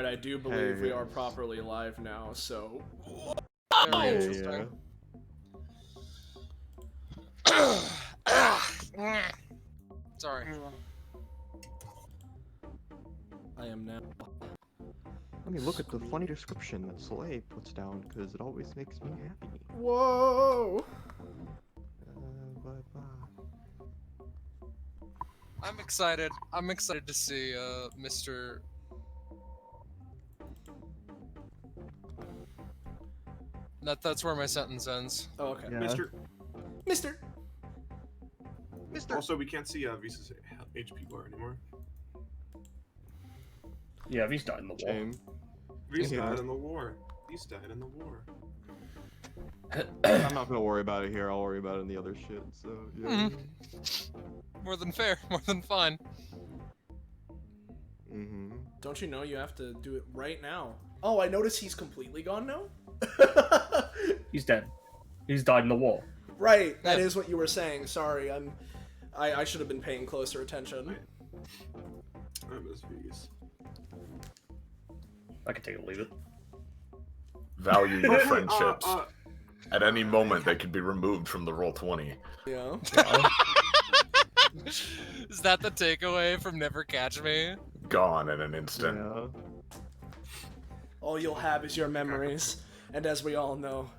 I do believe we are properly live now, so... Yeah. Sorry. I am now... Let me look at the funny description that Soleil puts down, because it always makes me happy. Whoa! I'm excited. I'm excited to see Mr. That's where my sentence ends. Oh, okay. Yeah. Mister! Also, we can't see Visa's HP bar anymore. Yeah, V's died in the war. Shame. V's Yeah. died in the war. He's died in the war. I'm not gonna worry about it here, I'll worry about it in the other shit, so yeah. More than fair. More than fine. Don't you know you have to do it right now? Oh, I notice he's completely gone now? He's dead. He's died in the war. Right, that is what you were saying. Sorry, I should have been paying closer attention. I miss V's. I can take it or leave it. Value your friendships. At any moment, they could be removed from the Roll20. Yeah. Is that the takeaway from Never Catch Me? Gone in an instant. Yeah. All you'll have is your memories, and as we all know,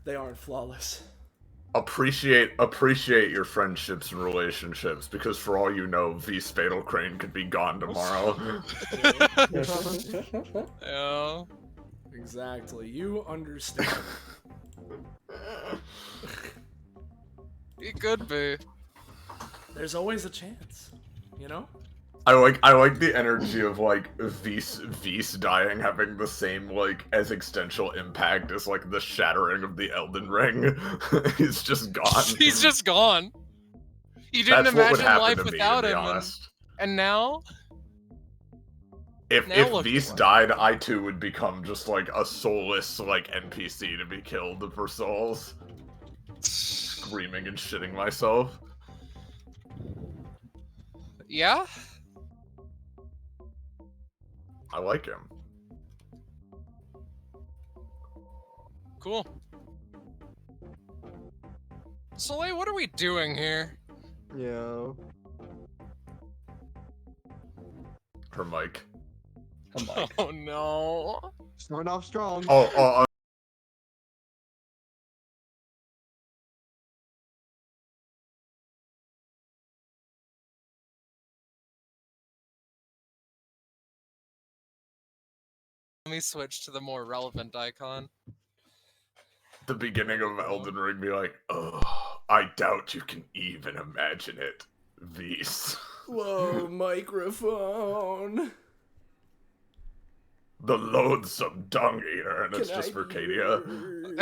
they aren't flawless. Appreciate your friendships and relationships, because for all you know, V's Fatal Crane could be gone tomorrow. Yeah. Exactly. You understand. It could be. There's always a chance, you know? I like the energy of like V's dying having the same like existential impact as like the shattering of the Elden Ring. He's just gone. He's just gone. You didn't That's what would imagine happen life to me, without to be him, honest. and now? If Now look V's at died, I too would become just like a soulless like NPC to be killed for souls. Screaming and shitting myself. Yeah? I like him. Cool. Soleil, what are we doing here? Yeah. Her mic. Oh no. Starting off strong. Oh, Let me switch to the more relevant icon. the beginning of Elden Ring be like, oh, I doubt you can even imagine it. V's. Whoa, microphone. The loathsome dung eater, and it's Can just I for be Kadia. heard?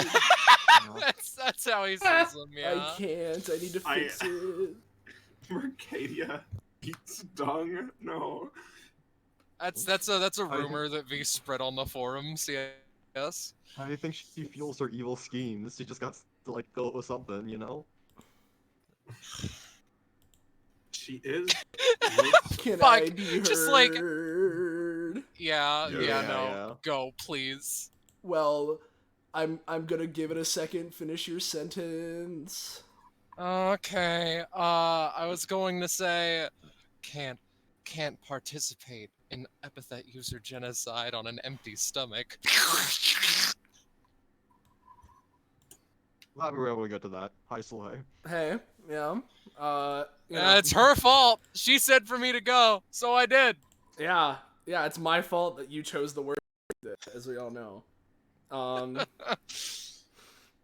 That's how he says them, yeah. I can't. I need to fix it. Mercadia eats dung? No. That's a rumor that V spread on the forums, yes. How do you think she fuels her evil schemes? She just got to like go with something, you know? She is. Can Fuck, I be heard? just like- Yeah, no, Yeah. go, please. Well, I'm gonna give it a second. Finish your sentence. Okay, I was going to say, can't participate in epithet user genocide on an empty stomach. Glad we were able to get to that. Hi, Soleil. Hey, yeah. You know, It's her fault. She said for me to go, so I did. yeah, it's my fault that you chose the word, as we all know.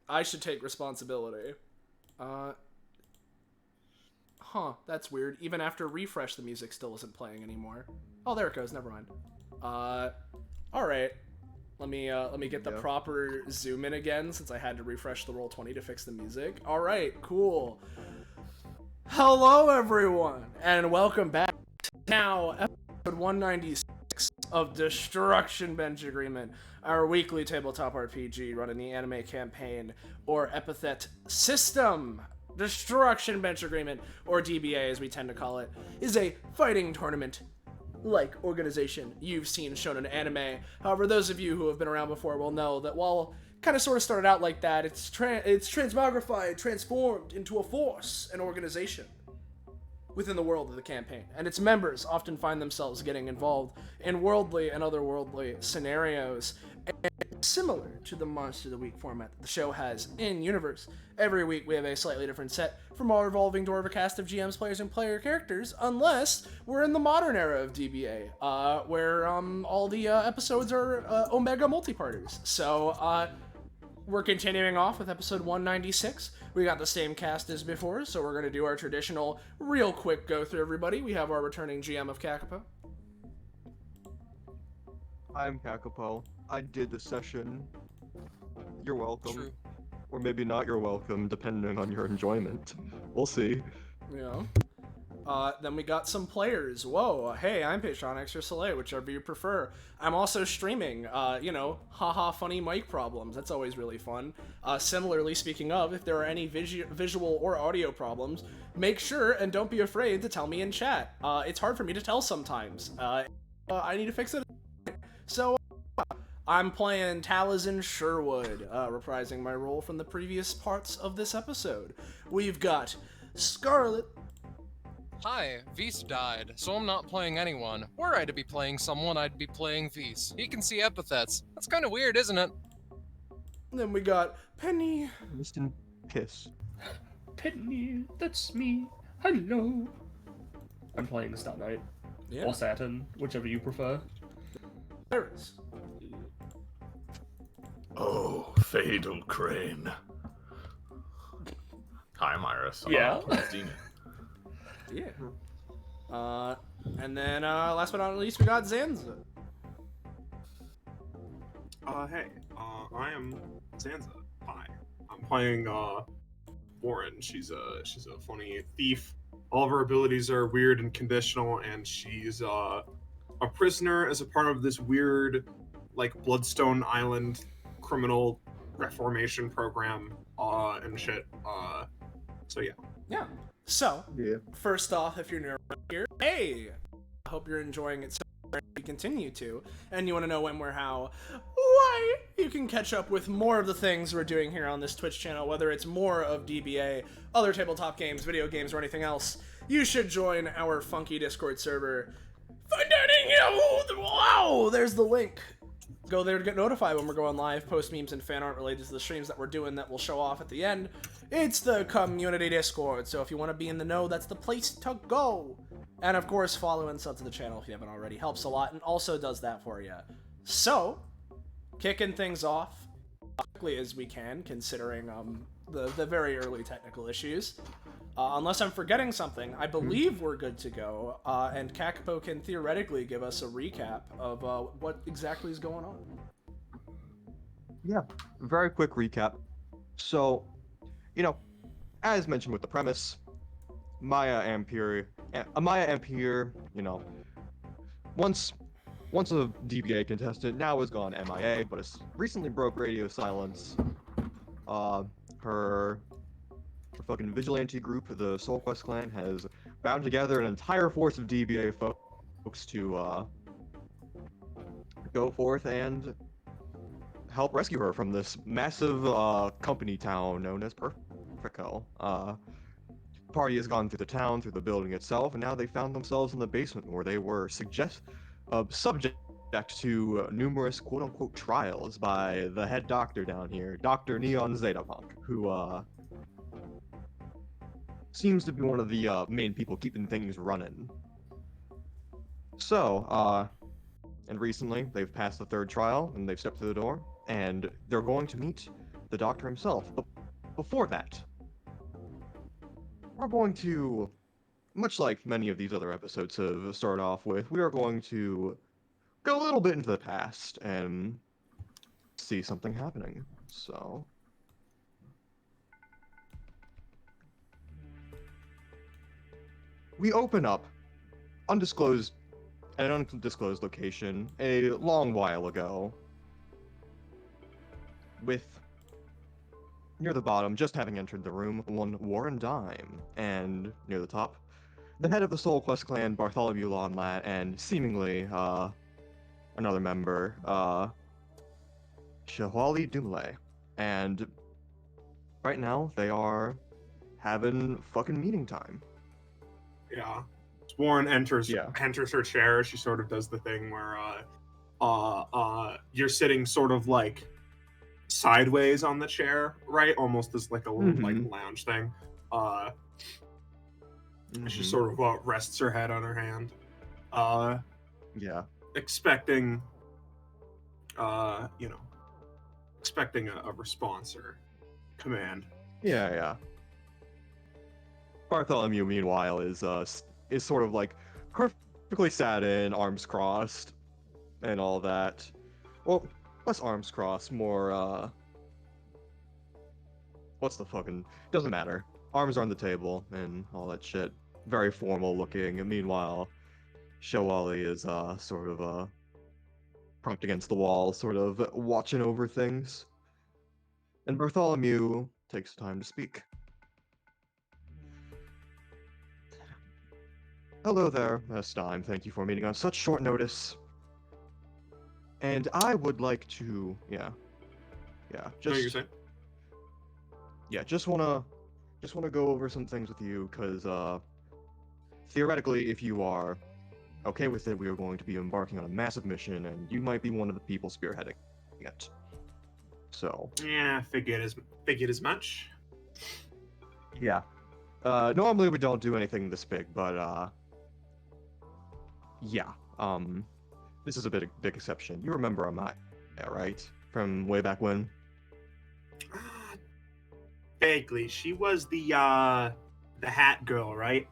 I should take responsibility. Huh, that's weird. Even after refresh, the music still isn't playing anymore. Oh, there it goes. Never mind. All right. Let me get the proper zoom in again, since I had to refresh the Roll20 to fix the music. All right, cool. Hello, everyone, and welcome back to now episode 196 of Destruction Bench Agreement, our weekly tabletop RPG run in the anime campaign, or Epithet System. Destruction Bench Agreement, or DBA as we tend to call it, is a fighting tournament like organization you've seen shonen anime. However, those of you who have been around before will know that while kind of sort of started out like that, it's transmogrified, transformed into a force, an organization within the world of the campaign, and its members often find themselves getting involved in worldly and otherworldly scenarios. And similar to the Monster of the Week format that the show has in universe, every week we have a slightly different set from our revolving door of a cast of GMs, players, and player characters, unless we're in the modern era of DBA, where all the episodes are Omega multiparters. So we're continuing off with episode 196. We got the same cast as before, so we're going to do our traditional real quick go through everybody. We have our returning GM of Kakapo. I'm Kakapo. I did the session. You're welcome. True. Or maybe not you're welcome, depending on your enjoyment. We'll see. Yeah. Then we got some players. Whoa, hey, I'm Patron Extra Soleil, whichever you prefer. I'm also streaming, haha funny mic problems. That's always really fun. Similarly, speaking of, if there are any visual or audio problems, make sure and don't be afraid to tell me in chat. It's hard for me to tell sometimes. I need to fix it. So, I'm playing Taliesin Sherwood, reprising my role from the previous parts of this episode. We've got Scarlet. Hi, Vise died, so I'm not playing anyone. Were I to be playing someone, I'd be playing Vise. He can see epithets. That's kind of weird, isn't it? Then we got Penny. Instant kiss. Penny, that's me. Hello. I'm playing Star Knight. Yeah. Or Saturn, whichever you prefer. Iris. Oh, Fatal Crane. Hi, I'm Iris. Yeah. Christina. Yeah. And then last but not least, we got Zanza. Hey, I am Sansa. Hi. I'm playing Warren. She's a funny thief. All of her abilities are weird and conditional, and she's a prisoner as a part of this weird, like, Bloodstone Island criminal reformation program, and shit. So yeah. Yeah. So, Yeah. first off, if you're new around here, hey! I hope you're enjoying it so much we continue to, and you want to know when, where, how, why, you can catch up with more of the things we're doing here on this Twitch channel, whether it's more of DBA, other tabletop games, video games, or anything else. You should join our funky Discord server. Find out in wow! There's the link. Go there to get notified when we're going live, post memes and fan art related to the streams that we're doing that we'll show off at the end. It's the community Discord, so if you want to be in the know, that's the place to go. And of course, follow and sub to the channel if you haven't already. Helps a lot and also does that for you. So, kicking things off as quickly as we can, considering the very early technical issues. Unless I'm forgetting something, I believe we're good to go, and Kakapo can theoretically give us a recap of what exactly is going on. Yeah, very quick recap. So, as mentioned with the premise, Maya Ampere, once a DBA contestant, now has gone MIA, but has recently broke radio silence. Her fucking vigilante group, the Soul Quest clan, has bound together an entire force of DBA folks to go forth and help rescue her from this massive company town known as Perfeco. Party has gone through the town, through the building itself, and now they found themselves in the basement where they were subject to numerous quote-unquote trials by the head doctor down here, Dr. Neon Zetapunk, who seems to be one of the main people keeping things running. So, and recently they've passed the third trial and they've stepped through the door and they're going to meet the doctor himself. But before that, we're going to, much like many of these other episodes have started off with, we are going to go a little bit into the past and see something happening. So, we open up an undisclosed location a long while ago with, near the bottom, just having entered the room, one Warren Dime, and near the top, the head of the Soul Quest clan, Bartholomew Lonlat, and seemingly another member, Shahwali Dumle. And right now they are having fucking meeting time. Yeah. Warren enters Yeah. enters her chair. She sort of does the thing where you're sitting sort of like sideways on the chair, right? Almost as like a little like lounge thing. She sort of rests her head on her hand. Yeah. Expecting expecting a response or command. Yeah. Bartholomew, meanwhile, is sort of like perfectly sat in, arms crossed, and all that. Well, less arms crossed, more what's the fucking... Doesn't matter. Arms are on the table and all that shit. Very formal looking. And meanwhile, Shawali is sort of propped against the wall, sort of watching over things. And Bartholomew takes time to speak. Hello there, Stein. Thank you for meeting on such short notice. And I would like to, just wanna go over some things with you, because theoretically, if you are okay with it, we are going to be embarking on a massive mission, and you might be one of the people spearheading it. So. Yeah, figured as much. Yeah. Normally we don't do anything this big, but yeah. This is a big exception. You remember Amaya, right? From way back when? Vaguely. She was the hat girl, right?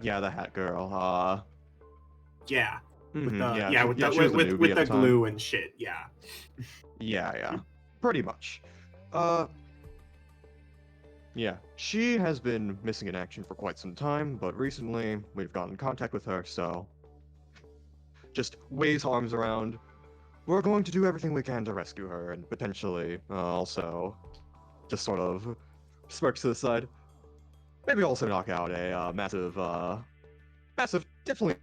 Yeah, the hat girl. Yeah. With mhm, with the glue and shit, yeah. Yeah. Pretty much. Yeah, she has been missing in action for quite some time, but recently we've gotten in contact with her, so just waves arms around. We're going to do everything we can to rescue her, and potentially also just sort of smirks to the side. Maybe also knock out a massive, definitely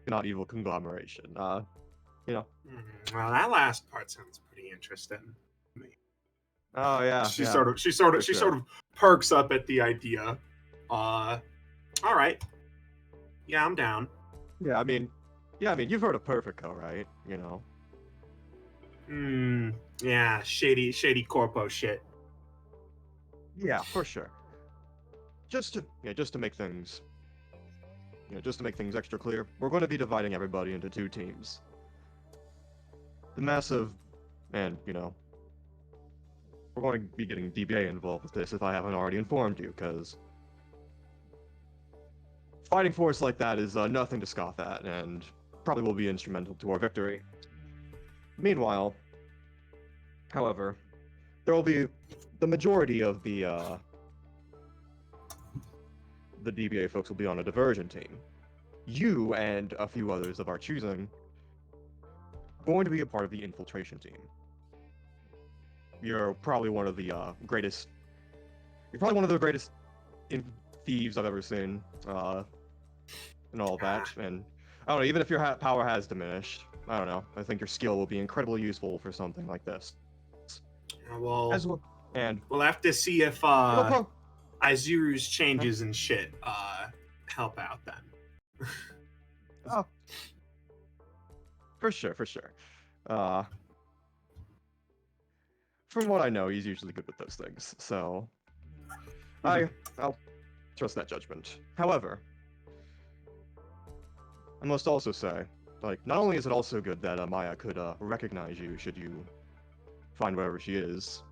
not evil conglomeration. You know. Well, that last part sounds pretty interesting to me. Oh yeah. She sort of perks up at the idea. All right. Yeah, I'm down. Yeah, I mean, you've heard of Perfeco, right? You know. Yeah, shady corpo shit. Yeah, for sure. Just to make things, extra clear, we're going to be dividing everybody into two teams. The massive, and we're going to be getting DBA involved with this if I haven't already informed you, because fighting force like that is nothing to scoff at, and probably will be instrumental to our victory. Meanwhile, however, there will be the majority of the DBA folks will be on a diversion team. You and a few others of our choosing going to be a part of the infiltration team. You're probably one of the greatest thieves I've ever seen, and all that. And I don't know, even if your power has diminished, I don't know, I think your skill will be incredibly useful for something like this. Well, and we'll have to see if Izuru's changes and shit help out then. Oh, for sure. From what I know, he's usually good with those things, so I'll trust that judgment. However, I must also say, like, not only is it also good that Maya could recognize you should you find wherever she is,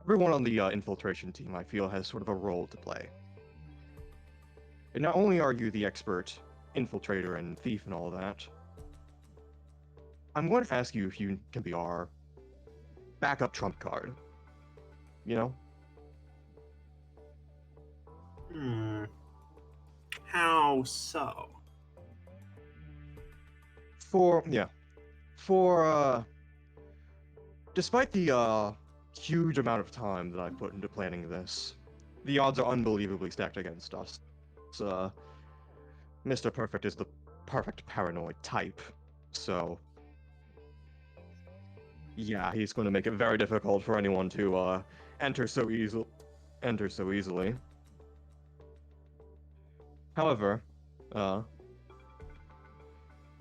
everyone on the infiltration team, I feel, has sort of a role to play. And not only are you the expert infiltrator and thief and all that, I'm going to ask you if you can be our backup trump card. You know? How so? Despite the huge amount of time that I put into planning this, the odds are unbelievably stacked against us. Mr. Perfect is the perfect paranoid type, so yeah, he's going to make it very difficult for anyone to enter so easily. However,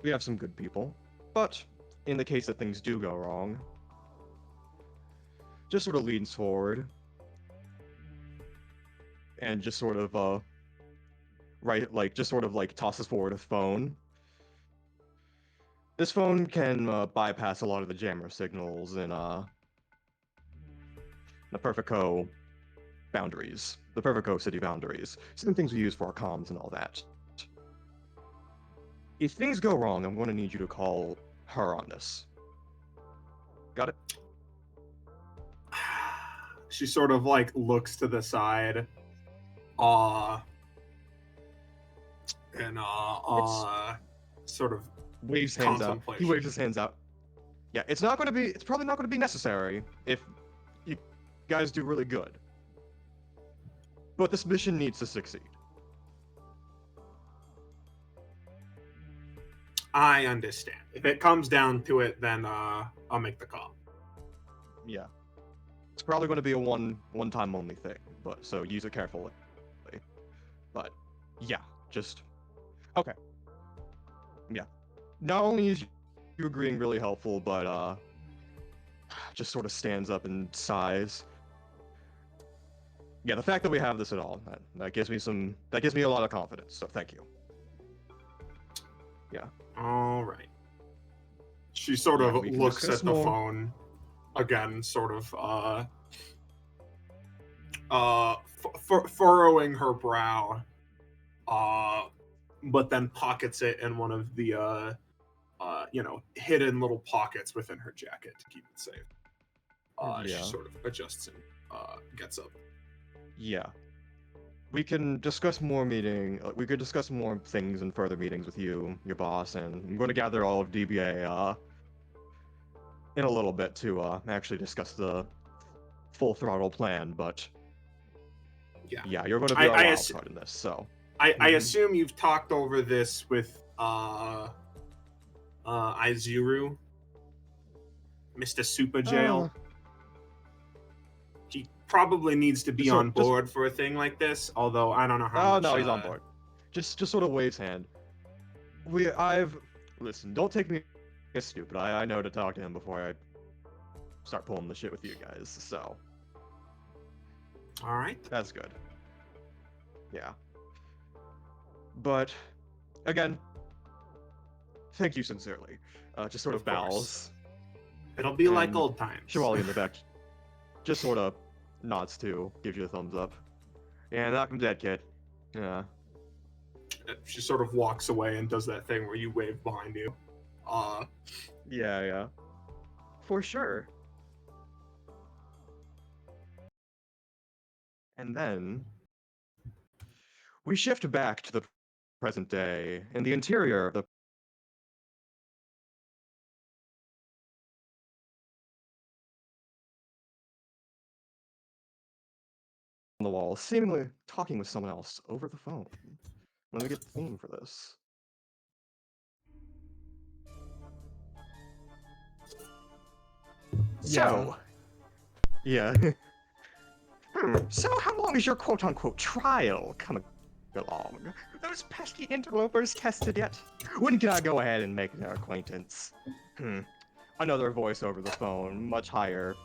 we have some good people, but in the case that things do go wrong, just sort of leans forward and just sort of tosses forward a phone. This phone can bypass a lot of the jammer signals in the Perfeco boundaries, the Perfeco city boundaries, same things we use for our comms and all that. If things go wrong, I'm going to need you to call her on this. Got it? She sort of like looks to the side, and sort of waves hands out. He waves his hands out. Yeah, it's probably not going to be necessary if you guys do really good. But this mission needs to succeed. I understand. If it comes down to it, then I'll make the call. Yeah. It's probably going to be a one-time only thing, but so use it carefully. But yeah, just okay. Yeah. Not only is you agreeing really helpful, but just sort of stands up and sighs. Yeah, the fact that we have this at all, that gives me a lot of confidence, so thank you. Yeah. All right. She sort of looks at the phone again, sort of furrowing her brow, but then pockets it in one of the hidden little pockets within her jacket to keep it safe. She sort of adjusts and gets up. Yeah. We can discuss more we could discuss more things in further meetings with you, your boss, and I'm going to gather all of DBA in a little bit to actually discuss the full throttle plan, but yeah, you're going to be our wild card in this, so. I assume you've talked over this with Izuru, Mr. Super Jail. He probably needs to be on board for a thing like this, although I don't know how much... Oh, no, he's on board. Just sort of waves hand. Listen, don't take me as stupid. I know to talk to him before I start pulling the shit with you guys, so. Alright. That's good. Yeah. But, again, thank you sincerely. Just sort of bows. It'll be like old times. Shawali in the back just sort of nods too, gives you a thumbs up. Yeah, knock him dead, kid. Yeah. She sort of walks away and does that thing where you wave behind you. Yeah. For sure. And then we shift back to the present day in the interior of the on the wall, seemingly talking with someone else over the phone. Let me get the theme for this. So, yeah. So how long is your quote-unquote trial coming along? Those pesky interlopers tested yet? When can I go ahead and make their acquaintance? Another voice over the phone, much higher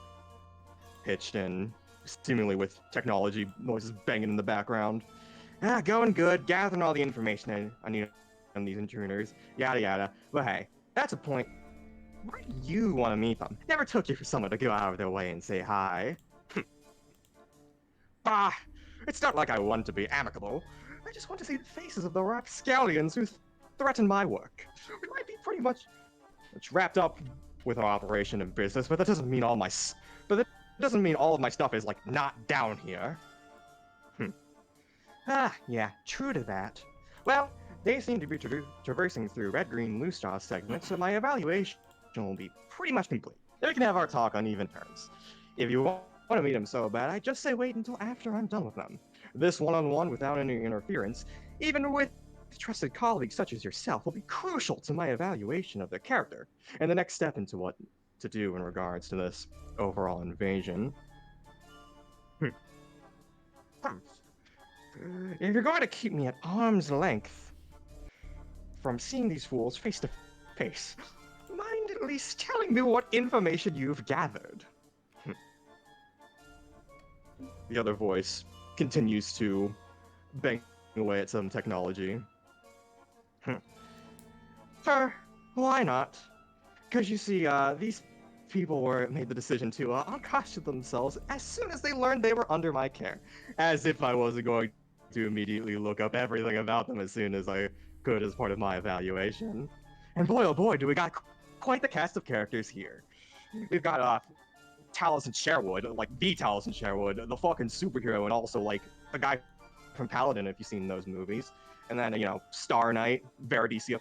pitched and seemingly with technology noises banging in the background. Going good, gathering all the information I need on these intruders, yada yada. But hey, that's a point. Why do you want to meet them? Never took you for someone to go out of their way and say hi. It's not like I want to be amicable. I just want to see the faces of the rapscallions who threaten my work. We might be pretty much wrapped up with our operation and business, but that doesn't mean all of my stuff is, like, not down here. Yeah, true to that. Well, they seem to be traversing through red-green loose jaw segments, so my evaluation will be pretty much complete. Then we can have our talk on even terms. If you want want to meet him so bad, I just say wait until after I'm done with them. This one-on-one without any interference, even with trusted colleagues such as yourself, will be crucial to my evaluation of their character, and the next step into what to do in regards to this overall invasion. If you're going to keep me at arm's length from seeing these fools face to face, mind at least telling me what information you've gathered? The other voice continues to bang away at some technology. Sure, why not? Because you see, these people made the decision to unconscious themselves as soon as they learned they were under my care. As if I wasn't going to immediately look up everything about them as soon as I could as part of my evaluation. And boy, oh boy, do we got quite the cast of characters here. We've got, Taliesin Sherwood, like the Taliesin Sherwood, the fucking superhero, and also, like, the guy from Paladin, if you've seen those movies. And then, you know, Star Knight, Veridicea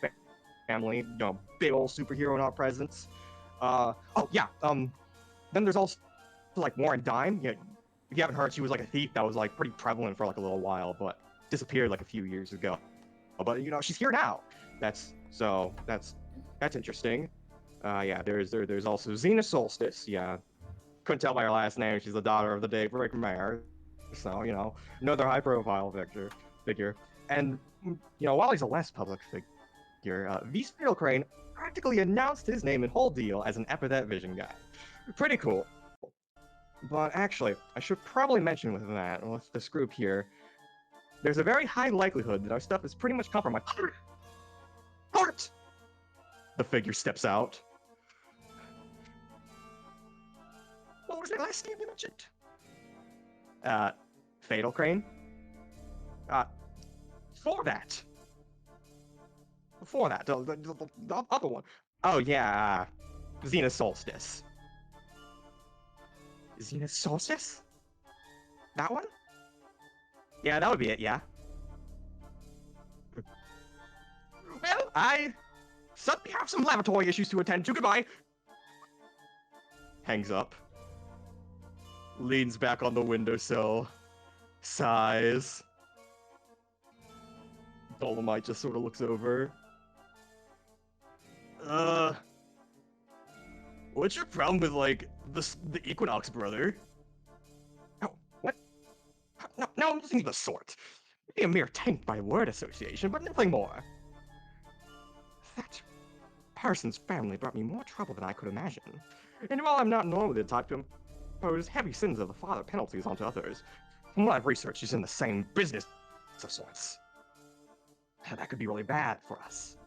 family, you know, big old superhero in our presence. Then there's also, like, Warren Dime. Yeah, if you haven't heard, she was, like, a thief that was, like, pretty prevalent for, like, a little while, but disappeared, like, a few years ago. But, you know, she's here now. That's interesting. There's also Xena Solstice, yeah. Couldn't tell by her last name, she's the daughter of the Daybreak Mayor. So, you know, another high-profile figure. And, you know, while he's a less public figure, V. Spindle Crane practically announced his name and whole deal as an Epithet Vision guy. Pretty cool. But actually, I should probably mention with this group here, there's a very high likelihood that our stuff is pretty much compromised. Heart! The figure steps out. What was the last name you mentioned? Fatal Crane? Before that, the other one. Oh yeah, Xena Solstice. Xena Solstice? That one? Yeah, that would be it, yeah. Well, I suddenly have some laboratory issues to attend to. Goodbye. Hangs up. Leans back on the windowsill. Sighs. Dolomite just sort of looks over. What's your problem with, like, the Equinox brother? Oh, what? No, nothing of the sort. Maybe a mere taint by word association, but nothing more. That person's family brought me more trouble than I could imagine. And while I'm not normally the type to impose heavy sins of the father penalties onto others, from what I've researched, he's in the same business of sorts. That could be really bad for us.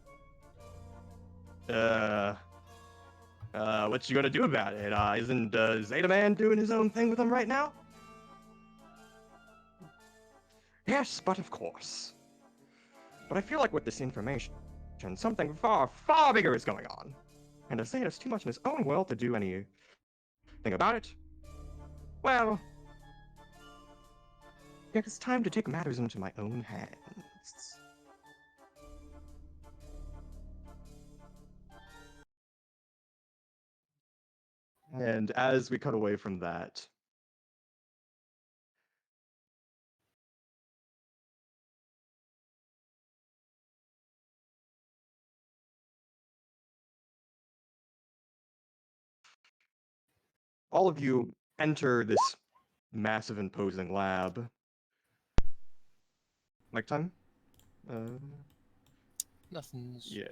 What you gonna do about it? Isn't Zeta Man doing his own thing with him right now? Yes, but of course. But I feel like with this information, something far, far bigger is going on. And if Zeta's too much in his own world to do anything about it, well, yeah, it's time to take matters into my own hands. And as we cut away from that, all of you enter this massive, imposing lab. Like time? Nothing's. Yeah.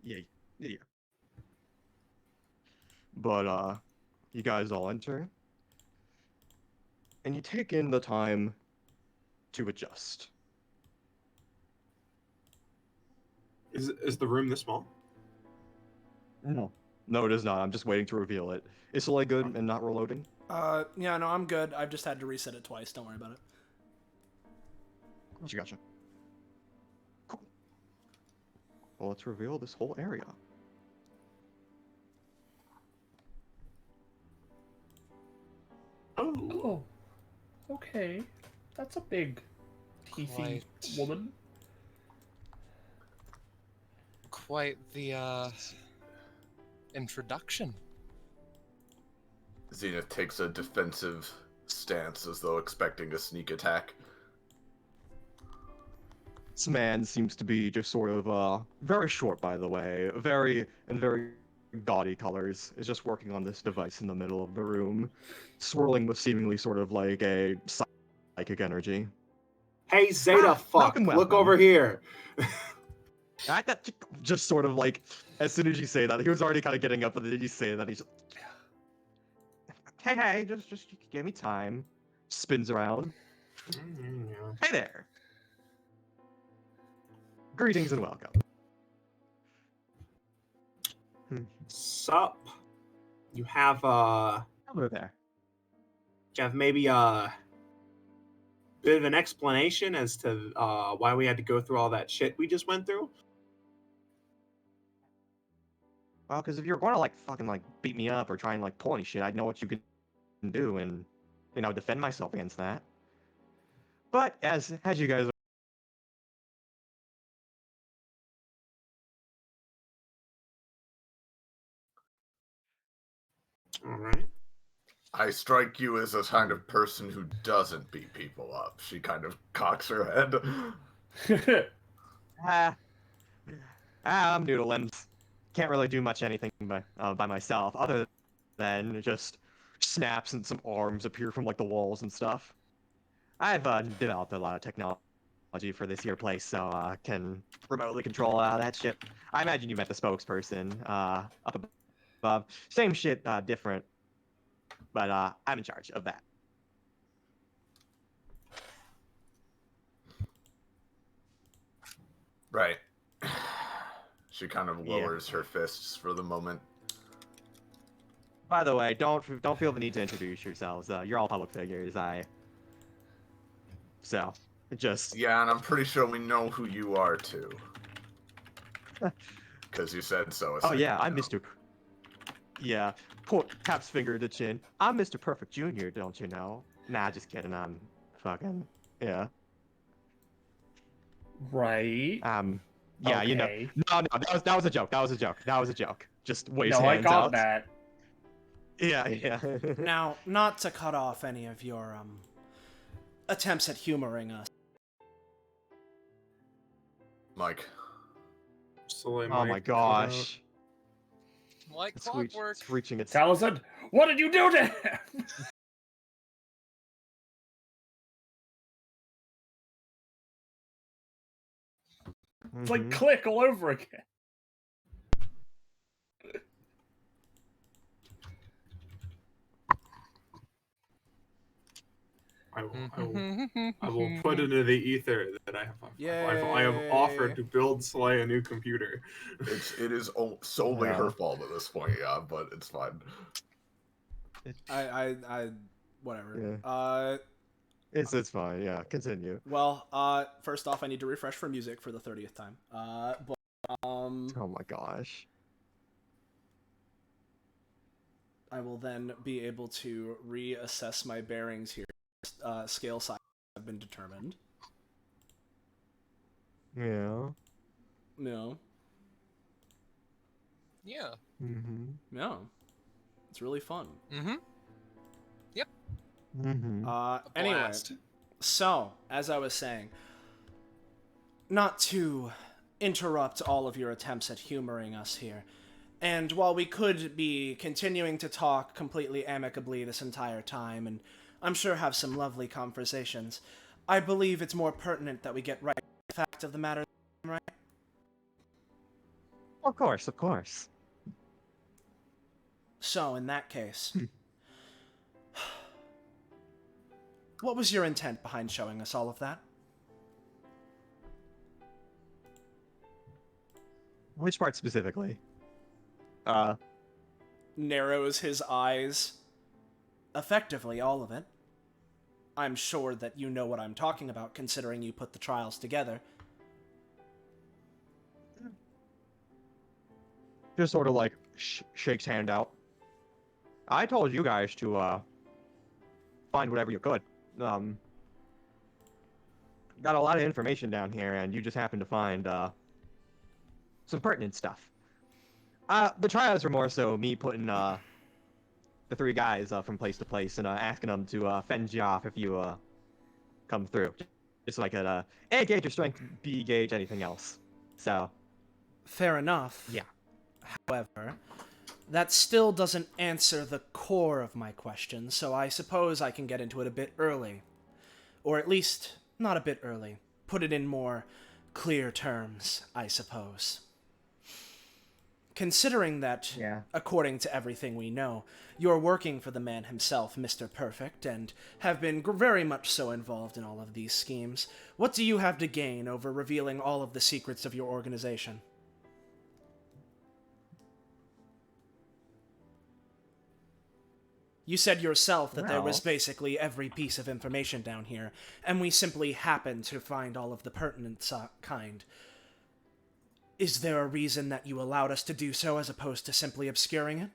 Yeah. But, you guys all enter. And you take in the time to adjust. Is the room this small? No. No, it is not. I'm just waiting to reveal it. Is Soleil good and not reloading? Yeah, no, I'm good. I've just had to reset it twice. Don't worry about it. Gotcha. Cool. Well, let's reveal this whole area. Oh. Okay. That's a big, teethy woman. Quite the introduction. Zenith takes a defensive stance as though expecting a sneak attack. This man seems to be just sort of, very short, by the way, very gaudy colors, is just working on this device in the middle of the room, swirling with seemingly sort of like a psychic energy. Hey, Zeta, fuck, welcome, look welcome. over here. That just sort of like, as soon as you say that, he was already kind of getting up, and then you say that, he's just, hey, just give me time. Spins around. Hey there. Greetings and welcome. Sup? You have Hello there. maybe a bit of an explanation as to why we had to go through all that shit we just went through? Well, because if you're going to like fucking like beat me up or try and like pull any shit, I'd know what you can do and, you know, defend myself against that. But as you guys All right. I strike you as a kind of person who doesn't beat people up. She kind of cocks her head. I'm noodling. Can't really do much anything by myself, other than just snaps and some arms appear from like the walls and stuff. I've developed a lot of technology for this here place, so can remotely control that shit. I imagine you met the spokesperson up above. Same shit, different, but I'm in charge of that. Right. She kind of lowers her fists for the moment. By the way, don't feel the need to introduce yourselves. You're all public figures. So, just... Yeah, and I'm pretty sure we know who you are, too. Because you said so. Oh, yeah, I'm Mr. Yeah, taps finger to chin. I'm Mr. Perfect Jr., don't you know? Nah, just kidding. I'm fucking... Yeah. Right. Yeah, okay. you know... No, that was a joke. That was a joke. Just waves No, I hands got out. that. Yeah. Now, not to cut off any of your attempts at humoring us. Mike. So Oh my gosh. Like clockwork. It's reaching its... Taliesin, what did you do to him? It's like click all over again. I will put into the ether that I have offered to build Slay a new computer. It is solely her fault at this point, yeah, but it's fine. I whatever. Yeah. It's fine, yeah. Continue. Well, first off, I need to refresh for music for the 30th time. Oh my gosh. I will then be able to reassess my bearings here. Scale size have been determined. Yeah. No. Yeah. No. It's really fun. Yep. Anyway, Blast. so, as I was saying, not to interrupt all of your attempts at humoring us here, and while we could be continuing to talk completely amicably this entire time, and I'm sure have some lovely conversations, I believe it's more pertinent that we get right to the fact of the matter, right? Of course. So, in that case, what was your intent behind showing us all of that? Which part specifically? Narrows his eyes. Effectively, all of it. I'm sure that you know what I'm talking about, considering you put the trials together. Just sort of like shakes hand out. I told you guys to find whatever you could. Got a lot of information down here, and you just happened to find some pertinent stuff. The trials were more so me putting the the 3 guys from place to place and asking them to fend you off if you come through. Just like a A, gauge your strength, B, gauge anything else. So. Fair enough. Yeah. However, that still doesn't answer the core of my question, so I suppose I can get into it a bit early. Or at least, not a bit early. Put it in more clear terms, I suppose. Considering that, according to everything we know, you're working for the man himself, Mr. Perfect, and have been very much so involved in all of these schemes, what do you have to gain over revealing all of the secrets of your organization? You said yourself that there was basically every piece of information down here, and we simply happened to find all of the pertinent kind. Is there a reason that you allowed us to do so as opposed to simply obscuring it?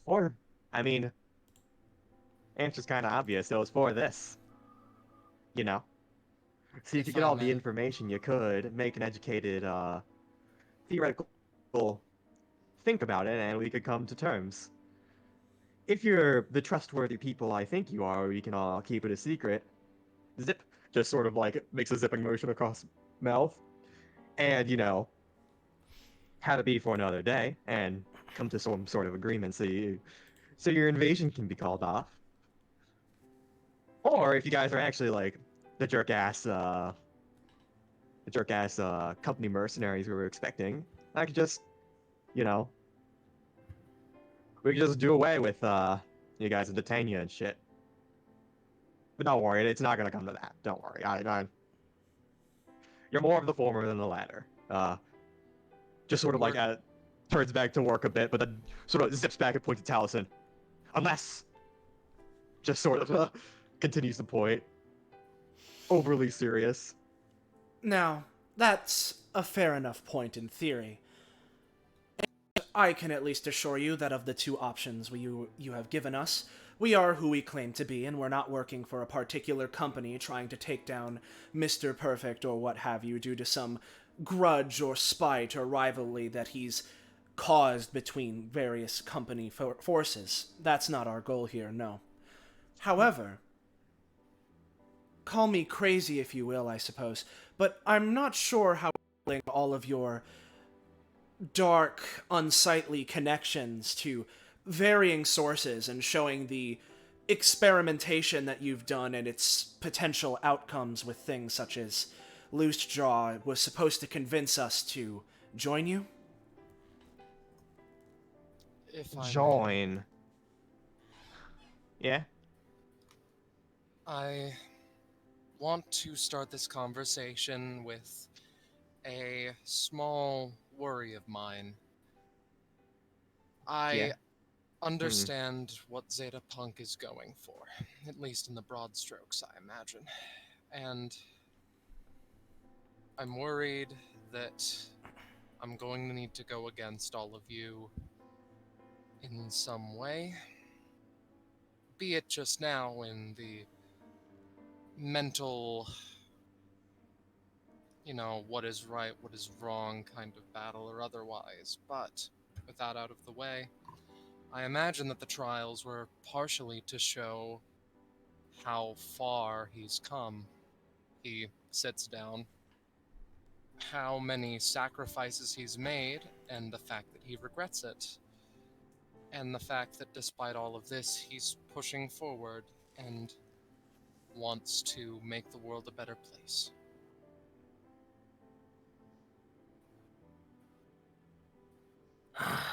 Or, I mean, answer's kind of obvious. It was for this. You know? So you could get all the information you could, make an educated, theoretical think about it, and we could come to terms. If you're the trustworthy people I think you are, we can all keep it a secret. Zip. Just sort of like makes a zipping motion across mouth. And, you know, have it be for another day, and come to some sort of agreement so your invasion can be called off. Or if you guys are actually like the jerk-ass company mercenaries we were expecting, I could just, you know, we could just do away with you guys and detain you and shit. But don't worry, it's not gonna come to that. Don't worry. You're more of the former than the latter. Just sort of like turns back to work a bit, but then sort of zips back and points to Taliesin. Unless, just sort of continues to point. Overly serious. Now, that's a fair enough point in theory. I can at least assure you that of the 2 options you have given us, we are who we claim to be, and we're not working for a particular company trying to take down Mr. Perfect or what have you due to some grudge or spite or rivalry that he's caused between various company forces. That's not our goal here, no. However, call me crazy if you will, I suppose, but I'm not sure how all of your dark, unsightly connections to varying sources and showing the experimentation that you've done and its potential outcomes with things such as Loose Jaw was supposed to convince us to join you? If I Join. Yeah? I want to start this conversation with a small worry of mine. I understand what Zeta Punk is going for, at least in the broad strokes, I imagine. And I'm worried that I'm going to need to go against all of you in some way. Be it just now in the mental, what is right, what is wrong kind of battle or otherwise. But with that out of the way, I imagine that the trials were partially to show how far he's come. He sits down, how many sacrifices he's made, and the fact that he regrets it. And the fact that despite all of this, he's pushing forward and wants to make the world a better place.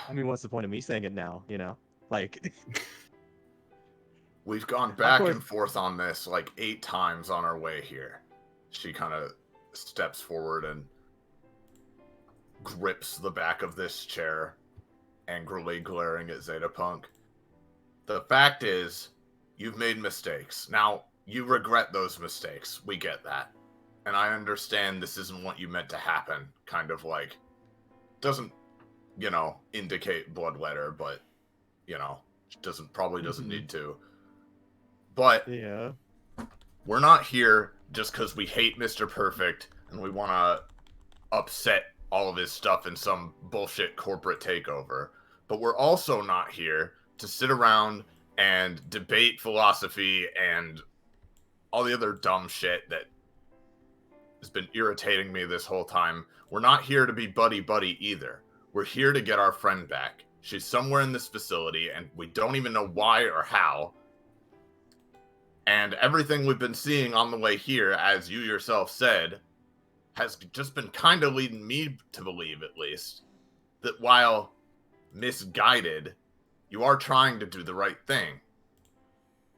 I mean, what's the point of me saying it now, you know? Like... We've gone back and forth on this like 8 times on our way here. She kind of steps forward and grips the back of this chair, angrily glaring at Zeta Punk. The fact is, you've made mistakes. Now, you regret those mistakes. We get that. And I understand this isn't what you meant to happen. Kind of like, doesn't, indicate bloodletter, but, probably doesn't need to. But yeah, we're not here just because we hate Mr. Perfect and we want to upset all of his stuff in some bullshit corporate takeover. But we're also not here to sit around and debate philosophy and all the other dumb shit that has been irritating me this whole time. We're not here to be buddy-buddy either. We're here to get our friend back. She's somewhere in this facility, and we don't even know why or how. And everything we've been seeing on the way here, as you yourself said, has just been kind of leading me to believe, at least, that while misguided, you are trying to do the right thing.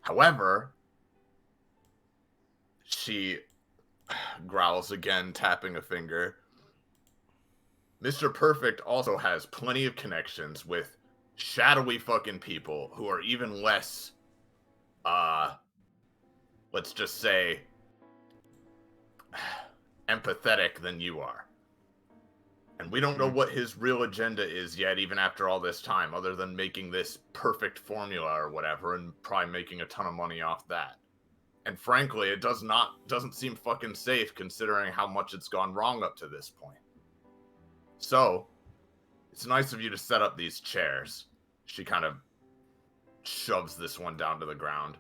However, she growls again, tapping a finger. Mr. Perfect also has plenty of connections with shadowy fucking people who are even less, let's just say, empathetic than you are. And we don't know what his real agenda is yet, even after all this time, other than making this perfect formula or whatever, and probably making a ton of money off that. And frankly, it doesn't seem fucking safe considering how much it's gone wrong up to this point. So, it's nice of you to set up these chairs. She kind of shoves this one down to the ground.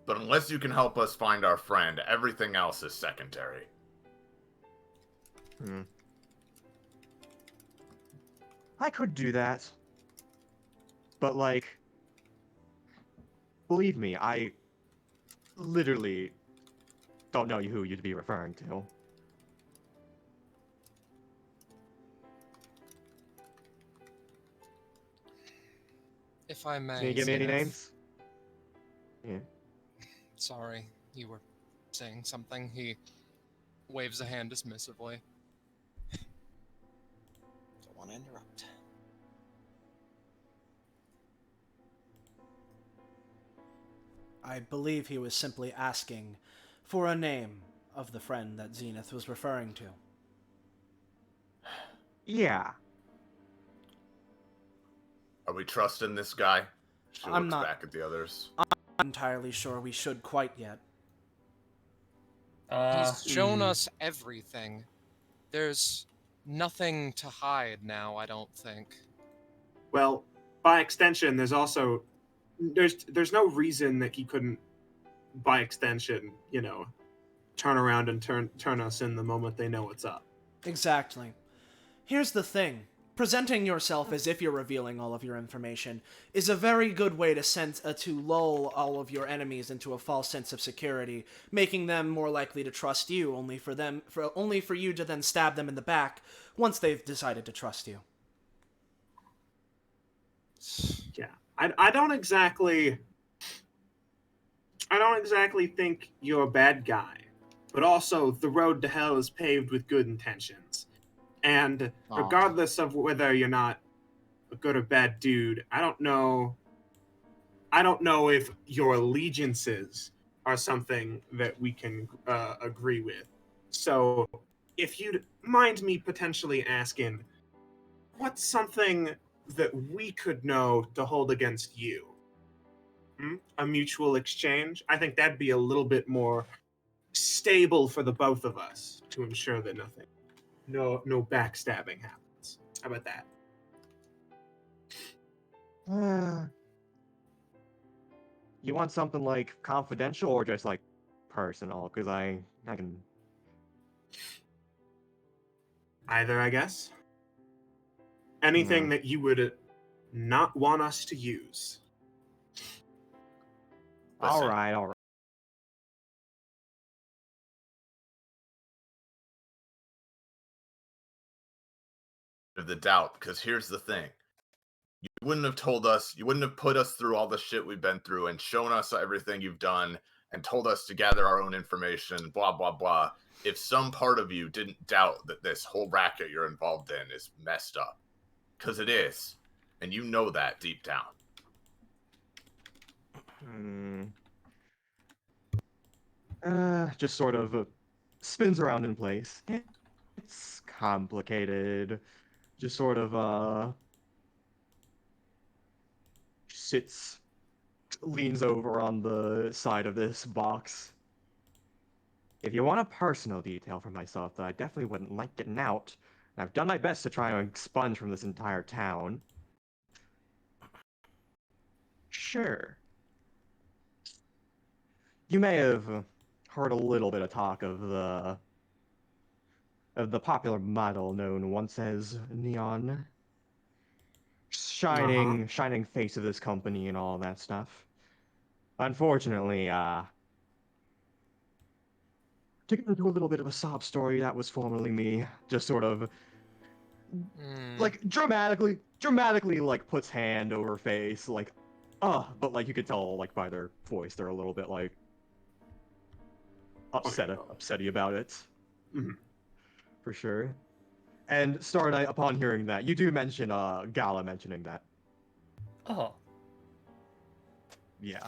But unless you can help us find our friend, everything else is secondary. I could do that. But, like, believe me, I literally don't know who you'd be referring to. If I may. Can you give me any Zenith. names? Yeah. Sorry, you were saying something. He waves a hand dismissively. Don't want to interrupt. I believe he was simply asking for a name of the friend that Zenith was referring to. Yeah. Are we trusting this guy? She I'm looks not- back at the others. I'm not entirely sure we should quite yet. He's shown us everything. There's nothing to hide now, I don't think. Well, by extension, there's also there's no reason that he couldn't, by extension, turn around and turn us in the moment they know what's up. Exactly. Here's the thing. Presenting yourself as if you're revealing all of your information is a very good way to lull all of your enemies into a false sense of security, making them more likely to trust you, only for you to then stab them in the back once they've decided to trust you. Yeah, I don't exactly think you're a bad guy, but also the road to hell is paved with good intentions. And regardless of whether you're not a good or bad dude, I don't know if your allegiances are something that we can agree with. So, if you'd mind me potentially asking, what's something that we could know to hold against you? A mutual exchange? I think that'd be a little bit more stable for the both of us to ensure that no backstabbing happens. How about that? You want something like confidential or just like personal? Because I can. Either, I guess. Anything that you would not want us to use. All Listen. right. Of the doubt, because here's the thing. You wouldn't have put us through all the shit we've been through and shown us everything you've done and told us to gather our own information, blah, blah, blah, if some part of you didn't doubt that this whole racket you're involved in is messed up. Because it is. And you know that deep down. Just sort of spins around in place. It's complicated. Just sort of, leans over on the side of this box. If you want a personal detail for myself that I definitely wouldn't like getting out, I've done my best to try and expunge from this entire town. Sure. You may have heard a little bit of talk of the popular model known once as Neon. Shining face of this company and all that stuff. Unfortunately, to get into a little bit of a sob story, that was formerly me. Just sort of, like, dramatically, like, puts hand over face, like, but, like, you could tell, like, by their voice, they're a little bit, like, upsetty about it. Mhm. For sure. And Star Knight, upon hearing that, you do mention, Gala mentioning that. Oh. Yeah.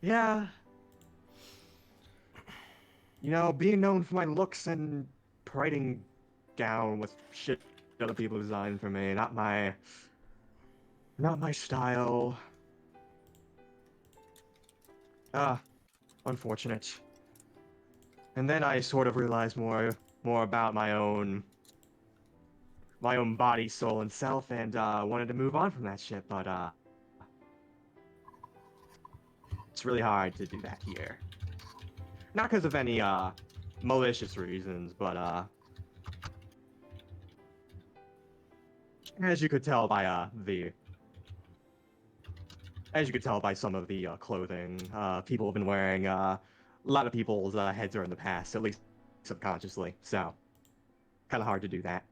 Yeah. You know, being known for my looks and parading down with shit other people design for me, not my style. Unfortunate. And then I sort of realized more about my own body, soul, and self, and wanted to move on from that shit, but it's really hard to do that here. Not because of any malicious reasons, but as you could tell by some of the clothing people have been wearing, a lot of people's heads are in the past, at least subconsciously. So, kind of hard to do that.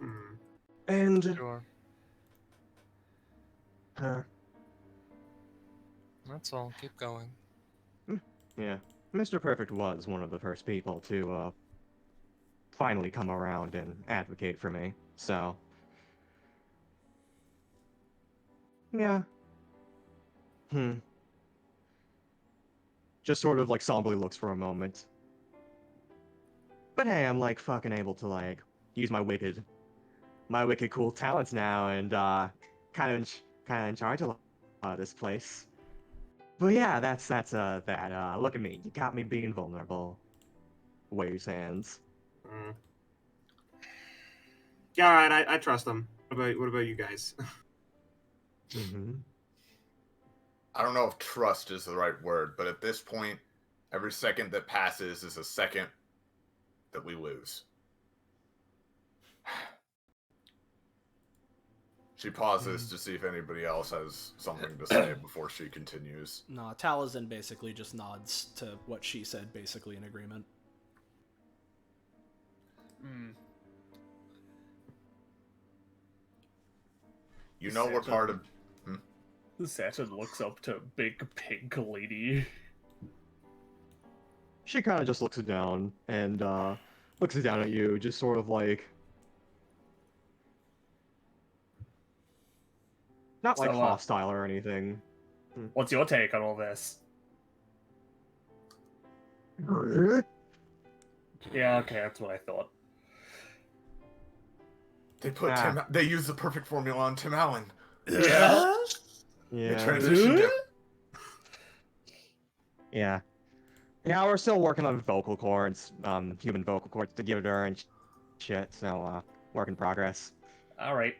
Mm. And Sure. uh, That's all. Keep going. yeah, Mr. Perfect was one of the first people to finally come around and advocate for me. So, yeah. Just sort of like somberly looks for a moment. But hey, I'm like fucking able to like use my wicked cool talents now, and kind of in charge of this place. But yeah, that's that. Look at me, you got me being vulnerable. Waves hands. Mm. Yeah, all right, I trust them. What about you guys? I don't know if trust is the right word, but at this point, every second that passes is a second that we lose. She pauses to see if anybody else has something to say before she continues. No, Taliesin basically just nods to what she said, basically in agreement. You know we're part of... Saturn looks up to big pink lady. She kind of just looks down and looks down at you, just sort of like not like So, hostile or anything. What's your take on all this? Yeah, okay, that's what I thought. They put they used the perfect formula on Tim Allen. Yeah. They transitioned him. Yeah. Yeah, we're still working on vocal cords, human vocal cords to give it her and shit, so, work in progress. Alright.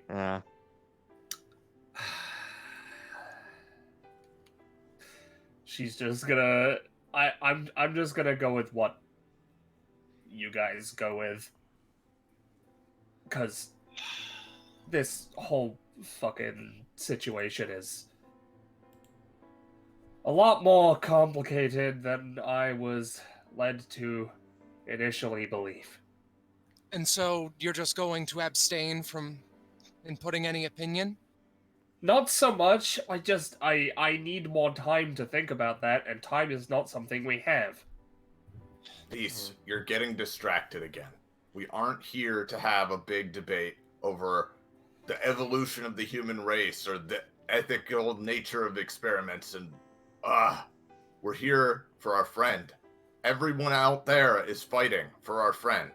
She's just gonna... I'm just gonna go with what you guys go with. Because this whole fucking situation is a lot more complicated than I was led to initially believe. And so you're just going to abstain from inputting any opinion? Not so much. I need more time to think about that, and time is not something we have. Peace, you're getting distracted again. We aren't here to have a big debate over the evolution of the human race or the ethical nature of experiments, and we're here for our friend. Everyone out there is fighting for our friend.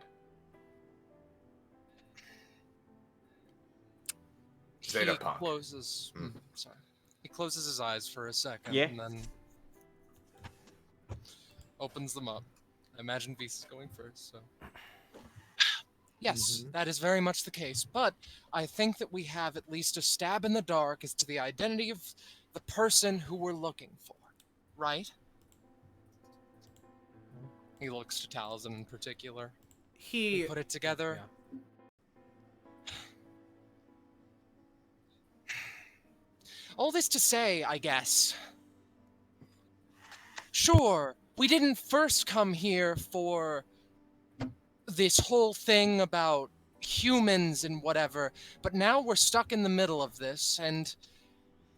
Zeta Punk. He closes his eyes for a second and then opens them up. I imagine Beast is going first, so. Yes, that is very much the case, but I think that we have at least a stab in the dark as to the identity of the person who we're looking for, right? He looks to Taliesin in particular. We put it together. Yeah. All this to say, I guess. Sure, we didn't first come here for this whole thing about humans and whatever, but now we're stuck in the middle of this, and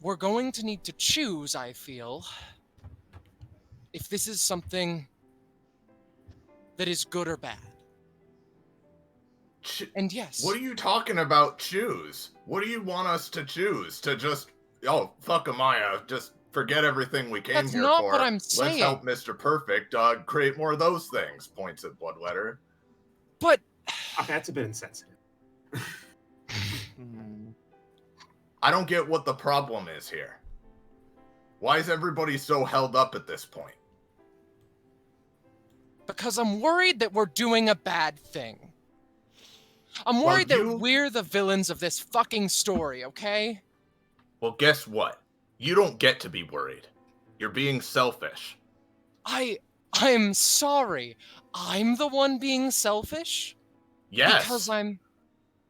we're going to need to choose, I feel, if this is something that is good or bad. And yes. What are you talking about, choose? What do you want us to choose? To just, oh, fuck Amaya, just forget everything we came That's here not for. what I'm saying. Let's help Mr. Perfect create more of those things, points at Bloodletter. But... Okay, that's a bit insensitive. I don't get what the problem is here. Why is everybody so held up at this point? Because I'm worried that we're doing a bad thing. I'm worried that we're the villains of this fucking story, okay? Well, guess what? You don't get to be worried. You're being selfish. I'm sorry. I'm the one being selfish? Yes.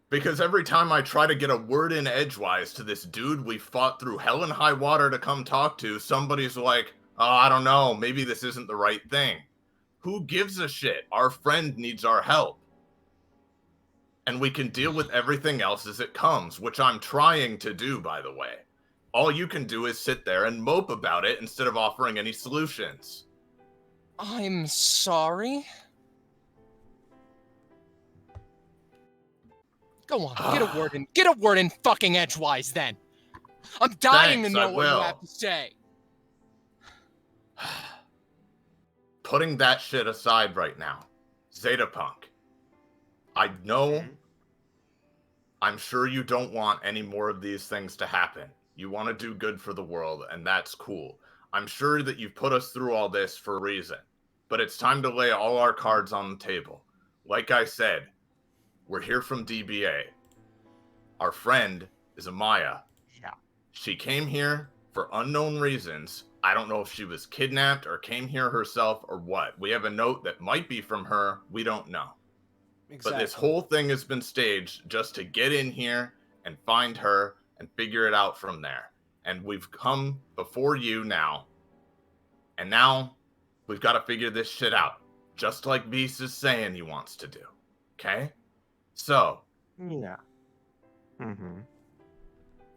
Because every time I try to get a word in edgewise to this dude we fought through hell and high water to come talk to, somebody's like, oh, I don't know, maybe this isn't the right thing. Who gives a shit? Our friend needs our help. And we can deal with everything else as it comes, which I'm trying to do, by the way. All you can do is sit there and mope about it instead of offering any solutions. I'm sorry? Go on, get a word in fucking edgewise then. I'm dying to know what you have to say. Putting that shit aside right now, Zetapunk, I know, I'm sure you don't want any more of these things to happen. You want to do good for the world, and that's cool. I'm sure that you've put us through all this for a reason, but it's time to lay all our cards on the table. Like I said, we're here from DBA. Our friend is Amaya. Yeah. She came here for unknown reasons. I don't know if she was kidnapped or came here herself or what. We have a note that might be from her. We don't know. Exactly. But this whole thing has been staged just to get in here and find her and figure it out from there. And we've come before you now. And now we've got to figure this shit out. Just like Beast is saying he wants to do. Okay? So. Yeah.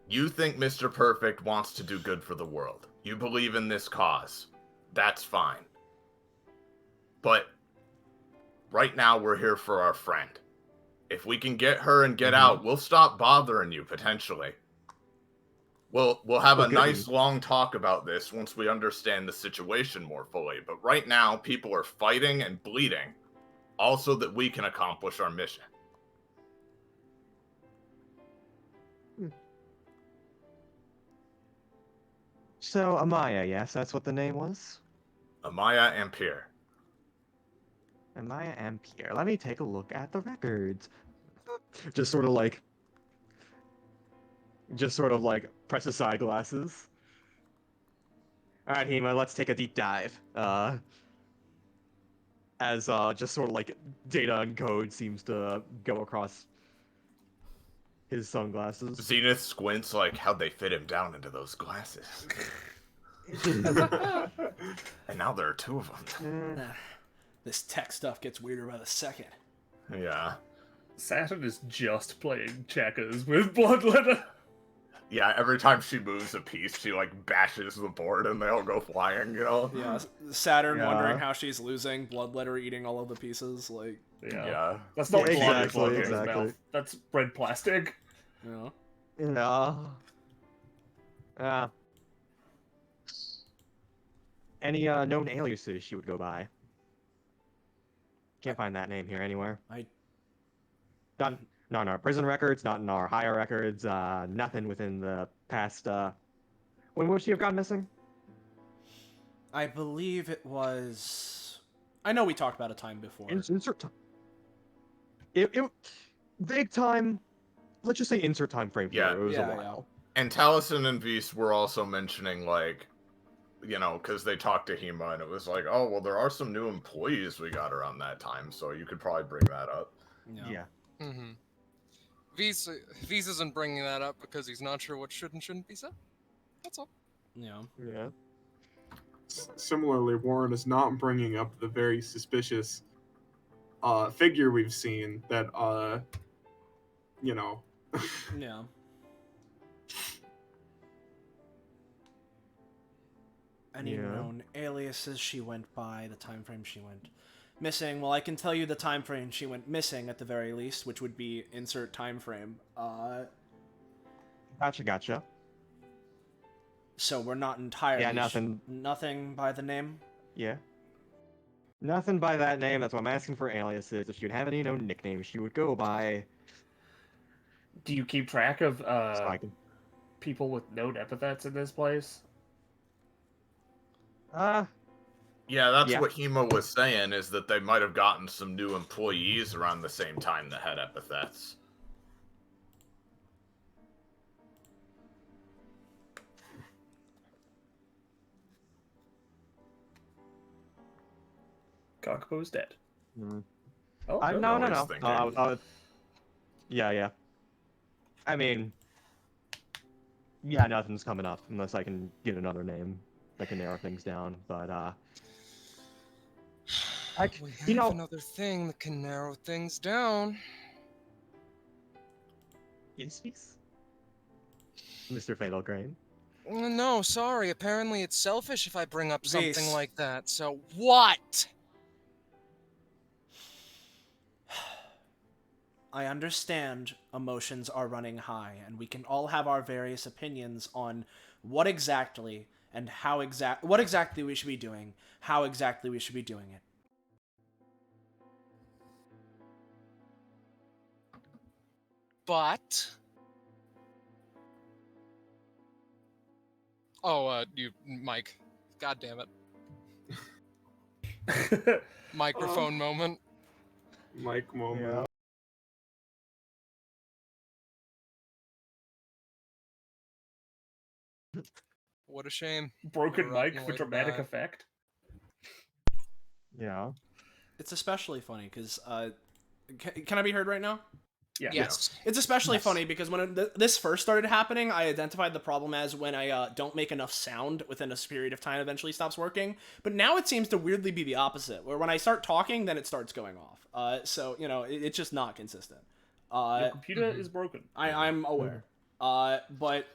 You think Mr. Perfect wants to do good for the world. You believe in this cause. That's fine. But right now we're here for our friend. If we can get her and get out, we'll stop bothering you, potentially. We'll have a nice long talk about this once we understand the situation more fully. But right now, people are fighting and bleeding, also that we can accomplish our mission. So, Amaya, yes, that's what the name was? Amaya Ampere. Amaya Ampere. Let me take a look at the records. Just sort of like press aside glasses. Alright, Hema, let's take a deep dive. As just sort of like data and code seems to go across his sunglasses. Zenith squints like, how'd they fit him down into those glasses? And now there are two of them. This tech stuff gets weirder by the second. Yeah. Saturn is just playing checkers with Bloodletter. Yeah, every time she moves a piece, she like bashes the board and they all go flying, you know? Yeah, Saturn wondering how she's losing, Bloodletter eating all of the pieces, like... Yeah. That's not exactly. His mouth. That's red plastic. Yeah. Any known aliases she would go by? Can't find that name here anywhere. Not in our prison records, not in our higher records, nothing within the past, when would she have gone missing? I believe it was... I know we talked about a time before. big time. Let's just say insert time frame. Yeah. Here. It was Yeah, a yeah. while. And Taliesin and Beast were also mentioning, like, you know, because they talked to Hema, and it was like, oh, well, there are some new employees we got around that time, so you could probably bring that up. Yeah. Mm-hmm. Vise isn't bringing that up because he's not sure what should and shouldn't be said. That's all. Yeah. Yeah. Similarly, Warren is not bringing up the very suspicious figure we've seen that, you know. Yeah. Any Yeah. known aliases she went by, the time frame she went missing. Well, I can tell you the time frame she went missing at the very least, which would be insert time frame. Gotcha. So we're not entirely Yeah, nothing. Nothing by the name. Yeah. Nothing by that name. That's why I'm asking for aliases. If she would have any known nicknames, she would go by. Do you keep track of So I can. people with known epithets in this place? Yeah, that's Yeah. what Hema was saying, is that they might have gotten some new employees around the same time that had epithets. Kakapo's dead. Mm. Oh, No. always thinking. Yeah. I mean, yeah, nothing's coming up unless I can get another name that can narrow things down. But We have you know, another thing that can narrow things down. yes, Mr. Fatal Grain. No, sorry. Apparently it's selfish if I bring up something Vase. like that. So what? I understand emotions are running high, and we can all have our various opinions on what exactly and what exactly we should be doing, how exactly we should be doing it. But... Oh, Mike. God damn it. Microphone moment. Mike moment. Yeah. What a shame. Broken We're up mic for like dramatic that. effect. Yeah. It's especially funny because can I be heard right now? Yeah. Yes. It's especially Yes. funny because when this first started happening, I identified the problem as when I don't make enough sound within a period of time eventually stops working. But now it seems to weirdly be the opposite, where when I start talking, then it starts going off. So, you know, it's just not consistent. Your computer is broken. I'm aware. But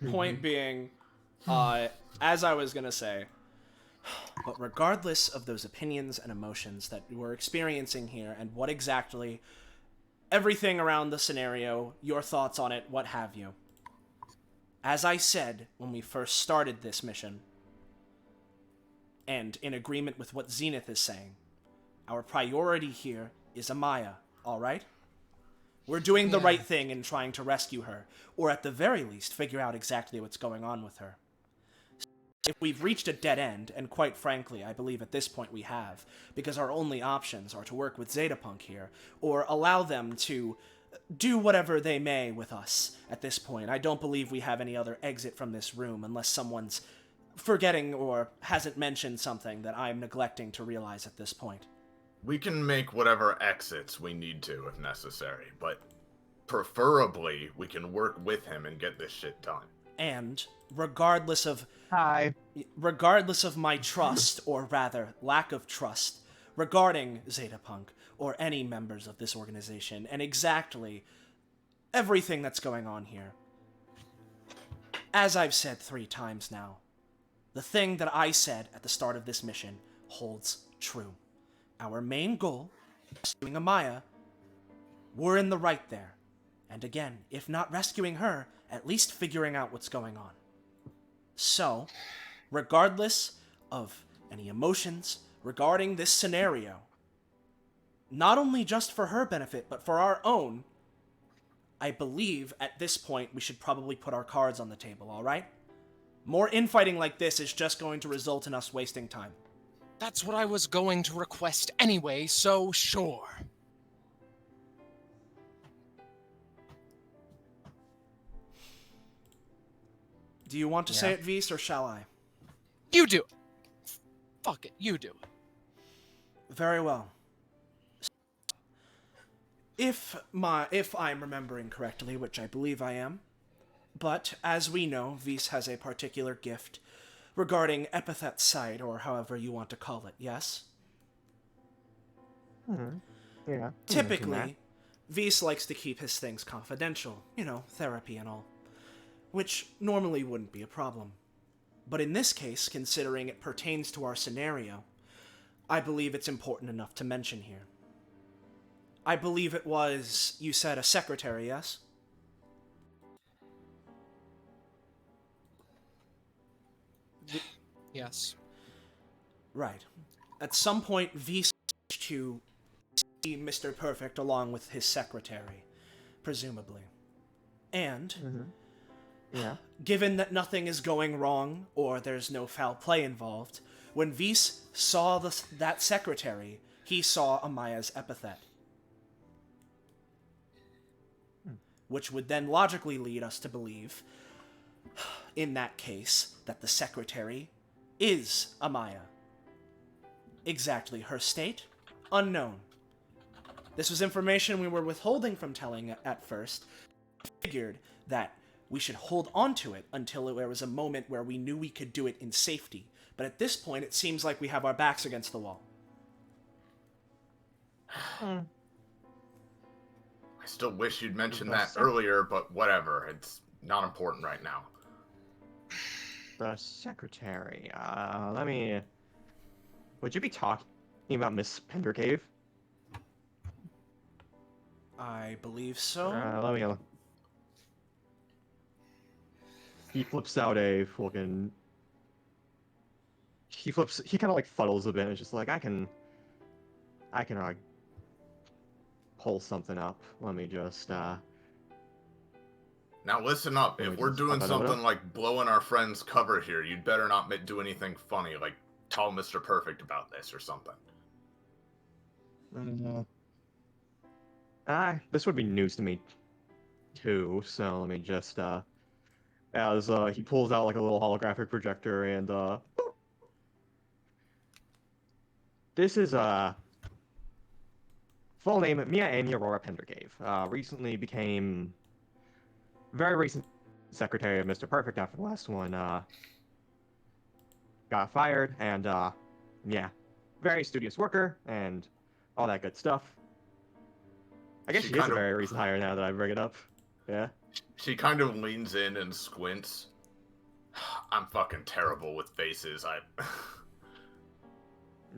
point being, as I was going to say, but regardless of those opinions and emotions that we're experiencing here and what exactly... everything around the scenario, your thoughts on it, what have you. As I said when we first started this mission, and in agreement with what Zenith is saying, our priority here is Amaya, alright? We're doing the right thing in trying to rescue her, or at the very least, figure out exactly what's going on with her. If we've reached a dead end, and quite frankly, I believe at this point we have, because our only options are to work with Zetapunk here, or allow them to do whatever they may with us at this point. I don't believe we have any other exit from this room unless someone's forgetting or hasn't mentioned something that I'm neglecting to realize at this point. We can make whatever exits we need to if necessary, but preferably we can work with him and get this shit done. And regardless of my trust, or rather lack of trust, regarding Zetapunk or any members of this organization, and exactly everything that's going on here, as I've said 3 times now, the thing that I said at the start of this mission holds true. Our main goal, rescuing Amaya, we're in the right there. And again, if not rescuing her, at least figuring out what's going on. So, regardless of any emotions regarding this scenario, not only just for her benefit, but for our own, I believe at this point we should probably put our cards on the table, alright? More infighting like this is just going to result in us wasting time. That's what I was going to request anyway, so sure. Do you want to say it, Vise, or shall I? You do it. Fuck it, you do it. Very well. If I'm remembering correctly, which I believe I am, but as we know, Vise has a particular gift regarding epithet sight, or however you want to call it, yes? Yeah. Typically, Vise likes to keep his things confidential, therapy and all, which normally wouldn't be a problem. But in this case, considering it pertains to our scenario, I believe it's important enough to mention here. I believe it was, you said, a secretary, yes? Yes. Right. At some point, Vise managed to see Mr. Perfect along with his secretary, presumably. And, given that nothing is going wrong, or there's no foul play involved, when Vise saw that secretary, he saw Amaya's epithet. Which would then logically lead us to believe, in that case, that the secretary is Amaya. Exactly her state? Unknown. This was information we were withholding from telling at first. I figured that we should hold on to it until there was a moment where we knew we could do it in safety. But at this point, it seems like we have our backs against the wall. I still wish you'd mentioned that earlier, but whatever. It's not important right now. The secretary. Would you be talking about Miss Pendercave? I believe so. Let me. He flips out a fucking. He kind of like fuddles a bit. And it's just like I can pull something up. Let me just. Now listen up. If we're doing something like blowing our friend's cover here, you'd better not do anything funny, like tell Mr. Perfect about this or something. This would be news to me, too. So let me just as he pulls out like a little holographic projector and this is full name Mia Amy Aurora Pendercave. Recently became very recent secretary of Mr. Perfect after the last one got fired, and yeah, very studious worker and all that good stuff. I guess she is a very recent hire now that I bring it up. Yeah. She kind of leans in and squints. I'm fucking terrible with faces.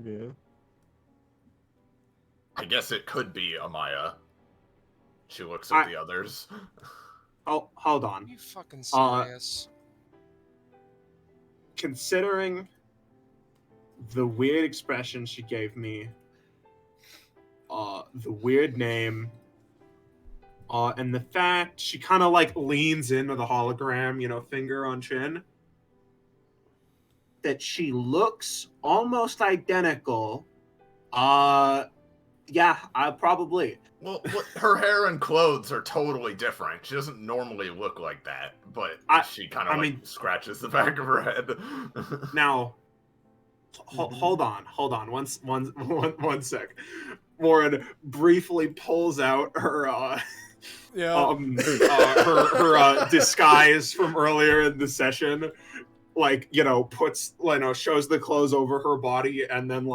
Yeah. I guess it could be Amaya. She looks at the others. Oh, hold on. You fucking serious? Considering the weird expression she gave me, the weird name, and the fact she kind of like leans into the hologram, finger on chin, that she looks almost identical. Yeah, probably. Well, her hair and clothes are totally different. She doesn't normally look like that, but she kind of scratches the back of her head. Now, hold on. One sec. Warren briefly pulls out her her disguise from earlier in the session, shows the clothes over her body, and then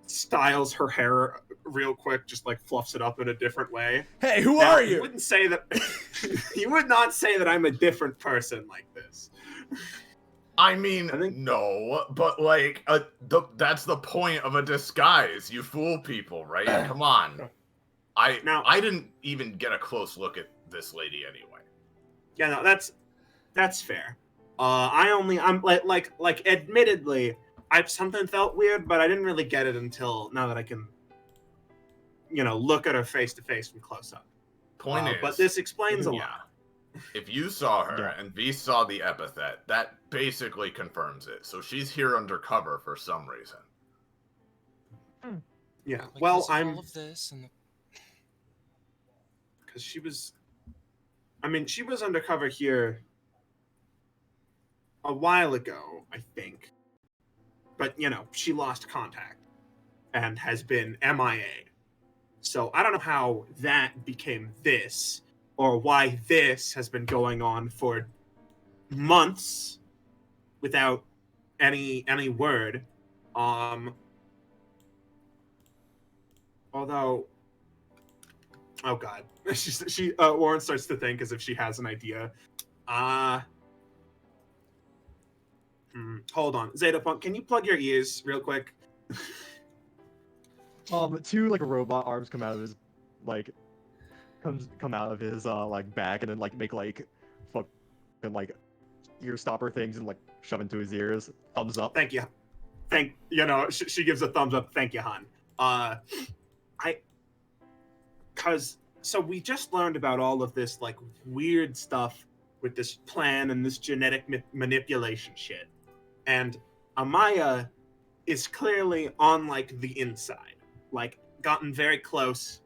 styles her hair real quick, just fluffs it up in a different way. Hey, who are you? You wouldn't say that. You would not say that I'm a different person like this. I mean, no, but that's the point of a disguise. You fool people, right? Come on. I didn't even get a close look at this lady anyway. Yeah, no, that's fair. Admittedly, something felt weird, but I didn't really get it until now that I can, look at her face to face from close up. Point is, but this explains a lot. If you saw her and V saw the epithet, that basically confirms it. So she's here undercover for some reason. Yeah. Because I'm all of this and because she was undercover here a while ago, I think. But, she lost contact and has been MIA. So I don't know how that became this, or why this has been going on for months without any word. Although, oh god, Warren starts to think as if she has an idea. Hold on, Zetapunk, can you plug your ears real quick? Two like robot arms come out of his come out of his back and then make fucking ear stopper things and shove into his ears. Thumbs up. Thank you. She gives a thumbs up. Thank you, hon. So we just learned about all of this weird stuff with this plan and this genetic manipulation shit, and Amaya is clearly on the inside, gotten very close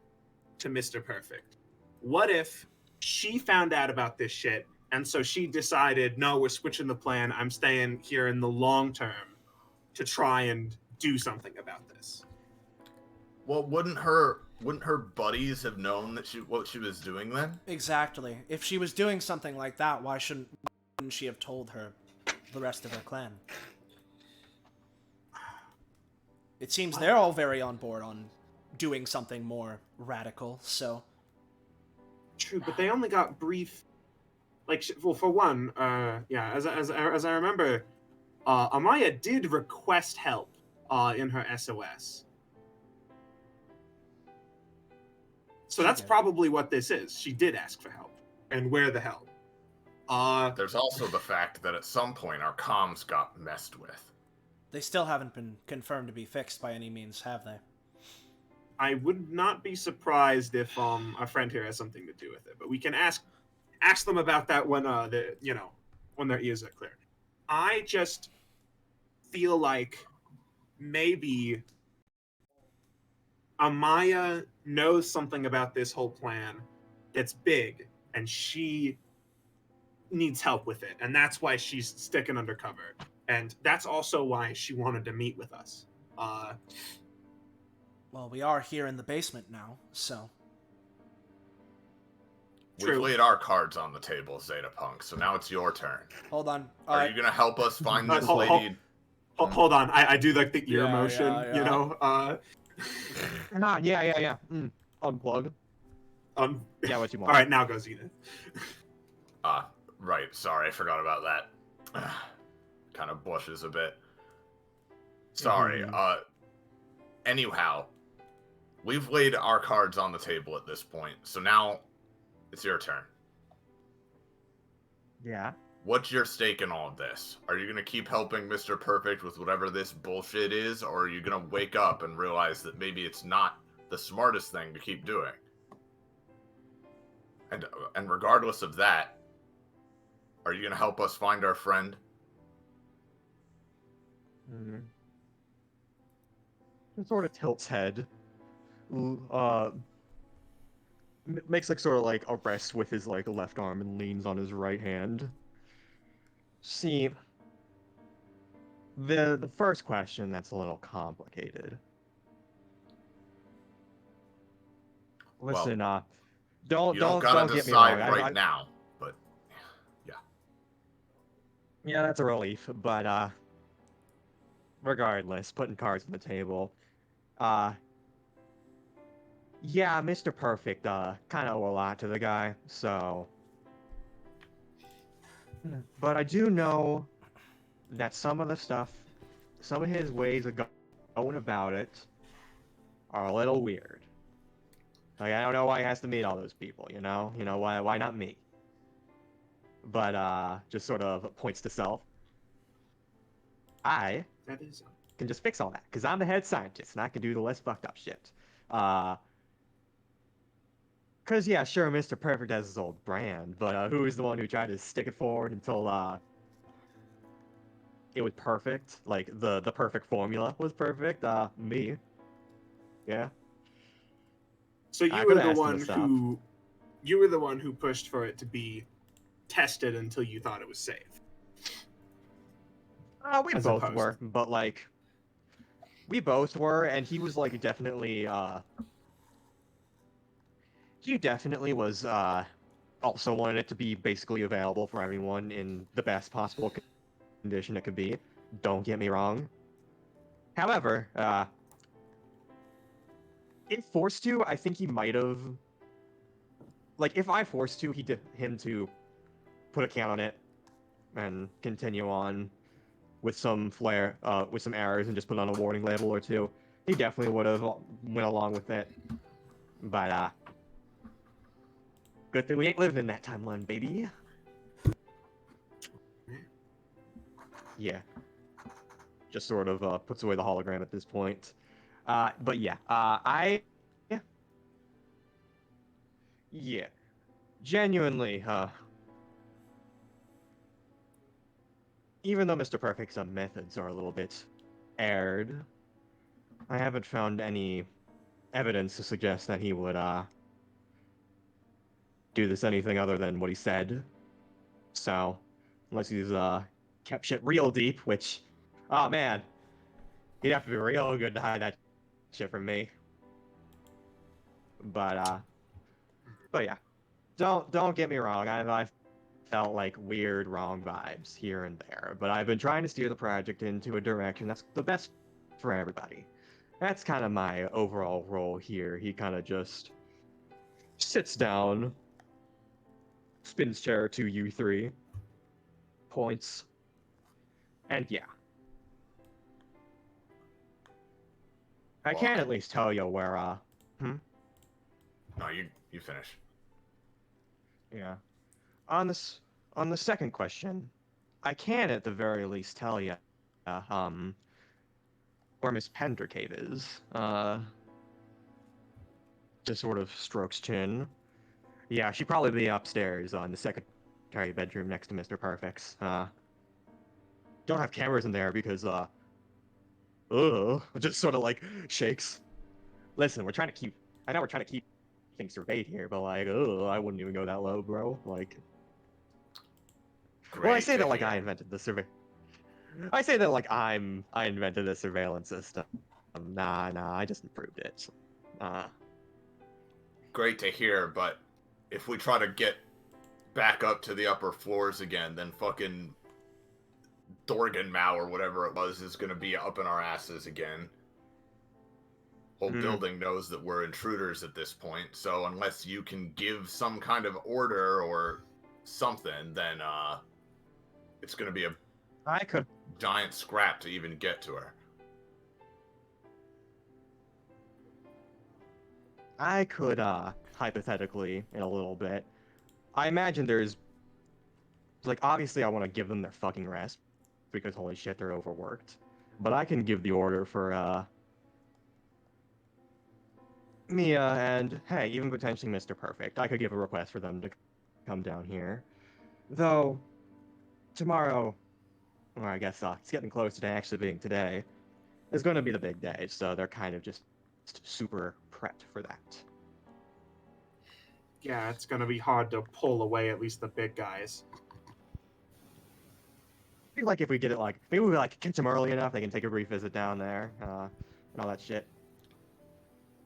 to Mr. Perfect. What if she found out about this shit, and so she decided, no, we're switching the plan. I'm staying here in the long term to try and do something about this. Well, wouldn't her buddies have known that what she was doing then? Exactly. If she was doing something like that, why wouldn't she have told the rest of her clan? It seems they're all very on board on doing something more radical, so... True, but they only got brief... for one, as I remember, Amaya did request help in her SOS. So that's probably what this is. She did ask for help. And where the help? There's also the fact that at some point our comms got messed with. They still haven't been confirmed to be fixed by any means, have they? I would not be surprised if our friend here has something to do with it. But we can ask them about that when when their ears are clear. I just feel like maybe Amaya knows something about this whole plan that's big, and she needs help with it, and that's why she's sticking undercover. And that's also why she wanted to meet with us. Well, we are here in the basement now, so... We've laid our cards on the table, Zetapunk, so now it's your turn. Hold on. Are you going to help us find this lady? Hold on. I do the ear motion, yeah. Yeah. Unplug. Yeah, what you want. All right, now goes Zenith. Right. Sorry, I forgot about that. Kind of blushes a bit. Sorry. Anyhow, we've laid our cards on the table at this point, so now it's your turn. Yeah. What's your stake in all of this? Are you going to keep helping Mr. Perfect with whatever this bullshit is, or are you going to wake up and realize that maybe it's not the smartest thing to keep doing? And regardless of that, are you going to help us find our friend? He sort of tilts head. Makes sort of a rest with his left arm and leans on his right hand. See, the first question, that's a little complicated. Listen, don't you don't get gotta me decide wrong. right now, but yeah. Yeah, that's a relief, but regardless, putting cards on the table. Yeah, Mr. Perfect kind of owe a lot to the guy, so... But I do know that some of his ways of going about it are a little weird. I don't know why he has to meet all those people, you know? Why not me? But, just sort of points to self. I can just fix all that, because I'm the head scientist, and I can do the less fucked up shit. Because, yeah, sure, Mr. Perfect has his old brand, but who is the one who tried to stick it forward until it was perfect? The perfect formula was perfect? Me. Yeah. So you were the one who pushed for it to be tested until you thought it was safe. We As both opposed- were, but like, we both were, and he was like definitely, he definitely was, also wanted it to be basically available for everyone in the best possible condition it could be. Don't get me wrong. However, if forced to, I think he might have. Like, if I forced to, him to put a count on it and continue on with some with some errors and just put on a warning label or two. He definitely would have went along with it. But, good thing we ain't living in that timeline, baby. Yeah. Just sort of puts away the hologram at this point. But yeah, yeah. Genuinely, even though Mr. Perfect's methods are a little bit aired, I haven't found any evidence to suggest that he would, do this anything other than what he said. So, unless he's, kept shit real deep, which, oh man, he'd have to be real good to hide that shit from me. But yeah, don't get me wrong. I've felt like weird, wrong vibes here and there, but I've been trying to steer the project into a direction that's the best for everybody. That's kind of my overall role here. He kind of just sits down, spins chair to U3, points, and yeah. I Well, can at least tell you where, No, you finish. yeah. On the second question, I can at the very least tell you, where Miss Pendercave is. Just sort of strokes chin. Yeah, she'd probably be upstairs in the secretary bedroom next to Mr. Perfect's. Don't have cameras in there because, just sort of like shakes. Listen, I know we're trying to keep things surveyed here, but like, I wouldn't even go that low, bro. Like, Great well, I say to that like hear. I invented the I say that like I invented the surveillance system. Nah, I just improved it. Great to hear, but if we try to get back up to the upper floors again, then fucking Dorganmau or whatever it was is gonna be up in our asses again. Whole building knows that we're intruders at this point, so unless you can give some kind of order or something, then it's gonna be a I could giant scrap to even get to her. hypothetically in a little bit. I imagine there's like obviously I want to give them their fucking rest because holy shit they're overworked. But I can give the order for Mia and hey, even potentially Mr. Perfect. I could give a request for them to come down here. Though tomorrow, or I guess it's getting close to actually being today, is going to be the big day, so they're kind of just super prepped for that. Yeah, it's gonna be hard to pull away at least the big guys. I feel like if we get it like maybe we like catch them early enough, they can take a brief visit down there and all that shit.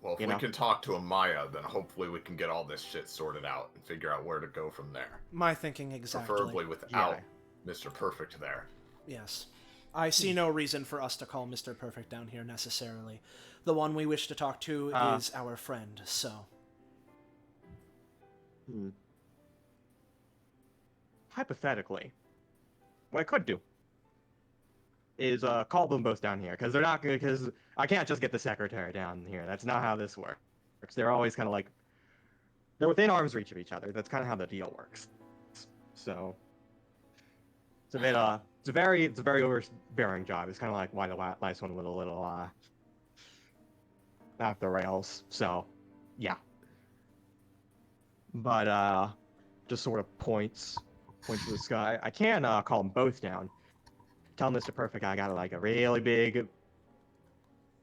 Well, if You we know. can talk to Amaya, then hopefully we can get all this shit sorted out and figure out where to go from there. My thinking exactly. Preferably without Mr. Perfect there. Yes. I see no reason for us to call Mr. Perfect down here necessarily. The one we wish to talk to is our friend, so. Hypothetically, what I could do is call them both down here because they're not good. Because I can't just get the secretary down here. That's not how this works. They're always kind of like they're within arm's reach of each other. That's kind of how the deal works. So it's a bit it's a very overbearing job. It's kind of like why the last one went a little off the rails. So yeah, but just sort of points to the sky. I can call them both down. Tell Mr. Perfect I got like a really big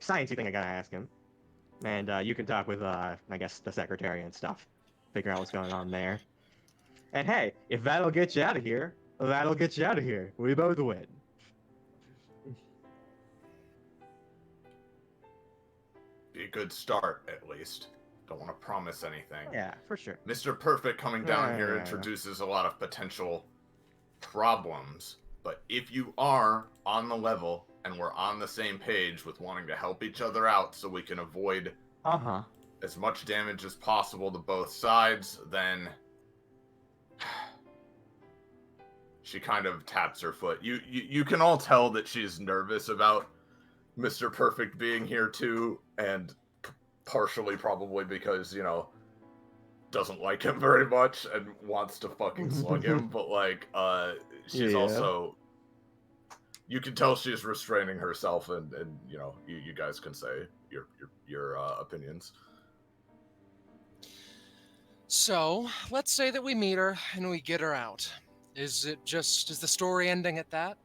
sciencey thing I gotta ask him, and you can talk with I guess the secretary and stuff, figure out what's going on there. And hey, if that'll get you out of here, that'll get you out of here. We both win. good start, at least. Don't want to promise anything. Yeah, for sure. Mr. Perfect coming down here Yeah. introduces a lot of potential problems, but if you are on the level and we're on the same page with wanting to help each other out so we can avoid as much damage as possible to both sides, then she kind of taps her foot. You can all tell that she's nervous about Mr. Perfect being here too, and partially probably because, you know, doesn't like him very much and wants to fucking slug him, but like, she's also, you can tell she's restraining herself, and you know, you guys can say your opinions. So, let's say that we meet her and we get her out. Is the story ending at that?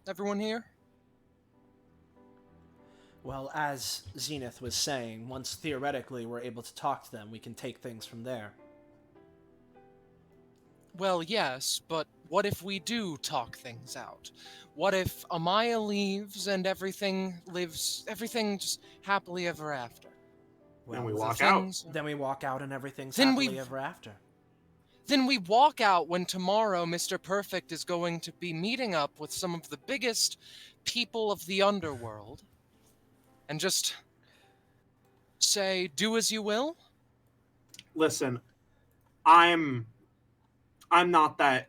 Everyone here? Well, as Zenith was saying, once theoretically we're able to talk to them, we can take things from there. Well, yes, but what if we do talk things out? What if Amaya leaves and everything just happily ever after? Then we Well, walk out. Then we walk out and everything's Then happily ever after. Then we walk out when tomorrow Mr. Perfect is going to be meeting up with some of the biggest people of the underworld and just say, do as you will? Listen, I'm not that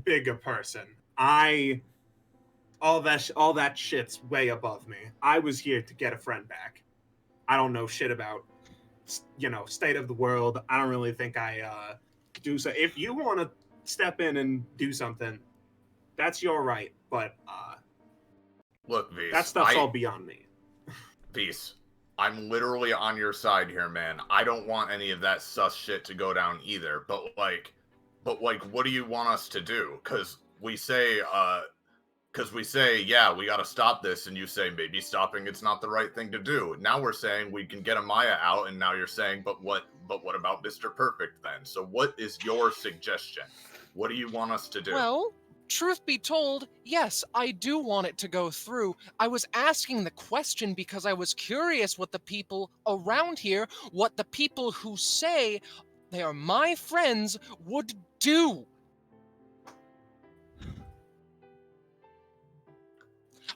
big a person. All that shit's way above me. I was here to get a friend back. I don't know shit about, you know, state of the world. I don't really think I do so. If you want to step in and do something, that's your right. But look, Vise, that stuff's all beyond me. Vise, I'm literally on your side here, man. I don't want any of that sus shit to go down either. But like, what do you want us to do? Because we say, yeah, we got to stop this, and you say maybe stopping it's not the right thing to do. Now we're saying we can get Amaya out, and now you're saying, but what about Mr. Perfect then? So what is your suggestion? What do you want us to do? Well, truth be told, yes, I do want it to go through. I was asking the question because I was curious what the people around here, what the people who say they are my friends would do.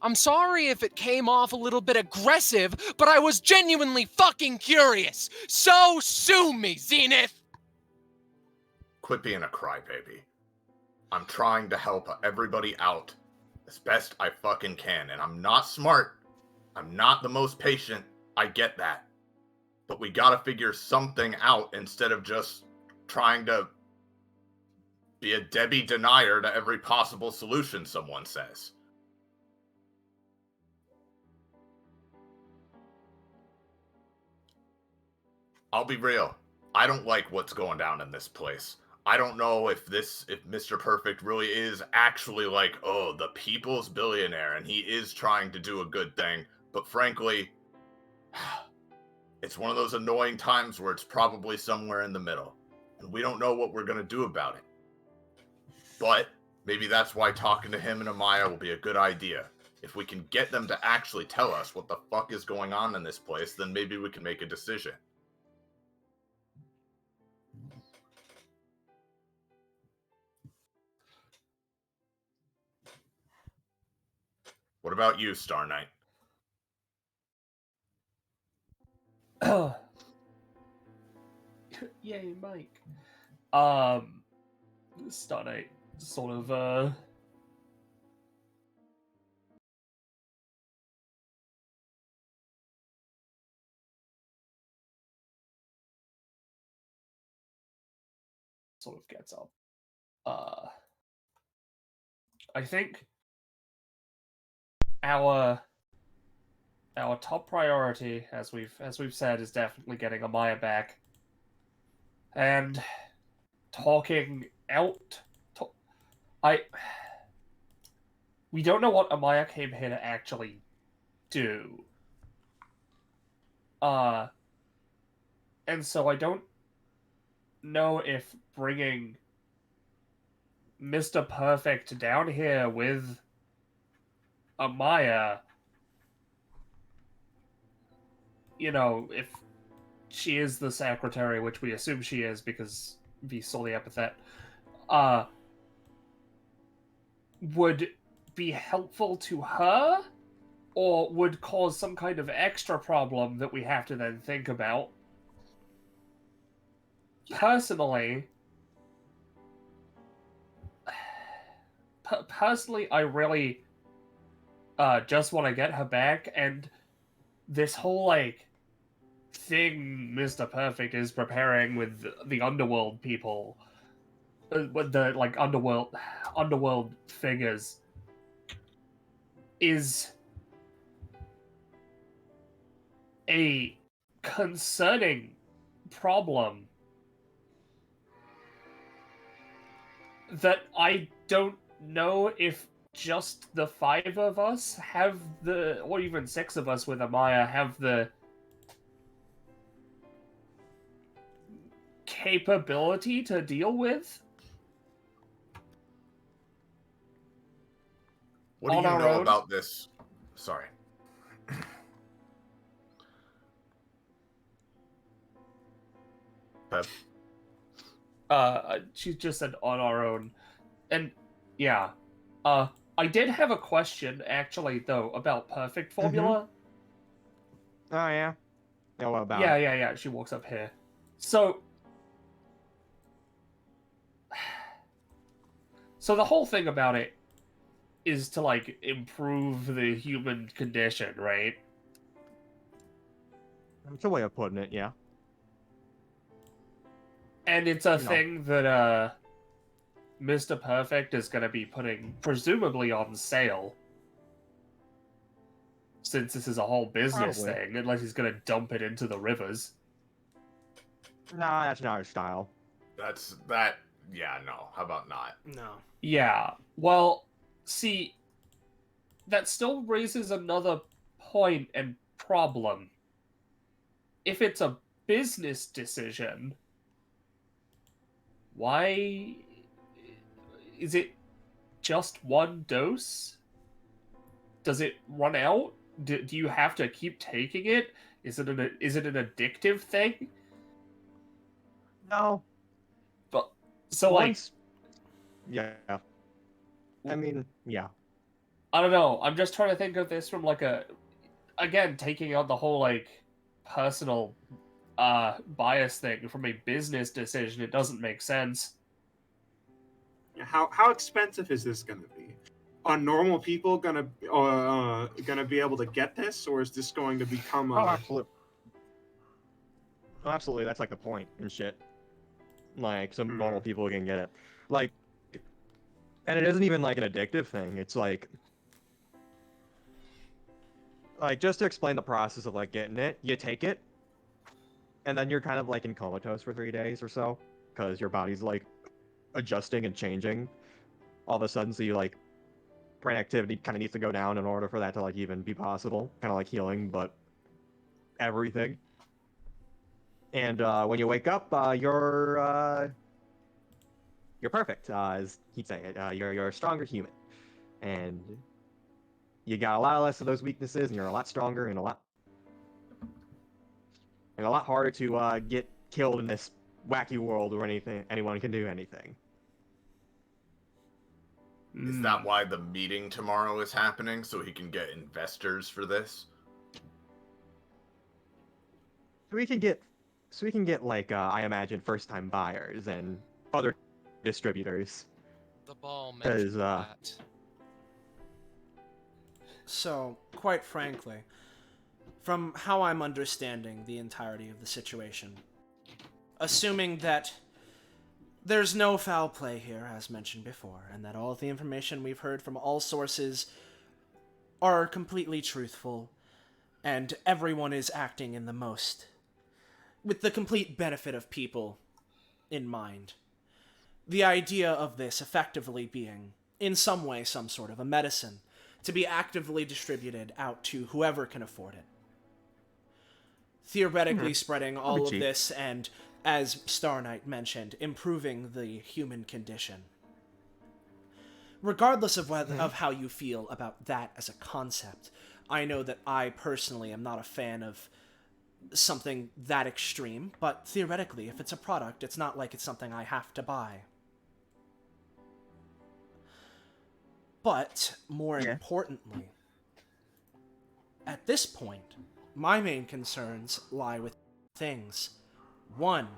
I'm sorry if it came off a little bit aggressive, but I was genuinely fucking curious. So sue me, Zenith! Quit being a crybaby. I'm trying to help everybody out as best I fucking can, and I'm not smart. I'm not the most patient. I get that. But we gotta figure something out instead of just trying to be a Debbie denier to every possible solution someone says. I'll be real. I don't like what's going down in this place. I don't know if Mr. Perfect really is actually like, oh, the people's billionaire, and he is trying to do a good thing. But frankly, it's one of those annoying times where it's probably somewhere in the middle. And we don't know what we're going to do about it. But maybe that's why talking to him and Amaya will be a good idea. If we can get them to actually tell us what the fuck is going on in this place, then maybe we can make a decision. What about you, Star Knight? Yay, Mike. Star Knight sort of gets up. I think our top priority, as we've said, is definitely getting Amaya back and talking out. We don't know what Amaya came here to actually do. And so I don't know if bringing Mr. Perfect down here with Amaya you know, if she is the secretary, which we assume she is because we saw the epithet, would be helpful to her, or would cause some kind of extra problem that we have to then think about. Personally, I really just want to get her back, and this whole, like, thing Mr. Perfect is preparing with the underworld people, with the, like, underworld figures, is a concerning problem that I don't know if just the 5 of us have the, or even 6 of us with Amaya have the capability to deal with. What do you know about this? Sorry. Pep. She just said on our own. And, yeah. I did have a question, actually, though, about perfect formula. Oh, yeah? Yeah, what about it? Yeah. She walks up here. So the whole thing about it is to, like, improve the human condition, right? That's a way of putting it, yeah. And it's a thing that, Mr. Perfect is going to be putting, presumably, on sale. Since this is a whole business thing, unless he's going to dump it into the rivers. Nah, that's not his style. Yeah, no. How about not? No. Yeah, well, see, that still raises another point and problem. If it's a business decision, why is it just one dose? Does it run out? Do you have to keep taking it? Is it an addictive thing? No. But so Once... Yeah. I mean, yeah. I don't know. I'm just trying to think of this from, like, again, taking out the whole, like, personal bias thing from a business decision. It doesn't make sense. How expensive is this gonna be? Are normal people gonna be able to get this, or is this going to become a... Oh, absolutely. Absolutely, that's like the point and shit. Like, some normal people can get it. Like, and it isn't even like an addictive thing. It's like, just to explain the process of, like, getting it, you take it, and then you're kind of, like, in comatose for 3 days or so, because your body's, like, adjusting and changing all of a sudden, so you, like, brain activity kind of needs to go down in order for that to, like, even be possible. Kind of like healing, but everything. And when you wake up, you're perfect, as he'd say it. You're a stronger human, and you got a lot less of those weaknesses, and you're a lot stronger and a lot harder to get killed in this wacky world where anyone can do anything. Is that why the meeting tomorrow is happening, so he can get investors for this? So we can get like I imagine first-time buyers and other distributors. The ball mentioned that. So, quite frankly, from how I'm understanding the entirety of the situation, assuming that there's no foul play here, as mentioned before, and that all of the information we've heard from all sources are completely truthful, and everyone is acting with the complete benefit of people in mind. The idea of this effectively being, in some way, some sort of a medicine, to be actively distributed out to whoever can afford it. Theoretically spreading all of this and, as Star Knight mentioned, improving the human condition. Regardless of of how you feel about that as a concept, I know that I personally am not a fan of something that extreme, but theoretically, if it's a product, it's not like it's something I have to buy. But, more importantly, at this point, my main concerns lie with things. One,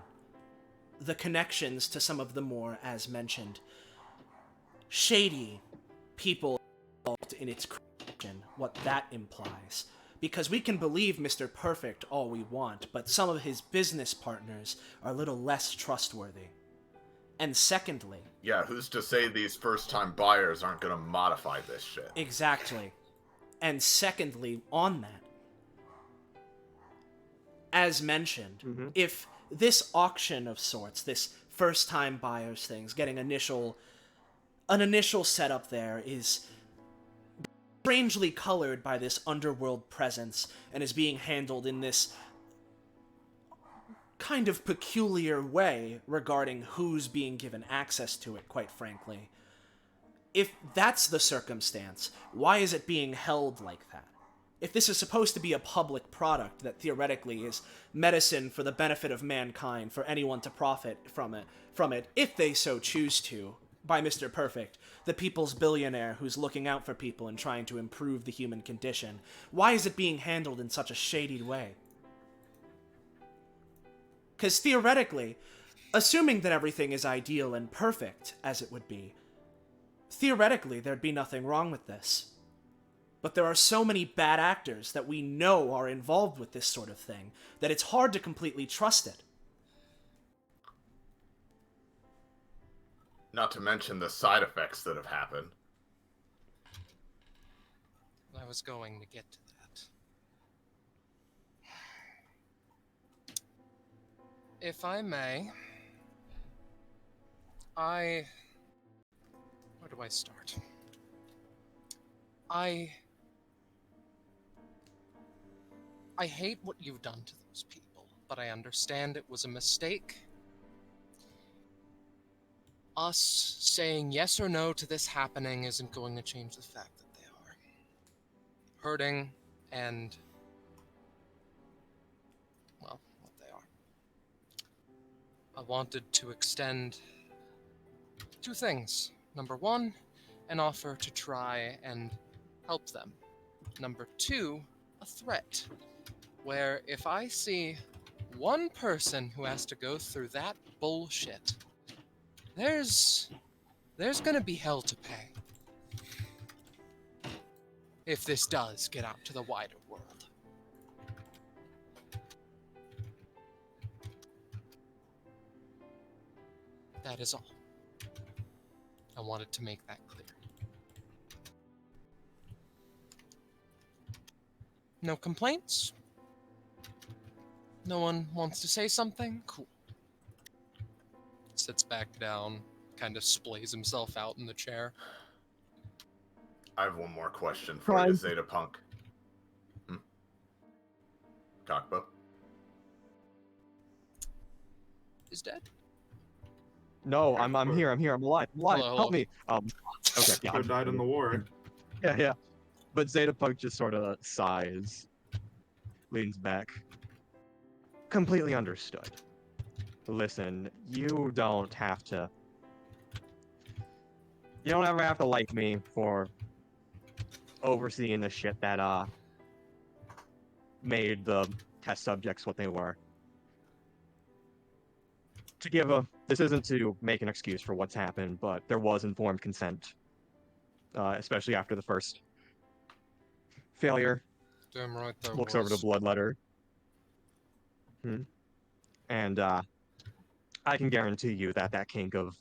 the connections to some of the more, as mentioned, shady people involved in its creation, what that implies. Because we can believe Mr. Perfect all we want, but some of his business partners are a little less trustworthy. And secondly... Yeah, who's to say these first-time buyers aren't gonna modify this shit? Exactly. And secondly, on that, as mentioned, if this auction of sorts, this first-time buyers things, getting an initial setup there is strangely colored by this underworld presence and is being handled in this kind of peculiar way regarding who's being given access to it, quite frankly. If that's the circumstance, why is it being held like that? If this is supposed to be a public product that theoretically is medicine for the benefit of mankind, for anyone to profit from it, if they so choose to, by Mr. Perfect, the people's billionaire who's looking out for people and trying to improve the human condition, why is it being handled in such a shady way? Because theoretically, assuming that everything is ideal and perfect, as it would be, theoretically there'd be nothing wrong with this. But there are so many bad actors that we know are involved with this sort of thing that it's hard to completely trust it. Not to mention the side effects that have happened. I was going to get to that. If I may, where do I start? I hate what you've done to those people, but I understand it was a mistake. Us saying yes or no to this happening isn't going to change the fact that they are hurting and, well, what they are. I wanted to extend two things. Number one, an offer to try and help them. Number two, a threat, where if I see one person who has to go through that bullshit, there's gonna be hell to pay. If this does get out to the wider world. That is all. I wanted to make that clear. No complaints? No one wants to say something? Cool. Sits back down, kind of splays himself out in the chair. I have one more question for you, Zeta Punk. Kakapo? Is dead? No, I'm here, I'm alive. Hello. Help me. Okay, yeah. Who died in the war? Yeah. But Zeta Punk just sort of sighs, leans back. Completely understood. Listen, you don't ever have to like me for overseeing the shit that, made the test subjects what they were. This isn't to make an excuse for what's happened, but there was informed consent, especially after the first failure. Damn right there Looks was. over the blood letter. And, I can guarantee you that kink of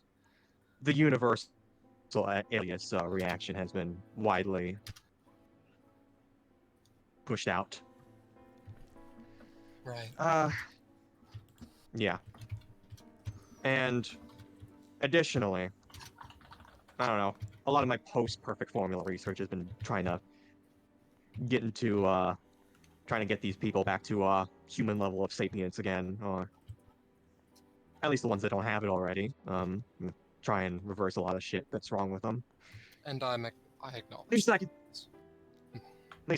the universal alias reaction has been widely pushed out. Right. Yeah. And additionally, I don't know, a lot of my post-perfect formula research has been trying to get these people back to human level of sapience again, or at least the ones that don't have it already. Try and reverse a lot of shit that's wrong with them. And I acknowledge. Least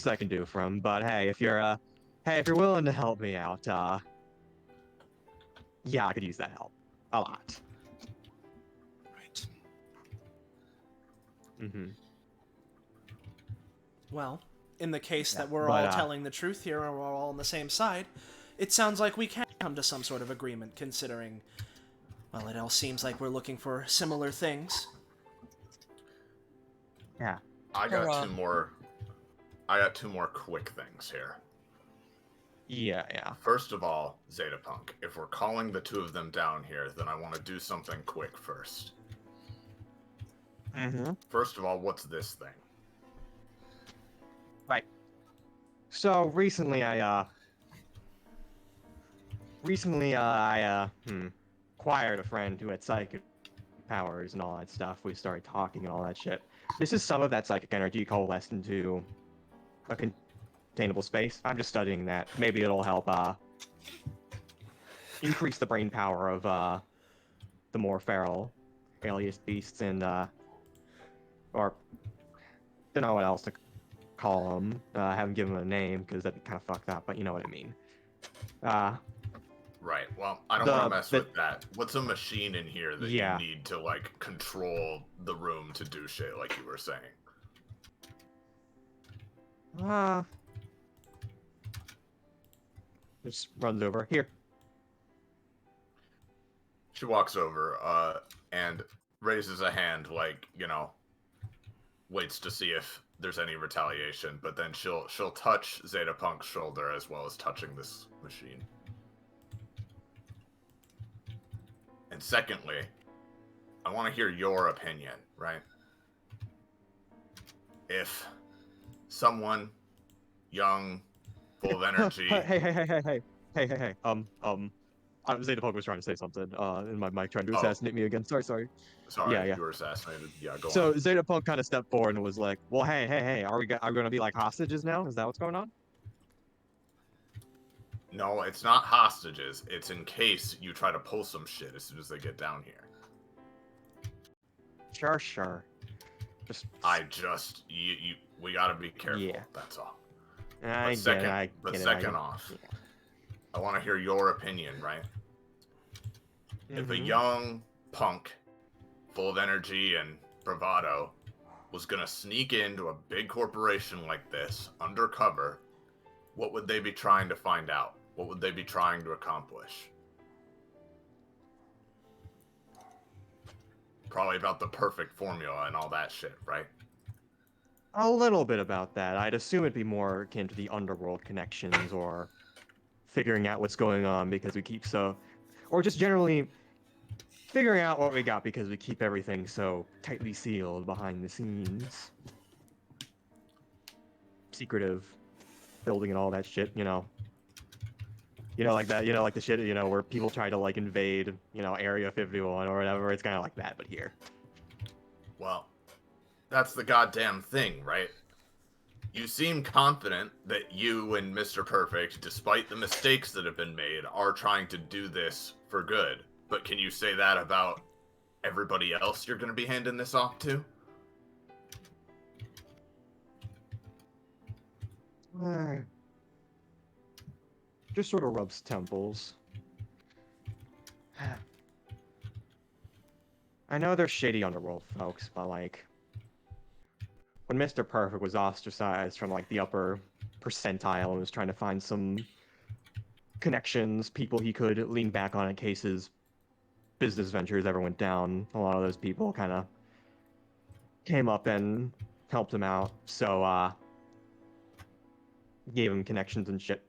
I can do for them. But hey, if you're Hey, if you're willing to help me out, yeah, I could use that help. A lot. Right. Mm-hmm. Well, in the case Yeah, that we're but, all telling the truth here and we're all on the same side, it sounds like we can come to some sort of agreement, considering, well, it all seems like we're looking for similar things. Yeah. I got Hurrah. two more. I got two more quick things here. Yeah. First of all, Zetapunk, if we're calling the two of them down here, then I want to do something quick first. Mm-hmm. First of all, what's this thing? Right. So recently I acquired a friend who had psychic powers and all that stuff. We started talking and all that shit. This is some of that psychic energy coalesced into a containable space. I'm just studying that. Maybe it'll help increase the brain power of the more feral alias beasts and or don't know what else to call them. I haven't given them a name because that'd be kind of fucked up, but you know what I mean. Right, well, I don't want to mess with that. What's a machine in here that you need to, like, control the room to do shit, like you were saying? Just runs over. Here. She walks over, and raises a hand, like, you know, waits to see if there's any retaliation, but then she'll touch Zetapunk's shoulder as well as touching this machine. And secondly, I want to hear your opinion, right? If someone young, full of energy... Hey. Zetapunk was trying to say something, and my mic trying to assassinate me again. Sorry. Sorry, yeah. You were assassinated. Yeah, go on. So Zetapunk kind of stepped forward and was like, well, hey, are we gonna be like hostages now? Is that what's going on? No, it's not hostages. It's in case you try to pull some shit as soon as they get down here. Sure. We gotta be careful. Yeah. That's all. Second off, I want to hear your opinion, right? Mm-hmm. If a young punk, full of energy and bravado, was gonna sneak into a big corporation like this, undercover, what would they be trying to find out? What would they be trying to accomplish? Probably about the perfect formula and all that shit, right? A little bit about that. I'd assume it'd be more akin to the underworld connections or figuring out what's going on because we keep or just generally figuring out what we got because we keep everything so tightly sealed behind the scenes. Secretive building and all that shit, you know, like that, like the shit, where people try to like invade, Area 51 or whatever. It's kind of like that, but here. Well, that's the goddamn thing, right? You seem confident that you and Mr. Perfect, despite the mistakes that have been made, are trying to do this for good. But can you say that about everybody else you're going to be handing this off to? Just sort of rubs temples. I know they're shady underworld folks, but like, when Mr. Perfect was ostracized from like the upper percentile and was trying to find some connections, people he could lean back on in case his business ventures ever went down, a lot of those people kind of came up and helped him out, so gave him connections and shit.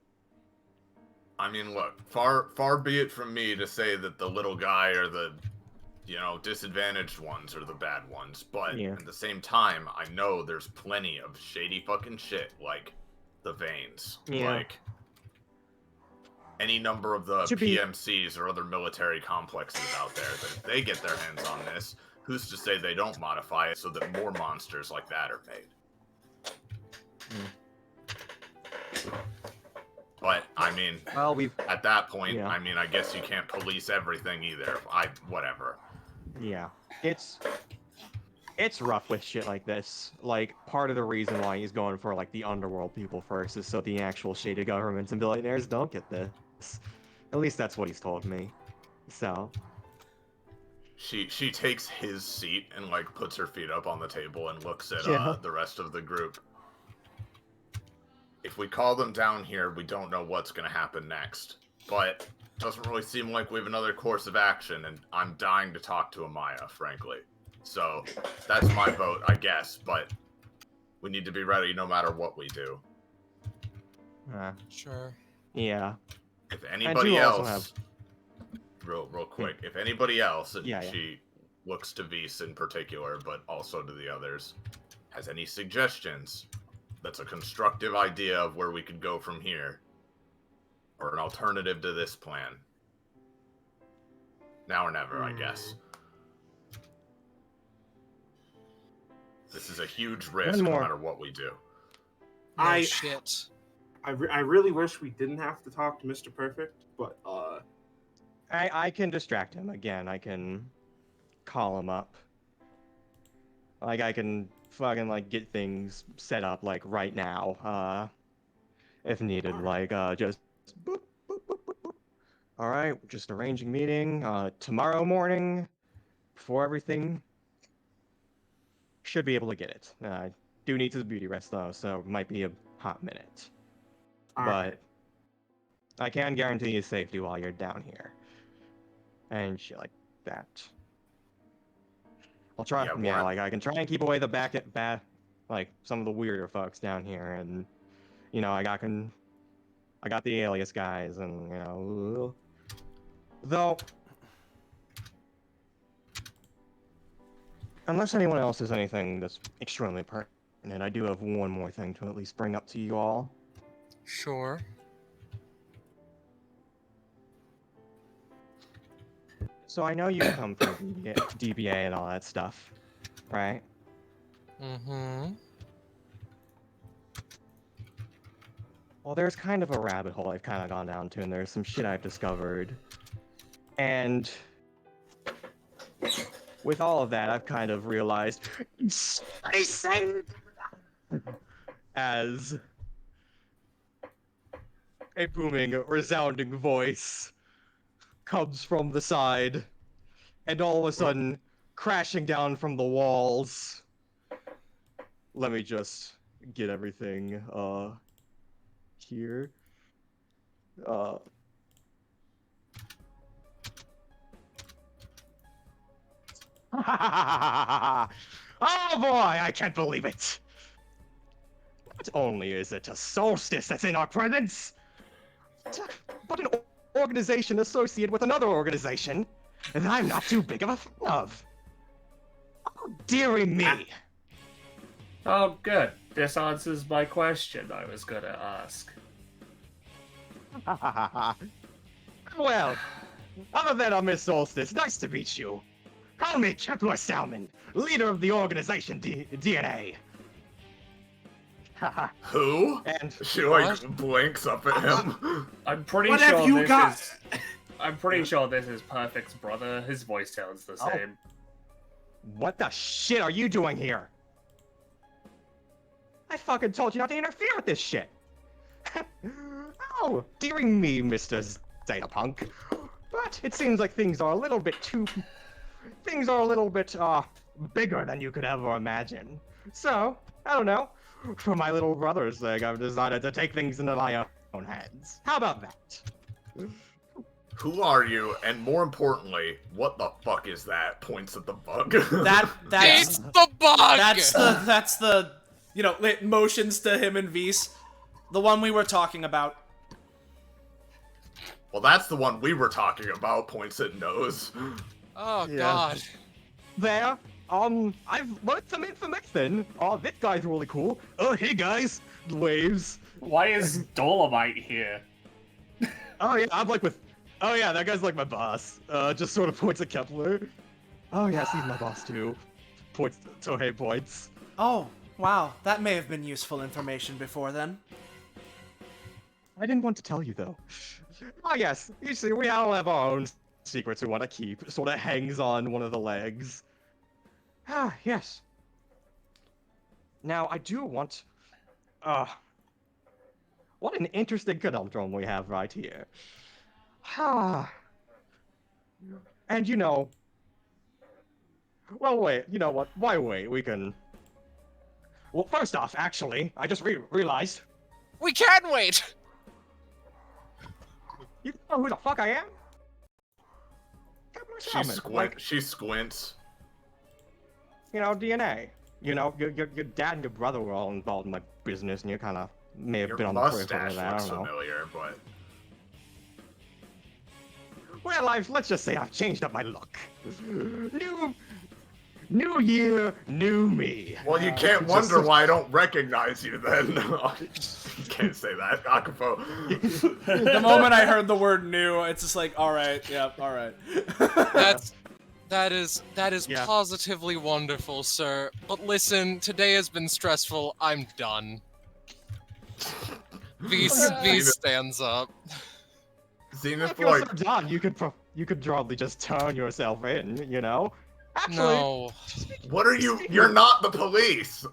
I mean, look, far be it from me to say that the little guy or the, disadvantaged ones are the bad ones, but at the same time, I know there's plenty of shady fucking shit, like the veins. Like, any number of the PMCs or other military complexes out there, that if they get their hands on this, who's to say they don't modify it so that more monsters like that are made? But, I mean, at that point, I guess you can't police everything either. Whatever. Yeah. It's it's rough with shit like this. Like, part of the reason why he's going for, like, the underworld people first is so the actual shady governments and billionaires don't get this. At least that's what he's told me. So... She takes his seat and, like, puts her feet up on the table and looks at Yeah. the rest of the group. If we call them down here, we don't know what's going to happen next. But it doesn't really seem like we have another course of action, and I'm dying to talk to Amaya, frankly. So, that's my vote, I guess, but we need to be ready no matter what we do. Sure. Yeah. If anybody else... have... Real quick, if anybody else, and Yeah. she looks to Vise in particular, but also to the others, has any suggestions that's a constructive idea of where we could go from here, or an alternative to this plan, now or never, I guess. This is a huge risk no matter what we do. No shit. I really wish we didn't have to talk to Mr. Perfect, but I can distract him again. I can call him up. Like, I can fucking, like, get things set up, like, right now, if needed. Like, just boop, boop, boop, boop, boop. Alright, just arranging meeting, tomorrow morning, before everything. Should be able to get it. Do need his beauty rest, though, so might be a hot minute. But I can guarantee his safety while you're down here. And shit like that. I'll try. Yeah, like I can try and keep away the like some of the weirder folks down here, and you know I got the alias guys, and you know, though, unless anyone else has anything that's extremely pertinent, I do have one more thing to at least bring up to you all. Sure. So I know you come from DBA and all that stuff, right? Mm-hmm. Well, there's kind of a rabbit hole I've kind of gone down to, and there's some shit I've discovered. And with all of that, I've kind of realized as a booming, resounding voice comes from the side, and all of a sudden, crashing down from the walls. Let me just get everything, here. Oh boy, I can't believe it! Not only is it a solstice that's in our presence, but an organization associated with another organization that I'm not too big of a fan of. Oh, dearie me. Oh, good. This answers my question I was gonna ask. Well, other than a Miss Solstice, nice to meet you. Call me Kepler Salmon, leader of the organization DNA. Who? And she like blinks up at him. I'm pretty What sure have you this got? is. I'm pretty sure this is Perfect's brother. His voice sounds the same. What the shit are you doing here? I fucking told you not to interfere with this shit. Oh, dearie me, Mr. Zetapunk. But it seems like things are a little bit bigger than you could ever imagine. So, I don't know. For my little brother's sake, I've decided to take things into my own hands. How about that? Who are you? And more importantly, what the fuck is that? Points at the bug. It's the bug! That's the, you know, it motions to him and Vise. The one we were talking about. Well, that's the one we were talking about, points at nose. Oh, God. There, I've learned some information. Oh, this guy's really cool. Oh, hey guys, waves. Why is Dolomite here? Oh yeah, oh yeah, that guy's like my boss. Just sort of points at Kepler. Oh yes, he's my boss too. Points, Tohei points. Oh, wow. That may have been useful information before then. I didn't want to tell you though. Oh yes, you see, we all have our own secrets we want to keep. Sort of hangs on one of the legs. Ah, yes. Now, I do want... what an interesting conundrum we have right here. And you know... Well, wait, you know what? Why wait? We can... Well, first off, actually, I just realized... We can wait! You know who the fuck I am? She squints. You know, DNA. You know, your dad and your brother were all involved in my business, and you kind of may have Your been on the periphery mustache of that. I looks don't know. familiar, but Well, let's just say I've changed up my look. New year, new me. well, you can't wonder why I don't recognize you then. You can't say that, Kakapo. The moment I heard the word new, it's just like, all right, yep, all right. That is Yeah. positively wonderful, sir. But listen, today has been stressful. I'm done. V stands up. Zenith, If you're like, so done, you could probably just turn yourself in, you know? Actually, No. what are you? You're not the police.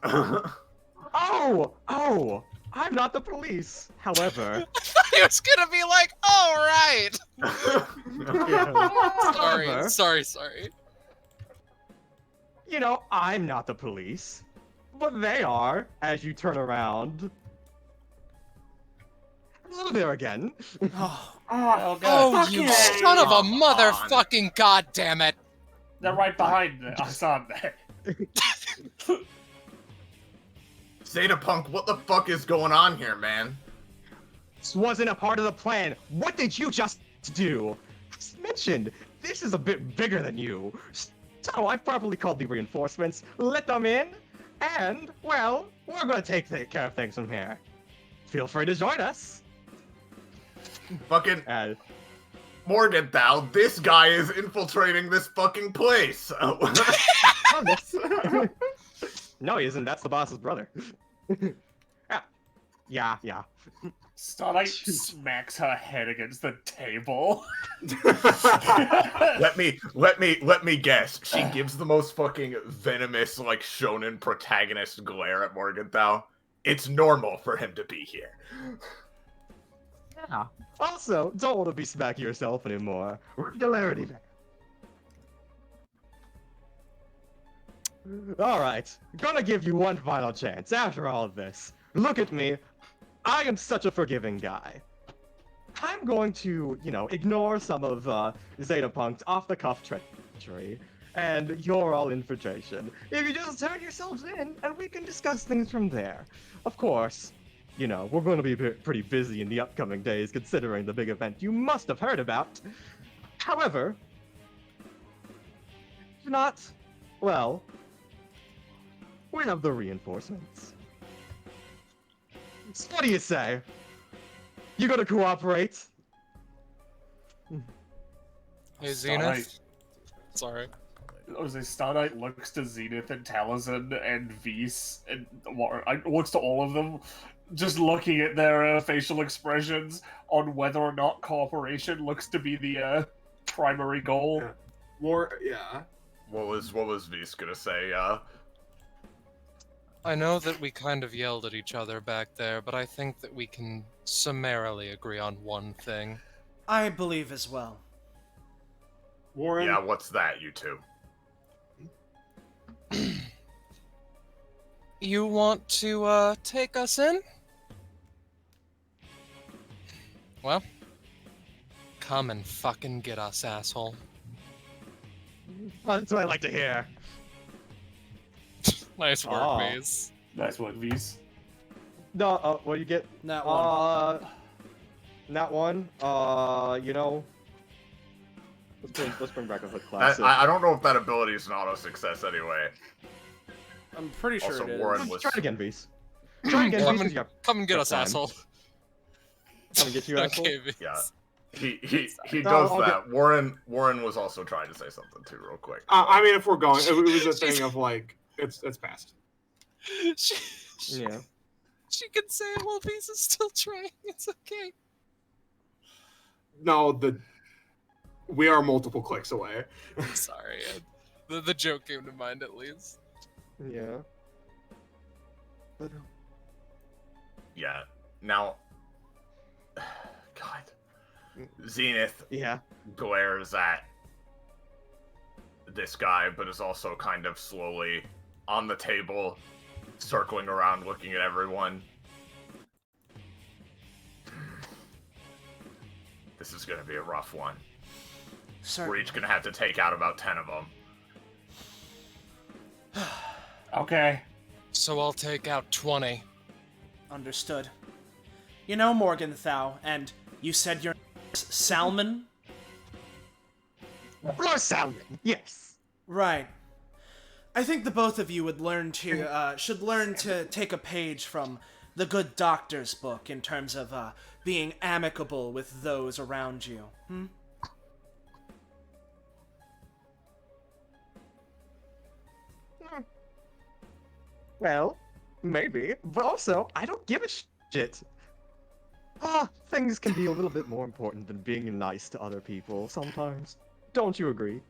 Oh, I'm not the police. However, He was gonna be like, all right. However, Sorry. you know, I'm not the police, but they are. As you turn around, hello there again. Oh, Oh, God. Oh, you fucking- son of a Come on. motherfucking goddamn it! They're right behind us, aren't they? Zeta-Punk, what the fuck is going on here, man? This wasn't a part of the plan. What did you just do? As mentioned, this is a bit bigger than you. So I properly called the reinforcements, let them in, and, well, we're gonna take care of things from here. Feel free to join us. Fucking And Morgenthau, this guy is infiltrating this fucking place. no, he isn't. That's the boss's brother. Yeah. Starlight smacks her head against the table. let me guess. She gives the most fucking venomous, like, shonen protagonist glare at Morgenthau. It's normal for him to be here. Yeah. Also, don't want to be smacking yourself anymore. Regularity. Alright, gonna give you one final chance after all of this. Look at me. I am such a forgiving guy. I'm going to, you know, ignore some of Zeta-Punk's off-the-cuff treachery, and your all infiltration. If you just turn yourselves in, and we can discuss things from there. Of course, you know, we're going to be pretty busy in the upcoming days, considering the big event you must have heard about. However, if not, well, we have the reinforcements. So what do you say? You gonna cooperate? Hey, Starlight. Zenith. Sorry. Starlight looks to Zenith and Taliesin and Vise and looks to all of them, just looking at their facial expressions on whether or not cooperation looks to be the primary goal. Yeah. What was Vise gonna say? I know that we kind of yelled at each other back there, but I think that we can summarily agree on one thing. I believe as well. Warren. Yeah, what's that, you two? You want to, take us in? Well, come and fucking get us, asshole. That's what I like to hear. Nice work, Oh. Maze. Nice work, Vise. No, what do you get? Not one. Not one. You know. Let's bring back a hood classic. I don't know if that ability is an auto success anyway. I'm pretty sure Also, it is. Warren was. Try it again, Beast. Try it again, Come Beast. and, Yeah. come and get Good us, time. asshole. Come and get you, asshole. Okay, Maze. Yeah. He No, does I'll that. Warren was also trying to say something too, real quick. I mean, if we're going, it was a thing of like, it's passed. She Yeah. can say it while Maze is still trying. It's okay. No, we are multiple clicks away. Sorry. The joke came to mind at least. Yeah. Yeah. Now, God, Zenith Yeah. glares at this guy, but is also kind of slowly on the table, circling around, looking at everyone. This is gonna be a rough one. We're each gonna have to take out about 10 of them. Okay. So I'll take out 20. Understood. You know, Morgenthau, and you said your name's Salmon? Blood Salmon, yes. Right. I think the both of you would should learn to take a page from the good doctor's book in terms of being amicable with those around you. Well, maybe, but also, I don't give a shit. Things can be a little bit more important than being nice to other people sometimes. Don't you agree?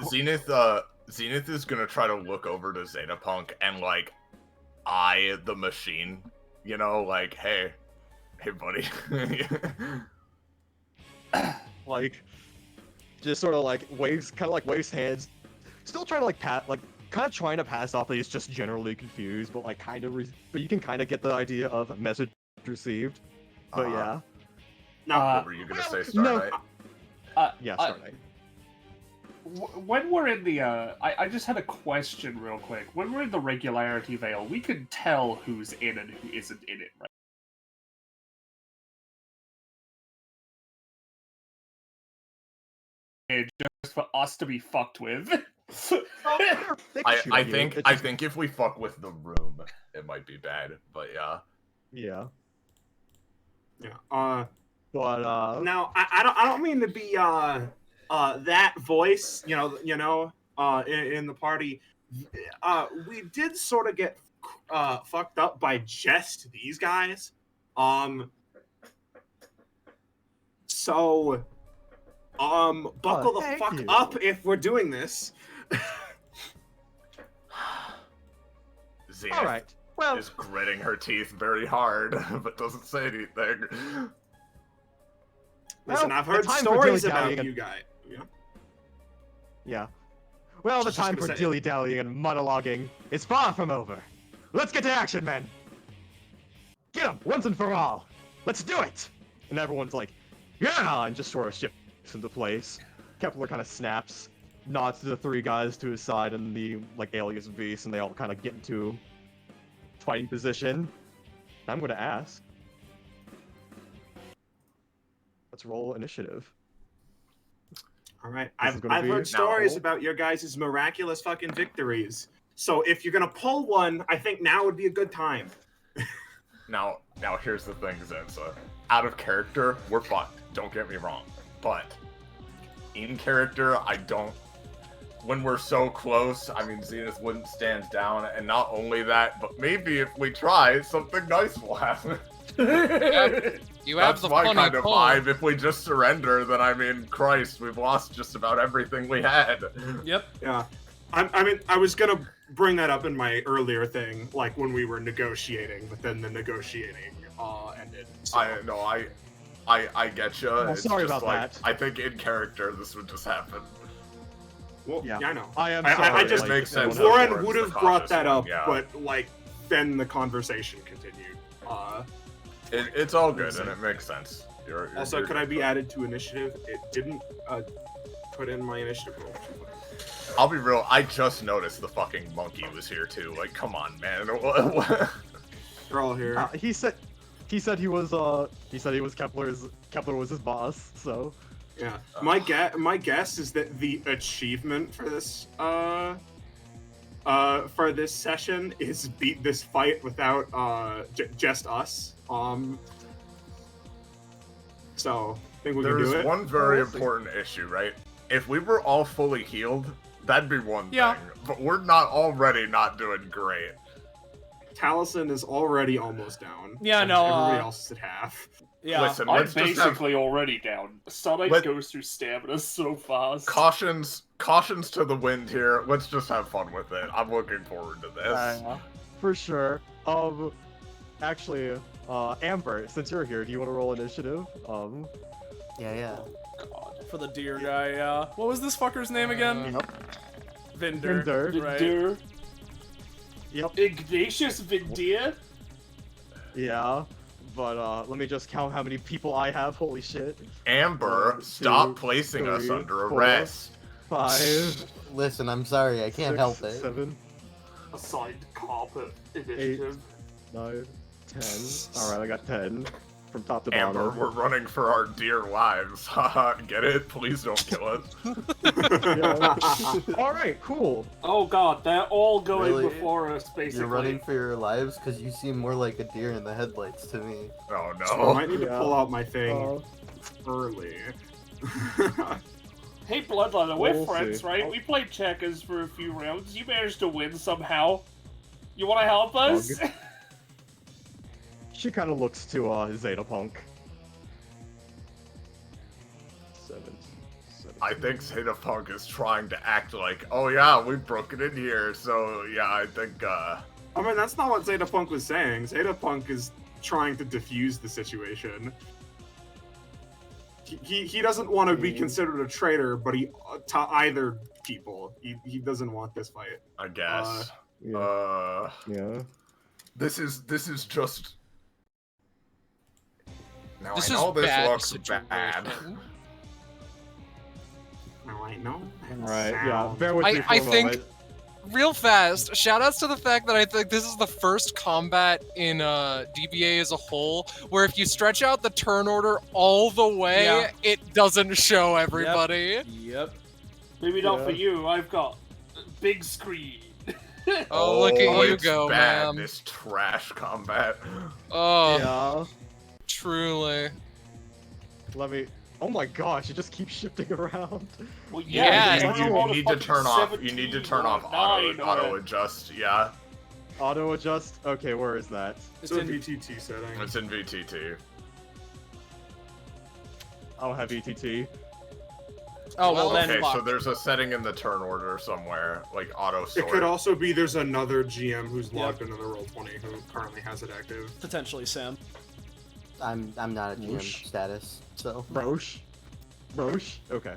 Zenith is gonna try to look over to Zetapunk and, like, eye the machine. You know, like, hey, buddy. Like, just sort of like waves hands, still trying to like kind of trying to pass off that he's just generally confused, but like but you can kind of get the idea of message received. But yeah. What were you gonna say, Starlight? Yeah, Starlight. When we're in the, I just had a question real quick. When we're in the Regularity Veil, we can tell who's in and who isn't in it, right? Just for us to be fucked with. I think if we fuck with the room, it might be bad. But yeah. Yeah. Yeah. But Now I don't mean to be that voice, in the party. We did sort of get fucked up by just these guys. So buckle the fuck up if we're doing this. Zenith all right. Well, is gritting her teeth very hard, but doesn't say anything. Listen, I've heard stories about you guys. Yeah. Well, the time for dilly-dallying and monologuing is far from over. Let's get to action, men! Get them, once and for all! Let's do it! And everyone's like, yeah! And just sort of shifts into place. Kepler kind of snaps, nods to the three guys to his side and the, like, alias beast, and they all kind of get into fighting position. I'm gonna ask. Let's roll initiative. All right, I've heard stories about your guys' miraculous fucking victories. So if you're gonna pull one, I think now would be a good time. Now here's the thing, Zenza. Out of character, we're fucked. Don't get me wrong. But in character, I don't. When we're so close, I mean, Zenith wouldn't stand down, and not only that, but maybe if we try, something nice will happen. You have That's my kind of vibe. If we just surrender, then I mean, Christ, we've lost just about everything we had. Yep. Yeah. I was gonna bring that up in my earlier thing, like when we were negotiating, but then the negotiating ended. So. I get you. Well, sorry about that. I think in character, this would just happen. Well, yeah, I know. I just makes sense. Warren would have brought that up, yeah. but like then the conversation continued. It's all good and it makes sense. Also, could I be added to initiative? It didn't put in my initiative roll. I'll be real. I just noticed the fucking monkey was here too. Like, come on, man. They're all here. He said he was Kepler was his boss. So yeah, my guess is that the achievement for this session is beat this fight without just us. So I think we can do it. There's one very important issue, right? If we were all fully healed, that'd be one thing. But we're not already not doing great. Taliesin is already almost down. Yeah, no. Everybody else is at half. Yeah. Listen, I'm let's just have basically already down. Sunlight Let- goes through stamina so fast. cautions to the wind here. Let's just have fun with it. I'm looking forward to this. For sure. Actually, Amber, since you're here, do you want to roll initiative? Yeah. God. For the deer guy, yeah. What was this fucker's name again? Vinder. Vinder. Right. Dear Yep. Ignatius Vindir? Yeah. But let me just count how many people I have. Holy shit. Amber, 1, stop 2, placing us 3, under 4, arrest. 5, Listen, I'm sorry, I can't 6, help it. 7, Assigned carpet initiative. 9, 10. Alright, I got 10 from top to Amber, bottom. we're running for our dear lives. Haha, get it? Please don't kill us. Alright, cool. Oh god, they're all going Really? before us, basically. You're running for your lives because you seem more like a deer in the headlights to me. Oh So I no. might need to Yeah. pull out my thing early. Hey, Bloodliner, we're We'll friends, see. right? We played checkers for a few rounds. You managed to win somehow. You want to help us? She kind of looks to Zeta Punk. 7. I think Zeta Punk is trying to act like, oh yeah, we've broken in here, so yeah, I think, I mean, that's not what Zeta Punk was saying. Zeta Punk is trying to defuse the situation. He doesn't want to be considered a traitor, but to either people. He doesn't want this fight. I guess. Yeah. This is just... Now This I is know this bad looks situation. bad. Now I know. that Alright, yeah. sounds- Bear with I- me for I a think- moment. Real fast, shoutouts to the fact that I think this is the first combat in DBA as a whole where if you stretch out the turn order all the way, Yeah. it doesn't show everybody. Yep. Maybe not Yeah. for you. I've got big screen. Oh, look at you it's go, bad, ma'am. this trash combat. Oh, Yeah. truly. Let me. Oh my gosh, it just keeps shifting around. Well, Yeah, it's you, like you I'm on a need to fucking turn off. You 17 need to turn or off a 9 or auto a- adjust. Yeah, Auto adjust? Okay, where is that? It's a VTT setting. it's in VTT. I don't have ETT. Oh, well, then Okay, fuck. so there's a setting in the turn order somewhere, like auto It sort. could also be there's another GM who's logged into the Roll20 who currently has it active. Potentially Sam. I'm not a GM Whoosh. status, so Roche? Roche? Okay.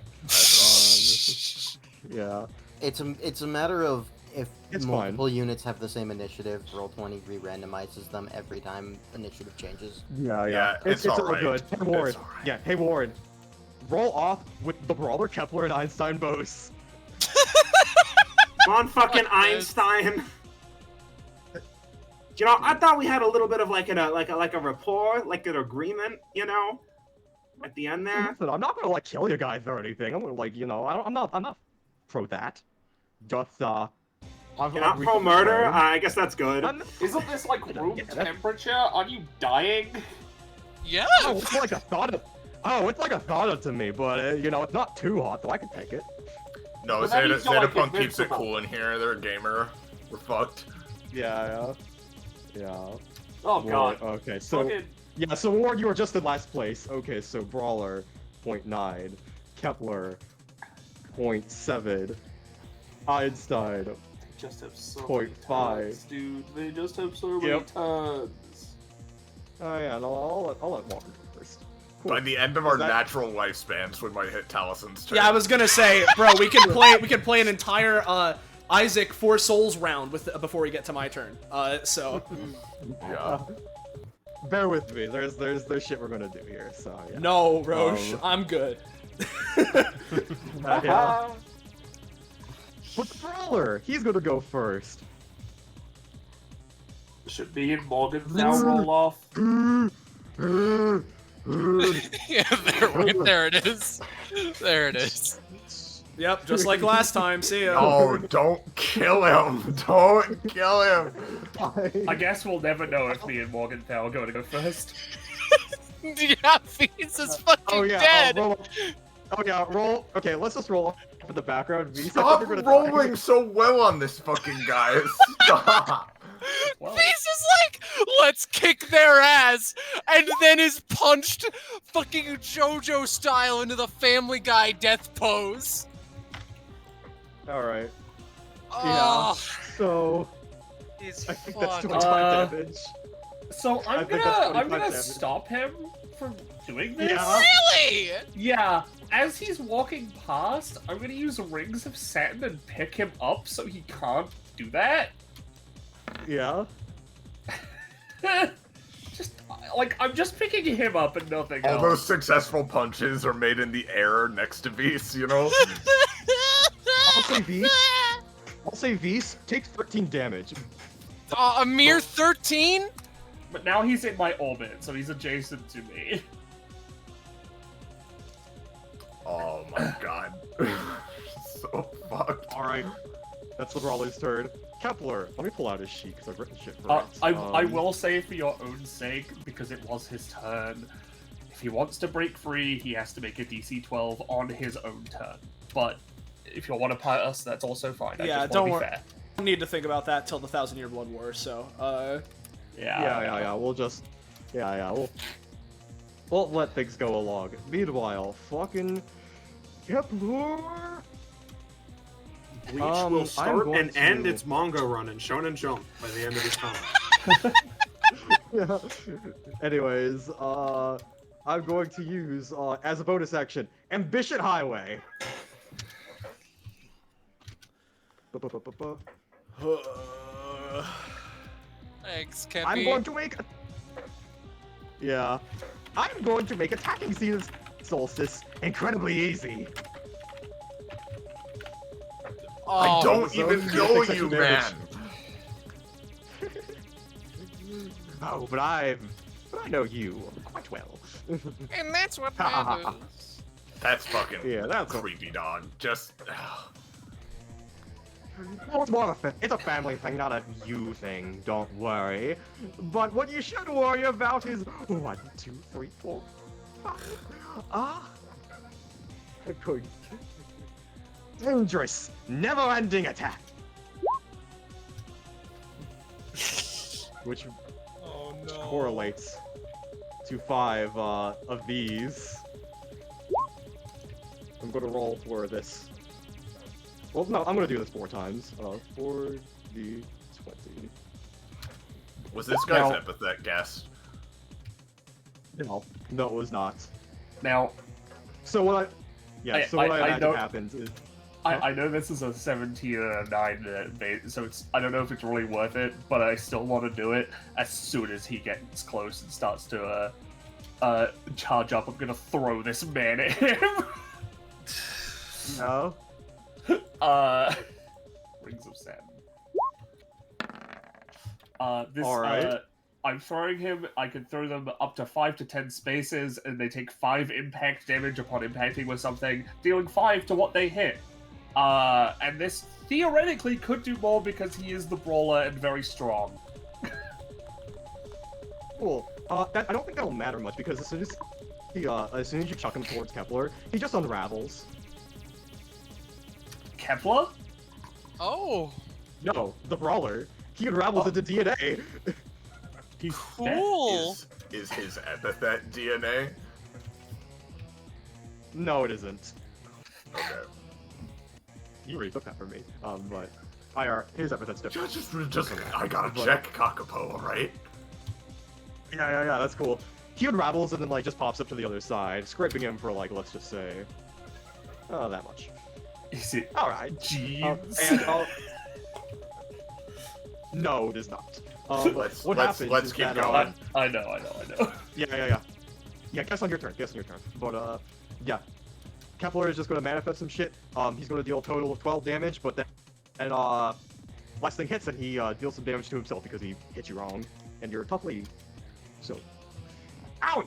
Yeah. it's a matter of if It's multiple units have the same initiative, Roll20 re-randomizes them every time initiative changes. Yeah, Yeah, it's all alright. good. Hey, Warren. It's alright. Yeah, hey, Warren. Roll off with the Brawler, Kepler, and Einstein Bose. Come on, fucking Fuck this. Einstein. You know, I thought we had a little bit of like a rapport, like an agreement, you know, at the end there. Listen, I'm not gonna like kill you guys or anything. I'm gonna like, I'm not pro that. Just You're not pro murder. I guess that's good. Isn't this like room Yeah, that's- temperature? Are you dying? Yeah. Oh, it's like a sauna. Oh, it's like a sauna to me, but it's not too hot, so I can take it. No, But that Zeta, means you're, like, Punk keeps it invincible. cool in here. They're a gamer. We're fucked. Yeah. Oh god. Okay, so Fucking yeah, so Ward, you were just in last place. Okay, so Brawler, 0.9, Kepler, 0.7, Einstein. just have so 0.5. many turns, dude. They just have so many Yep. turns. Oh yeah, no, I'll let Walker go first. Cool. By the end of our that- natural lifespans, we might hit Talison's turn. Yeah, I was gonna say, bro, we could play an entire Isaac Four Souls round before we get to my turn. So Yeah. Bear with me. There's shit we're gonna do here. So yeah. no, Roche, I'm good. Yeah. But the Brawler, he's gonna go first. Should be in Morgan's now roll off. Yeah, there it is. There it is. Yep, just like last time. See ya. Oh, don't kill him! Don't kill him! I guess we'll never know if me and Morgenthau are going to go first. Yeah, Fees is fucking Oh yeah. dead. Roll. Okay, let's just roll for the background. V, Stop you're gonna rolling die. so well on this fucking guy. Stop! Well, Fees is like let's kick their ass, and then is punched fucking JoJo style into the Family Guy death pose. Alright. Oh, Yeah. So he's I think that's fucked. 25 damage. So I I'm think that's gonna 25 damage. stop him from doing this. Yeah. Really? Yeah, as he's walking past, I'm gonna use Rings of Satin and pick him up so he can't do that. Yeah. Just, like, I'm just picking him up and nothing All else. those successful punches are made in the air next to Beast, you know? I'll say Vs takes 13 damage. A mere 13? But now he's in my orbit, so he's adjacent to me. Oh my god. So fucked. Alright. That's the brawler's turn. Kepler, let me pull out his sheet because I've written shit for it. I will say for your own sake, because it was his turn, if he wants to break free, he has to make a DC 12 on his own turn. But if you want to part us, that's also fine. I Yeah, just don't want worry. to be fair. Don't need to think about that till the 1,000-Year Blood War. So, Yeah, we'll just... We'll let things go along. Meanwhile, fucking... Kepler! Bleach I'm will start going and end to- its manga run in Shonen Jump by the end of this time. Yeah. Anyways, I'm going to use, as a bonus action, Ambition Highway. Thanks, Kepi. I'm going to make... Yeah. I'm going to make attacking Zenith Solstice incredibly easy. I Oh, don't so even you know take such you, damage. man. Oh, but I know you quite well. and that's what matters. That's fucking Yeah, that's a- creepy, dog. Just... Well, it's more of it's a family thing, not a you thing, don't worry. But what you should worry about is 1, 2, 3, 4, 5. I'm going to... Dangerous, never-ending attack. Which Oh no. correlates to 5 of these. I'm gonna roll for this. Well, no, I'm gonna do this 4 times. 4d20. Was this guy's Now- epithet guess? No, it was not. Now, So what I I imagine don't- happens is I know this is a 17 and a 9 base, so I don't know if it's really worth it, but I still want to do it. As soon as he gets close and starts to charge up, I'm gonna throw this man at him. no. Rings of Satin. This, Alright. I'm throwing him, I can throw them up to 5 to 10 spaces, and they take 5 impact damage upon impacting with something, dealing 5 to what they hit. And this theoretically could do more because he is the brawler and very strong. Cool. I don't think that'll matter much because as soon as you chuck him towards Kepler, he just unravels. Kepler? Oh, No, the brawler. He unravels into DNA. He's cool. Is his epithet DNA? No, it isn't. Okay. You already took that from me. But his epithet's different. Just I gotta check Kakapo, alright? Yeah, that's cool. He unravels and then like just pops up to the other side, scraping him for like, let's just say, that much. Is it All right. Jeeves? No, it is not. Let's happens let's is keep that, going. I know. Yeah. Yeah, guess on your turn. But yeah. Kepler is just gonna manifest some shit. He's gonna deal a total of 12 damage, but then last thing hits and he deals some damage to himself because he hit you wrong, and you're a tough lady. So, ow!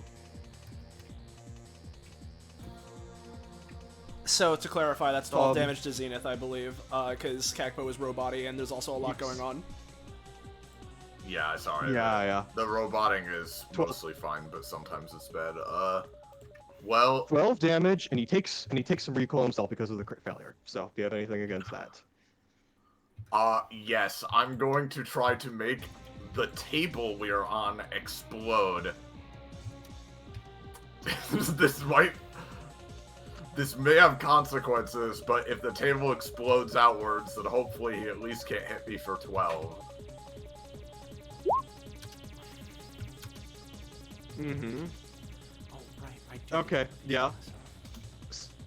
So to clarify, that's 12 Um, damage to Zenith, I believe, because Kakapo is robot-y and there's also a lot going on. Yeah, sorry. Yeah. The roboting is mostly fine, but sometimes it's bad. Well, 12 damage, and he takes some recoil himself because of the crit failure. So, do you have anything against that? yes, I'm going to try to make the table we are on explode. This may have consequences, but if the table explodes outwards, then hopefully he at least can't hit me for 12. Mm-hmm. Oh, right. I did. Okay, yeah.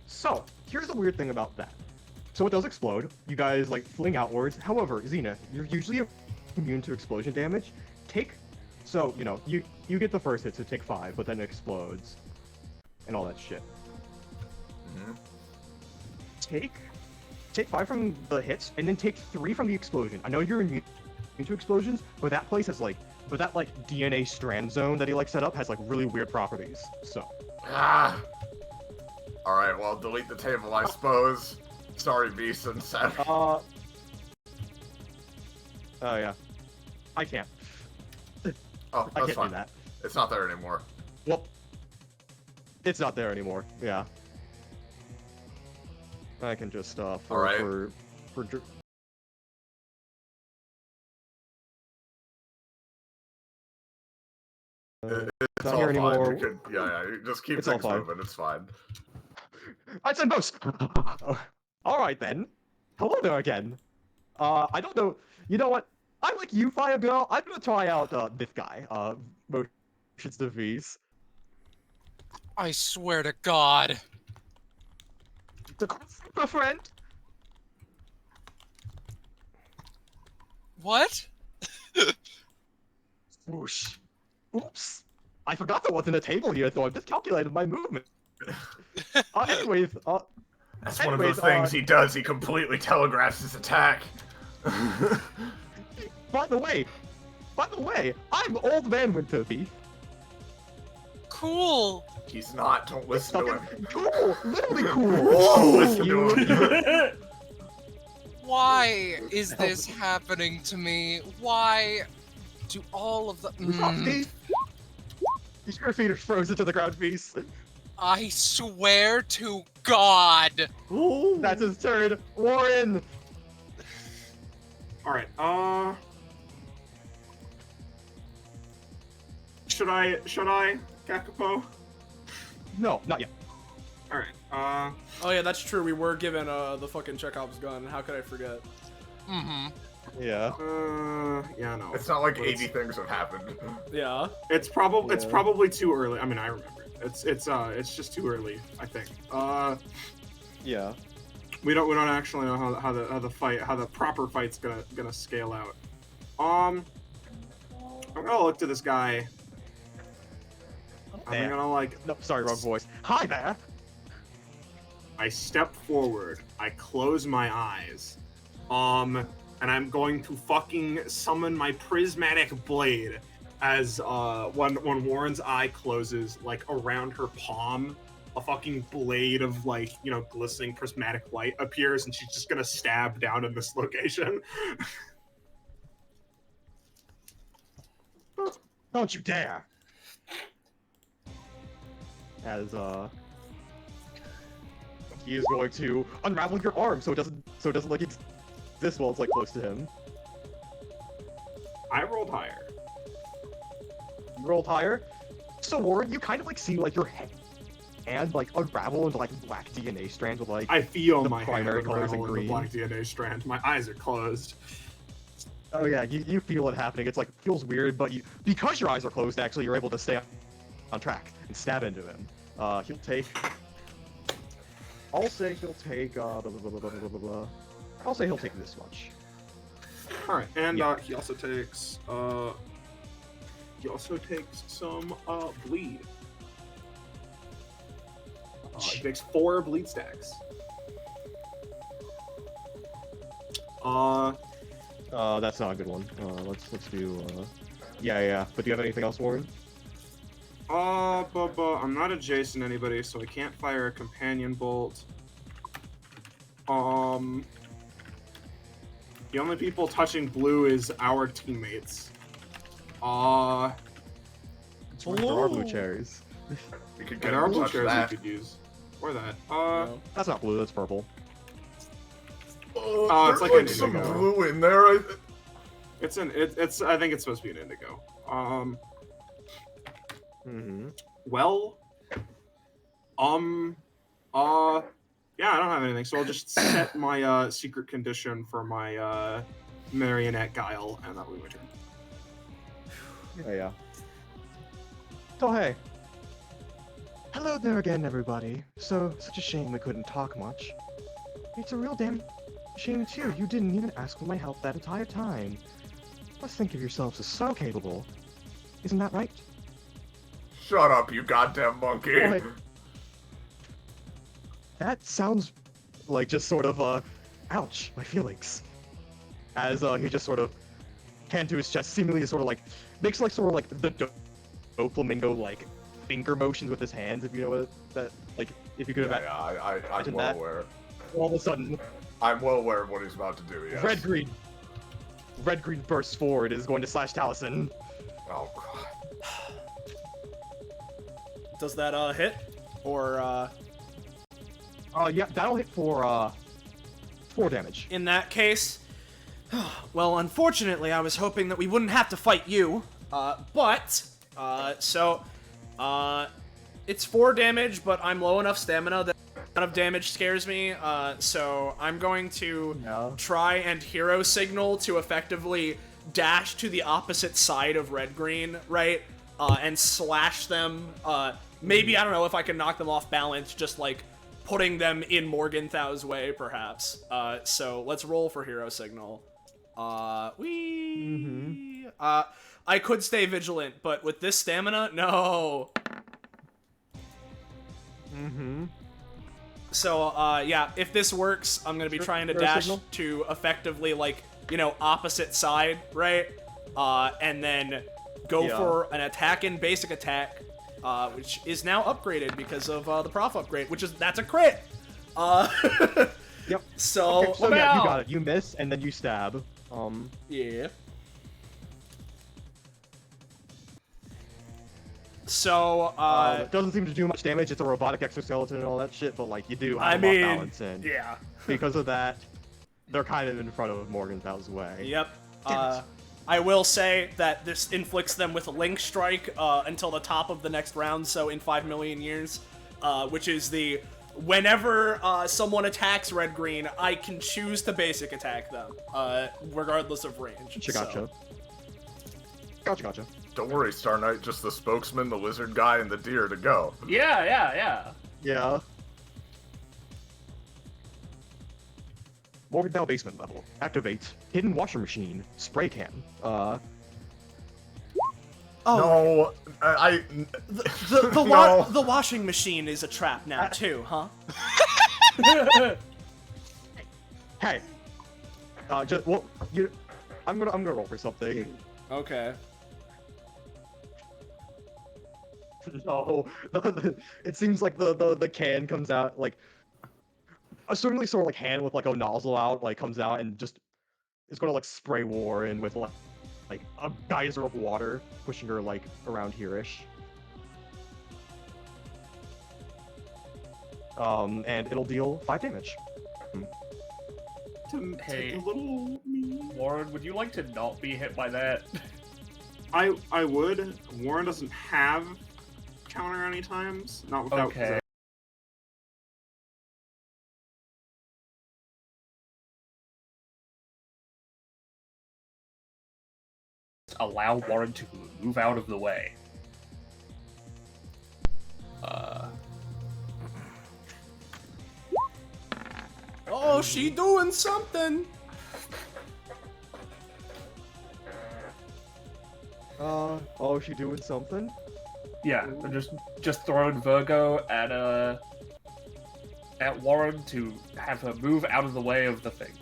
So, here's the weird thing about that. So it does explode. You guys, like, fling outwards. However, Zenith, you're usually immune to explosion damage. So, you know, you get the first hit, so take 5, but then it explodes. And all that shit. Mm-hmm. Take 5 from the hits, and then take 3 from the explosion. I know you're immune to explosions, but that place has, like, that DNA strand zone that he, like, set up has, like, really weird properties, so. Ah! Alright, well, delete the table, I suppose. Sorry, Beast and Seth. Oh, yeah. I can't. Oh, I that's can't fine. do that. It's not there anymore. Well, it's not there anymore, yeah. I can just, Alright. for It's not all here fine. anymore. You could, yeah, just keep It's all things fine. moving. It's fine. I said most! Alright then. Hello there again. I don't know. You know what? I like you, Fire Girl. I'm gonna try out, this guy, Motions Disease. I swear to God. The friend. What? Whoosh. Oops. I forgot there wasn't a table here, so I miscalculated my movement. Anyways, That's one of anyways, those things he does. He completely telegraphs his attack. by the way, I'm Old Man Winterby. Cool. He's not. Don't listen to him. Cool, literally cool. Don't listen to him. Why is this happening to me? Why do all of the... Your feet are frozen to the ground, Beast. I swear to God. Ooh, that's his turn. Warren. All right. Should I, Kakapo? No, not yet. All right. Oh yeah, that's true. We were given the fucking Chekhov's gun. How could I forget? Mm-hmm. Yeah. Yeah, no. It's not like But 80 things have happened. Yeah. It's probably too early. I mean, I remember. It's just too early. I think. Yeah. We don't actually know how the proper fight's gonna scale out. I'm gonna look to this guy. I'm gonna like. No, sorry, wrong voice. Hi there. I step forward. I close my eyes. And I'm going to fucking summon my prismatic blade as when Warren's eye closes, like around her palm, a fucking blade of like, you know, glistening prismatic light appears, and she's just gonna stab down in this location. Don't you dare. As he is going to unravel your arm so it doesn't like exist while it's like close to him. I rolled higher. You rolled higher. So Warren, you kind of like see like your hand like unravel into like black DNA strands with like I feel the my primary hand colors unravel in in the green. black DNA strand. My eyes are closed. Oh yeah, you feel it happening. It's like feels weird, but because your eyes are closed, actually you're able to stay on track and stab into him. He'll take. I'll say he'll take. Blah, blah, blah, blah, blah, blah, blah. I'll say he'll take this much. All right, and Yeah. he also takes some bleed. He takes 4 bleed stacks. That's not a good one. Let's do. Yeah. But do you have anything else, Warren? But I'm not adjacent to anybody, so I can't fire a companion bolt. The only people touching blue is our teammates. There are blue cherries. You could There get are him to blue touch chairs that. we could use. Or that. No. That's not blue. That's purple. Oh, it's there's like a some indigo. blue in there. It's I think it's supposed to be an indigo. Well, yeah, I don't have anything, so I'll just set my secret condition for my marionette guile, and that'll be my turn. Yeah. So hey. Hello there again, everybody. So, such a shame we couldn't talk much. It's a real damn shame too. You didn't even ask for my help that entire time. Let's think of yourselves as so capable. Isn't that right? Shut up, you goddamn monkey. Oh, wait. That sounds like just sort of, ouch, my feelings. As, he just sort of hand to his chest, seemingly sort of like, makes like sort of like the Doflamingo like finger motions with his hands, if you know what that, like, if you could have I'm well aware. All of a sudden, I'm well aware of what he's about to do, yes. Red green bursts forward, is going to slash Taliesin. Oh, God. Does that, hit? Or, yeah, that'll hit for, 4 damage. In that case, well, unfortunately, I was hoping that we wouldn't have to fight you, it's 4 damage, but I'm low enough stamina that none of damage scares me, so I'm going to try and hero signal to effectively dash to the opposite side of red-green, right, and slash them, maybe, I don't know, if I can knock them off balance, just, like, putting them in Morgenthau's way, perhaps. So let's roll for hero signal. I could stay vigilant, but with this stamina, no. So, yeah, if this works, I'm gonna be trying to dash to effectively, like, you know, opposite side, right? And then go for an attack in basic attack, which is now upgraded because of the prof upgrade, that's a crit! Yep. So, okay, so yeah, you got it. You miss, and then you stab. Yeah. So, it doesn't seem to do much damage. It's a robotic exoskeleton and all that shit, but, like, you do have a lot of balance in. Yeah. Because of that, they're kind of in front of Morgenthau's way. Yep. I will say that this inflicts them with a link strike until the top of the next round, so in 5 million years, which is the whenever someone attacks red-green, I can choose to basic attack them, regardless of range. Gotcha. Gotcha. Don't worry, Star Knight, just the spokesman, the lizard guy, and the deer to go. Yeah. Morgenthau basement level. Activate. Hidden washer machine. Spray can. No, The washing machine is a trap now too, huh? Hey. I'm gonna roll for something. Okay. No, it seems like the can comes out like a certainly sort of like hand with like a nozzle out like comes out and just is gonna like spray Warren with like a geyser of water, pushing her like around here-ish. And it'll deal 5 damage. Hey, Warren, would you like to not be hit by that? I would. Warren doesn't have counter any times. Not without. Okay. Allow Warren to move out of the way. Oh, she doing something! Oh, she doing something? Yeah, I'm just throwing Virgo at Warren to have her move out of the way of the thing.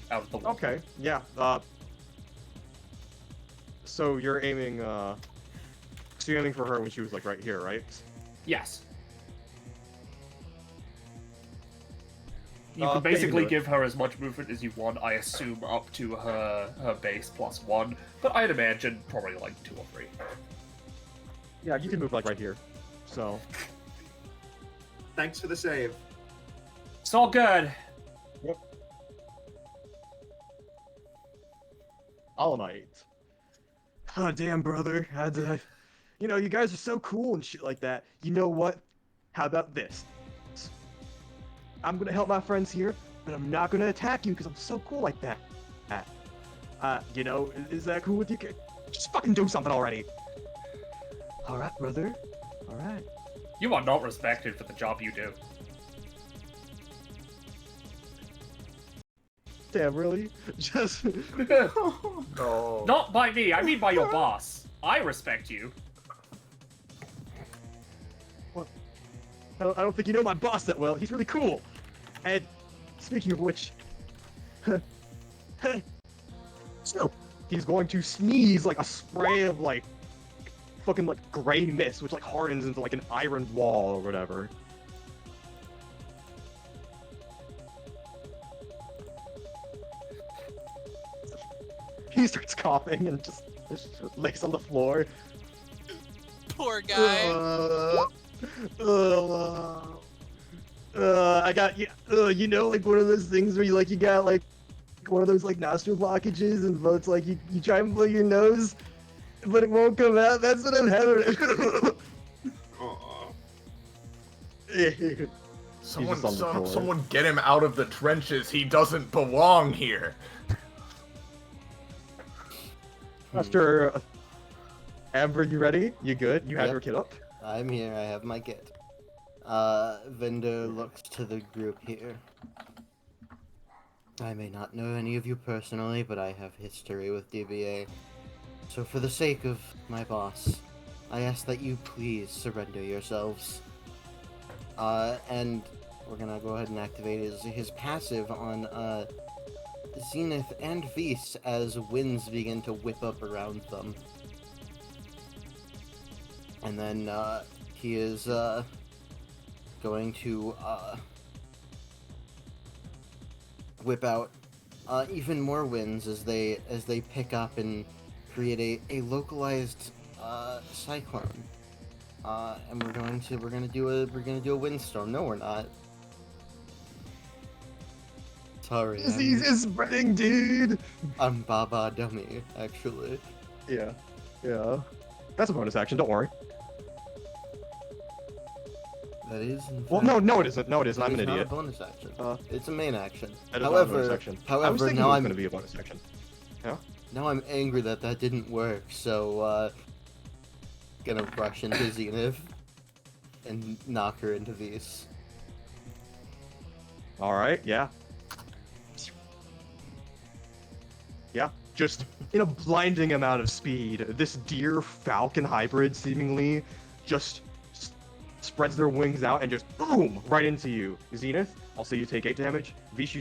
Out of the way. Okay, yeah. So you're aiming, for her when she was like right here, right? Yes. You can basically give her as much movement as you want, I assume up to her base +1, but I'd imagine probably like 2 or 3. Yeah, you can move like right here. So. Thanks for the save. It's all good. Yep. All Might. Oh, damn, brother. You know, you guys are so cool and shit like that. You know what? How about this? I'm gonna help my friends here, but I'm not gonna attack you because I'm so cool like that. You know, is that cool with you? Just fucking do something already. All right, brother. All right. You are not respected for the job you do. Damn, really? Just. No. Not by me, I mean by your boss. I respect you. I don't think you know my boss that well. He's really cool. And speaking of which, so he's going to sneeze like a spray of like fucking like gray mist, which like hardens into like an iron wall or whatever. He starts coughing and just lays on the floor. Poor guy. I got you know, like one of those things where you got like one of those like nostril blockages, and it's like you try and blow your nose, but it won't come out. That's what I'm having. Someone get him out of the trenches. He doesn't belong here. Master Amber, you ready? You good? You have Yep. your kit up? I'm here, I have my kit. Vendor looks to the group here. I may not know any of you personally, but I have history with DBA. So for the sake of my boss, I ask that you please surrender yourselves. And we're gonna go ahead and activate his passive on, Zenith and Vis as winds begin to whip up around them. And then, he is, going to, whip out, even more winds as they pick up and create a localized, cyclone. And we're gonna do a windstorm. No, we're not. Sorry. Disease is spreading, dude! I'm Baba Dummy, actually. Yeah. That's a bonus action, don't worry. That is. In Well, fact, no, it isn't. No, it isn't. I'm it an is not idiot. a bonus action. Uh, It's a main action. That is not a bonus However, action. I was thinking now it was I'm going to be a bonus action. now I'm angry that didn't work. So gonna rush into Zenith and knock her into these. Alright, yeah. Yeah, just in a blinding amount of speed, this deer falcon hybrid seemingly just spreads their wings out and just boom right into you. Zenith, I'll say you take 8 damage. Vish,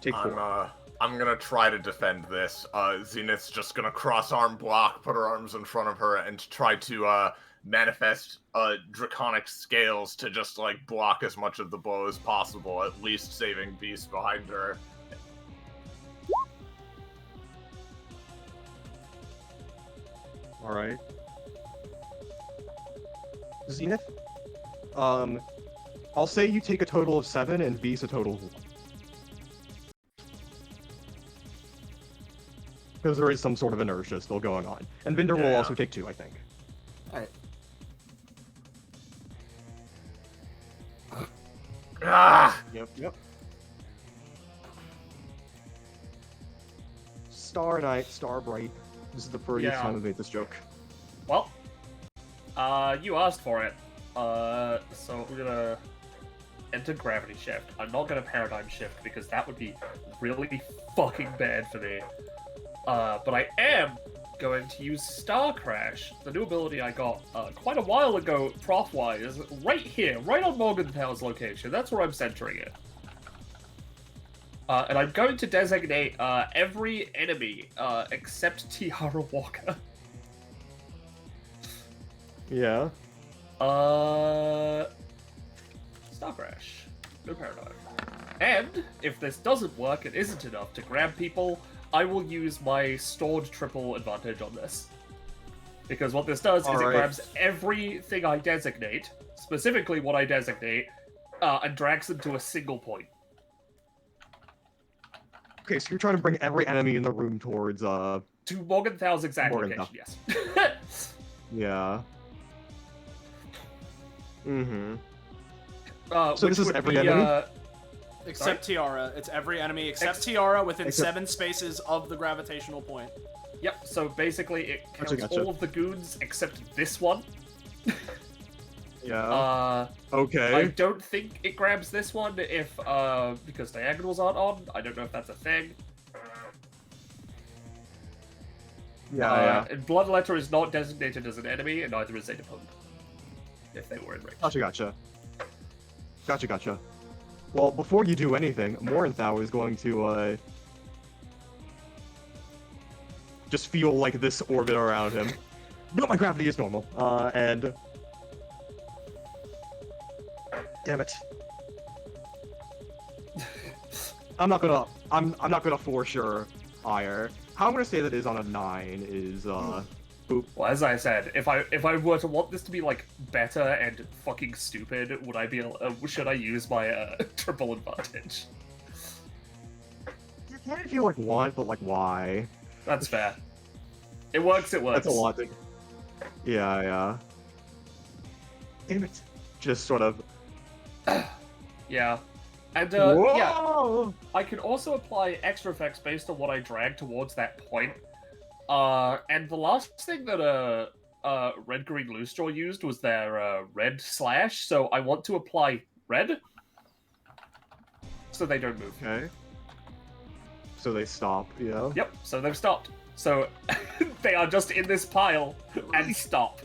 take 4. I'm gonna try to defend this. Zenith's just gonna cross-arm block, put her arms in front of her, and try to manifest draconic scales to just like block as much of the blow as possible, at least saving Beast behind her. Alright. Zenith, I'll say you take a total of 7 and Beast a total of 1. Because there is some sort of inertia still going on. And Vinder will also take 2, I think. Alright. Ah! Yep. Star Night, Star Bright. This is the prettiest time I've made this joke. Well, you asked for it. So we're gonna enter gravity shift. I'm not gonna paradigm shift because that would be really fucking bad for me. But I am going to use Star Crash, the new ability I got quite a while ago, prof-wise, right here, right on Morganthal's location. That's where I'm centering it. And I'm going to designate every enemy except Tiara Walker. Yeah. Star Crash. No paradigm. And if this doesn't work and isn't enough to grab people, I will use my stored triple advantage on this. Because what this does is it grabs everything I designate, specifically what I designate, and drags them to a single point. Okay, so you're trying to bring every enemy in the room towards To Morgenthal's exact Morgenthau. location, yes. Yeah. Mm-hmm. So this is every enemy? Except Tiara. It's every enemy except Tiara within 7 spaces of the gravitational point. Yep, so basically it counts Gotcha. all of the goons except this one. Yeah. Okay. I don't think it grabs this one if, because diagonals aren't on. I don't know if that's a thing. Yeah. And Bloodletter is not designated as an enemy, and neither is Zetapunk. If they were in range. Gotcha. Well, before you do anything, Morgenthau is going to, just feel like this orbit around him. But my gravity is normal. And... Damn it. I'm not gonna for sure hire. How I'm gonna say that is on a 9 is, boop. Well, as I said, if I were to want this to be like better and fucking stupid, would I be should I use my triple advantage? You can't feel like want, but like why? That's fair. It works. That's a lot. Yeah. Damn it. Just sort of. Yeah. And Whoa! yeah, I can also apply extra effects based on what I drag towards that point. And the last thing that Red Green Loosejaw used was their red slash, so I want to apply red so they don't move. Okay. So they stop, yeah. Yep, so they've stopped. So they are just in this pile and stop.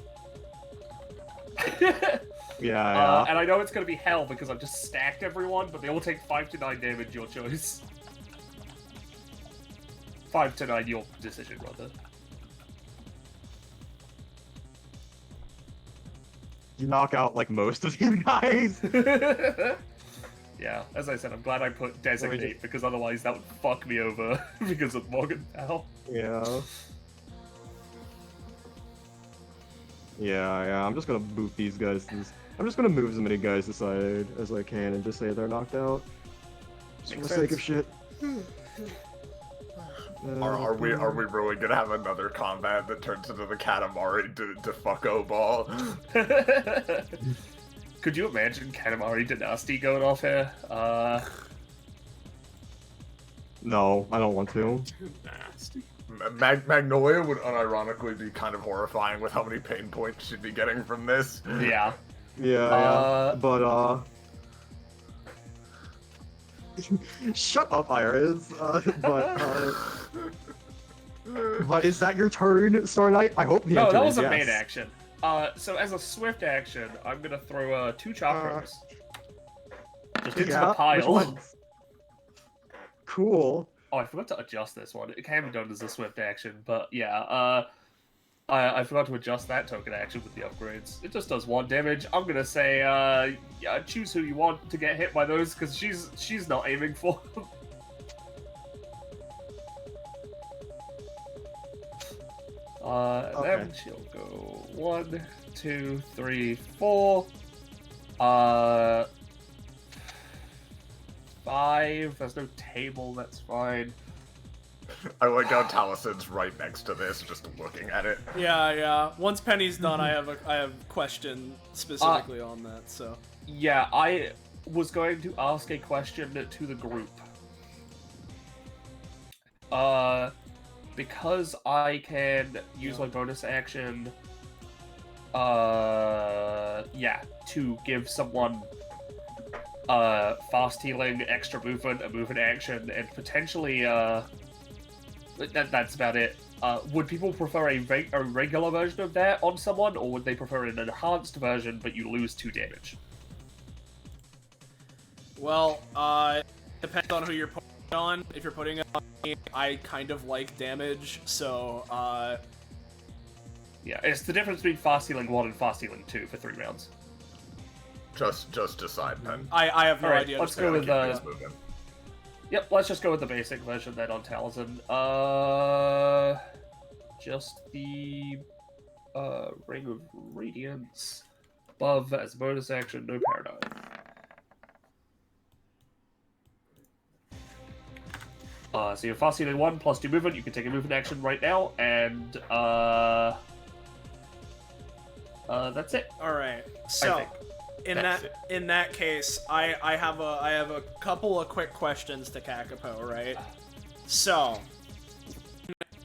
Yeah. And I know it's going to be hell because I've just stacked everyone, but they all take 5 to 9 damage, your choice. 5 to 9, your decision, rather. You knock out, like, most of these guys. Yeah, as I said, I'm glad I put designate, because otherwise that would fuck me over because of Morgenthau. Yeah. Yeah, I'm just gonna boot these guys. I'm just gonna move as many guys aside as I can and just say they're knocked out. Just for the sake of shit. Are we really gonna have another combat that turns into the Katamari to fucko ball? Could you imagine Katamari Dynasty going off here? No, I don't want to. Nasty. Magnolia would unironically be kind of horrifying with how many pain points she'd be getting from this. Yeah. Yeah, but shut up, Iris. But is that your turn, Star Knight? I hope the No, answer that is was a yes. main action. So as a swift action, I'm gonna throw 2 chakras. Just into the Which pile. ones? Cool. Oh, I forgot to adjust this one. It can be done as a swift action, but yeah, I forgot to adjust that token action with the upgrades. It just does 1 damage. I'm gonna say, yeah, choose who you want to get hit by those, because she's not aiming for them. Okay. Then she'll go 1, 2, 3, 4. 5. There's no table. That's fine. I like how Talison's right next to this, just looking at it. Yeah. Once Penny's done, I have a question specifically on that. So. Yeah, I was going to ask a question to the group. Because I can use my bonus action, yeah, to give someone fast healing, extra movement, a movement action, and potentially, that's about it. Would people prefer a regular version of that on someone, or would they prefer an enhanced version, but you lose 2 damage? Well, depends on who you're putting it on. If you're putting it on me, I kind of like damage, so, Yeah, it's the difference between fast healing 1 and fast healing 2 for 3 rounds. Just decide, Pen. I have no Alright, idea. let's just go gonna with, keep moving. Yep, let's just go with the basic version then on Taliesin. Just the Ring of Radiance above as a bonus action, no paradigm. So you're fasting in 1 plus 2 movement. You can take a movement action right now, and that's it. All right. So, in that case, I have a couple of quick questions to Kakapo, right? So,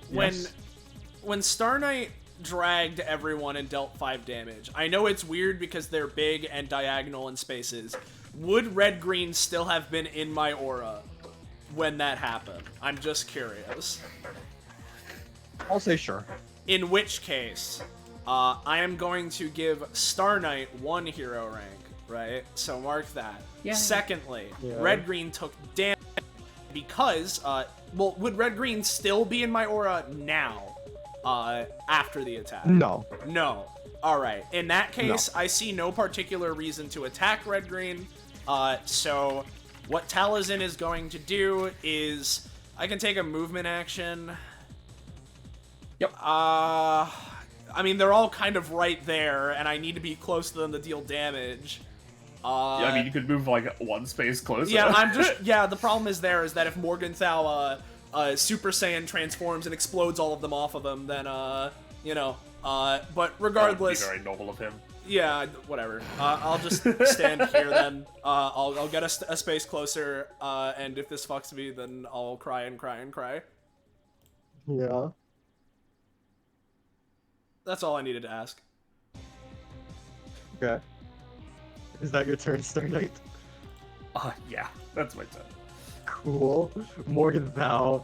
when Star Knight dragged everyone and dealt 5 damage, I know it's weird because they're big and diagonal in spaces. Would red-green still have been in my aura when that happened? I'm just curious. I'll say sure. In which case, I am going to give Star Knight 1 hero rank, right? So mark that. Yeah. Secondly, red-green took damage because, well, would red-green still be in my aura now, after the attack? No. No. Alright, in that case, No. I see no particular reason to attack red-green, so what Taliesin is going to do is, I can take a movement action. Yep. I mean, they're all kind of right there, and I need to be close to them to deal damage. Yeah, I mean, you could move, like, 1 space closer. Yeah, the problem is that if Morgenthau, Super Saiyan transforms and explodes all of them off of them, then, you know, but regardless... That would be very noble of him. Yeah, whatever. I'll just stand here then. I'll get a space closer, and if this fucks me, then I'll cry and cry and cry. Yeah. That's all I needed to ask. Okay. Is that your turn, Star Knight? Yeah, that's my turn. Cool. Morgenthau.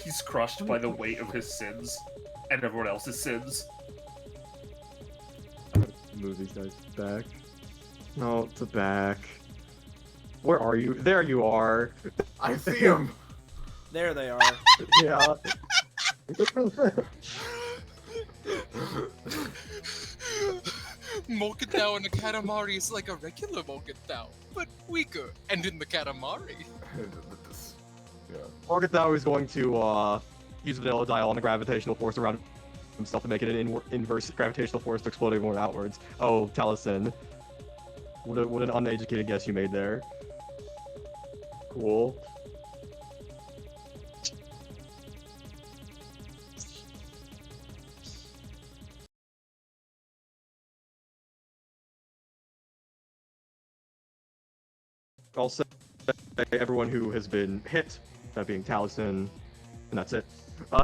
He's crushed by the weight of his sins and everyone else's sins. Move these guys back. No, to back. Where are you? There you are. I see him. There they are. Yeah. Morgenthau in the Katamari is like a regular Morgenthau, but weaker, and in the Katamari. Yeah. Morgenthau is going to use vanilla dial on the gravitational force around himself to make it an inverse gravitational force to explode everyone outwards. Oh, Taliesin. What an uneducated guess you made there. Cool. I'll say everyone who has been hit, that being Taliesin, and that's it.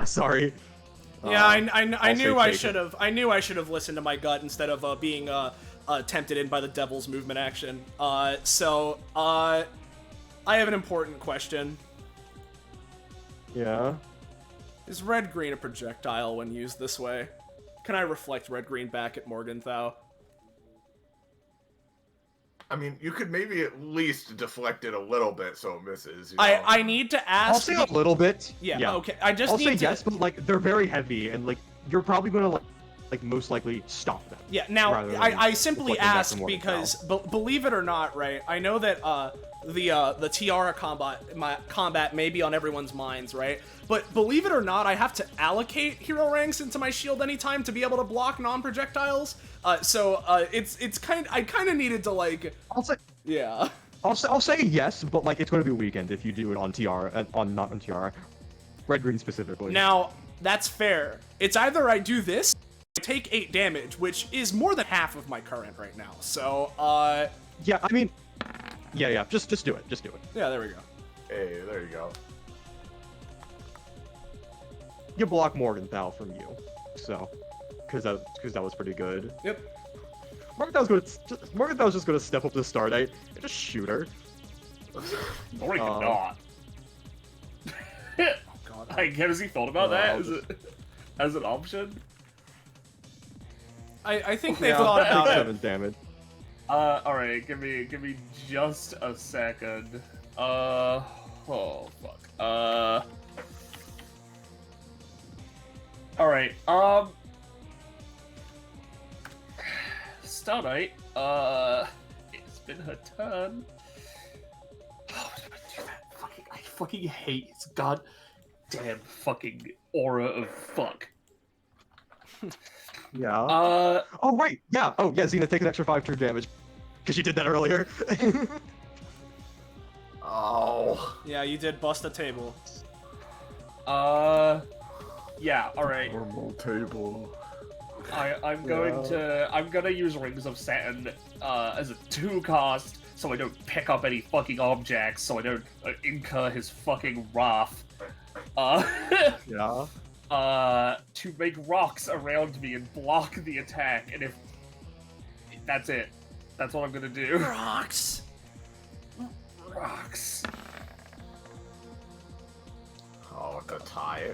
Sorry. Yeah, I knew I take should have. I knew I should have listened to my gut instead of being tempted in by the devil's movement action. So I have an important question. Yeah. Is red-green a projectile when used this way? Can I reflect red-green back at Morgenthau? I mean, you could maybe at least deflect it a little bit so it misses. You know? I need to ask. I'll say a little bit. Yeah. Okay. I just I'll need say to. yes, but like they're very heavy, and like you're probably gonna like most likely stop them. Yeah. Now rather than I simply deflecting back ask from Morgenthau. because believe it or not, right? I know that the tiara combat may be on everyone's minds, right? But believe it or not, I have to allocate hero ranks into my shield anytime to be able to block non-projectiles. So it's kind. I kind of needed to like. I'll say. Yeah. I'll say yes, but like it's going to be weakened if you do it on tiara, not on tiara, red green specifically. Now that's fair. It's either I do this, I take 8 damage, which is more than half of my current right now. So Yeah, I mean, yeah, just do it, yeah, there we go. Hey, there you go. You block Morgenthau from you, so because that was pretty good. Yep. Morgenthau's just gonna step up to the Star Knight and just shoot her. Or he could not. Oh god. Like, has he thought about that as an option? I think they thought about it. 7 damage. Alright, give me just a second. Oh fuck. Alright, Star Knight, it's been her turn. Oh, did I do that? I fucking hate his goddamn fucking aura of fuck. Yeah. Oh right. Yeah. Oh yeah. Xena, take an extra 5 turn damage because you did that earlier. Oh. table. Yeah, you did bust a table. Yeah, alright. Normal table. I'm gonna use Rings of Saturn as a 2 cost, so I don't pick up any fucking objects, so I don't incur his fucking wrath. Yeah. To make rocks around me and block the attack, and if that's it, that's what I'm gonna do. Rocks. Rocks. Oh, the tie.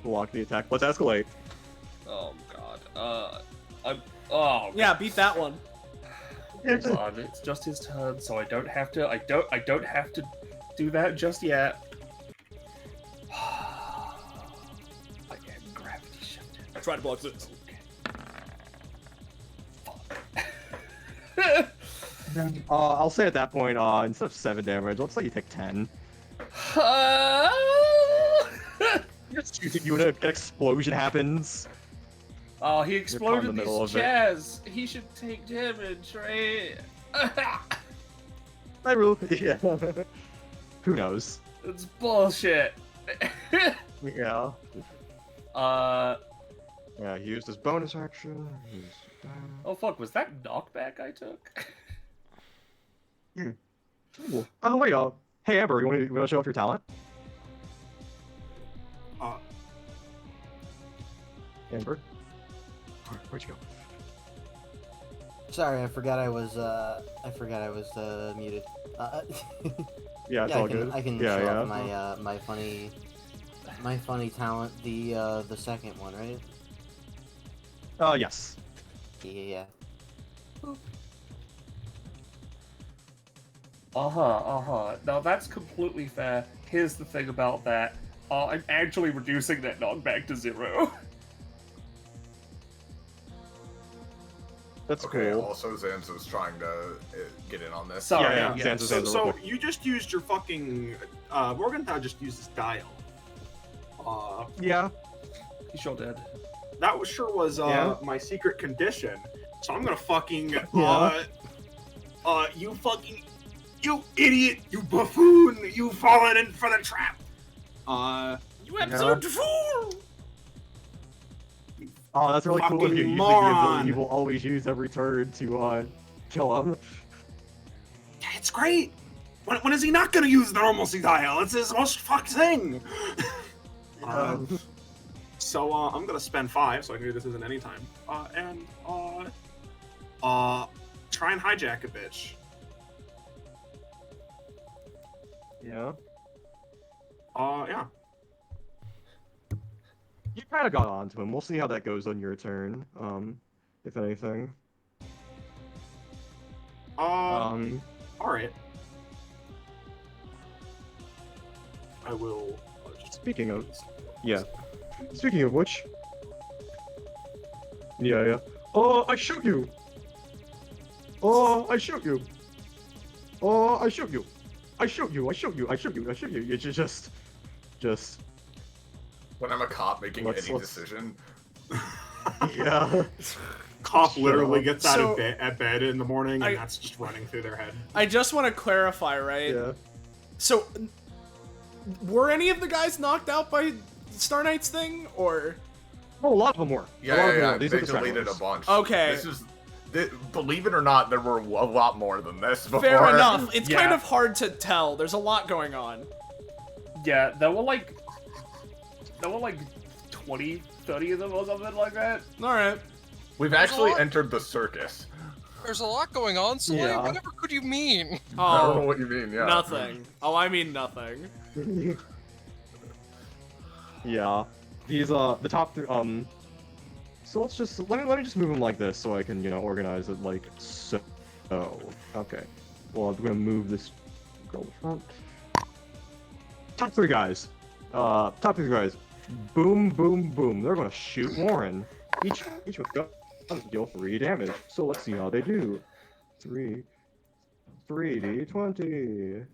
Block the attack. Let's escalate. Oh god. Yeah, beat that one. Hold on, it's just his turn, so I don't have to. I don't have to do that just yet. I am gravity shifted. Try to block this. Okay. I'll say at that point, instead of 7 damage, looks like you take 10. You an explosion happens. Oh, he caught in exploded the middle these of it. chairs. He should take damage, right? I rule. Yeah. Who knows? It's bullshit. Yeah. Yeah, he used his bonus action. Oh fuck, was that knockback I took? Ooh. Oh wait, hey Amber, you want to show off your talent? Amber, where'd you go? Sorry, I forgot I was muted. Yeah, it's yeah, all good. I can yeah, show yeah. off my funny talent, the second one, right? Yes. Yeah. Now that's completely fair. Here's the thing about that. I'm actually reducing that knockback to 0. That's Okay, cool. also Zanzo's trying to get in on this. Sorry, Yeah, yeah. Zanza's So, real so quick. you just used your fucking Morgenthau just used his dial. Yeah. He sure did. That was sure was Yeah. my secret condition. So I'm gonna fucking Yeah. you idiot, you buffoon, you've fallen in for the trap. You absolute fool! Oh, that's really cool of Fucking you. Using the moron. ability you will always use every turn to kill him. Yeah, it's great. When is he not gonna use the normalcy dial? It's his most fucked thing. So I'm gonna spend 5, so I can do this as an anytime. And try and hijack a bitch. Yeah. Yeah. You kind of got onto him. We'll see how that goes on your turn. If anything. All right. I will. Just Speaking of, yeah. Speaking of which. Yeah. Oh, I shoot you. Oh, I shoot you. Oh, I shoot you. I shoot you. You just. When I'm a cop making Let's- any let's- decision, Yeah. Cop literally up. gets out So- of at bed in the morning, and I- that's just running through their head. I just want to clarify, right? Yeah. So, were any of the guys knocked out by Star Knight's thing, or? Oh, a lot of them were. A lot yeah, of them were. they These are the deleted a stragglers. bunch. Okay. This is, believe it or not, there were a lot more than this before. Fair enough. It's Yeah. kind of hard to tell. There's a lot going on. Yeah, there were like 20, 30 of them or something like that. All right. We've There's a actually lot. entered the circus. There's a lot going on, so Yeah. whatever could you mean? I don't know Oh, what you mean. Yeah. nothing. Oh, I mean nothing. Yeah. These the top so let's just let me just move them like this so I can, organize it like so. Okay. Well, I'm gonna move this girl to front. Top 3 guys. Top 3 guys. Boom, boom, boom. They're gonna shoot Warren. Each with guns deal 3 damage. So let's see how they do. 3d20.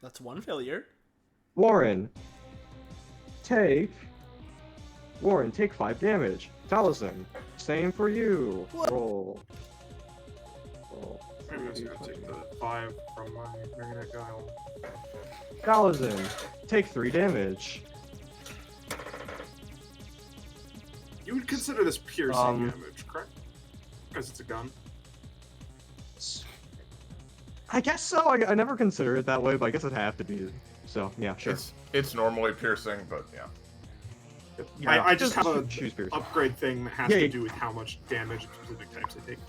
That's one failure. Warren, take 5 damage. Taliesin, same for you. What? Roll. I'm just gonna take the 5 from my marionette guile. Galazin, take 3 damage. You would consider this piercing damage, correct? Because it's a gun. I guess so. I never considered it that way, but I guess it'd have to be. So yeah, sure. It's normally piercing, but yeah. Yeah, I just have a choose piercing. upgrade thing that has to do with how much damage specific types they take.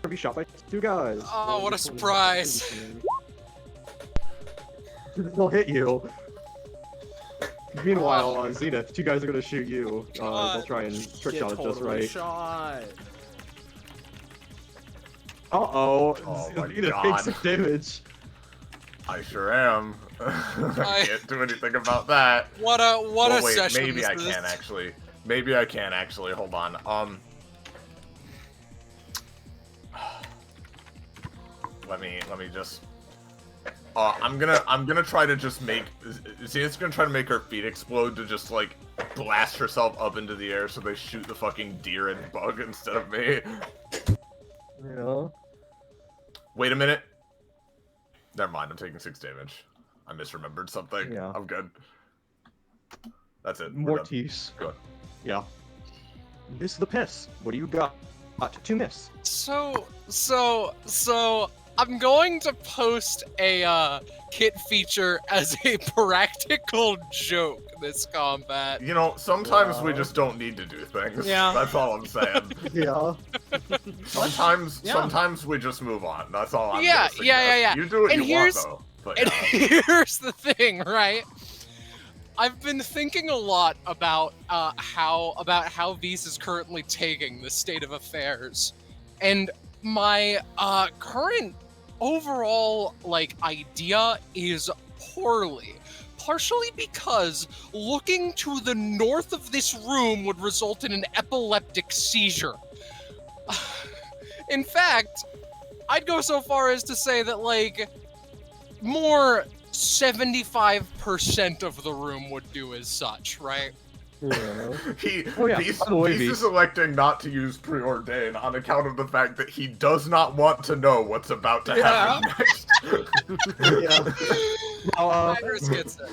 Be shot by 2 guys. Oh, what a surprise! They'll hit you. Meanwhile, Zenith, 2 guys are gonna shoot you. They'll try and trick shot it just right. Shot. Uh-oh. Oh my Zenith God. takes some damage. I sure am. I can't do anything about that. What a wait, session! maybe I can actually. Maybe I can actually. Hold on. Let me just. I'm gonna try to just make. Zenith's gonna try to make her feet explode to just like blast herself up into the air so they shoot the fucking deer and bug instead of me. Yeah. Wait a minute. Never mind. I'm taking 6 damage. I misremembered something. Yeah. I'm good. That's it. Mortis. Good. Yeah. Miss the piss. What do you got to miss? So I'm going to post a kit feature as a practical joke this combat. You know, sometimes we just don't need to do things. Yeah. That's all I'm saying. Yeah. Sometimes we just move on. That's all I'm Yeah, gonna suggest. yeah. You do what And you want, here's- though. But And yeah. here's the thing, right? I've been thinking a lot about how Vise is currently taking the state of affairs, and my current overall idea is poorly. Partially because looking to the north of this room would result in an epileptic seizure. In fact, I'd go so far as to say that more 75% of the room would do as such, right? Yeah. He's By the way, Vise. electing not to use preordain on account of the fact that he does not want to know what's about to happen next. Now, Cyrus gets it.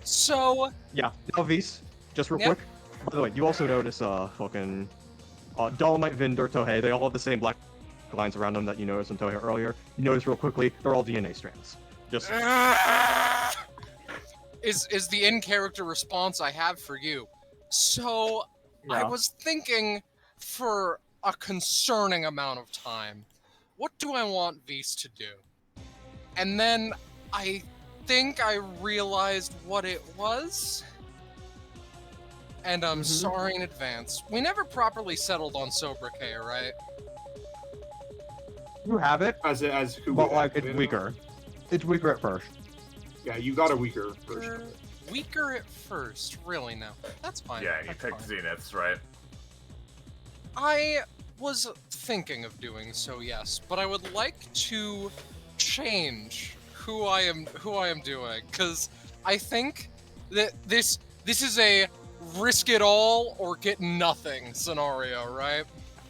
So, yeah. Now, Vise, just real Yep. quick. By the way, you also notice fucking Dolomite, Vindor, Tohei. They all have the same black lines around them that you noticed in Tohei earlier. You notice real quickly, they're all DNA strands. Just is the in-character response I have for you. So, I Yeah. was thinking for a concerning amount of time, what do I want Vise to do? And then I think I realized what it was. And I'm sorry in advance. We never properly settled on sobriquet, right? you have it, As who? but would it's activate it? weaker. It's weaker at first. Yeah, you got a weaker version. of it. Weaker at first, really now. That's fine. Yeah, he that's picked fine. Zeniths, right? I was thinking of doing so, yes, but I would like to change who I am doing, because I think that this is a risk it all or get nothing scenario, right?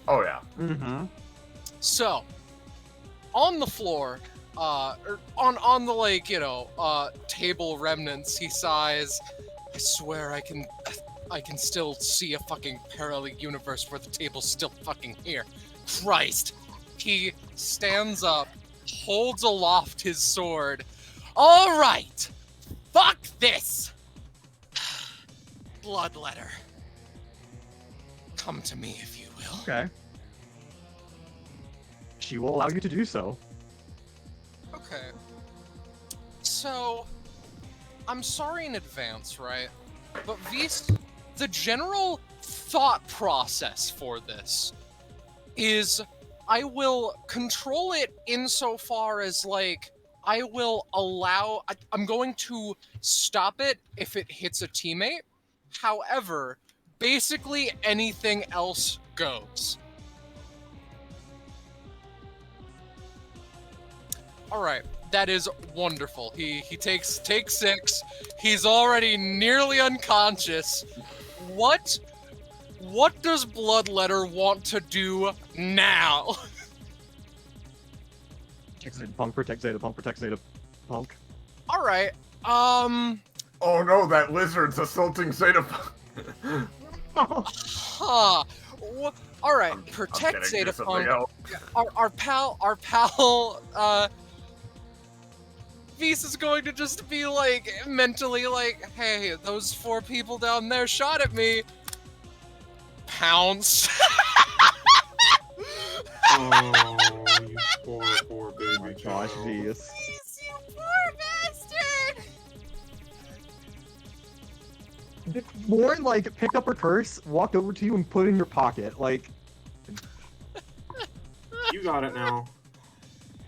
Oh yeah. Mm-hmm. So, on the floor, or on the table remnants, he sighs. I swear I can still see a fucking parallel universe where the table's still fucking here. Christ. He stands up, holds aloft his sword. All right. Fuck this. Bloodletter. Come to me if you will. Okay. She will allow you to do so. Okay. So, I'm sorry in advance, right? But the general thought process for this is I will control it insofar as, I will allow... I'm going to stop it if it hits a teammate. However, basically anything else goes. Alright, that is wonderful. He takes take 6. He's already nearly unconscious. What What does Bloodletter want to do now? Protect Zeta Punk, protect Zeta Punk, protect Zeta Punk. Alright, Oh no, that lizard's assaulting Zeta Punk. huh. Alright, I'm protect kidding, Zeta do something Punk. else. Our pal, Beast is going to just be like, mentally like, hey, those 4 people down there shot at me. Pounce. Oh, you poor baby. Oh my gosh, child. Beast. You poor bastard! Warren, like, picked up her purse, walked over to you, and put it in your pocket. Like, You got it now.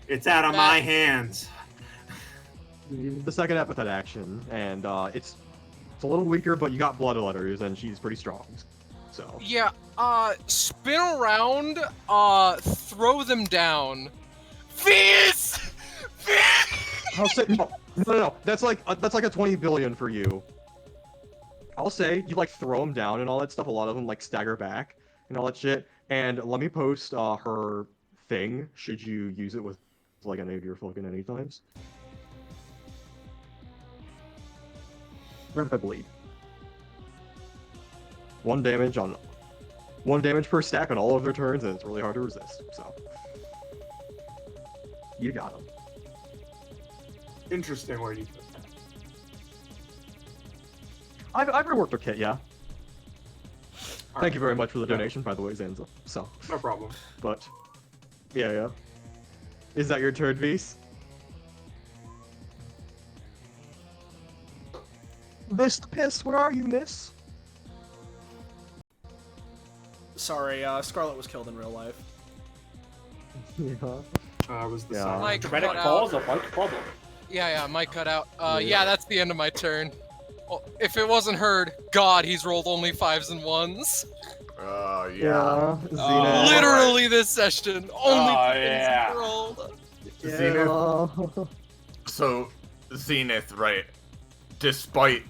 It's out of my hands. the second epithet action, and it's a little weaker, but you got blood letters, and she's pretty strong. So Yeah, spin around, throw them down. Fizz! I'll say no. That's like a 20 billion for you. I'll say you like throw them down and all that stuff. A lot of them like stagger back and all that shit. And let me post her thing. Should you use it with like any of your fucking anytimes? Rapid bleed. 1 damage per stack on all of their turns, and it's really hard to resist. So you got him. Interesting where you put that. I've reworked her kit, yeah. All Thank you very right. much for the Yeah, donation, by the way, Zanza. So, No problem. but yeah. Is that your turn, Beast? Miss the piss, where are you, miss? Sorry, Scarlet was killed in real life. Yeah. Was the Yeah. sound. Mike Dramatic cut pause out. or Mike problem? Yeah, Mike cut out. Yeah. Yeah, that's the end of my turn. Oh, if it wasn't heard, God, he's rolled only 5s and 1s. Yeah. Xena. Literally this session, only Oh, 5s yeah. rolled. Zenith. So, Zenith, right? Despite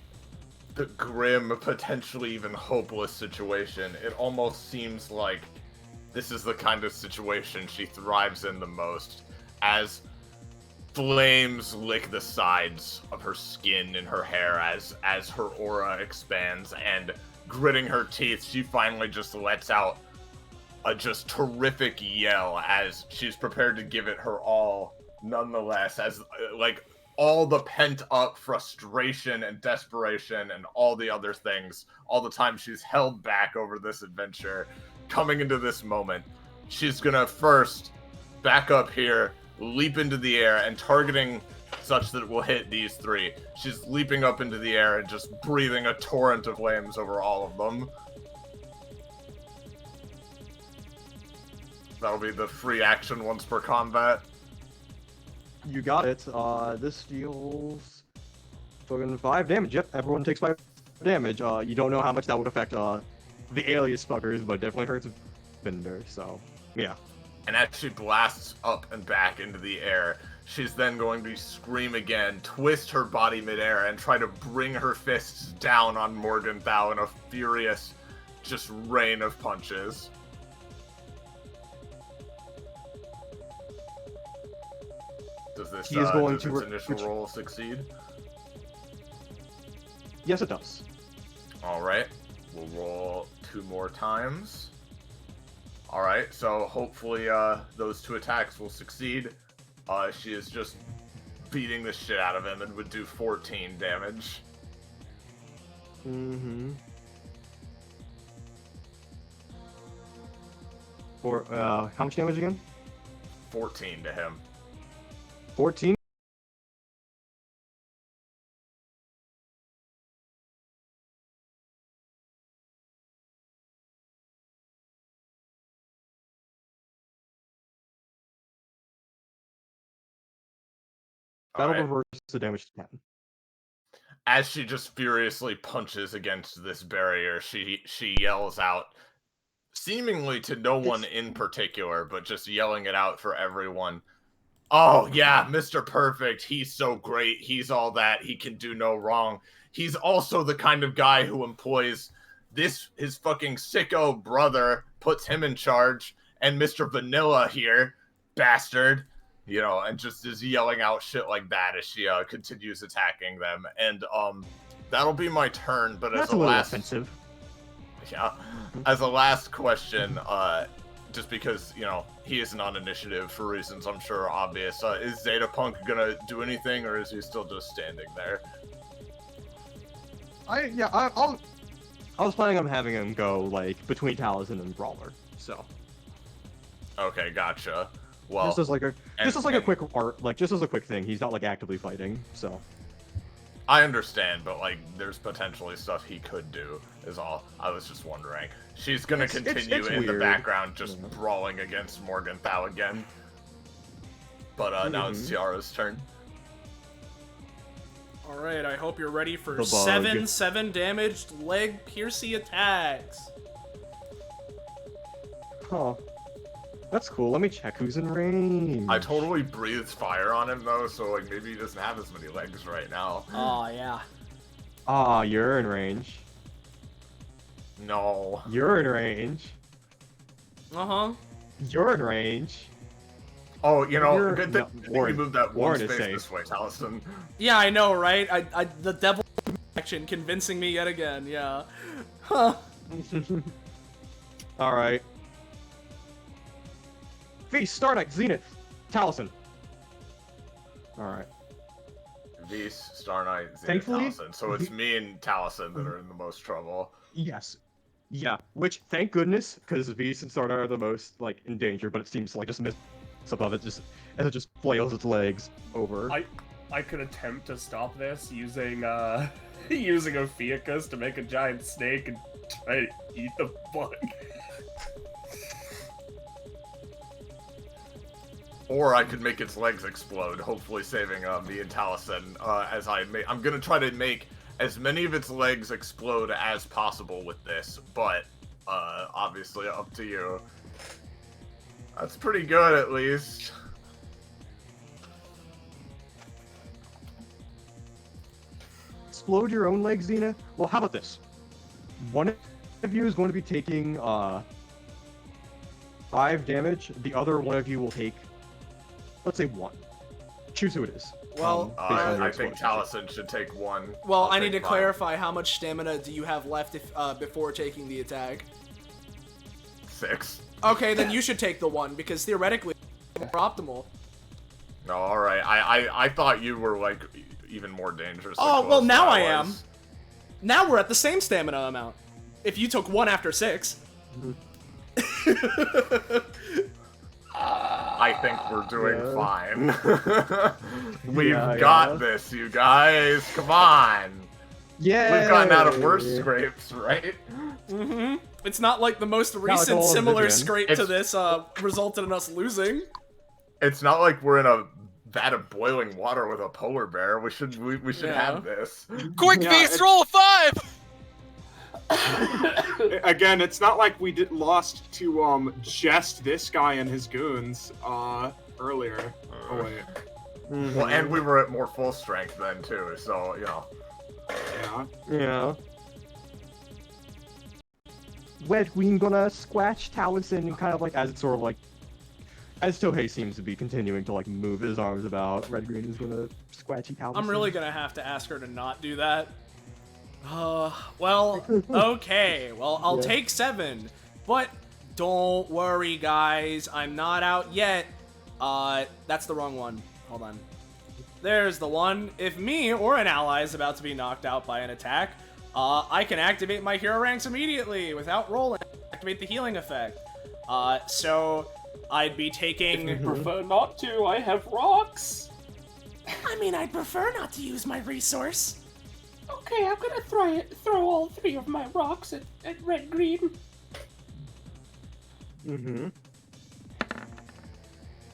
the grim, potentially even hopeless situation, it almost seems like this is the kind of situation she thrives in the most, as flames lick the sides of her skin and her hair as her aura expands, and gritting her teeth, she finally just lets out a just terrific yell as she's prepared to give it her all, nonetheless, as like all the pent-up frustration and desperation and all the other things, all the time she's held back over this adventure, coming into this moment, she's gonna first back up here, leap into the air, and targeting such that it will hit these 3. She's leaping up into the air and just breathing a torrent of flames over all of them. That'll be the free action once per combat. You got it. This deals fucking 5 damage. Yep, everyone takes 5 damage. You don't know how much that would affect the alias fuckers, but definitely hurts Bender. So yeah. And as she blasts up and back into the air, she's then going to scream again, twist her body midair, and try to bring her fists down on Morgenthau in a furious, just rain of punches. Does this, He is going does to its initial roll succeed? Yes, it does. Alright, we'll roll 2 more times. Alright, so hopefully those 2 attacks will succeed. She is just beating the shit out of him and would do 14 damage. Mm-hmm. For how much damage again? 14 to him. 14. That'll Alright. reverse the damage to 10. As she just furiously punches against this barrier, she yells out, seemingly to no one in particular, but just yelling it out for everyone. Oh, yeah, Mr. Perfect, he's so great, he's all that, he can do no wrong. He's also the kind of guy who employs his fucking sicko brother puts him in charge, and Mr. Vanilla here, bastard, you know, and just is yelling out shit like that as she continues attacking them. And that'll be my turn. But That's as a last offensive. Yeah, as a last question, just because, you know, he isn't on initiative for reasons I'm sure are obvious, is Zeta Punk gonna do anything, or is he still just standing there? I was planning on having him go like between Taliesin and Brawler. So. Okay, gotcha. Well, Just as like a quick part, like just as a quick thing. He's not like actively fighting, so. I understand, but like, there's potentially stuff he could do. Is all. I was just wondering. She's gonna continue it's in the weird. background, just brawling against Morgenthau again. But now it's Tiara's turn. All right, I hope you're ready for The bug. 7 damaged leg piercy attacks. Huh. That's cool. Let me check who's in range. I totally breathed fire on him though, so like maybe he doesn't have as many legs right now. Oh yeah. Ah, you're in range. No. You're in range. Uh-huh. You're in range. Oh, you know, You're- good no, thing you Warren- moved that one Warren is space safe. this way, Taliesin. Yeah, I know, right? The devil action convincing me yet again. Yeah. Huh. All right. Feast, Star Knight, Zenith, Taliesin. All right. Beast, Star Knight, Zenith, Thankfully- Taliesin. So it's me and Taliesin that are in the most trouble. Yes. Yeah. Which, thank goodness, because Beast and Star Knight are the most like in danger. But it seems to like just miss above it, just as it just flails its legs over. I could attempt to stop this using using Ophiuchus to make a giant snake and try to eat the bug. Or I could make its legs explode, hopefully saving me and Taliesin. I'm gonna try to make as many of its legs explode as possible with this, but obviously up to you. That's pretty good, at least. Explode your own legs, Xena? Well, how about this? One of you is going to be taking 5 damage. The other one of you will take, let's say, 1. Choose who it is. Well, based on your I think explosion. Taliesin should take 1. Well, I'll I need to take 5. clarify how much stamina do you have left before taking the attack? 6. Okay, then you should take the 1 because theoretically, more optimal. No, alright. I thought you were, like, even more dangerous. Oh, well, now I am. Now we're at the same stamina amount. If you took 1 after 6. I think we're doing fine. We've Yeah, got this, you guys. Come on. Yeah. We've gotten out of worse scrapes, right? Mm-hmm. It's not like the most like recent all of similar it, man. scrape to this resulted in us losing. It's not like we're in a vat of boiling water with a polar bear. We should Yeah. have this. Quick, Yeah, Beast, it- roll a 5! Again, it's not like we lost to just this guy and his goons earlier. Oh wait, Well, and we were at more full strength then too, so you know. yeah. Yeah. Red Queen gonna squash Taliesin and kind of like as it's sort of like as Tohei seems to be continuing to like move his arms about, Red Green is gonna squatchy Taliesin. I'm really gonna have to ask her to not do that. Well, okay. Well, I'll Yeah. take 7. But don't worry, guys. I'm not out yet. That's the wrong one. Hold on. There's the one. If me or an ally is about to be knocked out by an attack, I can activate my hero ranks immediately without rolling. Activate the healing effect. So I'd be taking... Prefer not to. I have rocks. I mean, I'd prefer not to use my resource. Okay, I'm gonna throw all 3 of my rocks at Red Green. Mm-hmm.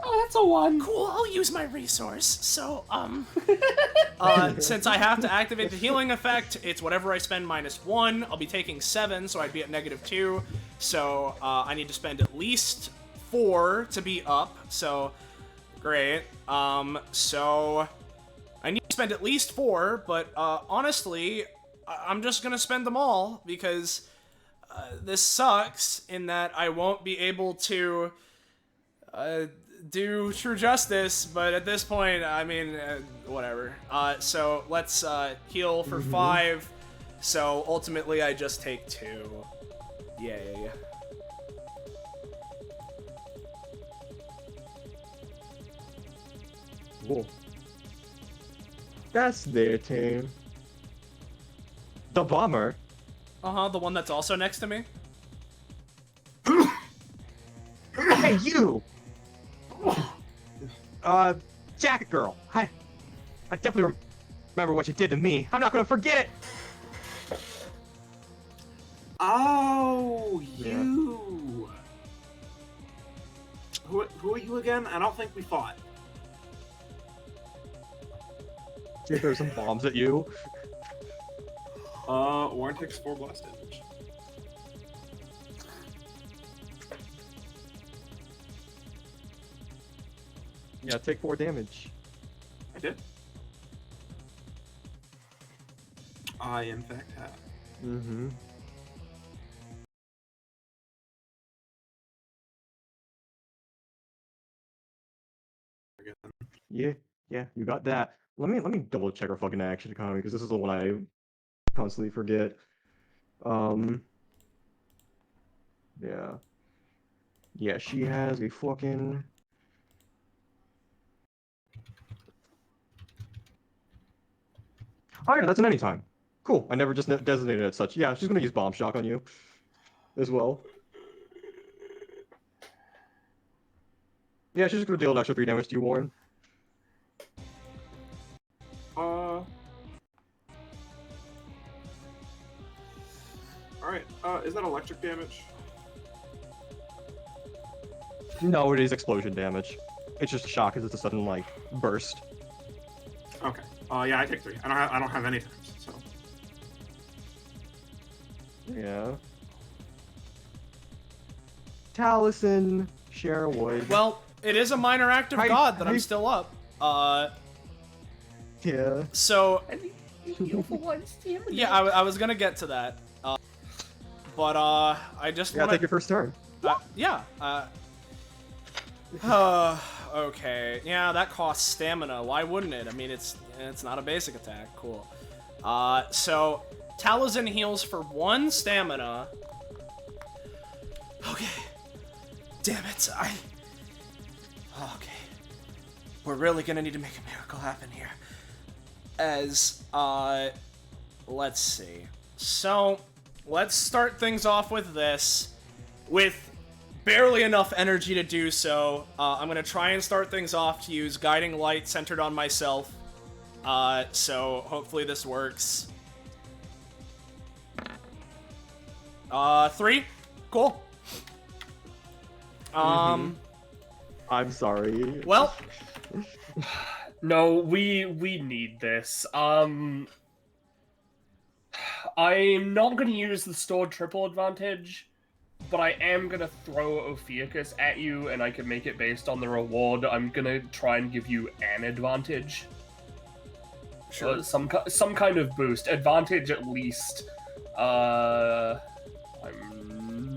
Oh, that's a 1. Cool, I'll use my resource. So, since I have to activate the healing effect, it's whatever I spend -1. I'll be taking 7, so I'd be at -2. So, I need to spend at least 4 to be up. So, great. So I need to spend at least 4, but honestly, I'm just gonna spend them all because this sucks in that I won't be able to do true justice, but at this point, I mean, whatever. So let's heal for 5. So ultimately, I just take 2. Yay. Cool. That's their team. The bomber. The one that's also next to me. Hey, you! Jacket girl. I definitely remember what you did to me. I'm not gonna forget it! Oh, Yeah. you. Who are you again? I don't think we fought. See if there's some bombs at you. Warren takes 4 blast damage. Yeah, take 4 damage. I did. I, in fact, have. Mm-hmm. Again. Yeah, you got that. Let me double check our fucking action economy, because this is the one I constantly forget. Yeah. Yeah, she has a fucking... Oh yeah, that's an anytime. Cool, I never just designated it as such. Yeah, she's gonna use Bomb Shock on you. As well. Yeah, she's just gonna deal an extra 3 damage to you, Warren. Alright, is that electric damage? No, it is explosion damage. It's just shock because it's a sudden, like, burst. Okay. Yeah, I take 3. I don't have any times, so. Yeah. Taliesin, Sherwood. Well, it is a minor act of God that I'm still up. Yeah. So, Heal for 1 stamina. yeah, I was gonna get to that. But, I just You gotta wanna... take your first turn. Yeah, okay. Yeah, that costs stamina. Why wouldn't it? I mean, it's not a basic attack. Cool. So, Taliesin heals for 1 stamina. Okay. Damn it, okay. We're really gonna need to make a miracle happen here. As, let's see. So, let's start things off with this. With barely enough energy to do so, I'm gonna try and start things off to use Guiding Light centered on myself. So hopefully this works. 3? Cool. I'm sorry. Well, No, we need this. I'm not gonna use the stored triple advantage, but I am gonna throw Ophiuchus at you, and I can make it based on the reward. I'm gonna try and give you an advantage. sure. Some kind of boost. Advantage at least. I'm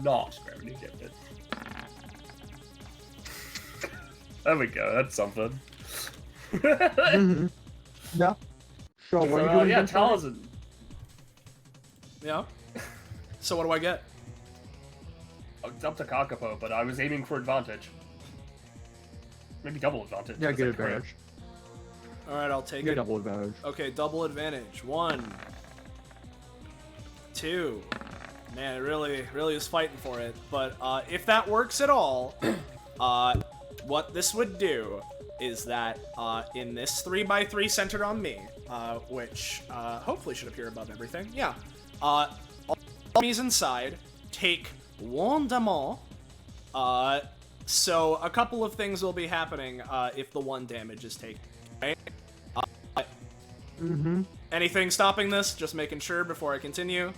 not gravity gifted. There we go, that's something. Yeah. Sure, what are you So, doing? yeah, again, sorry? Taliesin. Yeah. So what do I get? It's up to Kakapo, but I was aiming for advantage. Maybe double advantage. Yeah, That's get like crit. advantage. Alright, I'll take Get it. double advantage. Okay, double advantage. 1. 2. Man, it really is fighting for it. But if that works at all, what this would do is that in this 3x3 centered on me, which hopefully should appear above everything. Yeah. All enemies inside take 1 damage. So a couple of things will be happening if the 1 damage is taken. Right? Anything stopping this? Just making sure before I continue.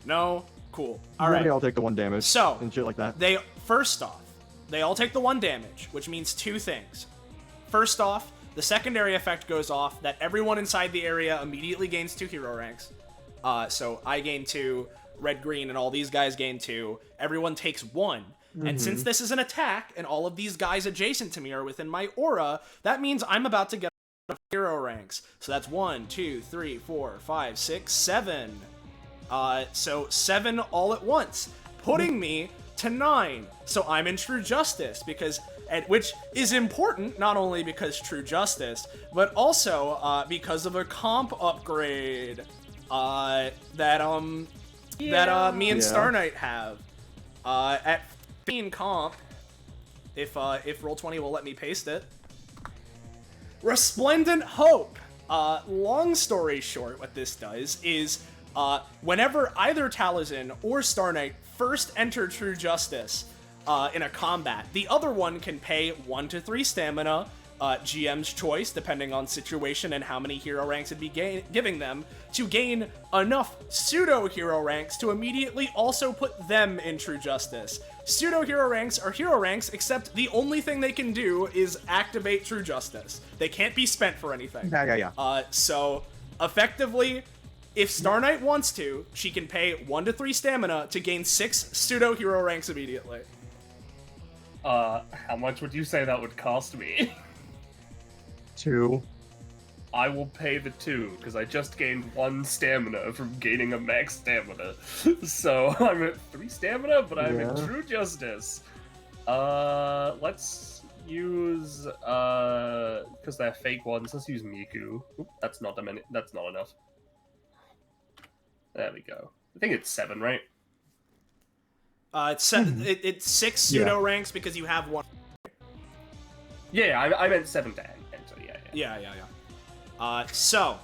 No? Cool. Alright. Maybe I'll take the 1 damage. So, and shit like that. First off, they all take the 1 damage, which means 2 things. First off, the secondary effect goes off that everyone inside the area immediately gains 2 hero ranks. So I gain 2, red, green, and all these guys gain 2. Everyone takes 1. And since this is an attack, and all of these guys adjacent to me are within my aura, that means I'm about to get hero ranks. So that's 1, 2, 3, 4, 5, 6, 7. So 7 all at once, putting me to 9. So I'm in True Justice, which is important, not only because True Justice, but also because of a comp upgrade that me and Star Knight have. At 15 comp, if Roll20 will let me paste it. Resplendent Hope. Long story short, what this does is whenever either Taliesin or Star Knight first enter True Justice in a combat, the other one can pay 1 to 3 stamina, GM's choice, depending on situation and how many hero ranks it'd be giving them, to gain enough pseudo-hero ranks to immediately also put them in True Justice. Pseudo-hero ranks are hero ranks, except the only thing they can do is activate True Justice. They can't be spent for anything. Yeah. So, effectively, if Star Knight wants to, she can pay 1 to 3 stamina to gain 6 pseudo-hero ranks immediately. How much would you say that would cost me? 2. I will pay the 2, because I just gained 1 stamina from gaining a max stamina. So I'm at 3 stamina, but I'm in True Justice. Let's use, because they're fake ones, let's use Miku. Oop, that's not enough. There we go. I think it's 7, right? It's 7. It's 6 pseudo ranks because you have 1. Yeah, I meant 7 to end, so yeah. So,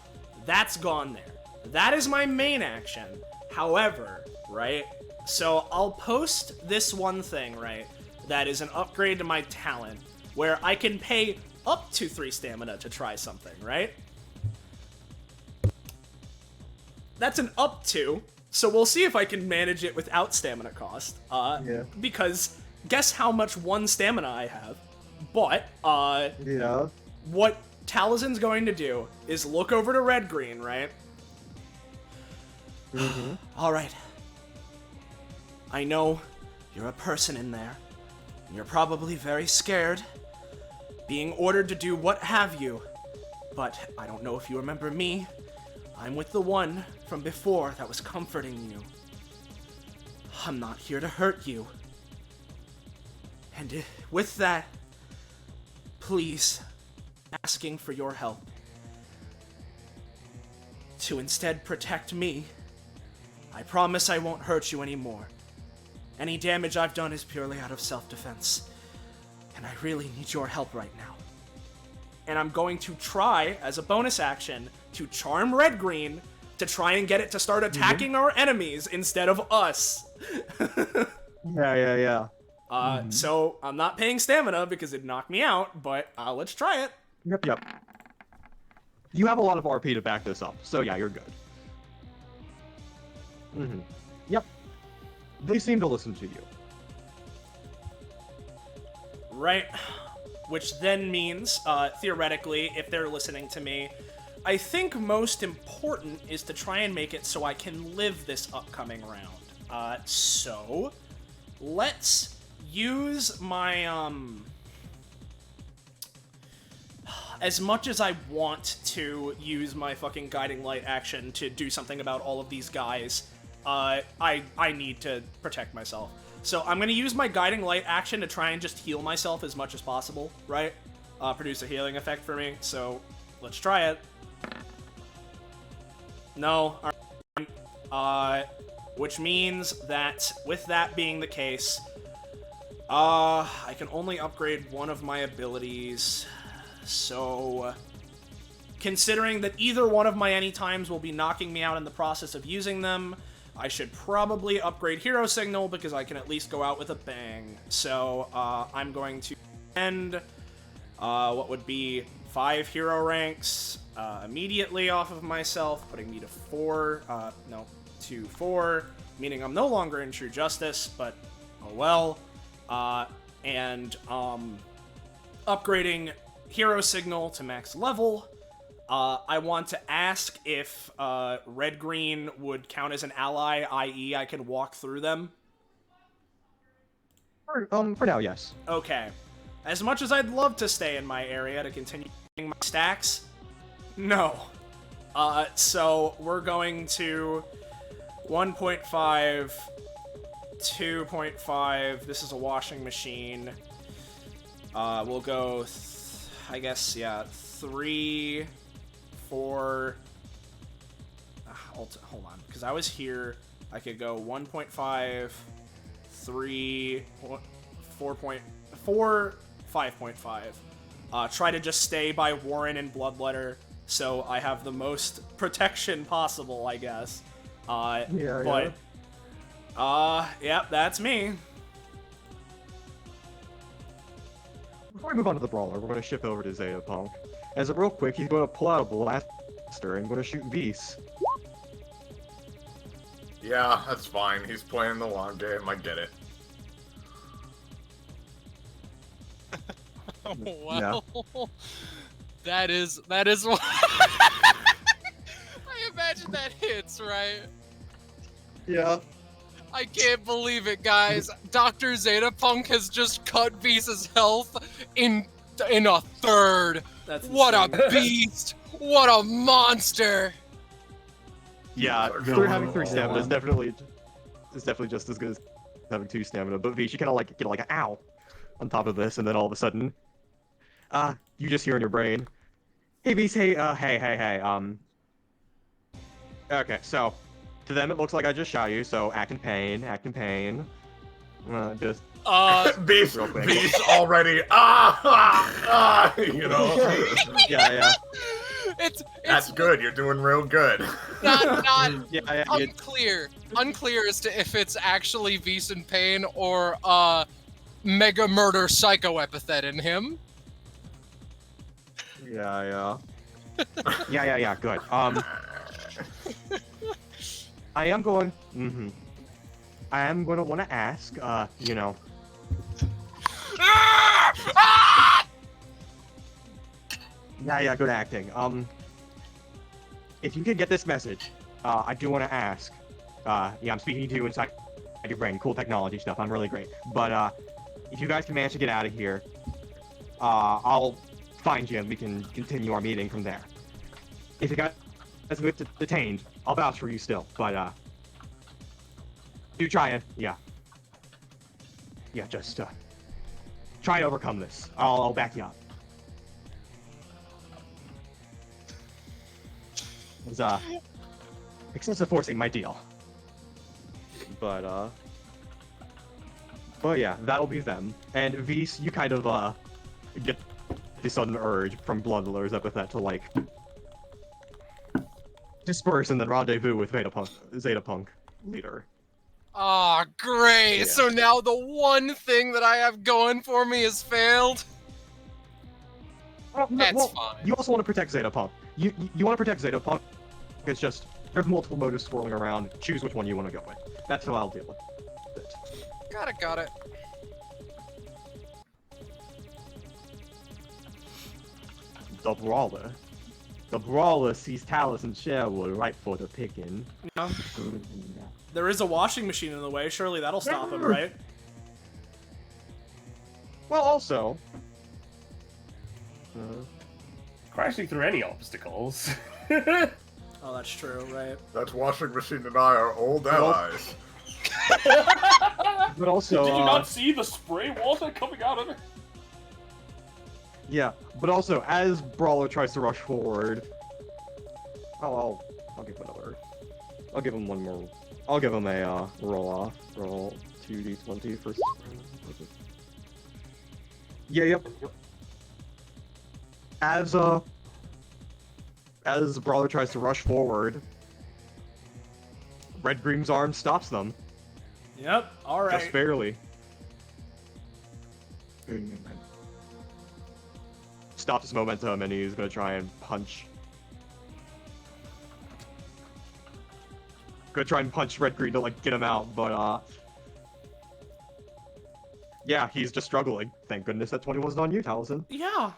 that's gone there. That is my main action. However, right, so I'll post this one thing, right, that is an upgrade to my talent, where I can pay up to 3 stamina to try something, right? That's an up to, so we'll see if I can manage it without stamina cost. Because guess how much 1 stamina I have? But, what Taliesin's going to do is look over to red-green, right? Alright. I know you're a person in there. And you're probably very scared, being ordered to do what have you. But I don't know if you remember me. I'm with the one from before that was comforting you. I'm not here to hurt you. And with that, please, asking for your help. To instead protect me. I promise I won't hurt you anymore. Any damage I've done is purely out of self-defense. And I really need your help right now. And I'm going to try, as a bonus action, to charm red-green to try and get it to start attacking our enemies instead of us. Yeah. So I'm not paying stamina because it knocked me out, but let's try it. Yep. You have a lot of RP to back this up, so yeah, you're good. Yep. They seem to listen to you. Right. Which then means, theoretically, if they're listening to me, I think most important is to try and make it so I can live this upcoming round. So, let's use my, as much as I want to use my fucking guiding light action to do something about all of these guys, I need to protect myself. So I'm going to use my guiding light action to try and just heal myself as much as possible, right? Produce a healing effect for me, so let's try it. No. Which means that, with that being the case, I can only upgrade one of my abilities. So, considering that either one of my anytimes will be knocking me out in the process of using them, I should probably upgrade Hero Signal because I can at least go out with a bang. So, I'm going to end what would be 5 hero ranks immediately off of myself, putting me to 4, to 4, meaning I'm no longer in True Justice, but oh well. And upgrading Hero Signal to max level, I want to ask if red-green would count as an ally, i.e. I can walk through them. For now, yes. Okay. As much as I'd love to stay in my area to continue getting my stacks, no. So we're going to 1.5, 2.5. This is a washing machine. We'll go, I guess, yeah, 3, 4. Hold on, because I was here. I could go 1.5, 3, 4.4, 5.5. Try to just stay by Warren and Bloodletter, so I have the most protection possible, I guess. Yep, that's me. Before we move on to the brawler, we're going to shift over to Zeta Punk. As a real quick, he's going to pull out a blaster and going to shoot Vs. Yeah, that's fine. He's playing the long game. I get it. Well, that is what I imagine that hits, right? Yeah. I can't believe it, guys. Dr. Zeta Punk has just cut Visa's health in a third. That's what insane. a beast! What a monster! Yeah, having 3 stamina is definitely just as good as having 2 stamina. But Vish, you kind of like get like an ow on top of this, and then all of a sudden, you just hear in your brain, "Hey Vish, hey, okay, so to them it looks like I just shot you, so act in pain, just." Beast already. You know. Yeah. It's That's good. You're doing real good. not Yeah, unclear as to if it's actually Vis in pain or mega murder psycho epithet in him. Yeah. Good. I am going to want to ask, you know. Yeah, good acting. If you could get this message, I do want to ask. Yeah, I'm speaking to you inside your brain. Cool technology stuff. I'm really great. But if you guys can manage to get out of here, I'll find you and we can continue our meeting from there. If you guys get detained, I'll vouch for you still. But do try it. Yeah, just try to overcome this. I'll back you up. It's excessive forcing my deal. But yeah, that'll be them. And Vis, you kind of get the sudden urge from Bloodletter's epithet to like disperse and then rendezvous with Zeta Punk leader. Ah, great! Yeah. So now the one thing that I have going for me has failed? That's fine. You also want to protect Zeta Punk. You want to protect Zeta Punk. It's just, there's multiple motives swirling around. Choose which one you want to go with. That's how I'll deal with it. Got it. The brawler sees Talus and Sherwood right for the picking. Yeah. There is a washing machine in the way. Surely that'll stop him, right? Well, also... crashing through any obstacles. Oh, that's true, right? That washing machine and I are old allies. But also... Did you not see the spray water coming out of it? Yeah, but also, as Brawler tries to rush forward... I'll give him another... I'll give him one more... I'll give him a, roll 2d20 for... Yeah, yep. As Brawler tries to rush forward, Red Green's arm stops them. Yep, alright. Just barely. Stops his momentum and he's gonna try and punch. Gonna try and punch Red Green to like get him out, but yeah, he's just struggling. Thank goodness that 20 wasn't on you, Taliesin. Yeah.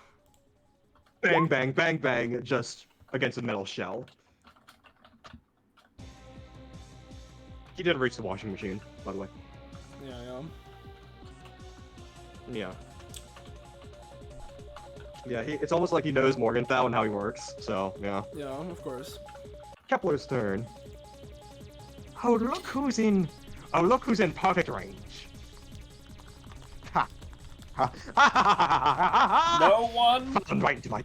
Bang, bang, bang, bang. Just against a metal shell. He didn't reach the washing machine, by the way. Yeah. Yeah. Yeah, it's almost like he knows Morgenthau and how he works, so, yeah. Yeah, of course. Kepler's turn. Oh, look who's in perfect range. Ha. Ha. No one. Fallen right into my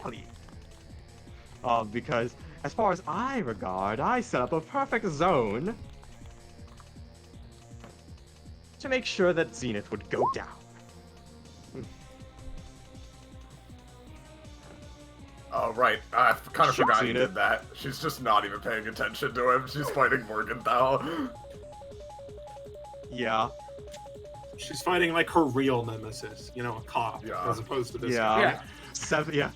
really? Because as far as I regard, I set up a perfect zone to make sure that Zenith would go down. Oh, right. I kind of Shoot, forgot he Zenith. did that. She's just not even paying attention to him. She's fighting Morgenthau. Yeah. She's fighting like her real nemesis, you know, a cop, Yeah. as opposed to this Yeah. guy. Yeah. 7, yeah.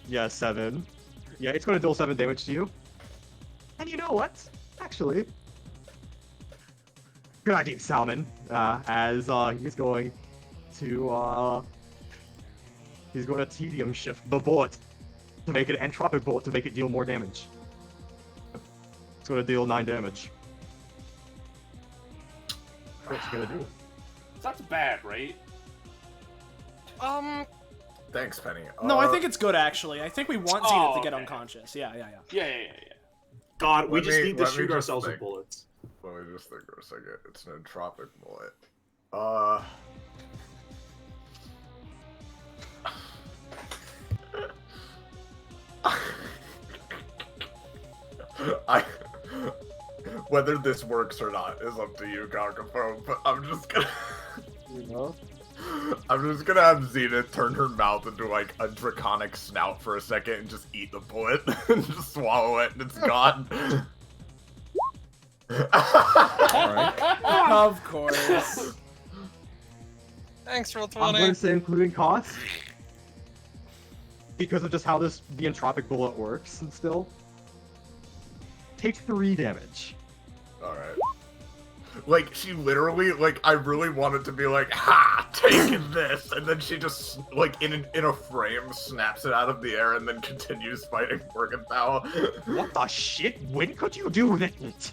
Yeah, 7. Yeah, it's gonna deal 7 damage to you. And you know what? Actually, good idea, Salmon. As he's going to tedium shift the bullet to make it an entropic bullet to make it deal more damage. It's gonna deal 9 damage. What's it gonna do? That's bad, right? Thanks, Penny. No, I think it's good, actually. I think we want Zenith to get okay. unconscious. Yeah. Yeah. God, we Let just me- need to let me shoot just ourselves think. with bullets. Let me just think for a second. It's an entropic bullet. Whether this works or not is up to you, Kakapo, but I'm just gonna... You know? I'm just gonna have Zenith turn her mouth into like a draconic snout for a second and just eat the bullet and just swallow it and it's gone. Alright. Of course. Thanks, roll I'm 20. going to say including cost. Because of just how the entropic bullet works and still. Take 3 damage. Alright. Like, she literally, like, I really wanted to be like, ha! Take this! And then she just, like, in a frame, snaps it out of the air and then continues fighting Morgenthau. What the shit? When could you do that?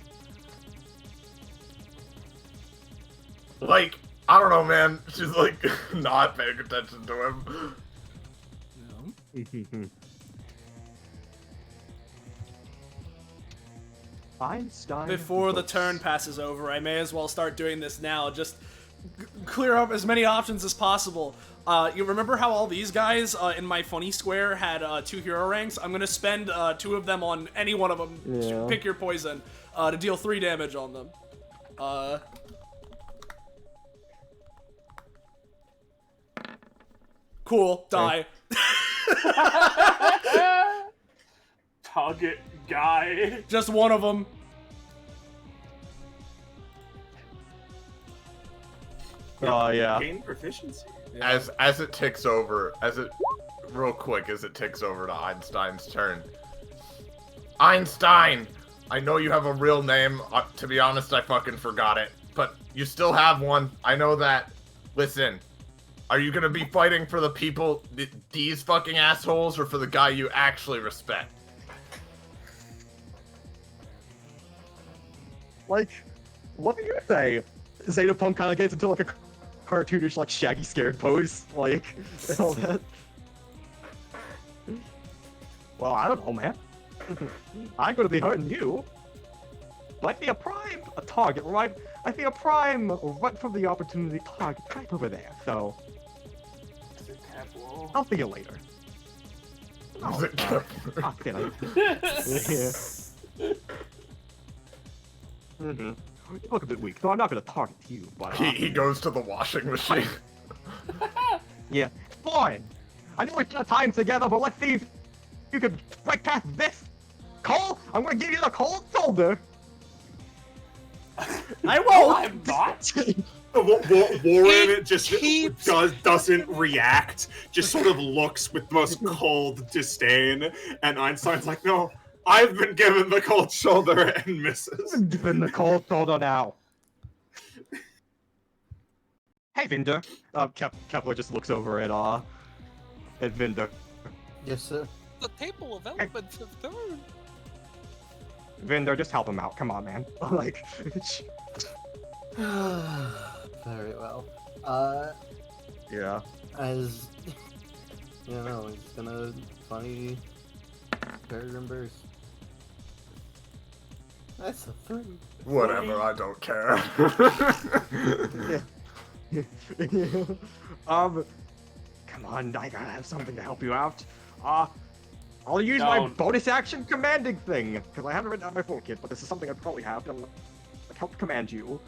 Like, I don't know, man. She's, like, not paying attention to him. No. Einstein. Before the turn passes over, I may as well start doing this now. Just clear up as many options as possible. You remember how all these guys in my funny square had 2 hero ranks? I'm gonna spend 2 of them on any one of them. Yeah. Pick your poison to deal 3 damage on them. Cool. Die. Target guy. Just one of them. Yeah. Gain proficiency. As it ticks over, real quick, as it ticks over to Einstein's turn. Einstein! I know you have a real name. To be honest, I fucking forgot it. But you still have one. I know that. Listen, are you gonna be fighting for the people, these fucking assholes, or for the guy you actually respect? Like, what do you say? Zeta Punk kind of gets into like a cartoonish, like Shaggy scared pose, like, and all that. Well, I don't know, man. I'm gonna be hurting you. But I think a target, right? I think a prime right from the opportunity target right over there. So I'll see you later. Is it Kepler? I'll see you later. Mm-hmm. You look a bit weak, so I'm not gonna target you, but He goes to the washing machine. yeah, fine. I know we spent time together, but let's see if you can break past this. Cole, I'm gonna give you the cold shoulder. I won't. I'm not. Warren just doesn't react, just sort of looks with the most cold disdain, and Einstein's like, no, I've been given the cold shoulder, and misses. Given the cold shoulder now. Hey, Vinder. Kepler just looks over at at Vinder. Yes, sir. The table of elements have turned. Vinder, just help him out. Come on, man. Like, Very well. yeah. As you know, he's gonna funny Peregrine Burst. That's a 3. Whatever, I don't care. Come on, I gotta have something to help you out. I'll use my Don't. bonus action commanding thing, because I haven't written down my full kit, but this is something I probably have, and I'm gonna help command you.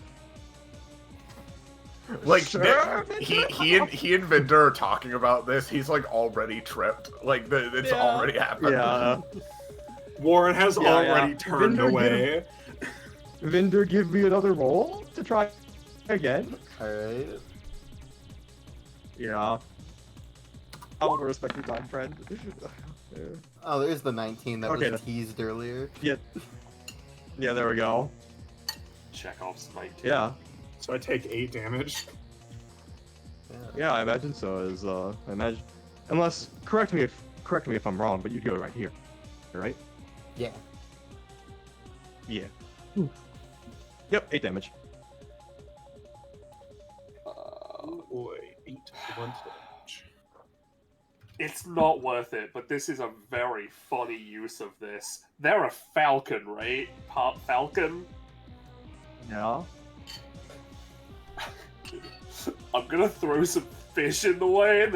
Like, Sure. he and Vinder are talking about this, he's like already tripped. Like, it's Yeah. already happened. Yeah. Warren has Yeah, already yeah. turned Vinder, away. Vinder, give me another roll to try again. Alright. Yeah. I'll respect your time, friend. Yeah. Oh, there's the 19 that Okay, was teased earlier. Yeah, there we go. Chekhov's 19. Yeah. So I take 8 damage. Yeah, I imagine so. I imagine, unless correct me if I'm wrong, but you'd go right here, right? Yeah. Yeah. Yep, 8 damage. Oh boy, 8 blunt damage. It's not worth it, but this is a very funny use of this. They're a falcon, right? Part falcon? Yeah. I'm gonna throw some fish in the way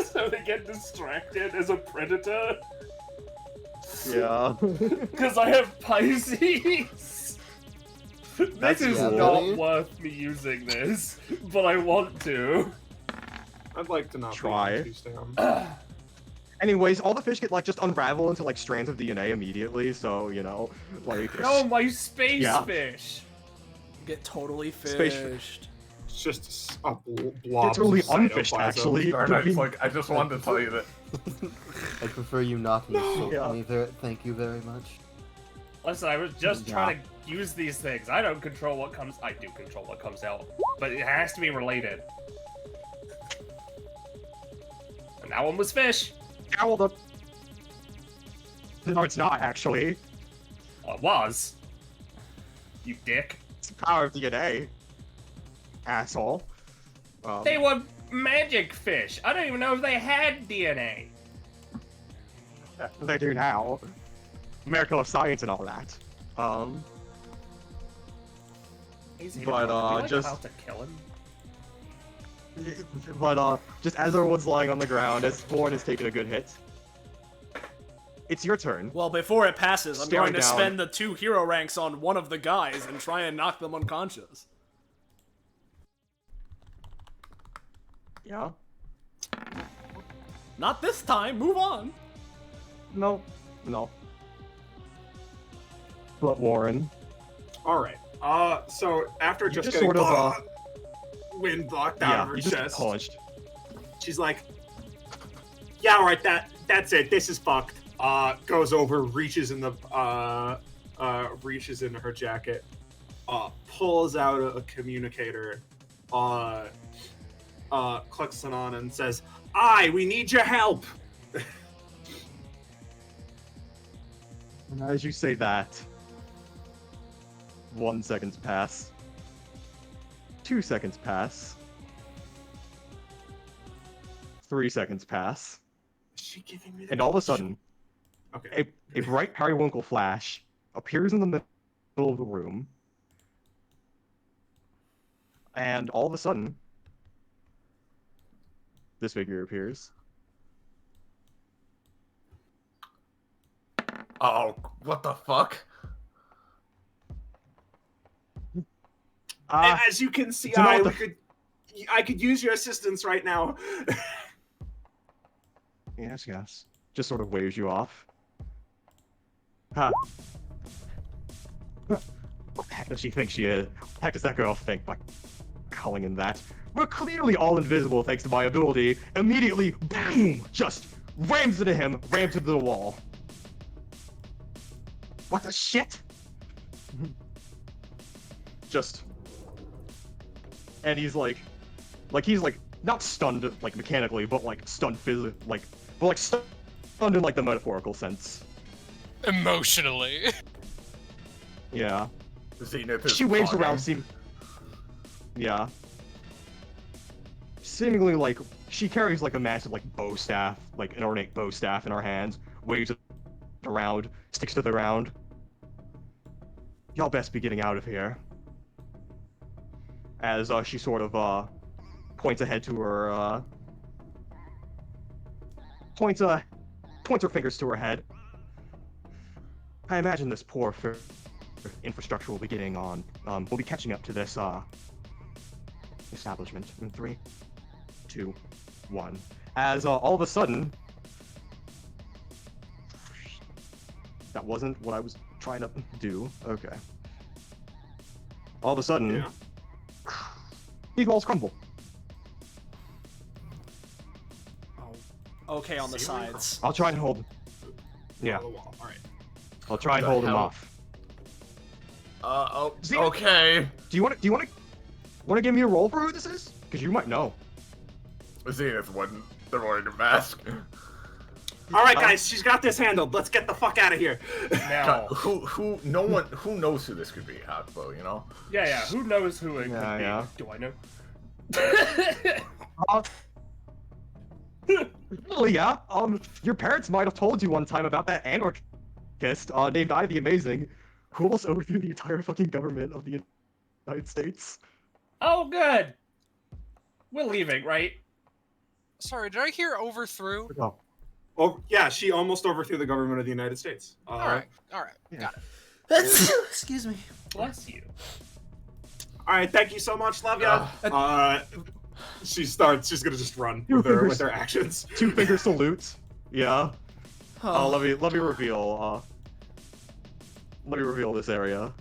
so they get distracted as a predator. Yeah. Because I have Pisces! That's This is cool. not worth me using this, but I want to. I'd like to not Try. be too down. Anyways, all the fish get like just unravel into like strands of DNA immediately, so you know, like. No, my space Yeah. fish! Get totally Space- fished. It's just a blob. It's totally of unfished, cytoplasm. actually. Darn it, it's like, I just wanted to tell you that. I prefer you not insult Yeah. me. Thank you very much. Listen, I was just Yeah. trying to use these things. I don't control what comes. I do control what comes out, but it has to be related. And that one was fish. Owl the. No, it's not actually. Well, it was. You dick. It's the power of DNA. Asshole. They were magic fish. I don't even know if they had DNA. They do now. Miracle of science and all that. Easy, But, are we, just- about to kill him. But just as everyone's lying on the ground, as Thorn has taken a good hit, it's your turn. Well, before it passes, I'm Staring going to down. spend the 2 hero ranks on one of the guys and try and knock them unconscious. Yeah. Not this time. Move on. No. But Warren. Alright. So after You just just getting sort of, wind blocked out of her you just get chest, punched. she's like, "Yeah, alright, that's it. This is fucked." Goes over, reaches in the reaches into her jacket, pulls out a communicator, clicks it on and says, we need your help." And as you say that, 1 second pass. 2 seconds pass. 3 seconds pass. Is she giving me the And all of a sudden, Okay. a bright periwinkle flash appears in the middle of the room. And all of a sudden, this figure appears. Oh, what the fuck? As you can see, do you know what I could use your assistance right now. Yes. Just sort of waves you off. Huh. What the heck does she think she is? What the heck does that girl think by calling in that? We're clearly all invisible thanks to my ability. Immediately, boom! Just rams into him, rams into the wall. What the shit? Just. And he's like not stunned like mechanically, but like stunned physically, like stunned in like the metaphorical sense. Emotionally. Yeah. Zenith is She waves funny. around, yeah. Seemingly like she carries like a massive like bow staff, like an ornate bow staff in her hands, waves it around, sticks to the ground. Y'all best be getting out of here. As she sort of points ahead to her points her fingers to her head. I imagine this poor infrastructure will be getting on. We'll be catching up to this establishment in 3, 2, 1. As all of a sudden, that wasn't what I was trying to do. Okay. All of a sudden, Yeah. these walls crumble. Oh. Okay, on the Ceiling sides. I'll try and hold. Yeah, On the wall. All right. I'll try and The hold him hell? off. Oh, See? okay. Do you want to give me a roll for who this is? Because you might know. Zenith wasn't the warrior mask. All right, guys, she's got this handled. Let's get the fuck out of here. Now, Who knows who this could be, Kakapo, you know? yeah, who knows who it could Yeah, be? yeah. Do I know? Well, yeah. Your parents might have told you one time about that anarchist named I the Amazing, who almost overthrew the entire fucking government of the United States. Oh, good. We're leaving, right? Sorry, did I hear overthrew? Oh, Oh, yeah, she almost overthrew the government of the United States. All right, Yeah. got it. Excuse me. Bless you. All right, thank you so much. Love ya. She's gonna just run with her actions. 2-finger salute. Yeah. Oh. Let me reveal. Let me reveal this area.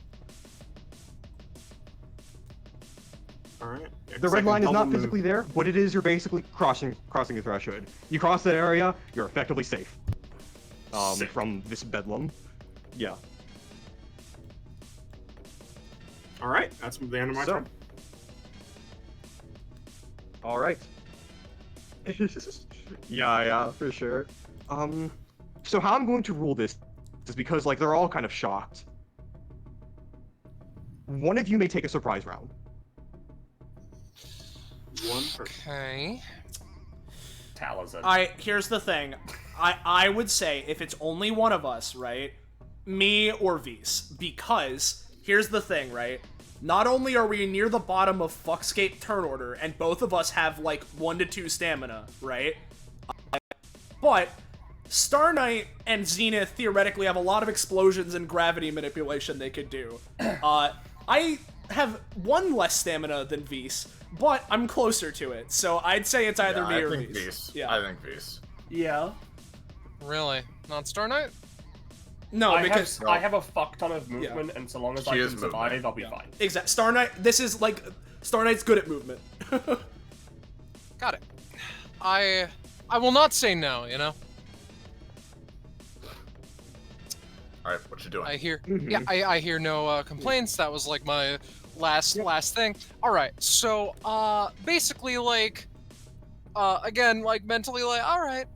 All right. The red line is not physically there. What it is, you're basically crossing the threshold. You cross that area, you're effectively safe. Sick. From this bedlam. Yeah. All right, that's the end of my So. turn. All right. yeah, for sure. So how I'm going to rule this is because like they're all kind of shocked. One of you may take a surprise round. One person. Okay. Taliesin. Here's the thing. I would say if it's only one of us, right? Me or Vise. Because here's the thing, right? Not only are we near the bottom of Fuckscape turn order, and both of us have like 1 to 2 stamina, right? But Star Knight and Zenith theoretically have a lot of explosions and gravity manipulation they could do. I have 1 less stamina than Vise, but I'm closer to it, so I'd say it's either me I or think Vise. Beast. Yeah. I think Beast. Yeah. Really? Not Star Knight? No, I because I have a fuck ton of movement, and so long as She I is can survive, movement. I'll be fine. exact Star Knight. This is like Star Knight's good at movement. Got it. I will not say no, you know? Alright, what you doing? I hear Mhm. yeah, I hear no complaints. That was like my last thing. Alright, so basically like again, like mentally like, alright,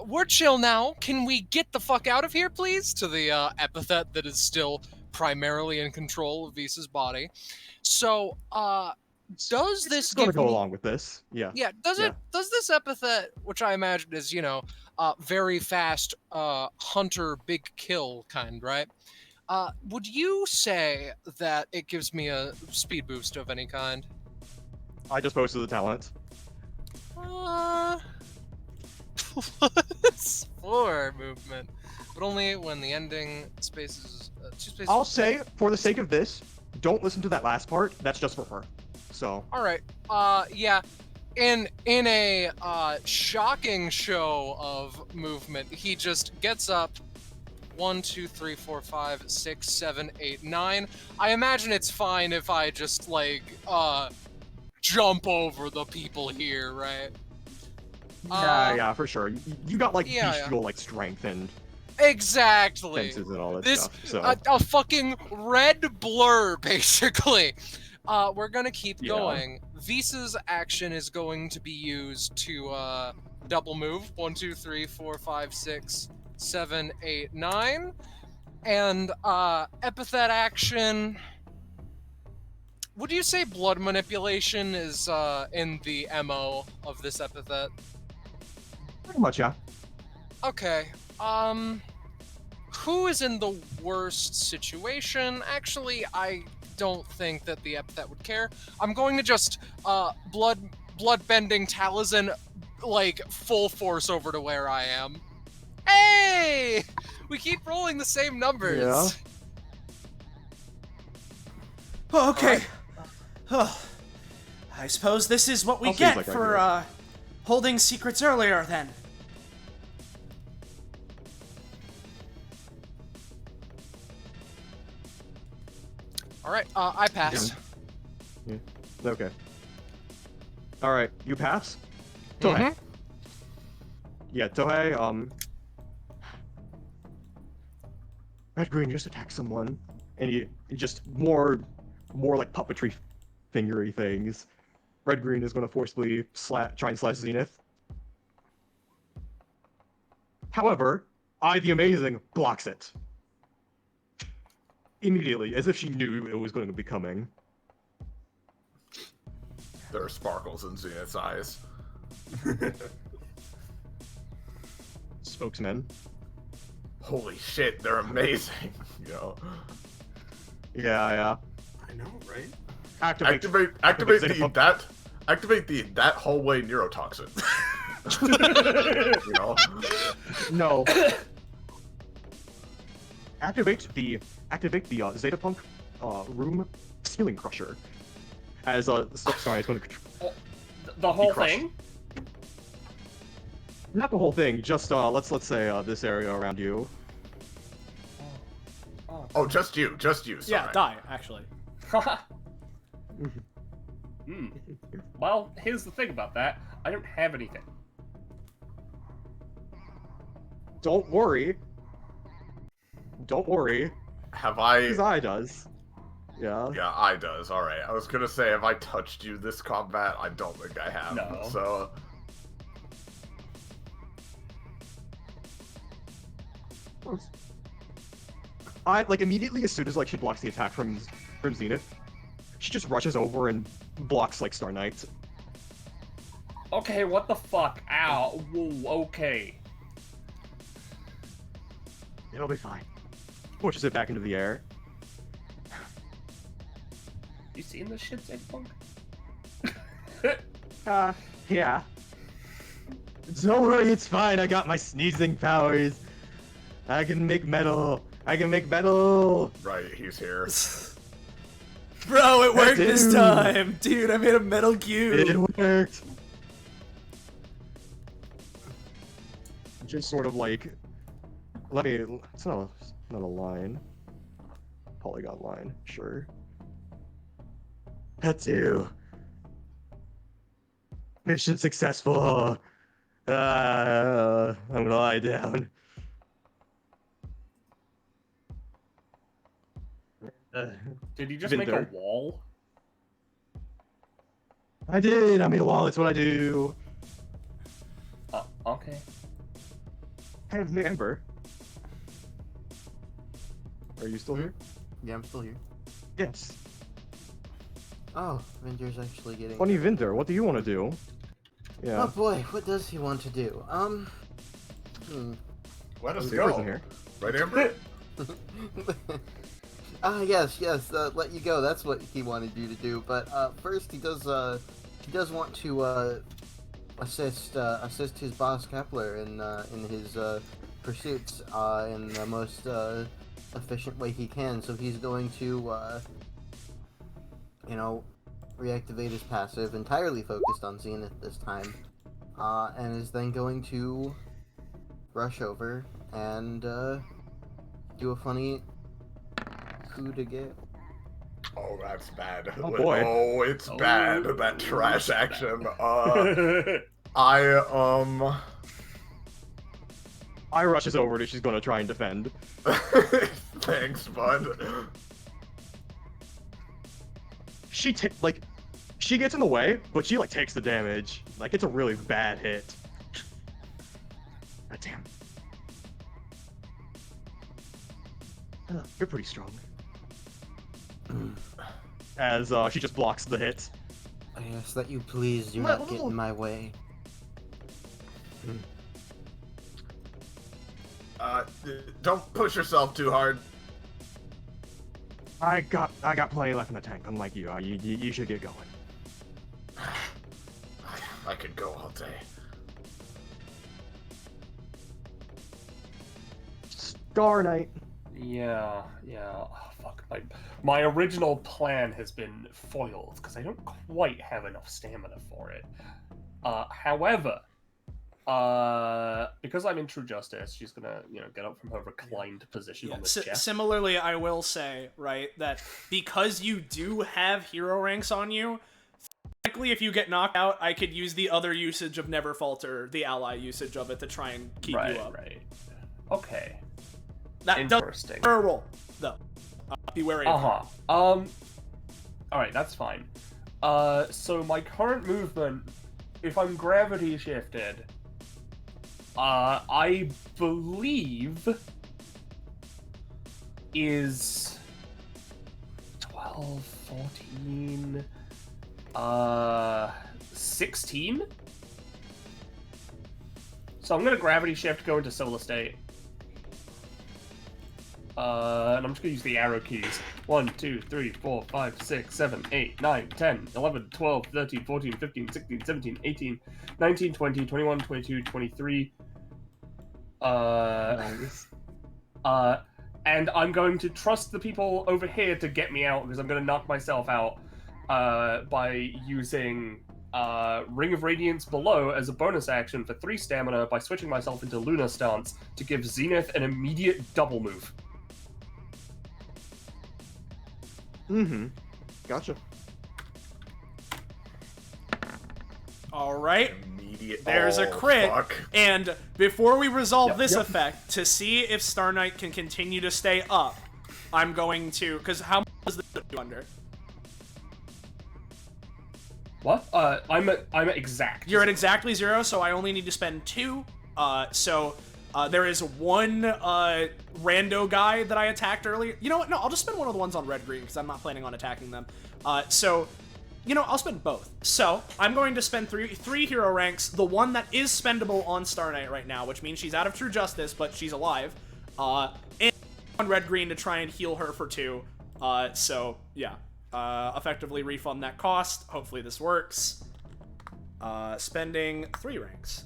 we're chill now. Can we get the fuck out of here, please? To the epithet that is still primarily in control of Visa's body. So does this It's going to give go me- along with this. Yeah. Yeah, does this epithet, which I imagine is, you know, very fast hunter big kill kind, right? Would you say that it gives me a speed boost of any kind? I just posted the talent. Plus 4 movement, but only when the ending space is 2 spaces. I'll say, for the sake of this, don't listen to that last part. That's just for her. So. All right. Yeah. In a shocking show of movement, he just gets up. 1, 2, 3, 4, 5, 6, 7, 8, 9. I imagine it's fine if I just like jump over the people here, right? Yeah, for sure. You got like yeah, bestial like strength and Exactly. senses and all that This stuff. So. a fucking red blur, basically. we're gonna keep Yeah. going. Visa's action is going to be used to double move. 1, 2, 3, 4, 5, 6, 7, 8, 9. And epithet action. Would you say blood manipulation is in the MO of this epithet? Pretty much, yeah. Okay. Who is in the worst situation? Actually, I don't think that the epithet would care. I'm going to just blood-bending talisman, like, full force over to where I am. Hey! We keep rolling the same numbers. Yeah. Oh, okay. Oh, I suppose this is what we Seems get like I for holding secrets earlier, then. All right, I pass. Yeah. Okay. All right, you pass. Tohei. Yeah, Tohei. Red Green just attacked someone, and he just more like puppetry, fingery things. Red Green is going to forcibly try and slash Zenith. However, I the Amazing blocks it immediately, as if she knew it was going to be coming. There are sparkles in Zenith's eyes. Spokesman. Holy shit, they're amazing. Yo. Yeah. I know, right? Activate that hallway neurotoxin. You know? No. Activate the Zeta Punk room ceiling crusher. As sorry, it's going to The whole crushed. thing? Not the whole thing, just let's say this area around you. Oh, just you, sorry. Yeah, die, actually. Well, here's the thing about that. I don't have anything. Don't worry. Have I? His eye does. Yeah. Yeah, I does. All right. I was gonna say, have I touched you this combat? I don't think I have. No. So. I like immediately as soon as like she blocks the attack from Zenith, she just rushes over and blocks like Star Knight. Okay, what the fuck? Ow. Whoa, okay. It'll be fine. Pushes it back into the air. You seen this shit, Punk? Yeah. Don't worry, it's fine. I got my sneezing powers. I can make metal. Right, he's here. Bro, it worked this Dude. time. Dude, I made a metal cube. It worked. Just sort of like, it's not a line. Polygon line, sure. Hetsu. Mission successful. I'm gonna lie down. Did you just make a Vinder. wall? I did. I made a wall. It's what I do. Okay. Hey, Amber. Are you still here? Yeah, I'm still here. Yes. Oh, Vinder's actually getting. Funny Vinder, what do you want to do? Yeah. Oh boy, what does he want to do? Let us There's a go. person here. Right, Amber? Yes, let you go. That's what he wanted you to do. But first, he does want to assist his boss Kepler in his pursuits in the most efficient way he can. So he's going to reactivate his passive, entirely focused on Zenith this time, and is then going to rush over and do a funny coup de guerre. Oh, that's bad. Oh, boy. Oh, it's bad. That trash action. I rushes over to she's gonna try and defend. Thanks, bud. she gets in the way, but she like takes the damage. Like it's a really bad hit. God damn. You're pretty strong. As she just blocks the hit. I ask that you please do not get in my way. Don't push yourself too hard. I got plenty left in the tank. Unlike you, you should get going. I could go all day. Star Knight. Yeah. Oh, fuck. My original plan has been foiled because I don't quite have enough stamina for it. However, because I'm in True Justice, she's gonna, get up from her reclined position on the chest. Similarly, I will say, right, that because you do have hero ranks on you, technically, if you get knocked out, I could use the other usage of Never Falter, the ally usage of it, to try and keep you up. Right. Okay. That Interesting. does roll, though. Be wary of that. Alright, that's fine. So my current movement, if I'm gravity shifted, I believe is 12, 14, 16? So I'm gonna gravity shift, go into solar state. And I'm just gonna use the arrow keys. 1, 2, 3, 4, 5, 6, 7, 8, 9, 10, 11, 12, 13, 14, 15, 16, 17, 18, 19, 20, 21, 22, 23. Nice. And I'm going to trust the people over here to get me out, because I'm going to knock myself out by using Ring of Radiance below as a bonus action for 3 stamina by switching myself into Luna Stance to give Zenith an immediate double move. Gotcha. Alright. Immediate. There's a crit, fuck. and before we resolve this effect, to see if Star Knight can continue to stay up, I'm going to, because how much does this put you under? What? I'm at exact. You're at exactly 0, so I only need to spend 2. There is one rando guy that I attacked earlier. You know what? No, I'll just spend one of the ones on red-green, because I'm not planning on attacking them. I'll spend both. So, I'm going to spend three hero ranks, the one that is spendable on Star Knight right now, which means she's out of True Justice, but she's alive, and on red-green to try and heal her for 2. Effectively refund that cost. Hopefully this works. Spending 3 ranks.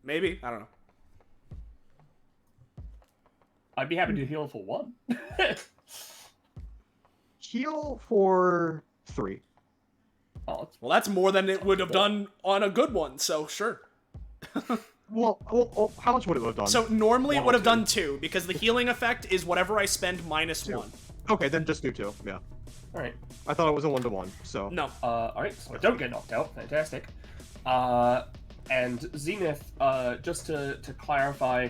Maybe, I don't know. I'd be happy to heal for 1. Heal for 3. Oh, Well, that's more than it would have done on a good one, so sure. Well, how much would it have done? So normally it would have done 2, because the healing effect is whatever I spend minus 1. Okay, then just do 2, yeah. alright. I thought it was a 1-to-1, so... No. Alright, so I don't get knocked out. Fantastic. And Zenith, just to clarify,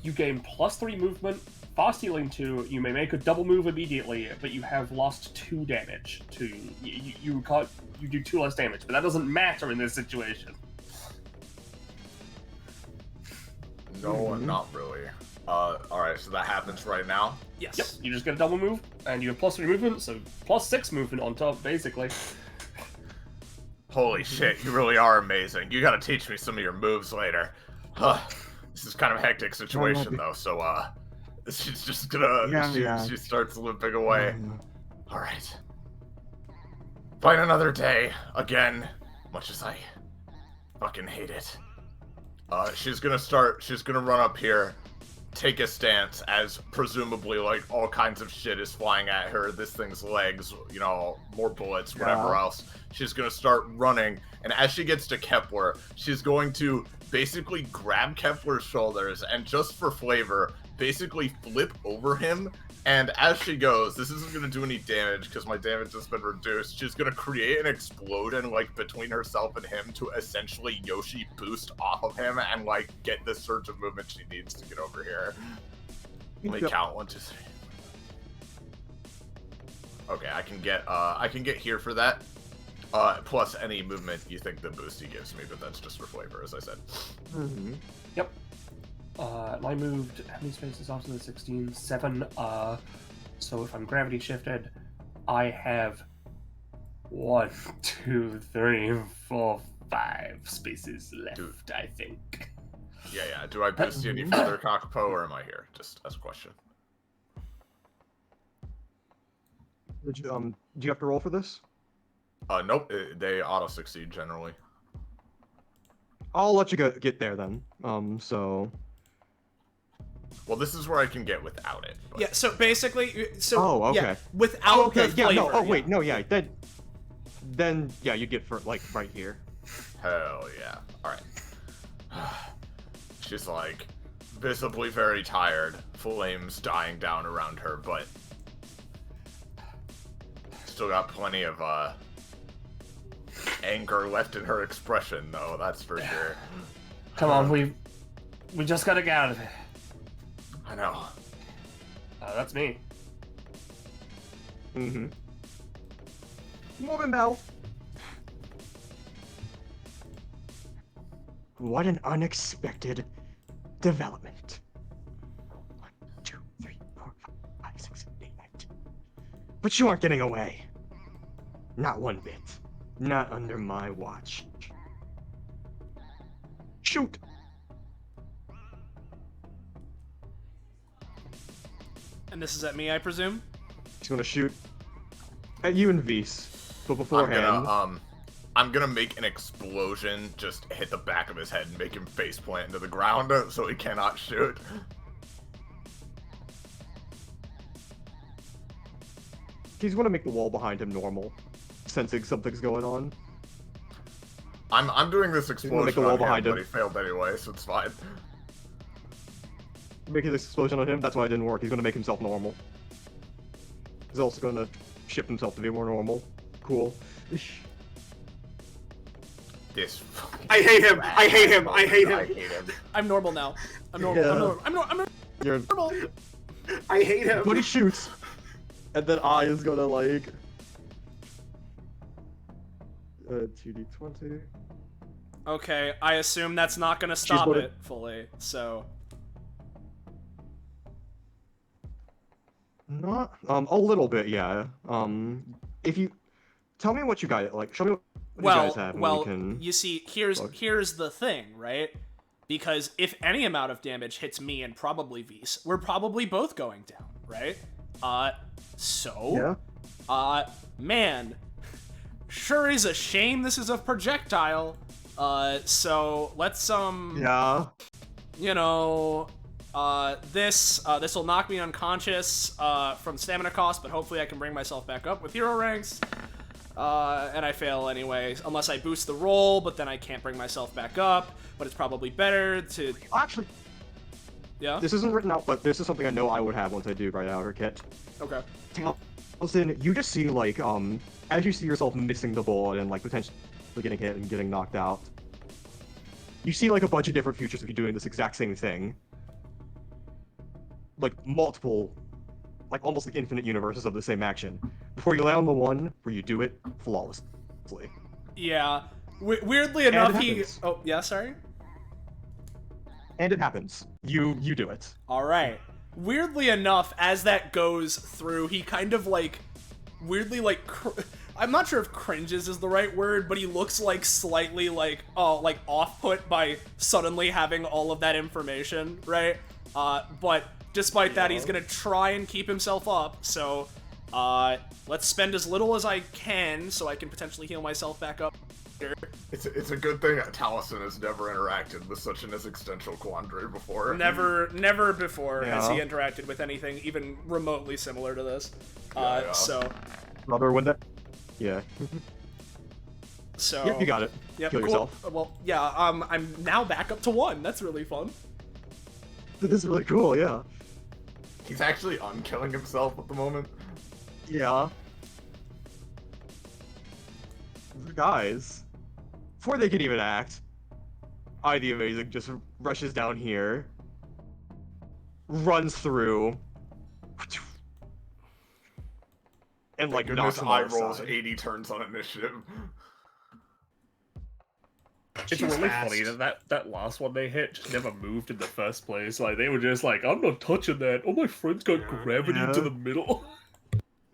you gain +3 movement, fast healing 2, you may make a double move immediately, but you have lost 2 damage to... You do 2 less damage, but that doesn't matter in this situation. No, not really. Alright, so that happens right now? Yes. Yep, you just get a double move, and you have +3 movement, so +6 movement on top, basically. Holy shit, you really are amazing. You gotta teach me some of your moves later. This is kind of a hectic situation, though, so, she's just gonna... She starts limping away. Alright. Find another day, again, much as I fucking hate it. She's gonna run up here, take a stance as presumably, like, all kinds of shit is flying at her. This thing's legs, more bullets, whatever else. She's gonna start running, and as she gets to Kepler, she's going to basically grab Kepler's shoulders and, just for flavor, basically flip over him. And as she goes, this isn't going to do any damage because my damage has been reduced. She's going to create an explosion, like, between herself and him to essentially Yoshi boost off of him and, like, get the surge of movement she needs to get over here. Let me count. 1, 2, 3. Okay, I can get here for that. Plus any movement you think the boosty gives me, but that's just for flavor, as I said. Mm-hmm. Yep. I moved how many spaces off to the 16? 7. So if I'm gravity shifted, I have 1, 2, 3, 4, 5 spaces left, I think. Yeah. Do I boost you any further, Kakapo, or am I here? Just as a question. Do you have to roll for this? Nope. They auto succeed generally. I'll let you get there then. So. Well, this is where I can get without it. But... Yeah, so basically, Oh, okay. yeah, without the flavor. No. Oh, wait, no, yeah. Then yeah, you get for like right here. Hell yeah. All right. She's like visibly very tired, flames dying down around her, but still got plenty of anger left in her expression, though. That's for sure. Come on, we just gotta get out of here. I know. That's me. Mm-hmm. Moving bell. What an unexpected development. 1, 2, 3, 4, 5, 6, 7, 8, 9, 10. But you aren't getting away. Not one bit. Not under my watch. Shoot! And this is at me, I presume? He's gonna shoot at you and Vise. But beforehand... I'm gonna make an explosion, just hit the back of his head and make him face plant into the ground so he cannot shoot. He's gonna make the wall behind him normal, sensing something's going on. I'm doing this explosion make the wall on behind him, him. but he failed anyway, so it's fine. Making this explosion on him, that's why it didn't work. He's gonna make himself normal. He's also gonna shift himself to be more normal. Cool. This. I hate him. I hate him. I hate him. I hate him. I'm normal now. I'm normal. Yeah. I'm normal. You're... I hate him. But he shoots, and then I is gonna like 2d20. Okay, I assume that's not gonna stop gonna- it fully, so... Not a little bit, yeah. If you tell me what you got, like show me what you guys have, and we can. You see, here's the thing, right? Because if any amount of damage hits me and probably Vise, we're probably both going down, right? Man, sure is a shame this is a projectile. So let's Yeah. you know, this will knock me unconscious from stamina cost, but hopefully I can bring myself back up with hero ranks. And I fail anyway, unless I boost the roll, but then I can't bring myself back up. But it's probably better to... Actually, Yeah? this isn't written out, but this is something I know I would have once I do write out her kit. Okay. Listen, you just see, like, as you see yourself missing the bullet and, like, potentially getting hit and getting knocked out, you see, like, a bunch of different futures of you doing this exact same thing. Like, multiple, like, almost like infinite universes of the same action. Before you land on the one where you do it flawlessly. Yeah. Weirdly enough, he... happens. Oh, yeah, sorry? And it happens. You do it. Alright. Weirdly enough, as that goes through, he kind of, like, weirdly, like, I'm not sure if cringes is the right word, but he looks, like, slightly, like, off-put by suddenly having all of that information, right? But despite that, he's gonna try and keep himself up, so, let's spend as little as I can so I can potentially heal myself back up. It's a good thing that Taliesin has never interacted with such an existential quandary before. Never before has he Yeah. interacted with anything even remotely similar to this. Yeah. So, Brother, when that... Yeah. so... Yep, you got it. Yep, Kill cool. yourself. Well, yeah, I'm now back up to 1. That's really fun. This is really cool, yeah. He's actually unkilling himself at the moment. Yeah. Guys, before they can even act, I the Amazing just rushes down here, runs through, and like Thank knocks goodness him I on his rolls side. 80 turns on initiative. It's She's really fast. funny that last one they hit just never moved in the first place. Like, they were just like, I'm not touching that. Oh, my friend's got Yeah. gravity to the middle.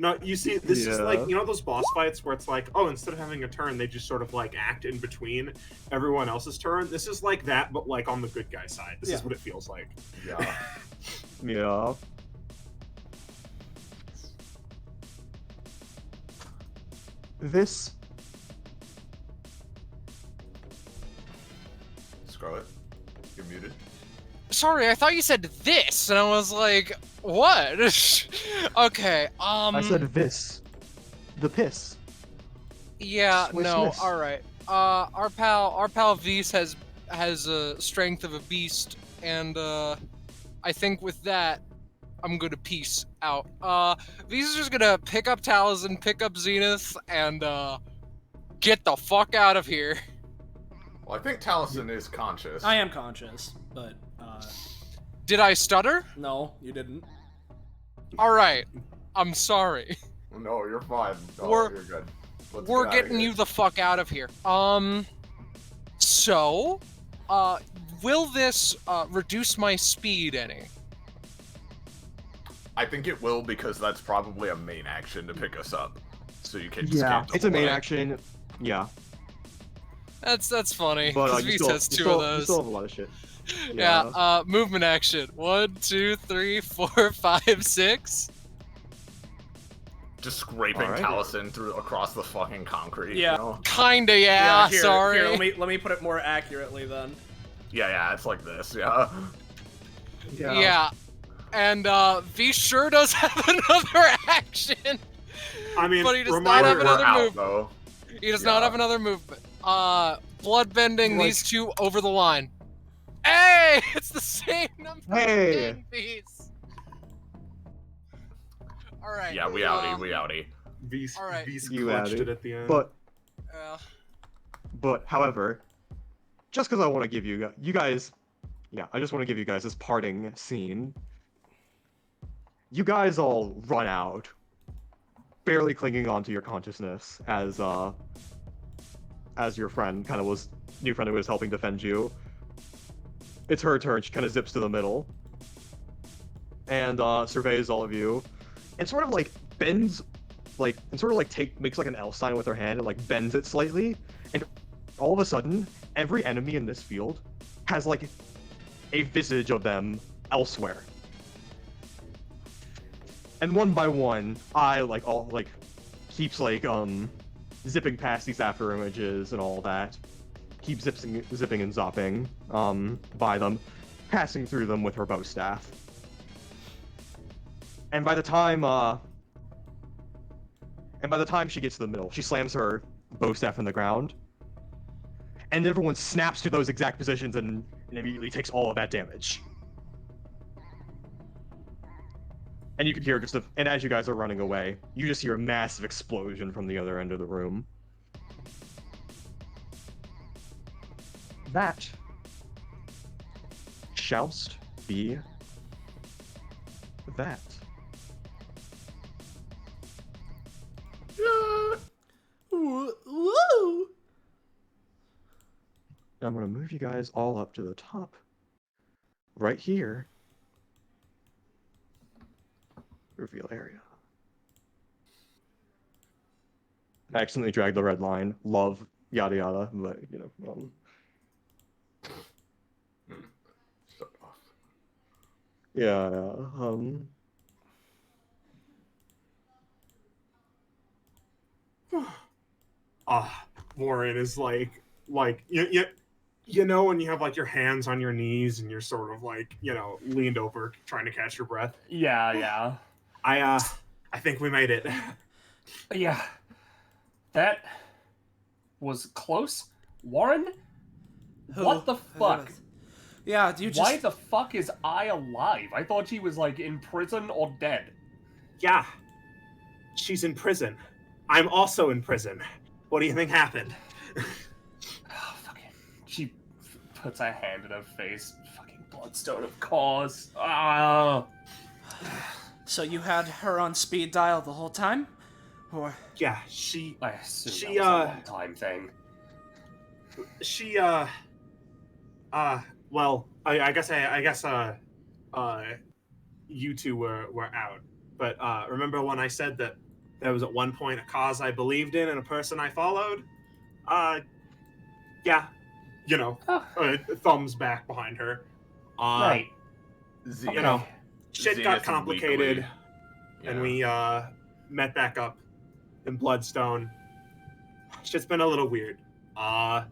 No, you see, this is like, Yeah. you know those boss fights where it's like, oh, instead of having a turn, they just sort of like act in between everyone else's turn. This is like that, but like on the good guy side. This is Yeah. what it feels like. Yeah. Yeah. This Scarlet, you're muted. Sorry, I thought you said this, and I was like, what? Okay, I said this. The piss. Yeah, Swiss no, miss. alright. Our pal Vise has a strength of a beast, and I think with that, I'm gonna peace out. Vise is just gonna pick up Taliesin, pick up Zenith, and get the fuck out of here. Well, I think Taliesin is conscious. I am conscious, but Did I stutter? no, you didn't. Alright, I'm sorry. No, you're fine. No, We're- you're good. Let's We're get outta getting here. you the fuck out of here. So, will this reduce my speed any? I think it will because that's probably a main action to pick us up. So you can just Yeah, can't it's a main double action. Yeah, That's funny. but Because you Vise still, has you two still, of you those. still have a lot of shit. Yeah, movement action. 1, 2, 3, 4, 5, 6. Just scraping Alright. Taliesin through across the fucking concrete. Yeah. You know? Kinda, yeah, here, sorry. Here, let me put it more accurately then. Yeah, it's like this. Yeah. Yeah. And V sure does have another action. I mean, But he does not reminder, have We're another out move. though. He does not Yeah. have another movement. Blood bending Like- these two over the line. Hey! It's the same number Hey! of beats. Alright. Yeah, we outie. V's Alright. You clutched added. it at the end. But however, just because I want to give you guys, yeah, I just want to give you guys this parting scene. You guys all run out, barely clinging onto your consciousness as your friend new friend who was helping defend you. It's her turn. She kind of zips to the middle and surveys all of you, and sort of like bends, makes like an L sign with her hand and like bends it slightly, and all of a sudden, every enemy in this field has like a visage of them elsewhere. And one by one, I keeps zipping past these after images and all that. Keep zipping and zopping by them, passing through them with her bow staff. And by the time she gets to the middle, she slams her bow staff in the ground, and everyone snaps to those exact positions and immediately takes all of that damage. And you can hear and as you guys are running away, you just hear a massive explosion from the other end of the room. That shallst be that. Woo! I'm gonna move you guys all up to the top. Right here. Reveal area. I accidentally dragged the red line. Love, yada yada, but Step off. yeah, Warren is like you know when you have like your hands on your knees and you're sort of like leaned over trying to catch your breath. Yeah. I think we made it. Yeah. That was close. Warren? What the fuck? Yeah, do you just... Why the fuck is I alive? I thought she was like in prison or dead. Yeah, she's in prison. I'm also in prison. What do you think happened? Oh, fucking. She puts a hand in her face. Fucking bloodstone, of course. Ah. So you had her on speed dial the whole time? Or Yeah, she I assume She, that was a one-time thing. well, I guess you two were out. But remember when I said that there was at one point a cause I believed in and a person I followed? Yeah, Oh, thumbs back behind her. right. You know, shit got Zenith complicated, weekly. and we met back up in Bloodstone. Shit's been a little weird. I'm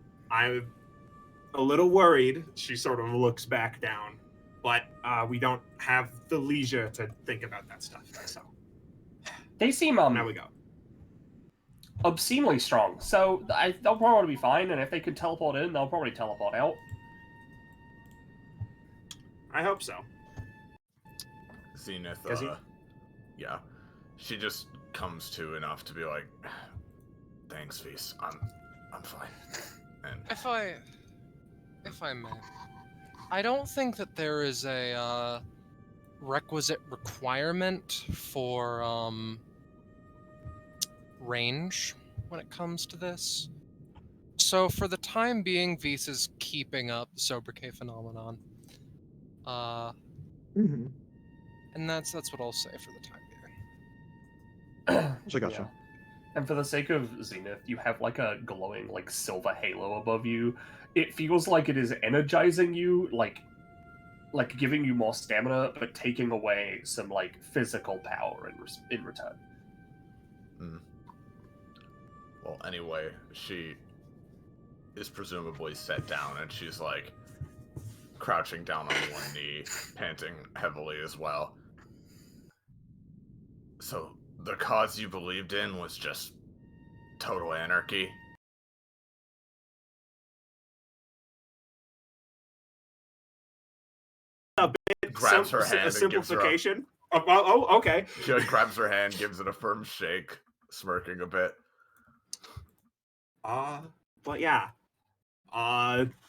a little worried. She sort of looks back down, but we don't have the leisure to think about that stuff. So They seem now we go. obscenely strong, so they'll probably be fine. And if they could teleport in, they'll probably teleport out. I hope so. Zenith, Does he? yeah, she just comes to enough to be like, "Thanks, Feast. I'm fine." And If I may, I don't think that there is a requisite requirement for range when it comes to this. So for the time being, Vis is keeping up the sobriquet phenomenon. Mm-hmm. And that's what I'll say for the time being. So gotcha. Yeah. And for the sake of Zenith, you have like a glowing like silver halo above you. It feels like it is energizing you, like giving you more stamina, but taking away some like physical power in return. well, anyway, she is presumably set down, and she's like crouching down on one knee, panting heavily as well. So the cause you believed in was just total anarchy? Grabs her hand a and simplification. Okay. She like grabs her hand, gives it a firm shake, smirking a bit. But yeah.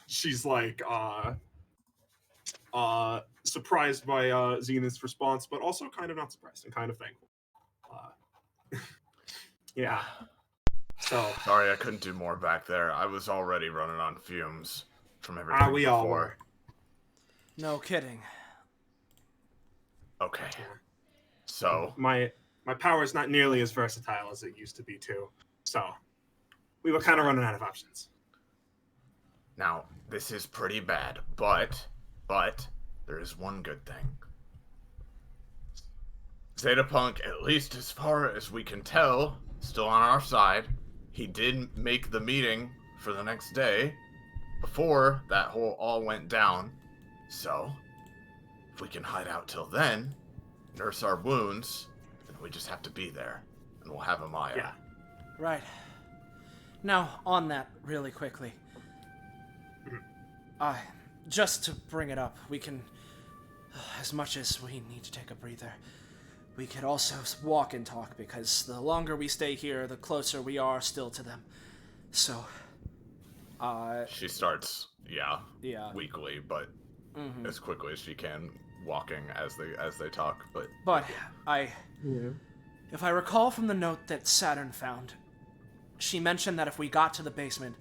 She's like surprised by Zenith's response, but also kind of not surprised and kind of thankful. Yeah. So Sorry I couldn't do more back there. I was already running on fumes from everything we before. all were. no kidding. Okay. So My power is not nearly as versatile as it used to be too. So we were kind of running out of options. now this is pretty bad, but there is one good thing. Zetapunk, at least as far as we can tell, still on our side. He did make the meeting for the next day before that whole all went down. So, if we can hide out till then, nurse our wounds, then we just have to be there, and we'll have Amaya. Yeah. Right. Now, on that, really quickly. Just to bring it up, we can, as much as we need to take a breather, we could also walk and talk, because the longer we stay here, the closer we are still to them. So, She starts, yeah, weakly, but as quickly as she can, walking as they talk. But if I recall from the note that Saturn found, she mentioned that if we got to the basement,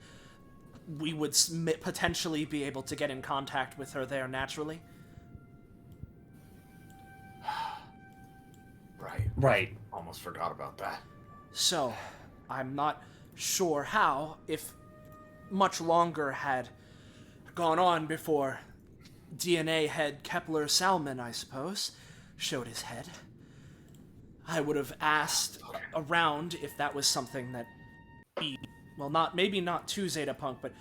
we would potentially be able to get in contact with her there naturally. Right. Almost forgot about that. So, I'm not sure how, if much longer had gone on before DNA head Kepler Salmon, I suppose, showed his head. I would have asked around if that was something that maybe not to Zetapunk, but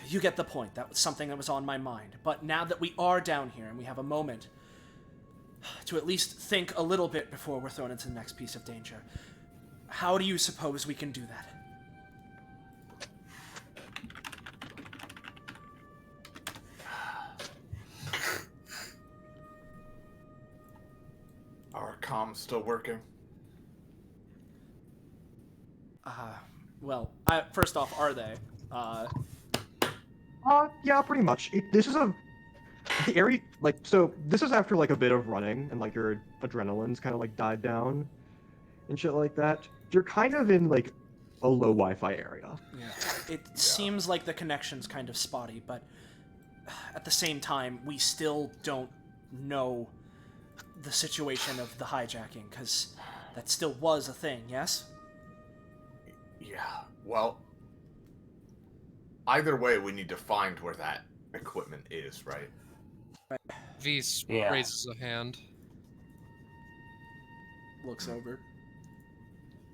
you get the point. That was something that was on my mind. But now that we are down here and we have a moment to at least think a little bit before we're thrown into the next piece of danger, how do you suppose we can do that? Are comms still working? Well, first off, are they? Yeah, pretty much. This is the area, so this is after, like, a bit of running, and, like, your adrenaline's kind of, like, died down. and shit like that. You're kind of in like a low Wi-Fi area. Yeah. It seems like the connection's kind of spotty, but at the same time, we still don't know the situation of the hijacking, because that still was a thing, yes? Yeah, well, either way, we need to find where that equipment is, right? Vise Yeah. raises a hand. Looks over.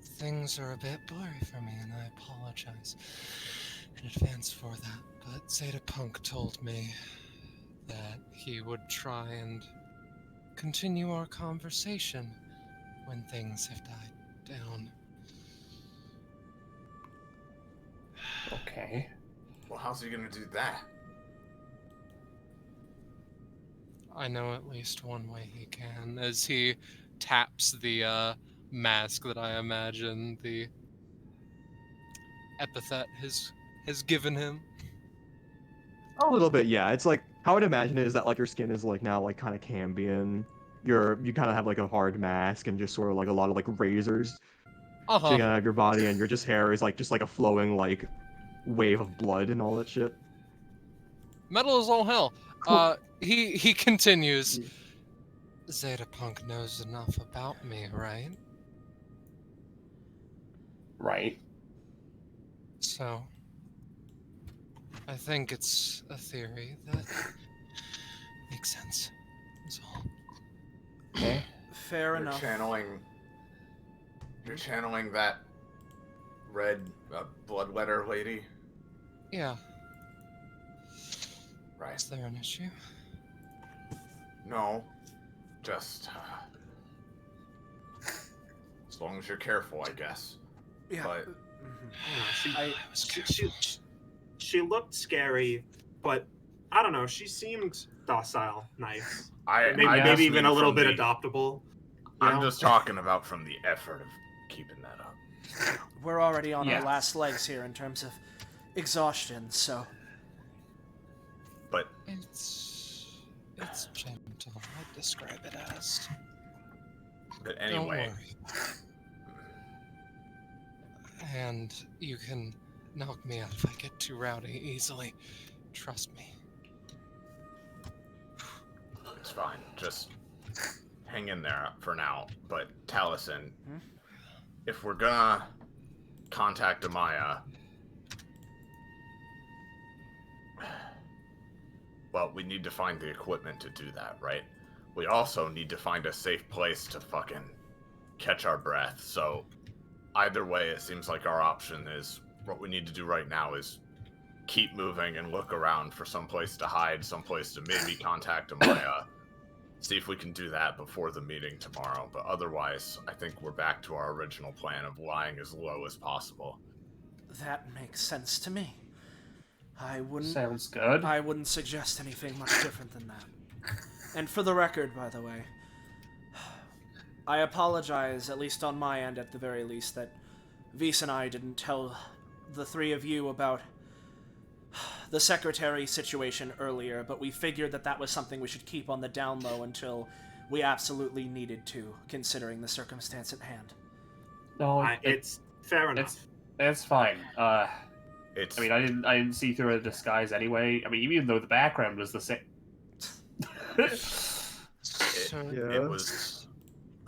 Things are a bit blurry for me, and I apologize in advance for that. But Zeta-Punk told me that he would try and continue our conversation when things have died down. Okay. Well, how's he gonna do that? I know at least one way he can, as he taps the mask that I imagine the epithet has given him. A little bit, yeah. It's like how I'd imagine it is that like your skin is like now like kind of Cambion. You kind of have like a hard mask and just sort of like a lot of like razors sticking out of your body, and your just hair is like just like a flowing like wave of blood and all that shit. Metal is all hell. He continues. Zeta-Punk knows enough about me, right? Right. So, I think it's a theory that makes sense. That's all. Okay. Fair You're enough. You're channeling that red bloodletter lady? Yeah. Right. Is there an issue? No. Just... as long as you're careful, I guess. Yeah. But... She looked scary, but I don't know. She seemed docile, nice. Maybe just even mean a little from bit the- adoptable. I'm just talking about from the effort of keeping that up. We're already on Yeah. our last legs here in terms of exhaustion, so... But It's gentle. I'd describe it as. Don't anyway, worry. And you can knock me out if I get too rowdy easily. Trust me. it's fine. Just hang in there for now. But Taliesin, if we're gonna contact Amaya, well, we need to find the equipment to do that, right? We also need to find a safe place to fucking catch our breath. So either way, it seems like our option is what we need to do right now is keep moving and look around for some place to hide, some place to maybe contact Amaya. See if we can do that before the meeting tomorrow. But otherwise, I think we're back to our original plan of lying as low as possible. That makes sense to me. I wouldn't... Sounds good. I wouldn't suggest anything much different than that. And for the record, by the way, I apologize, at least on my end at the very least, that Vise and I didn't tell the three of you about the secretary situation earlier, but we figured that that was something we should keep on the down low until we absolutely needed to, considering the circumstance at hand. No, It's fair enough. it's fine. It's I mean, I didn't see through a disguise anyway. I mean, even though the background was the same. it was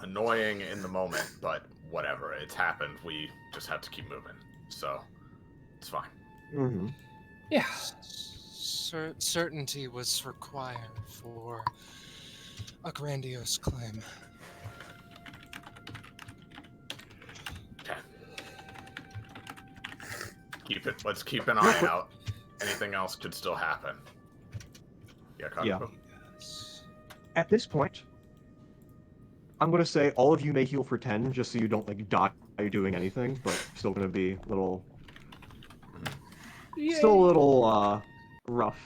annoying in the moment, but whatever. It's happened. We just have to keep moving. So it's fine. Mm-hmm. Yeah. Certainty was required for a grandiose claim. Okay. Let's keep an eye out. Anything else could still happen. Yeah, Kakapo? Yeah. At this point, I'm gonna say all of you may heal for 10, just so you don't like die doing anything, but still gonna be a little, rough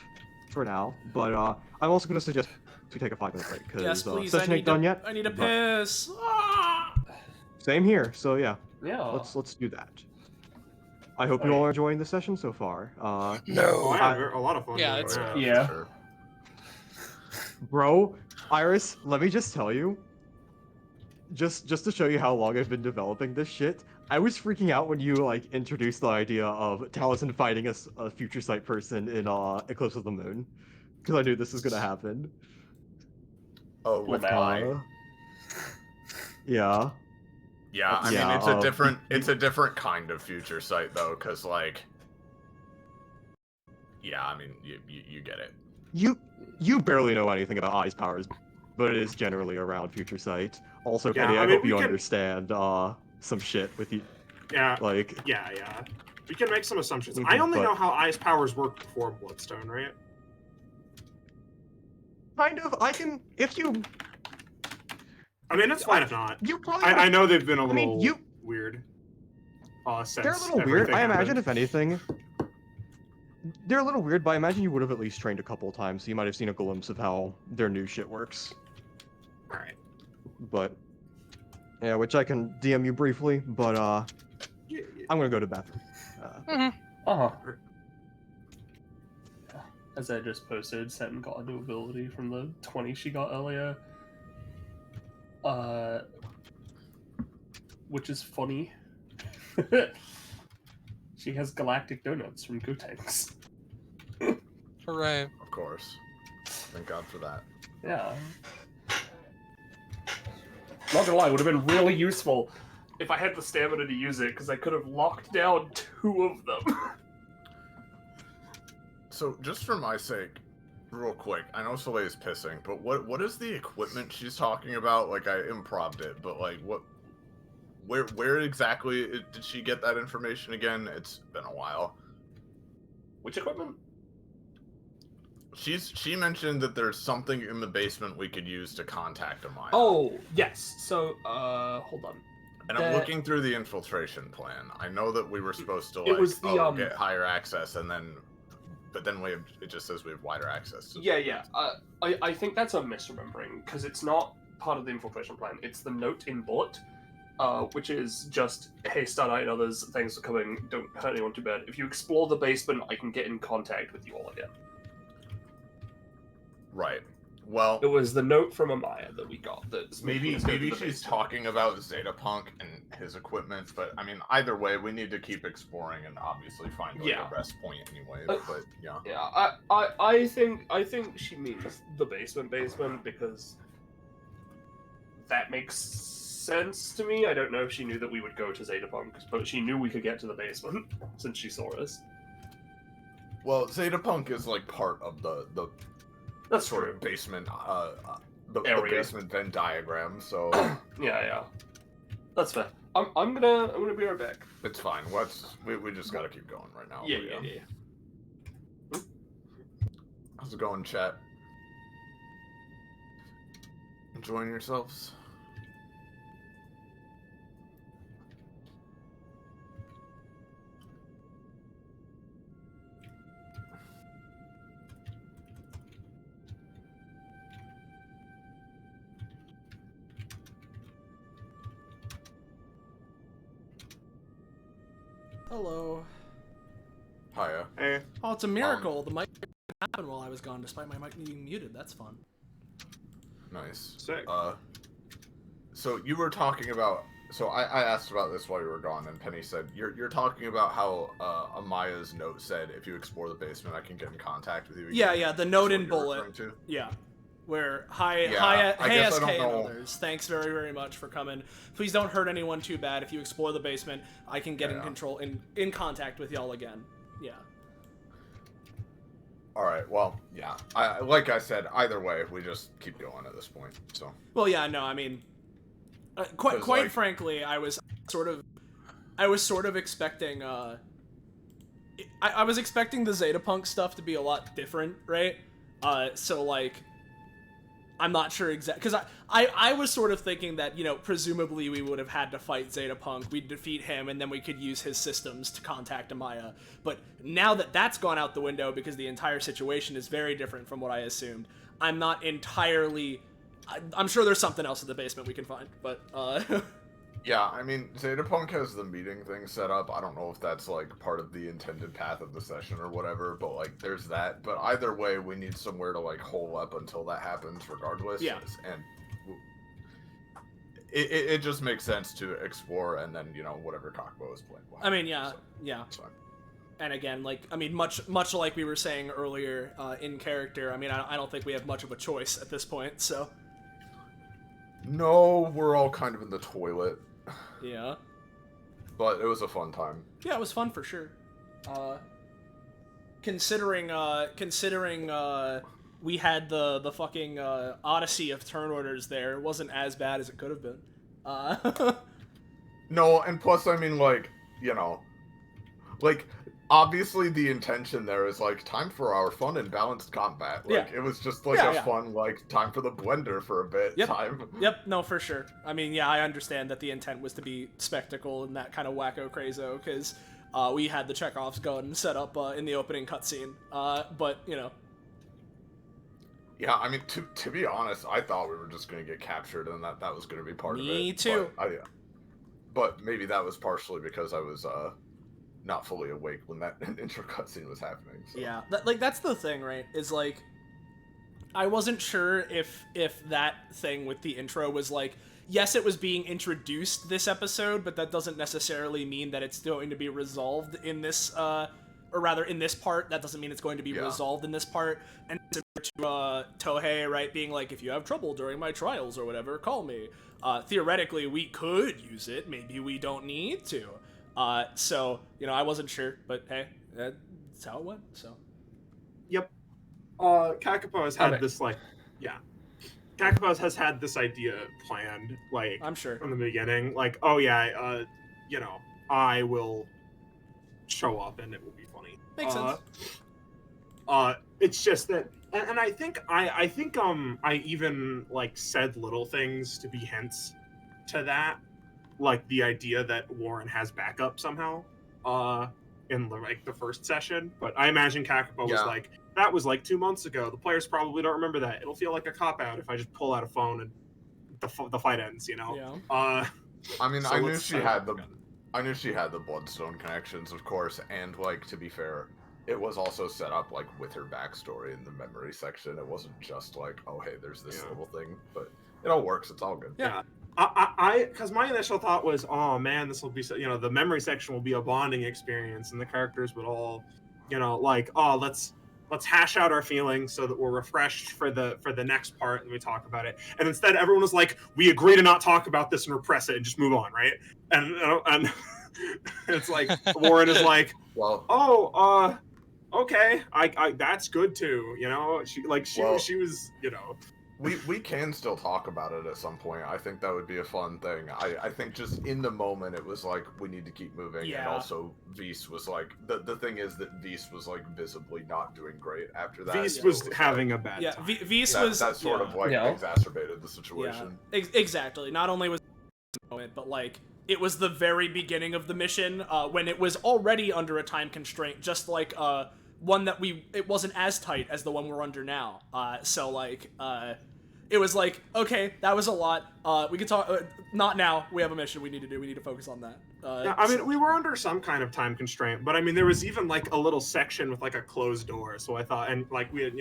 for now. But I'm also gonna suggest we take a 5-minute break because Yes, please, I session need ain't done to, yet. I need a but piss! Ah! Same here. So yeah, Yeah. let's do that. I hope you all are enjoying the session so far. Oh, I had a lot of fun. Yeah, doing it's- that. Yeah. Sure. Bro, Iris, let me just tell you, just to show you how long I've been developing this shit, I was freaking out when you like introduced the idea of Taliesin fighting a future sight person in Eclipse of the Moon, because I knew this was gonna happen. Oh, with Lamau. Yeah. Yeah, I Yeah, mean it's a different kind of future sight though, because like, yeah, I mean you get it. You barely know anything about Eye's powers, but it is generally around future sight. Also, Yeah, Penny, I I mean, hope we you can- understand some shit with you. Yeah, Like, yeah. We can make some assumptions. Mhm, I only but- know how Ice powers work before Bloodstone, right? kind of. I can if you. I mean, it's fine if not. You probably. I know they've been a mean, little you- weird. Since They're a little weird. everything I imagine, happened. if anything, they're a little weird. But I imagine you would have at least trained a couple of times, so you might have seen a glimpse of how their new shit works. All right. But yeah, which I can DM you briefly. But Yeah, I'm gonna go to bathroom. Uh-huh. As I just posted, Sen got a new ability from the 20 she got earlier. Which is funny. She has galactic donuts from Gotenks. Hooray. Of course. Thank God for that. Yeah. Not gonna lie, it would have been really useful if I had the stamina to use it, because I could have locked down 2 of them. So, just for my sake, real quick, I know Soleil's pissing, but what is the equipment she's talking about? Like, I improv'd it, but like, where exactly did she get that information again? It's been a while. Which equipment? She mentioned that there's something in the basement we could use to contact Amaya. Oh, yes. So, hold on. And I'm looking through the infiltration plan. I know that we were supposed to It like was the, get higher access, and then, but then it just says we have wider access. To Yeah. I think that's a misremembering, because it's not part of the infiltration plan. It's the note in Bullet, which is just, hey, Star Knight and others, thanks for coming, don't hurt anyone too bad. If you explore the basement, I can get in contact with you all again. Right. Well, It was the note from Amaya that we got. That's maybe making us go to the she's basement. talking about Punk and his equipment, but I mean, either way, we need to keep exploring and obviously find like, Yeah. a rest point anyway. Uh, But yeah. Yeah, I think she means the basement because that makes sense to me. I don't know if she knew that we would go to Punk, but she knew we could get to the basement since she saw us. Well, Punk is like part of the That's sort true. of basement the Area. basement Venn diagram. So Yeah. That's fair. I'm gonna be right back. it's fine. We just gotta keep going right now. Yeah. How's it going, chat? Enjoying yourselves? Hello. Hiya. Hey. Oh, it's a miracle. The mic didn't happen while I was gone, despite my mic being muted. That's fun. Nice. Sick. So you were talking about. So I asked about this while you were gone, and Penny said you're talking about how Amaya's note said if you explore the basement, I can get in contact with you. Yeah, again. the note Is in what you're Bullet. referring to? Yeah. Where hi Yeah, I hey guess I SK don't and know. others. Thanks very, very much for coming. Please don't hurt anyone too bad. If you explore the basement, I can get in contact with y'all again. Yeah. All right. Well, yeah. Like I said, either way, we just keep going at this point. So. Well, yeah, no, I mean, quite 'Cause, like- frankly, I was sort of expecting I was expecting the Punk stuff to be a lot different, right? So like, I'm not sure exactly, because I was sort of thinking that, presumably we would have had to fight Punk, we'd defeat him, and then we could use his systems to contact Amaya. But now that that's gone out the window because the entire situation is very different from what I assumed, I'm not entirely... I'm sure there's something else in the basement we can find, but, Yeah, I mean, Punk has the meeting thing set up. I don't know if that's, like, part of the intended path of the session or whatever, but, like, there's that. But either way, we need somewhere to, like, hole up until that happens regardless. Yeah. And it just makes sense to explore, and then whatever Kakapo is playing. I mean, yeah, so, yeah. it's fine. And again, like, I mean, much like we were saying earlier in character, I mean, I don't think we have much of a choice at this point, so. No, we're all kind of in the toilet. Yeah. But it was a fun time. Yeah, it was fun for sure. Considering we had the fucking odyssey of turn orders there, it wasn't as bad as it could have been. No, and plus, I mean, like, obviously the intention there is, like, time for our fun and balanced combat. Like, it was just, like, fun, like, time for the blender for a bit time. Yep, no, for sure. I mean, yeah, I understand that the intent was to be spectacle and that kind of wacko crazo, because we had the Chekhov's gun set up in the opening cutscene. But, Yeah, I mean, to be honest, I thought we were just going to get captured and that was going to be part of it. Me too. But maybe that was partially because I was, not fully awake when that intro cutscene was happening. So. Yeah, that's the thing, right? Is like, I wasn't sure if that thing with the intro was like, yes, it was being introduced this episode, but that doesn't necessarily mean that it's going to be resolved in this, or rather in this part. That doesn't mean it's going to be resolved in this part. And similar to Tohei, right, being like, if you have trouble during my trials or whatever, call me. Theoretically, we could use it. Maybe we don't need to. So, I wasn't sure, but hey, that's how it went, so. Yep. Kakapo has had this, like, Kakapo has had this idea planned, like, I'm sure. from the beginning. Like, oh yeah, I will show up and it will be funny. Makes sense. It's just that, and I think I even, like, said little things to be hints to that. Like the idea that Warren has backup somehow, in the first session. But I imagine Kakapo was like, that was like 2 months ago. The players probably don't remember that. It'll feel like a cop out if I just pull out a phone and the fight ends. Yeah. I mean, so I knew she had the Bloodstone connections, of course, and like to be fair, it was also set up like with her backstory in the memory section. It wasn't just like, oh hey, there's this little thing, but it all works. It's all good. Yeah. Because my initial thought was, oh man, this will be, the memory section will be a bonding experience, and the characters would all, like, oh, let's hash out our feelings so that we're refreshed for the next part and we talk about it. And instead, everyone was like, we agree to not talk about this and repress it and just move on, right? And it's like Warren is like, well, oh, okay, I that's good too, She was, We can still talk about it at some point. I think that would be a fun thing. I think just in the moment it was like we need to keep moving, and also Vise was like the thing is that Vise was like visibly not doing great after that. Vise was having a bad time. Vise was that sort of like exacerbated the situation. Yeah, exactly. Not only was it, but like it was the very beginning of the mission when it was already under a time constraint, just like one that it wasn't as tight as the one we're under now. So like it was like, okay, that was a lot. We could talk. Not now. We have a mission we need to do. We need to focus on that. Yeah, I mean, we were under some kind of time constraint, but I mean, there was even like a little section with like a closed door. So I thought, and like we had,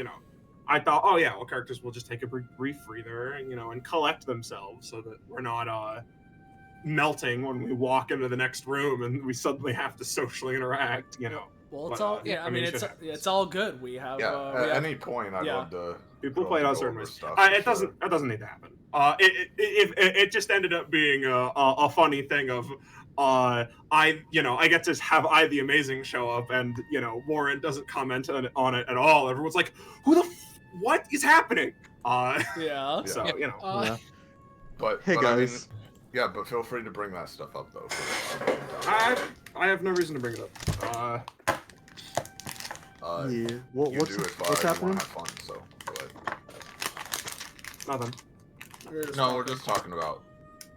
I thought, oh yeah, well, characters will just take a brief breather, and collect themselves so that we're not melting when we walk into the next room and we suddenly have to socially interact. Well, it's all it's all good. We have at any point I'd love to. People play it on certain ways. That doesn't need to happen. It just ended up being a funny thing of I get to have the Amazing show up, and Warren doesn't comment on it at all. Everyone's like, what is happening? So But hey guys. But feel free to bring that stuff up though. I have no reason to bring it up. What's happening? Have fun, so go ahead. Nothing. No, we're just talking about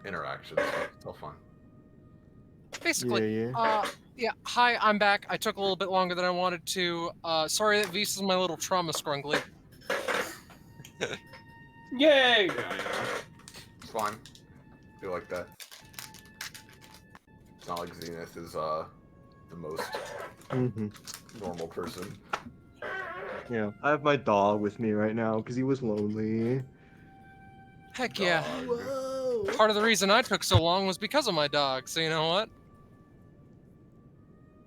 interactions. It's all fun. Basically, hi, I'm back. I took a little bit longer than I wanted to. Sorry that Vise is my little trauma scrungly. Yay! It's fine. I feel like that. It's not like Zenith is the most normal person. Yeah, I have my dog with me right now because he was lonely. Heck yeah. Whoa. Part of the reason I took so long was because of my dog, so you know what?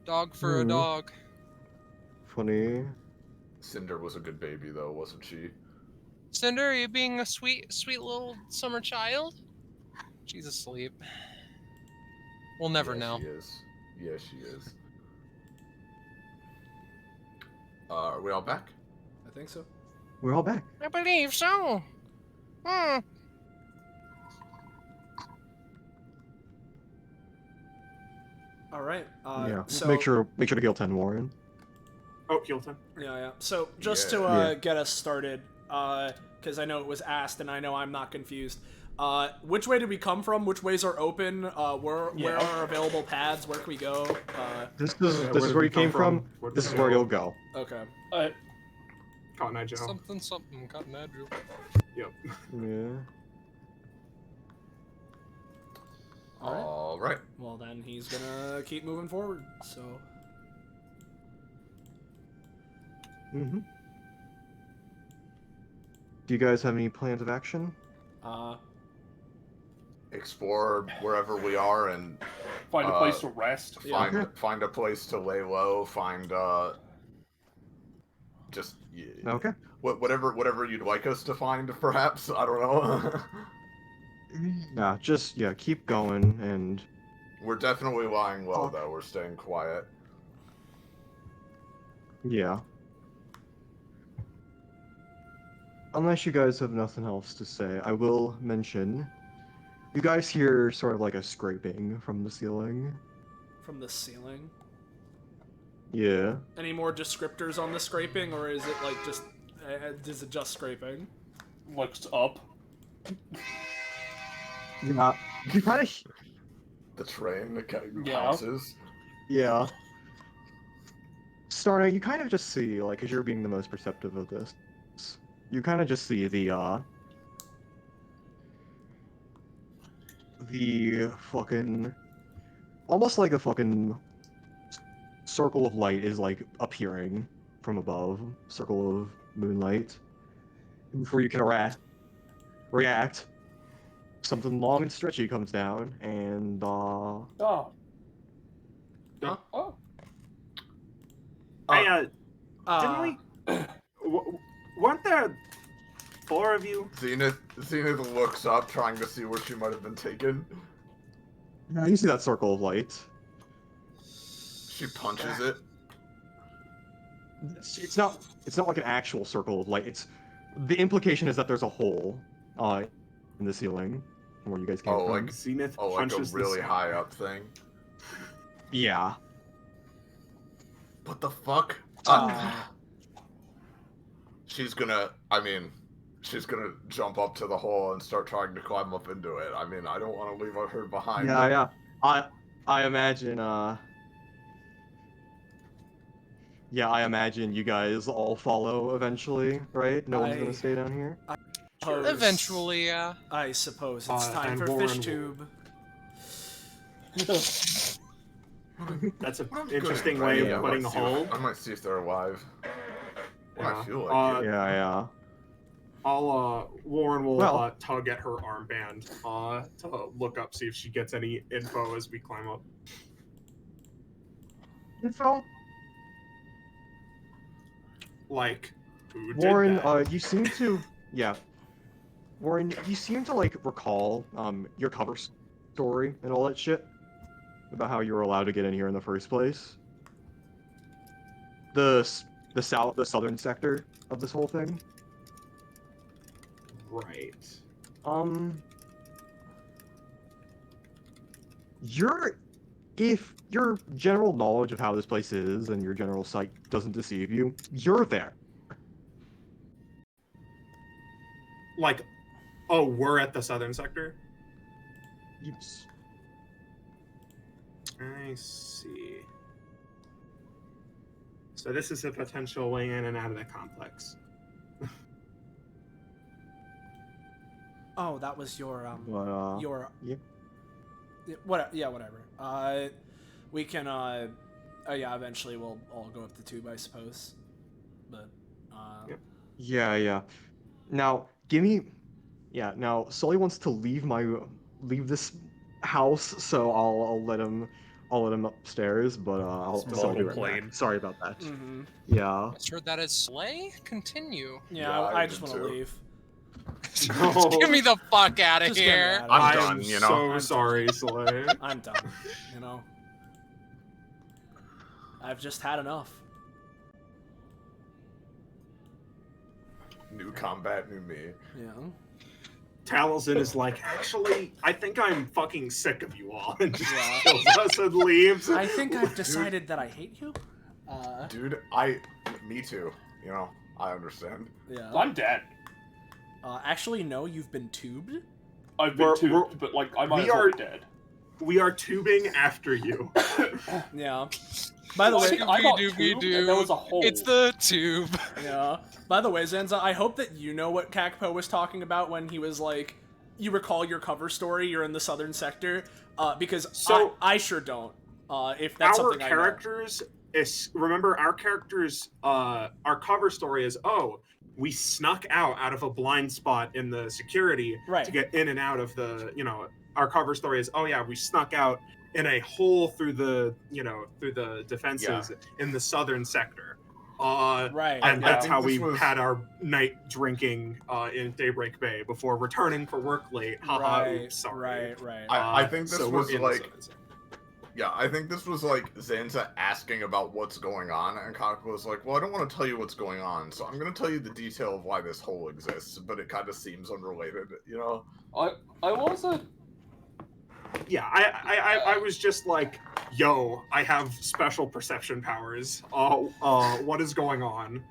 Dog for a dog. Funny. Cinder was a good baby, though, wasn't she? Cinder, are you being a sweet little summer child? She's asleep. We'll never know. She is. Yeah, she is. Are we all back? I think so. We're all back. I believe so. Hmm. All right. Yeah. So Make sure to heal 10, Warren. Oh, Hilton. Yeah. So just Yeah. to get us started, because I know it was asked and I know I'm not confused. Which way did we come from? Which ways are open? Where are available paths? Where can we go? This where is did where we you came come from. from? This is where you'll go. Okay. Cotton Eye Joe. Something, Cotton Eye Joe. Yep. Yeah. All right. Well, then he's gonna keep moving forward. So. Mm-hmm. Do you guys have any plans of action? Explore wherever we are and Find a place to rest. find a place to lay low. Find just Okay. whatever you'd like us to find, perhaps. I don't know. Yeah, just keep going and. We're definitely lying low, though. We're staying quiet. Yeah. Unless you guys have nothing else to say, I will mention. You guys hear sort of like a scraping from the ceiling. From the ceiling. Yeah. Any more descriptors on the scraping, or is it like just? Is it just scraping? Looks up. Yeah. You kind of. The train that Yeah. bounces. Yeah. Starna, you kind of just see, like, as you're being the most perceptive of this, you kind of just see the fucking, almost like a fucking circle of light is, like, appearing from above, circle of moonlight, before you can react. Something long and stretchy comes down, and, Oh. Huh? Oh. Hey, didn't we? Weren't there 4 of you? Zenith looks up, trying to see where she might have been taken. Yeah, you see that circle of light. She punches it. It's not like an actual circle of light. The implication is that there's a hole, in the ceiling, from where you guys came Oh, from. like Zenith like a punches really the high up thing. Yeah. What the fuck? She's gonna jump up to the hole and start trying to climb up into it. I mean, I don't want to leave her behind. Yeah. I imagine, yeah, I imagine you guys all follow eventually, right? No one's gonna stay down here? Eventually, yeah. I suppose it's time and for Warren fish will- tube. That's an I'm interesting good. way Yeah, of putting a hole. I might see if they're alive. Well, I Yeah. feel like it. Yeah. Warren will Well- tug at her armband to look up, see if she gets any info as we climb up. Info? Like, who did Warren, that? you seem to, Warren, you seem to, like, recall, your cover story and all that shit about how you were allowed to get in here in the first place. The southern sector of this whole thing. Right. If your general knowledge of how this place is and your general sight doesn't deceive you, you're there. Like, oh, we're at the southern sector? Yes. I see. So this is a potential way in and out of the complex. Oh, that was your But, your yeah. whatever. We can eventually we'll all go up the tube, I suppose. But Yep. Yeah. Now, now Sully wants to leave my leave this house, so I'll let him upstairs, but I'll It's still be model right plane. back. Sorry about that. Mm-hmm. Yeah. Misheard that as slay? Continue. Yeah, I just want to leave. No. Get me the fuck out of Just get me here. outta I'm here. done, am you know? so I'm done. sorry, Slay. I'm done. You know? I've just had enough. New combat, new me. Yeah. Taliesin is like, actually, I think I'm fucking sick of you all, and just Yeah. kills us and leaves. I think I've decided that I hate you. Dude, me too. You know, I understand. Yeah. I'm dead. Actually, no, you've been tubed. I've been We're- tubed, but like I might we as well are- be dead. We are tubing after you. Yeah. By the I way, think I got Doobie tubed, doo. and there was a hole. It's the tube. yeah. By the way, Zanza, I hope that you know what Kakapo was talking about when he was like, you recall your cover story, you're in the southern sector, because So- I sure don't. If that's Our something characters remember our characters our cover story is, oh, we snuck out of a blind spot in the security Right. to get in and out of the, our cover story is, oh yeah, we snuck out in a hole through the defenses in the southern sector. I know. Right. And yeah. that's think how this we was- had our night drinking in Daybreak Bay before returning for work late. Haha, oops, sorry. Right. I think this so we're was in the like, southern sector. yeah, I think this was like Zanza asking about what's going on, and Kakapo was like, well, I don't want to tell you what's going on, so I'm going to tell you the detail of why this hole exists, but it kind of seems unrelated, you know? I wasn't. Yeah, I was just like, yo, I have special perception powers. What is going on?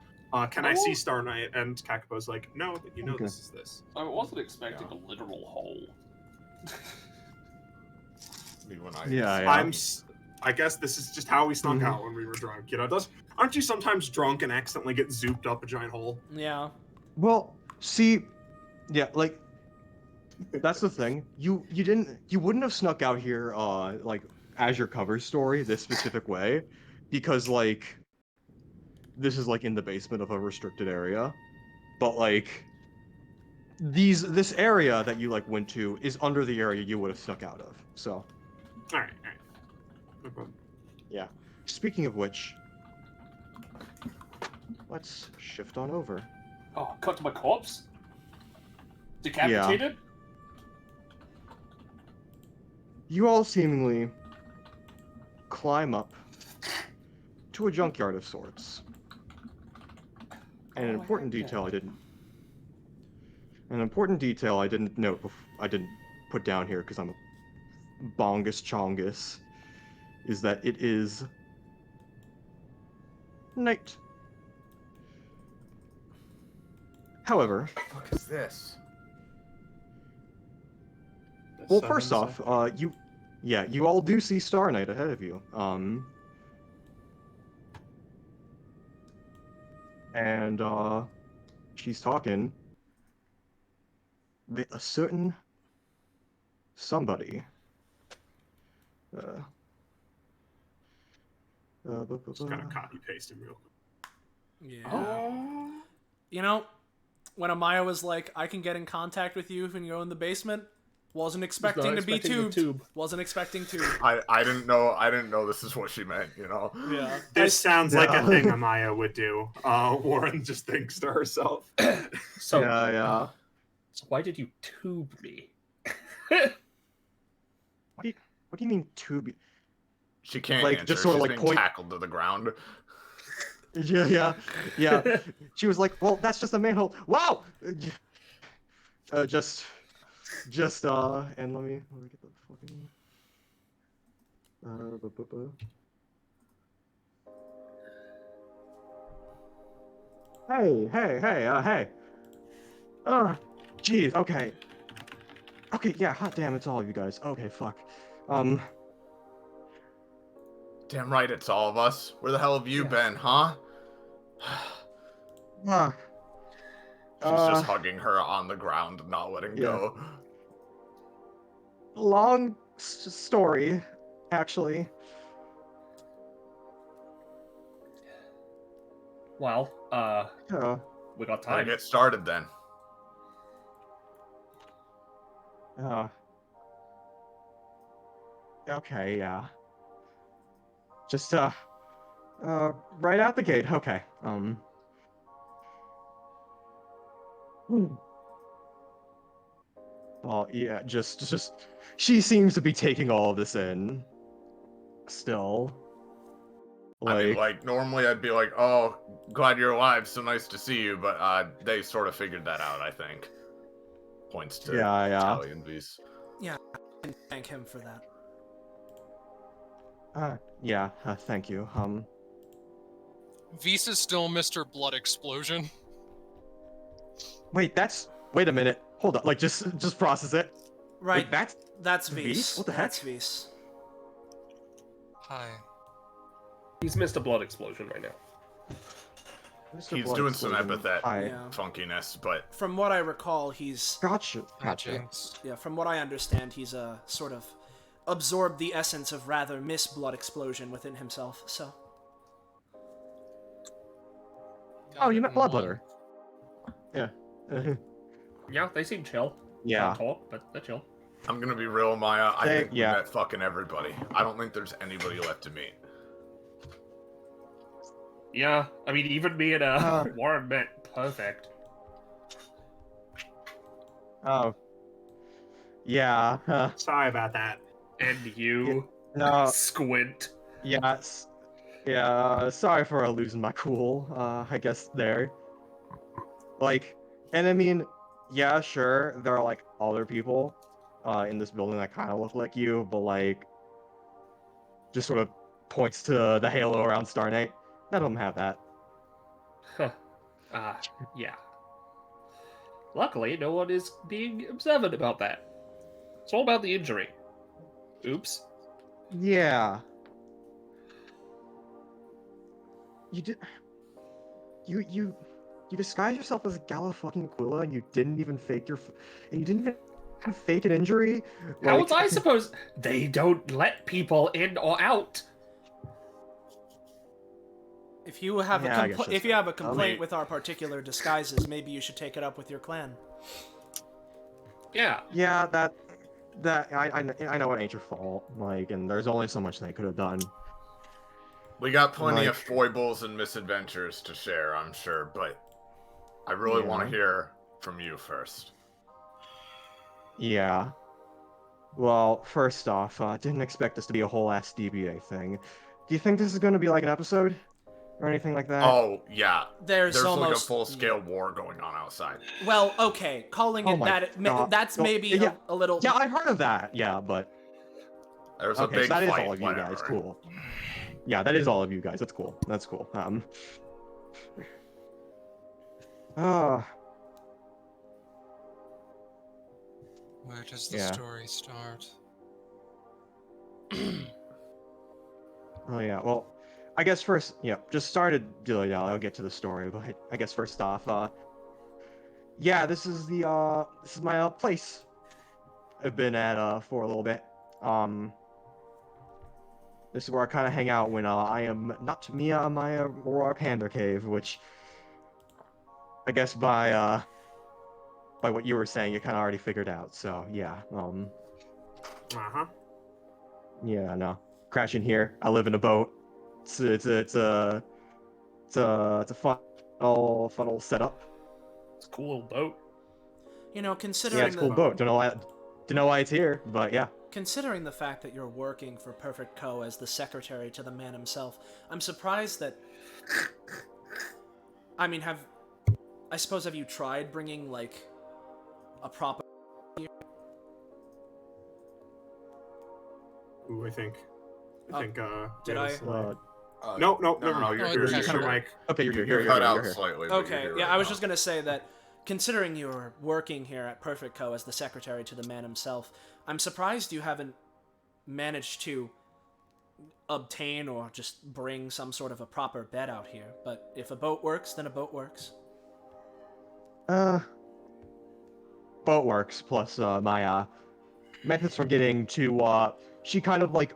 Can I see Star Knight? And Kakapo's like, no, but you know Okay. this is this. I wasn't expecting a literal hole. Me when Yeah. I guess this is just how we snuck Mhm. out when we were drunk. Aren't you sometimes drunk and accidentally get zooped up a giant hole? Yeah. Well, see, yeah, like that's the thing. You wouldn't have snuck out here like as your cover story this specific way, because like this is like in the basement of a restricted area, but like this area that you like went to is under the area you would have snuck out of. So All right. No problem. yeah. Speaking of which, let's shift on over. Oh, cut to my corpse? Decapitated? You all seemingly climb up to a junkyard of sorts. And an Oh, important yeah. detail I didn't note. I didn't put down here because I'm a bongus chongus. Is that it is night. However, What is this? well, first off, you all do see Star Knight ahead of you. And she's talking. A certain somebody. Just kind of copy paste him real quick. Yeah. Oh. You know, when Amaya was like, I can get in contact with you when you go in the basement, wasn't expecting to be tubed. Wasn't expecting to. I didn't know this is what she meant, you know? Yeah. This sounds like a Yeah. thing Amaya would do. Warren just thinks to herself. So, Yeah. so why did you tube me? What do you mean tube? She can't Like, answer. just sorta She's like being point- tackled to the ground. Yeah. She was like, "Well, that's just a manhole." Wow. Just and let me get the fucking. Hey. Jeez. Okay. Yeah. Hot damn, it's all of you guys. Okay. Fuck. Damn right, it's all of us. Where the hell have you Yeah. been, huh? Ah. She's just hugging her on the ground, not letting Yeah. go. Long story, actually. Well, Yeah. we got Time time. to get started then. Okay, yeah. Just, right out the gate, okay. Hmm. Well, yeah, just, she seems to be taking all of this in. Still. I mean, like, normally I'd be like, oh, glad you're alive, so nice to see you, but, they sort of figured that out, I think. Points to Italian V's. Yeah, I can thank him for that. Yeah, thank you. V's is still Mr. Blood Explosion. Wait, wait a minute. Hold on, like, just process it. Right, Wait, that's V's. V's? What the That's heck? V's. Hi. He's Mr. Blood Explosion right now. He's doing some epithet Yeah. funkiness, but From what I recall, he's... Gotcha. Hi-jinks. Yeah, from what I understand, he's sort of absorbed the essence of rather Miss Blood Explosion within himself, so... Oh, you met Bloodletter. Yeah. Yeah, they seem chill. Yeah. Can't talk, but they're chill. I'm gonna be real, Maya. I think we yeah. met fucking everybody. I don't think there's anybody left to meet. Yeah, I mean, even me and Warren met perfect. Oh. Yeah. Sorry about that. And you, No. Squint. Yes. Yeah. Sorry for losing my cool. I guess there. Like, and I mean, yeah, sure, there are like other people, in this building that kind of look like you, but like, just sort of points to the halo around Starnate. None of them have that. Huh. Yeah. Luckily, no one is being observant about that. It's all about the injury. Oops. Yeah. You did. You disguised yourself as Gala-fucking-Quilla, and you didn't even fake and you didn't even fake an injury. How Like... was I supposed? They don't let people in or out. If you have Yeah, if you have a complaint with our particular disguises, maybe you should take it up with your clan. Yeah. Yeah, I know it ain't your fault. Like, and there's only so much they could have done. We got plenty of foibles and misadventures to share, I'm sure, but I really want to hear from you first. Yeah. Well, first off, didn't expect this to be a whole ass DBA thing. Do you think this is going to be like an episode? Or anything like that? Oh, yeah. There's like a almost... full-scale war going on outside. Well, okay, calling it that, that's maybe a little... Yeah, I heard of that, yeah, but... There's a big so that fight, is all of you whatever. guys, cool. Yeah, that is all of you guys, that's cool. That's cool. Where does the story start? Oh yeah, well, I guess first, just started dilly-dally, I'll get to the story, but I guess first off, yeah, this is my place I've been at, for a little bit. This is where I kind of hang out when, I am not me at my Aurora Panda Cave, which, I guess by what you were saying, you kind of already figured out, so, yeah, Uh-huh. Yeah, no. Crashing here. I live in a boat. It's a fun little setup. It's a cool little boat. You know, considering Yeah, it's a cool boat. Don't know why it's here, but yeah. Considering the fact that you're working for Perfect Co. as the secretary to the man himself, I'm surprised that... I mean, have you tried bringing, like, a proper... Ooh, I think, did I? No, never. You're Mike. Okay, you're here. cut out here. slightly. but Okay, you're yeah, right I was now. just gonna say that, considering you're working here at Perfect Co. as the secretary to the man himself, I'm surprised you haven't managed to obtain or just bring some sort of a proper bed out here. But if a boat works, then a boat works. Boat works, plus, my, methods for getting to, she kind of, like,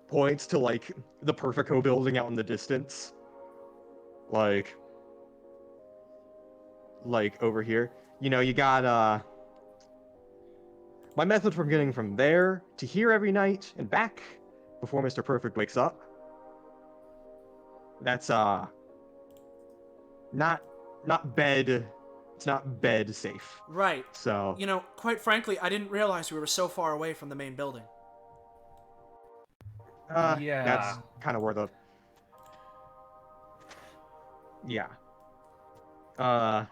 points to, like, the Perfeco building out in the distance. Like, over here. You know, you got, my method from getting from there to here every night and back before Mr. Perfect wakes up, that's not bed. It's not bed safe. Right. So You know, quite frankly, I didn't realize we were so far away from the main building. Yeah. That's kind of where the yeah. Uh-huh.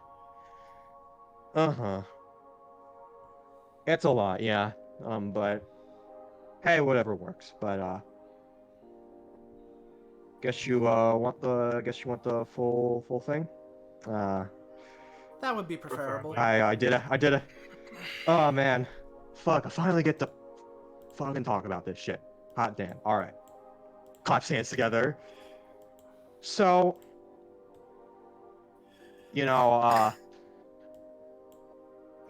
It's a lot, yeah. But hey, whatever works. But guess you want the full thing? That would be preferable. I did it. Oh man. Fuck, I finally get to fucking talk about this shit. Hot damn. Alright. Clap hands together. So, you know,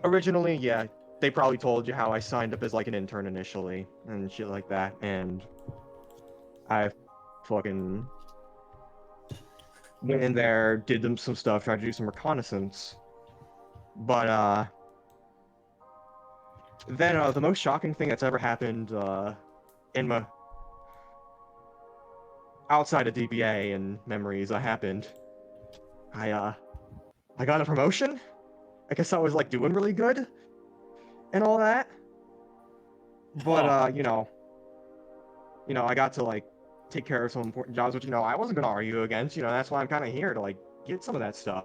originally, yeah, they probably told you how I signed up as like an intern initially and shit like that, and I fucking went in there, did them some stuff, tried to do some reconnaissance. But then the most shocking thing that's ever happened in my outside of DBA and memories happened. I got a promotion. I guess I was like doing really good and all that. But you know, I got to like take care of some important jobs, which I wasn't gonna argue against. That's why I'm kind of here to like get some of that stuff.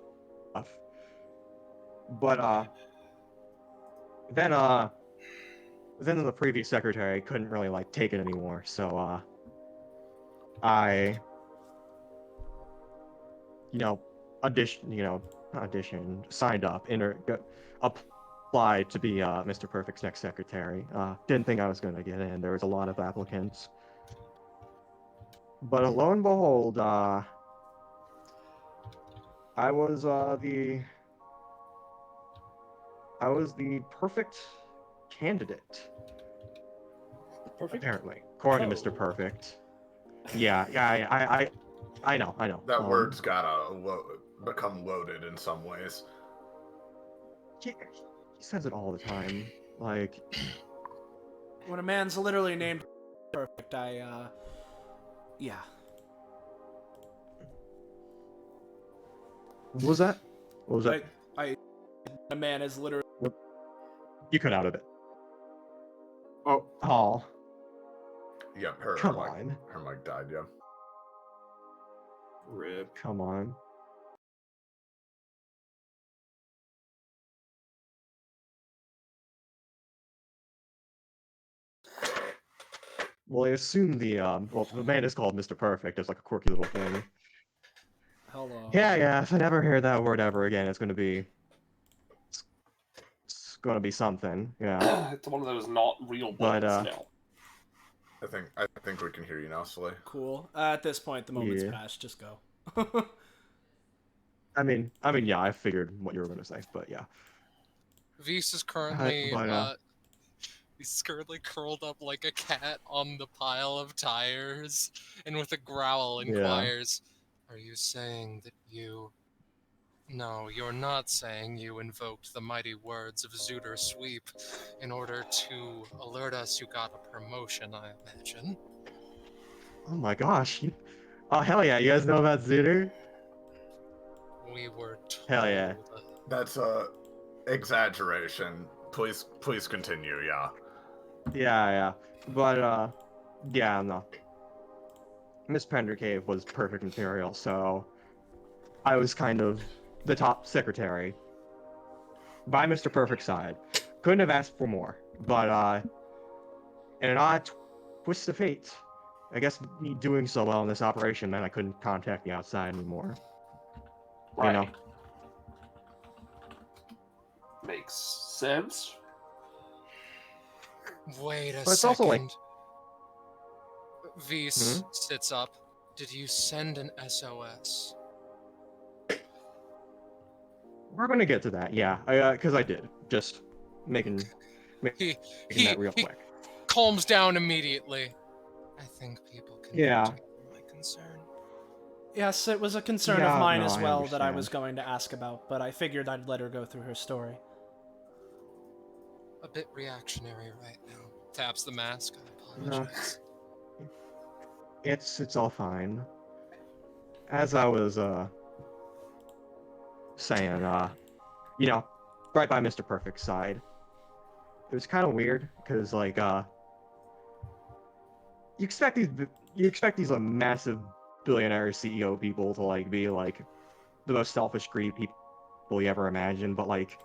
But then the previous secretary couldn't really like take it anymore, so I signed up, applied to be Mr. Perfect's next secretary. Didn't think I was gonna get in. There was a lot of applicants, but lo and behold, I was the perfect candidate. Perfect. Apparently, according to Mr. Perfect. Yeah, I know. That word's gotta become loaded in some ways. He says it all the time. Like, When a man's literally named perfect, yeah. what was that? What was that? A man is literally... You cut out of it. Oh, Oh, Yep, come on. her mic died, yeah. rip. Come on. Well, I assume the man is called Mr. Perfect. It's like a quirky little thing. Hello. Yeah. If I never hear that word ever again, it's gonna be something. Yeah. It's one of those not real But, words now. I think we can hear you now, Slay. Cool. At this point, the moment's Yeah. passed. Just go. I mean, yeah. I figured what you were gonna say, but yeah. Vise is currently but, he's currently curled up like a cat on the pile of tires, and with a growl inquires, "Are you saying that you?" No, you're not saying you invoked the mighty words of Zooter Sweep in order to alert us you got a promotion, I imagine. Oh my gosh. Oh hell yeah! You guys know about Zooter? We were told. Hell yeah. That's a exaggeration. Please continue, yeah. Yeah. But yeah, no. Miss Pendercave was perfect material, so I was kind of the top secretary by Mr. Perfect's side. Couldn't have asked for more, but in an odd twist of fate, I guess me doing so well in this operation meant I couldn't contact the outside anymore. Right. You know? Makes sense. Wait a But it's second. also like- Vise sits up. Did you send an SOS? We're gonna get to that, yeah. Because I did. Just making that real quick. Calms down immediately. I think people can understand my concern. Yes, it was a concern Yeah, of mine no, as I well that I understand. was going to ask about, but I figured I'd let her go through her story. a bit reactionary right now. Taps the mask. I No. apologize. It's all fine. As I was saying, right by Mr. Perfect's side, it was kind of weird because like you expect these massive billionaire CEO people to like be like the most selfish, greedy people you ever imagined, but like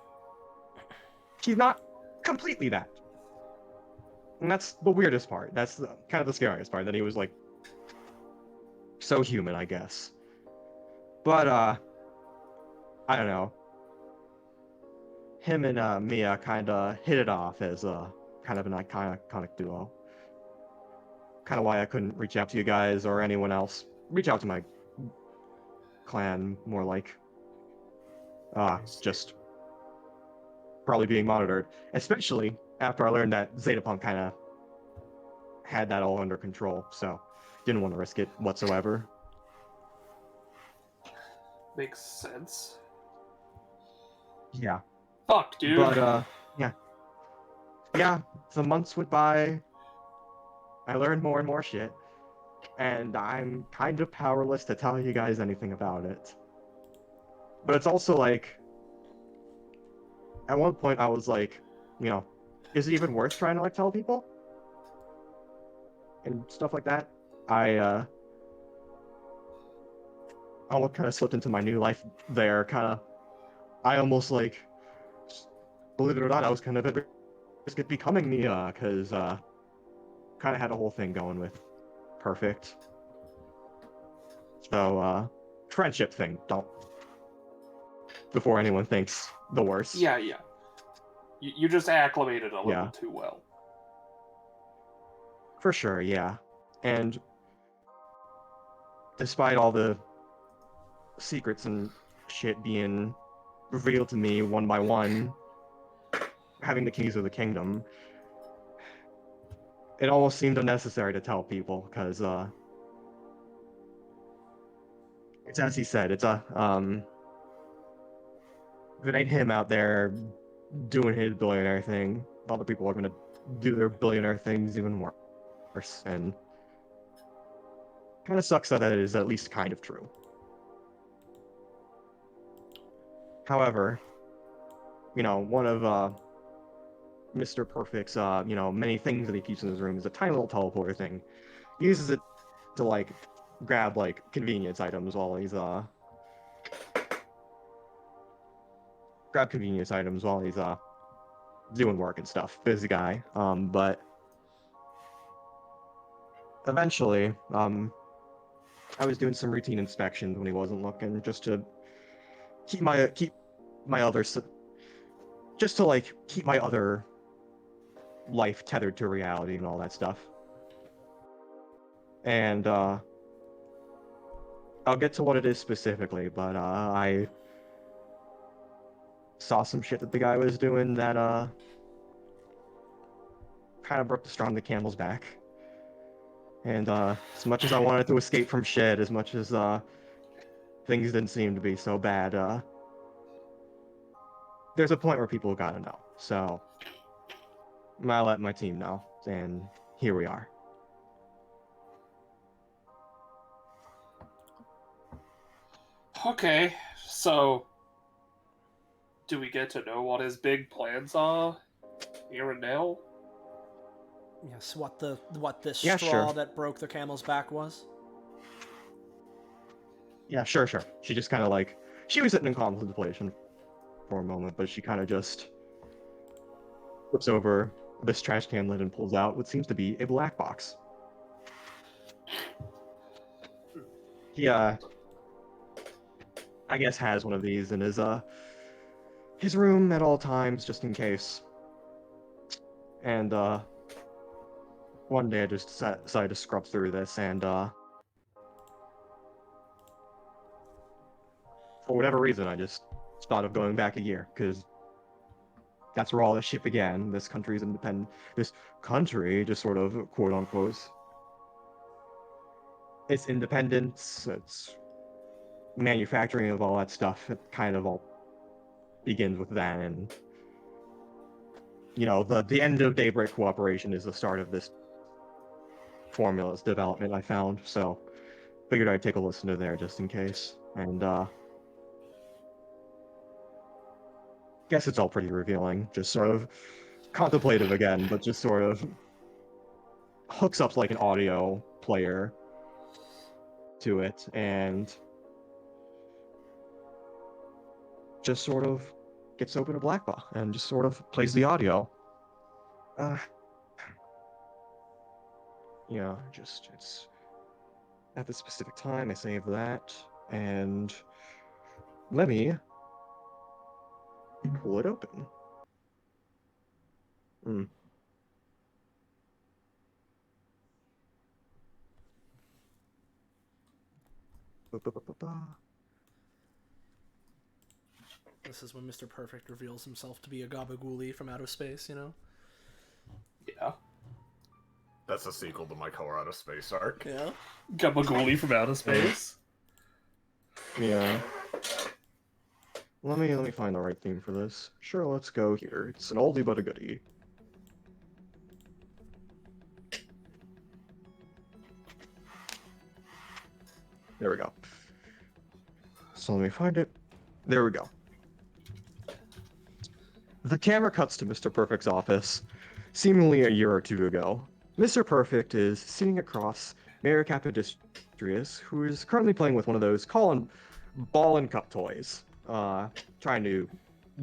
she's not completely that. And that's the weirdest part. That's kind of the scariest part, that he was like so human, I guess. But I don't know. Him and Mia kind of hit it off as kind of an iconic duo. Kind of why I couldn't reach out to you guys or anyone else. Reach out to my clan, more like. Just probably being monitored. Especially after I learned that Zetapunk kind of had that all under control, so didn't want to risk it whatsoever. Makes sense. Yeah. Fuck, dude. But, yeah, the months went by. I learned more and more shit. And I'm kind of powerless to tell you guys anything about it. But it's also like, at one point I was like, is it even worth trying to like tell people? And stuff like that. I almost kind of slipped into my new life there, I almost like, believe it or not, I was kind of at risk of becoming Mia, because kind of had a whole thing going with Perfect. So, friendship thing, don't, before anyone thinks the worst. Yeah. You just acclimated a little Yeah. too well. For sure, yeah. And despite all the secrets and shit being revealed to me one by one, having the keys of the kingdom, it almost seemed unnecessary to tell people, because it's as he said, it's if it ain't him out there doing his billionaire thing, other people are gonna do their billionaire things even worse, and kind of sucks that it is at least kind of true. However, one of Mr. Perfect's many things that he keeps in his room is a tiny little teleporter thing. He uses it to like grab like convenience items while he's doing work and stuff. Busy guy. But eventually, I was doing some routine inspections when he wasn't looking, just to keep my other life tethered to reality and all that stuff. And I'll get to what it is specifically, but I saw some shit that the guy was doing that kind of broke the straw on the camel's back. And as much as I wanted to escape from shit, as much as things didn't seem to be so bad, there's a point where people gotta know. So I let my team know, and here we are. Okay, so do we get to know what his big plans are here and now? Yes, what the Yeah, straw sure. that broke the camel's back was? Yeah, sure. She just kind of like, she was sitting in contemplation for a moment, but she kind of just flips over this trash can lid and pulls out what seems to be a black box. He, I guess, has one of these in his room at all times, just in case. And, one day I just decided to scrub through this, and, for whatever reason, I just thought of going back a year, because that's where all this shit began. This country's independent. This country, just sort of, quote unquote, its independence, its manufacturing of all that stuff, it kind of all begins with that. And you know, the end of Daybreak cooperation is the start of this formula's development, I found, so figured I'd take a listen to there just in case. And guess it's all pretty revealing, just sort of contemplative again, but just sort of hooks up like an audio player to it and just sort of gets open a black box and just sort of plays the audio. Yeah, just it's at this specific time I save that, and let me pull it open. This is when Mr. Perfect reveals himself to be a gabagooli from outer space, you know? Yeah. That's a sequel to my Color Out of Space arc. Yeah. Gabagooli from outer space. Yeah. Let me find the right theme for this. Sure, let's go here. It's an oldie but a goodie. There we go. So let me find it. There we go. The camera cuts to Mr. Perfect's office, seemingly a year or two ago. Mr. Perfect is sitting across Mayor Capodistrius, who is currently playing with one of those ball and cup toys, trying to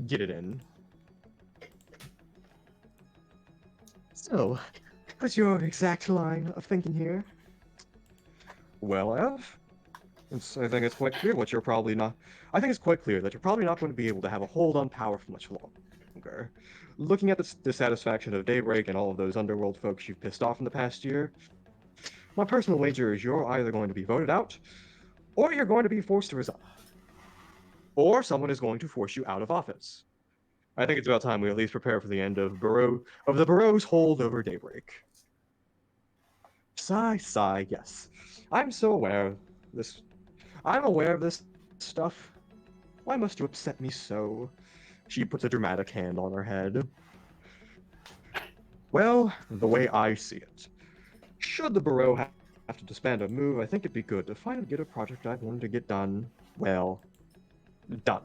get it in. So, what's your exact line of thinking here? Well, Ev, I think it's quite clear what you're probably not. I think it's quite clear that you're probably not going to be able to have a hold on power for much longer. Looking at the dissatisfaction of Daybreak and all of those underworld folks you've pissed off in the past year, my personal wager is you're either going to be voted out, or you're going to be forced to resign. Or someone is going to force you out of office. I think it's about time we at least prepare for the end of the Burrow's hold over Daybreak. Sigh, yes. I'm so aware of this. I'm aware of this stuff. Why must you upset me so? She puts a dramatic hand on her head. Well, the way I see it, should the Burrow have to disband a move, I think it'd be good to finally get a project I've wanted to get done, well, done.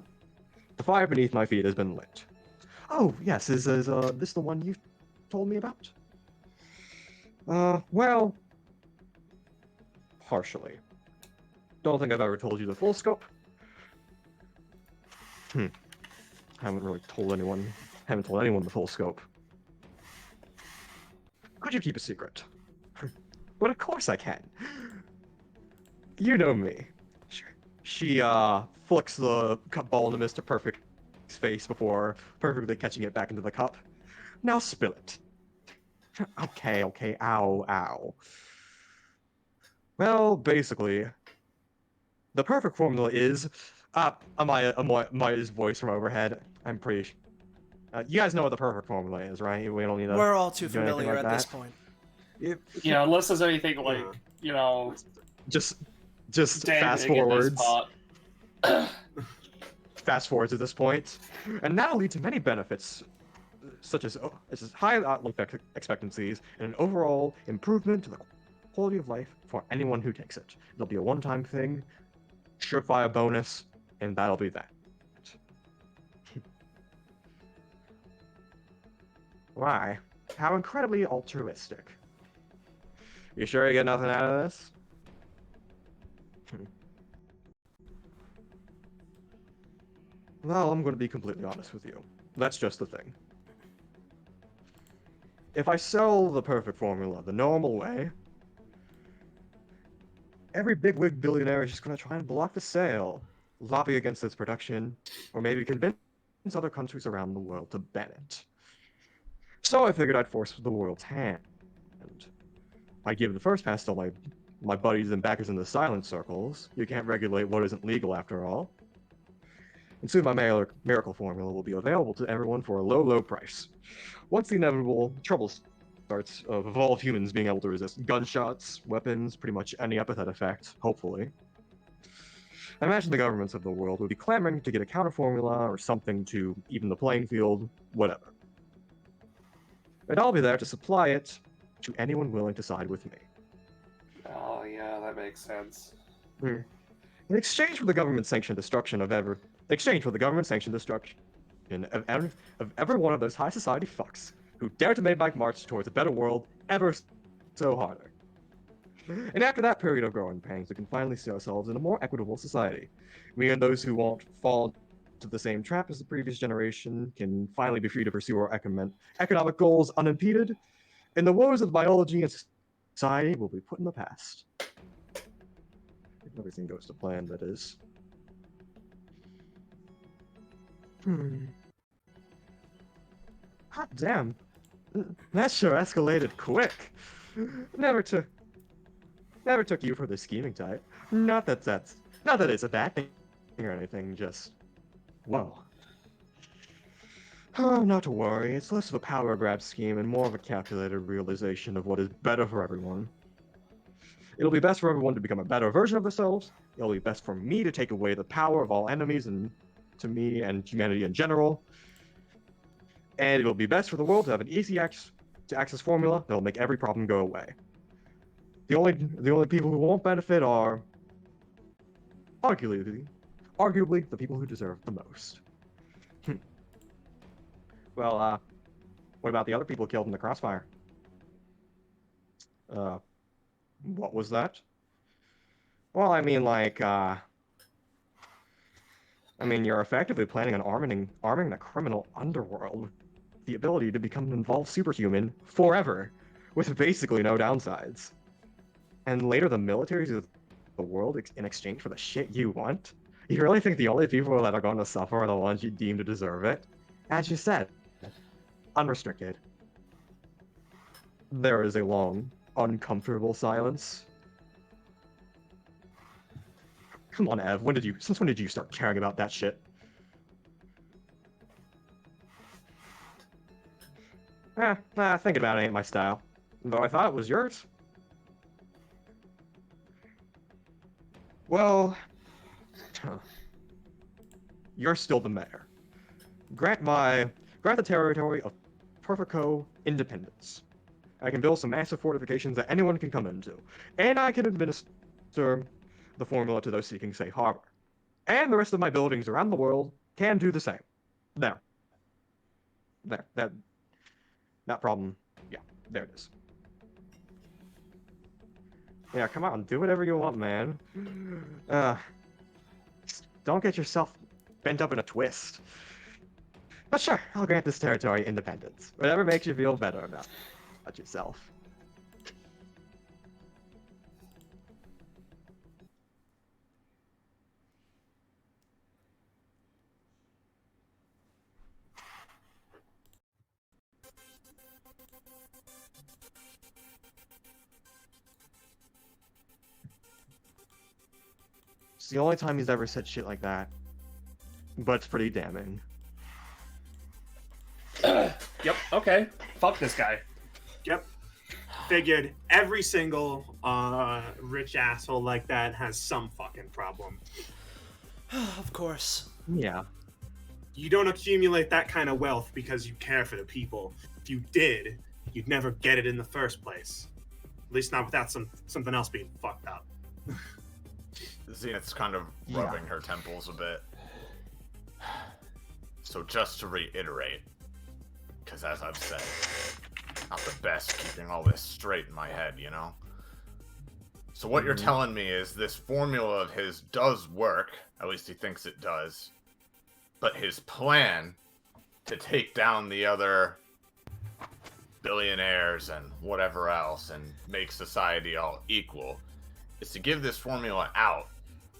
The fire beneath my feet has been lit. Oh, yes, is this the one you told me about? Well, partially. Don't think I've ever told you the full scope. Haven't told anyone the full scope. Could you keep a secret? But of course I can. You know me. She flicks the cup ball into Mr. Perfect's face before perfectly catching it back into the cup. Now spill it. Okay, ow. Well, basically, the perfect formula is... Amaya's voice from overhead. I'm pretty sure. You guys know what the perfect formula is, right? We don't need to... We're all too do anything familiar like at this that. point. Yeah, unless there's anything like, you know, Just damning fast in this forwards. part. Fast forwards at this point, and that'll lead to many benefits, such as high outlook expectancies and an overall improvement to the quality of life for anyone who takes it. It'll be a one-time thing, surefire bonus, and that'll be that. Why? How incredibly altruistic. You sure you get nothing out of this? Well, I'm going to be completely honest with you. That's just the thing. If I sell the perfect formula the normal way, every bigwig billionaire is just going to try and block the sale, lobby against its production, or maybe convince other countries around the world to ban it. So I figured I'd force the world's hand. I give the first pass to all my buddies and backers in the silent circles. You can't regulate what isn't legal after all. And soon my miracle formula will be available to everyone for a low price. Once the inevitable trouble starts of evolved humans being able to resist gunshots, weapons, pretty much any epithet effect, hopefully, I imagine the governments of the world would be clamoring to get a counter formula or something to even the playing field, whatever. and I'll be there to supply it to anyone willing to side with me. Oh yeah, that makes sense. In exchange for the government-sanctioned destruction of every one of those high society fucks who dare to make my march towards a better world ever so harder. And after that period of growing pains, we can finally see ourselves in a more equitable society. We and those who won't fall into the same trap as the previous generation can finally be free to pursue our economic goals unimpeded, and the woes of biology and society will be put in the past. If everything goes to plan, that is. Hot damn. That sure escalated quick. Never took you for the scheming type. Not that it's a bad thing or anything, just... Whoa. Oh, not to worry, it's less of a power grab scheme and more of a calculated realization of what is better for everyone. It'll be best for everyone to become a better version of themselves. It'll be best for me to take away the power of all enemies and to me and humanity in general. And it'll be best for the world to have an easy access formula that'll make every problem go away. The only people who won't benefit are arguably the people who deserve the most. Well, what about the other people killed in the crossfire? What was that? Well, I mean, you're effectively planning on arming the criminal underworld with the ability to become involved superhuman forever, with basically no downsides. And later the militaries of the world in exchange for the shit you want? You really think the only people that are going to suffer are the ones you deem to deserve it? As you said, unrestricted. There is a long, uncomfortable silence. Come on, Ev, since when did you start caring about that shit? Thinking about it ain't my style. Though I thought it was yours. Well... You're still the mayor. Grant the territory of Perfeco independence. I can build some massive fortifications that anyone can come into. And I can administer the formula to those seeking safe harbor. And the rest of my buildings around the world can do the same. There. That problem, yeah, there it is. Yeah, come on, do whatever you want, man. Don't get yourself bent up in a twist. But sure, I'll grant this territory independence. Whatever makes you feel better about yourself. It's the only time he's ever said shit like that. But it's pretty damning. Yep, okay. Fuck this guy. Yep. Figured every single rich asshole like that has some fucking problem. Of course. Yeah. You don't accumulate that kind of wealth because you care for the people. If you did, you'd never get it in the first place. At least not without something else being fucked up. Zenith's kind of rubbing her temples a bit. So just to reiterate, because as I've said, not the best keeping all this straight in my head, you know? So what you're telling me is this formula of his does work, at least he thinks it does, but his plan to take down the other billionaires and whatever else and make society all equal is to give this formula out.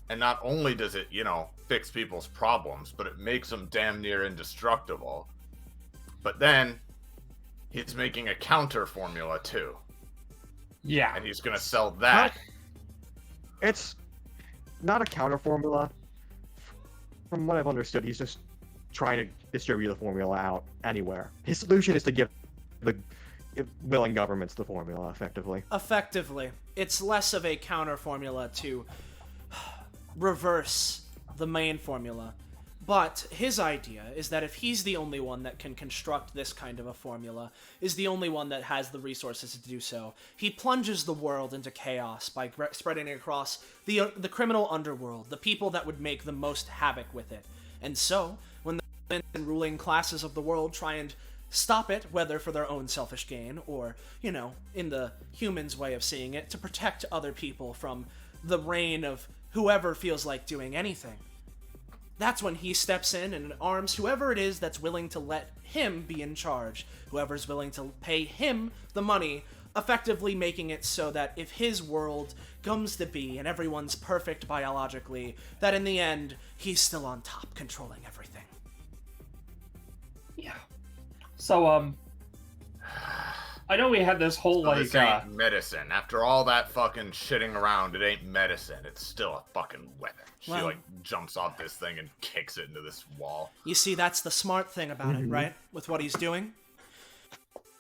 And not only does it, you know, fix people's problems, but it makes them damn near indestructible. But then he's making a counter formula too. Yeah. And he's gonna sell that. It's not a counter formula. From what I've understood, he's just trying to distribute the formula out anywhere. His solution is to give the willing governments the formula, effectively. Effectively. It's less of a counter formula to reverse the main formula. But his idea is that if he's the only one that can construct this kind of a formula, is the only one that has the resources to do so, he plunges the world into chaos by spreading it across the criminal underworld, the people that would make the most havoc with it. And so, when the ruling classes of the world try and stop it, whether for their own selfish gain, or, you know, in the human's way of seeing it, to protect other people from the reign of whoever feels like doing anything, that's when he steps in and arms whoever it is that's willing to let him be in charge, whoever's willing to pay him the money, effectively making it so that if his world comes to be and everyone's perfect biologically, that in the end, he's still on top, controlling everything. Yeah. So, I know we had this whole, So like, this ain't medicine. After all that fucking shitting around, it ain't medicine. It's still a fucking weapon. She, Well, like, jumps off this thing and kicks it into this wall. You see, that's the smart thing about it, right? With what he's doing.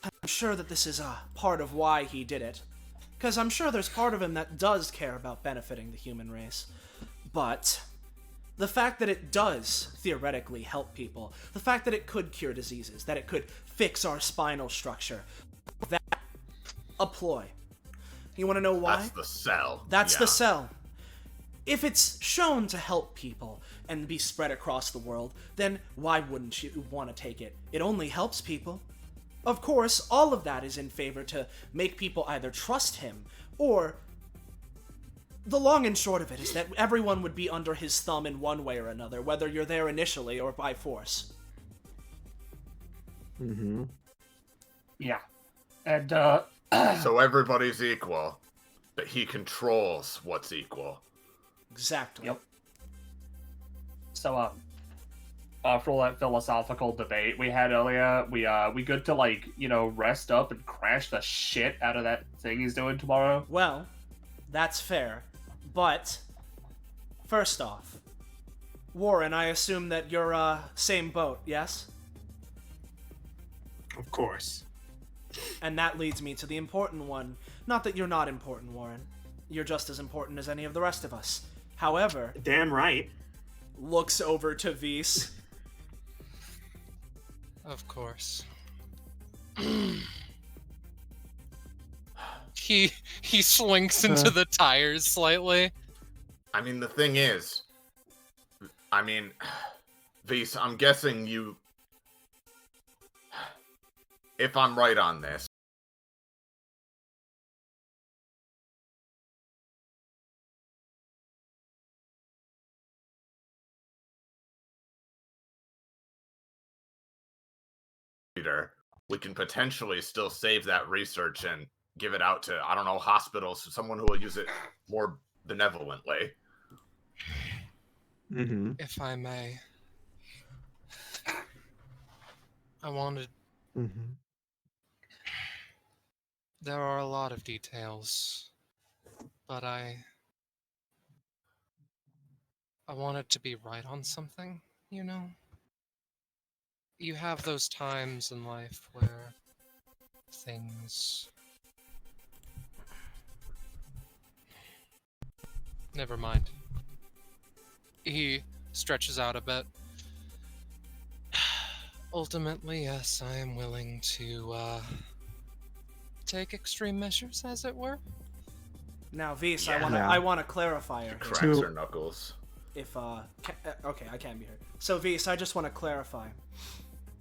I'm sure that this is a part of why he did it. Because I'm sure there's part of him that does care about benefiting the human race. But the fact that it does theoretically help people, the fact that it could cure diseases, that it could fix our spinal structure, that a ploy. You want to know why? That's the cell. That's Yeah. the cell. If it's shown to help people and be spread across the world, then why wouldn't you want to take it? It only helps people. Of course, all of that is in favor to make people either trust him, or the long and short of it is that everyone would be under his thumb in one way or another, whether you're there initially or by force. Mm-hmm. yeah. And, So everybody's equal, but he controls what's equal. Exactly. Yep. So, after all that philosophical debate we had earlier, we good to, like, you know, rest up and crash the shit out of that thing he's doing tomorrow? Well, that's fair. But, first off, Warren, I assume that you're, same boat, yes? Of course. And that leads me to the important one. Not that you're not important, Warren. You're just as important as any of the rest of us. However, Damn right. looks over to Vise. Of course. He slinks into the tires slightly. I mean, the thing is, Vise, I'm guessing you, if I'm right on this, we can potentially still save that research and give it out to, I don't know, hospitals, someone who will use it more benevolently. Mm-hmm. If I may. I wanted... Mm-hmm. There are a lot of details, but I wanted to be right on something, you know? You have those times in life where things... Never mind. He stretches out a bit. Ultimately, yes, I am willing to, take extreme measures, as it were. Now, Vise, Yeah. I want to clarify here. Cracks her knuckles. If, okay, I can be heard. So, Vise, I just want to clarify.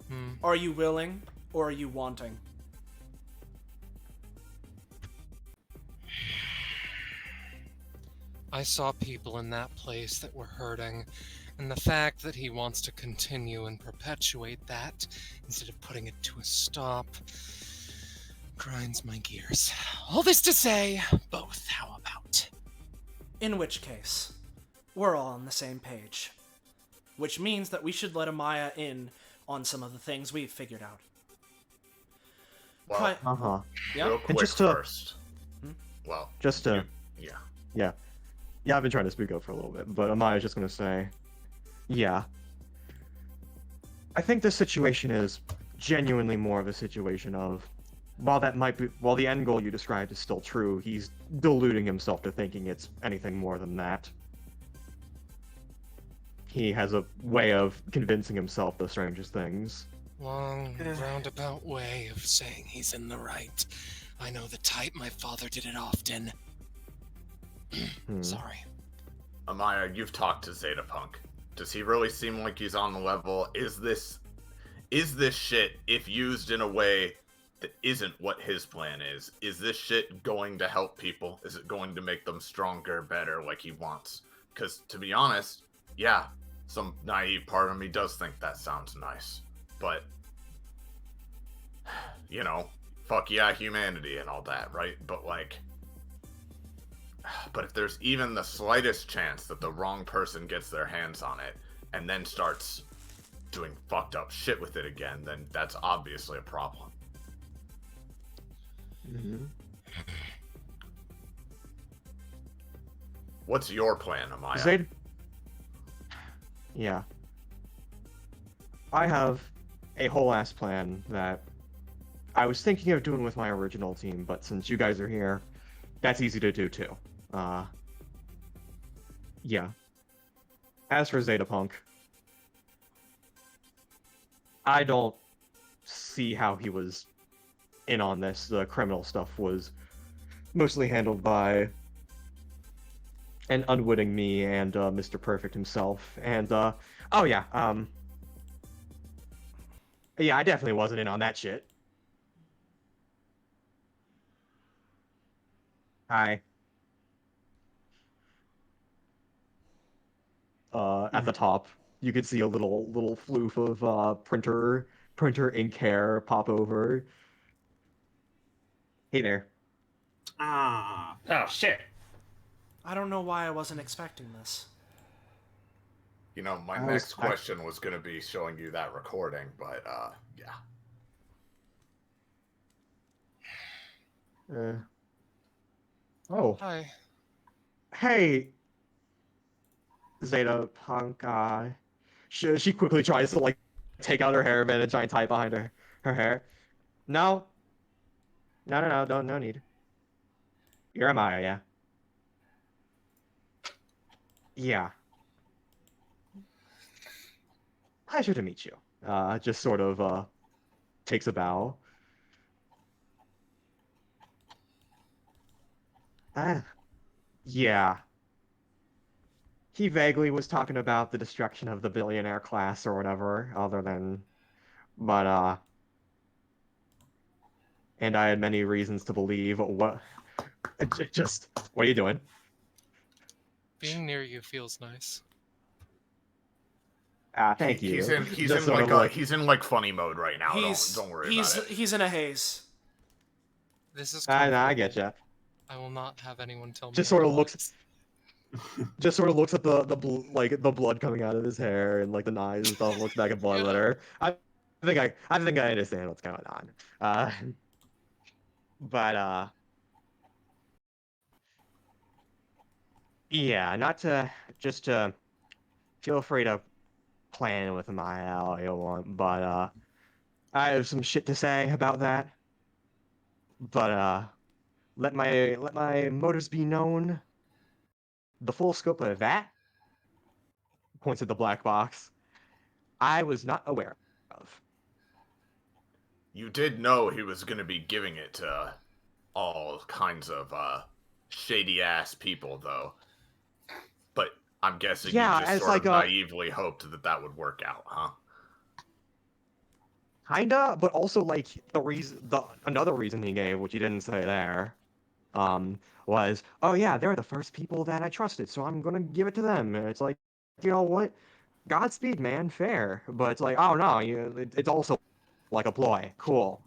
Hmm. Are you willing, or are you wanting? I saw people in that place that were hurting, and the fact that he wants to continue and perpetuate that, instead of putting it to a stop, grinds my gears. All this to say, both, how about? In which case, we're all on the same page. Which means that we should let Amaya in on some of the things we've figured out. Well, Pri- Uh-huh. yeah? real And quick just to- first. Hmm? Well, Just to... yeah. Yeah. Yeah, I've been trying to speak up for a little bit, but Amaya's just gonna say, yeah. I think this situation is genuinely more of a situation of, while the end goal you described is still true, he's deluding himself to thinking it's anything more than that. he has a way of convincing himself the strangest things. Long, roundabout way of saying he's in the right. I know the type. My father did it often. Sorry. Amaya, you've talked to Zeta Punk. Does he really seem like he's on the level? Is this shit, if used in a way that isn't what his plan is this shit going to help people? Is it going to make them stronger, better, like he wants? Because, to be honest, yeah, some naive part of me does think that sounds nice. But, you know, fuck yeah, humanity and all that, right? But, like, but if there's even the slightest chance that the wrong person gets their hands on it and then starts doing fucked up shit with it again, then that's obviously a problem. What's your plan, Amaya? Yeah. I have a whole ass plan that I was thinking of doing with my original team, but since you guys are here, that's easy to do too. Yeah. As for Zeta Punk, I don't see how he was in on this. The criminal stuff was mostly handled by an unwitting me and Mr. Perfect himself. And oh yeah, yeah, I definitely wasn't in on that shit. Hi. At the top, you could see a little floof of printer ink hair pop over. Hey there. Oh shit. I don't know why I wasn't expecting this. You know, my next question was going to be showing you that recording, but, yeah. Oh. Hi. Hey, Zeta Punk, she quickly tries to, like, take out her hairband and try and tie it behind her hair. No, no need. You're Amaya, yeah? Yeah. Pleasure to meet you. Just sort of, takes a bow. Yeah. He vaguely was talking about the destruction of the billionaire class or whatever, but, and I had many reasons to believe what are you doing? Being near you feels nice. Thank you. He's in like funny mode right now. Don't worry about it. He's in a haze. This is I get you. I will not have anyone tell me. Just sort of looks at the blood coming out of his hair and like the knives and stuff. Looks back at blood litter. I think I understand what's going on. But yeah, not to just to feel free to plan with my all you want, but I have some shit to say about that. But let my motives be known. The full scope of that, points at the black box, I was not aware of. You did know he was going to be giving it to all kinds of shady ass people, though. But I'm guessing you just sort of naively hoped that would work out, huh? Kinda, but also like another reason he gave, which he didn't say there, was, oh yeah, they're the first people that I trusted, so I'm gonna give it to them. And it's like, you know what? Godspeed, man, fair. But it's like, oh no, it's also like a ploy. Cool.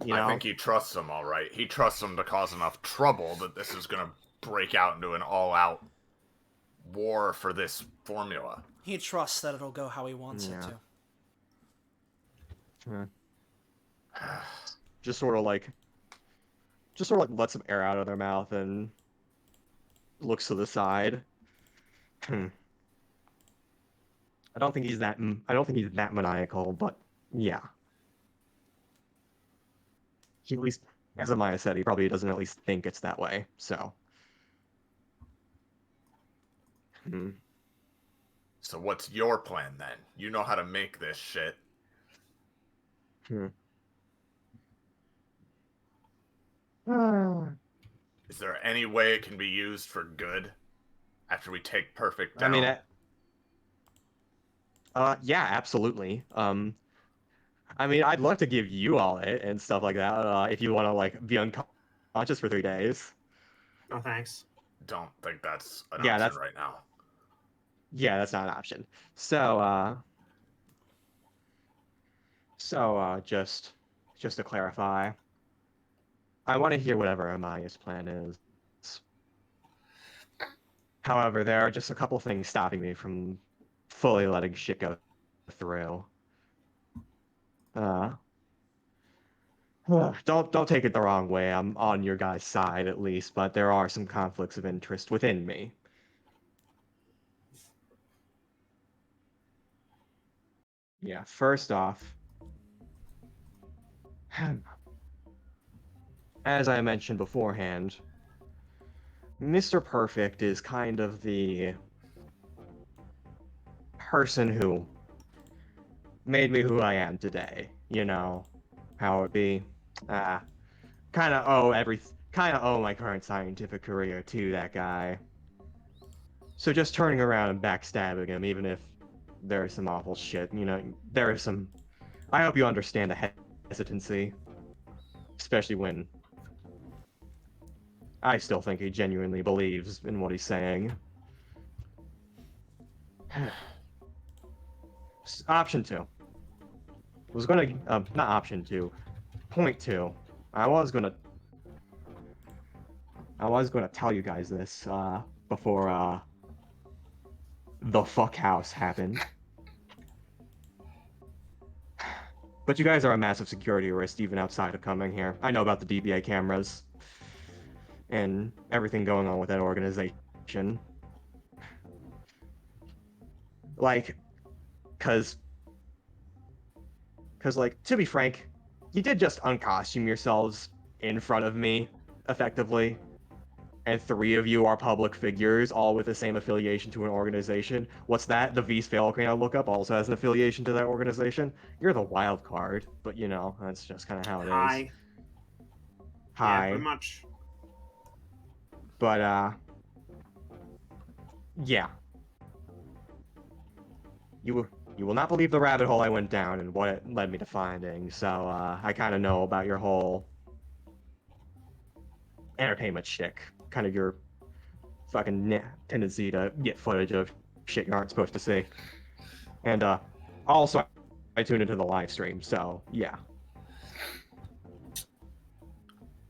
You know? I think he trusts them all right. He trusts them to cause enough trouble that this is gonna break out into an all-out war for this formula. He trusts that it'll go how he wants it to. Just sort of like lets some air out of their mouth and looks to the side. I don't think he's that maniacal, but yeah. He at least, as Amaya said, he probably doesn't at least think it's that way, so. So what's your plan then? You know how to make this shit. Is there any way it can be used for good after we take Perfect down? Yeah, absolutely. I mean, I'd love to give you all it and stuff like that, if you want to, like, be unconscious for 3 days. No thanks. Don't think that's an Yeah, option right now. Yeah, that's not an option. Just to clarify, I want to hear whatever Amaya's plan is. However, there are just a couple things stopping me from fully letting shit go through. Don't take it the wrong way. I'm on your guys' side at least, but there are some conflicts of interest within me. Yeah, first off, as I mentioned beforehand, Mr. Perfect is kind of the person who made me who I am today. You know how it be. Kind of owe my current scientific career to that guy. So just turning around and backstabbing him, even if there's some awful shit, there is some. I hope you understand the hesitancy, especially when I still think he genuinely believes in what he's saying. Option 2 was gonna, not option 2, point 2. I was gonna tell you guys this before the fuck house happened. But you guys are a massive security risk even outside of coming here. I know about the DBA cameras and everything going on with that organization. Like, cause like, to be frank, you did just uncostume yourselves in front of me, effectively. And 3 of you are public figures, all with the same affiliation to an organization. What's that? The V's fail crane I look up also has an affiliation to that organization. You're the wild card, but that's just kind of how it is. Hi. Hi. Yeah, pretty much. But, yeah. You will not believe the rabbit hole I went down and what it led me to finding, so, I kind of know about your whole entertainment shtick. Kind of your fucking tendency to get footage of shit you aren't supposed to see. And also I tuned into the live stream, so yeah.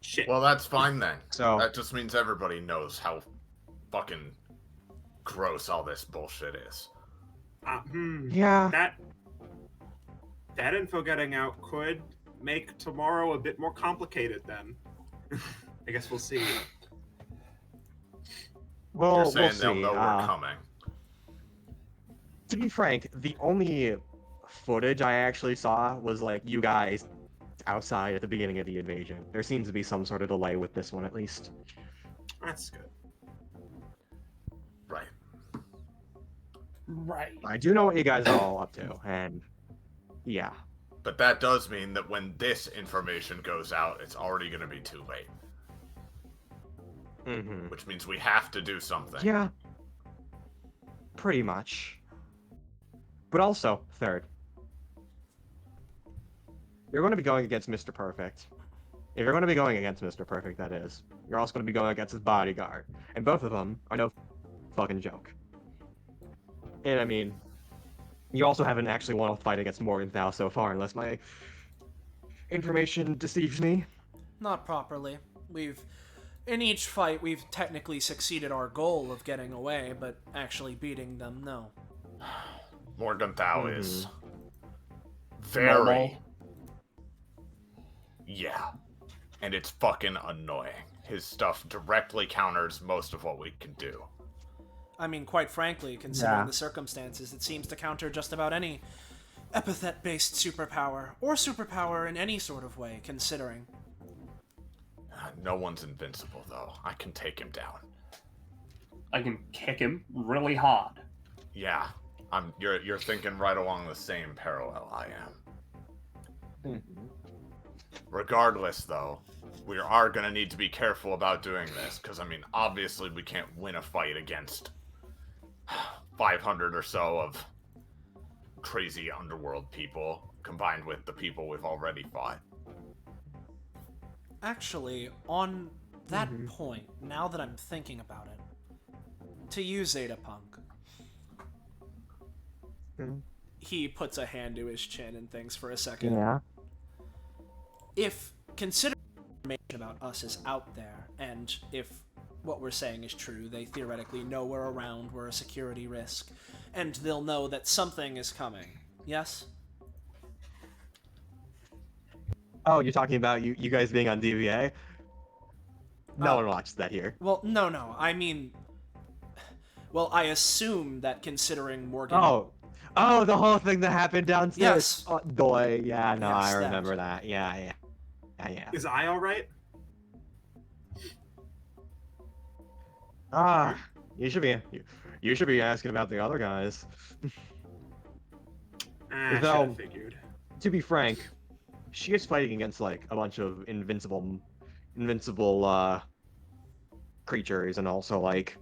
Shit. Well, that's fine then. So that just means everybody knows how fucking gross all this bullshit is. Yeah. That info getting out could make tomorrow a bit more complicated then. I guess we'll see. Well, You're saying we'll see. They'll know we're coming. To be frank, the only footage I actually saw was like you guys outside at the beginning of the invasion. There seems to be some sort of delay with this one, at least. That's good. Right. I do know what you guys are all up to, and yeah. But that does mean that when this information goes out, it's already going to be too late. Mm-hmm. Which means we have to do something. Yeah. Pretty much. But also, third, you're going to be going against Mr. Perfect. If you're going to be going against Mr. Perfect, that is, you're also going to be going against his bodyguard. And both of them are no fucking joke. And I mean, you also haven't actually won a fight against Morgenthau so far, unless my information deceives me. Not properly. In each fight, we've technically succeeded our goal of getting away, but actually beating them, no. Morgenthau is very... Normal. Yeah. And it's fucking annoying. His stuff directly counters most of what we can do. I mean, quite frankly, considering the circumstances, it seems to counter just about any epithet-based superpower, or superpower in any sort of way, considering. No one's invincible, though. I can take him down. I can kick him really hard. Yeah. You're thinking right along the same parallel I am. Regardless, though, we are gonna need to be careful about doing this, because, I mean, obviously we can't win a fight against 500 or so of crazy underworld people, combined with the people we've already fought. Actually, on that point, now that I'm thinking about it, to you, Zeta Punk, he puts a hand to his chin and thinks for a second. Yeah. If considering information about us is out there, and if what we're saying is true, they theoretically know we're around, we're a security risk, and they'll know that something is coming. Yes? Oh, you're talking about you guys being on DBA? No one watches that here. Well, no. I mean... Well, I assume that considering Morgan... Oh, the whole thing that happened downstairs. Yes. Oh, boy, yeah, no, Yes, I remember that. Yeah. Is I alright? You should be asking about the other guys. I Though- should've figured. To be frank, she is fighting against like a bunch of invincible creatures, and also like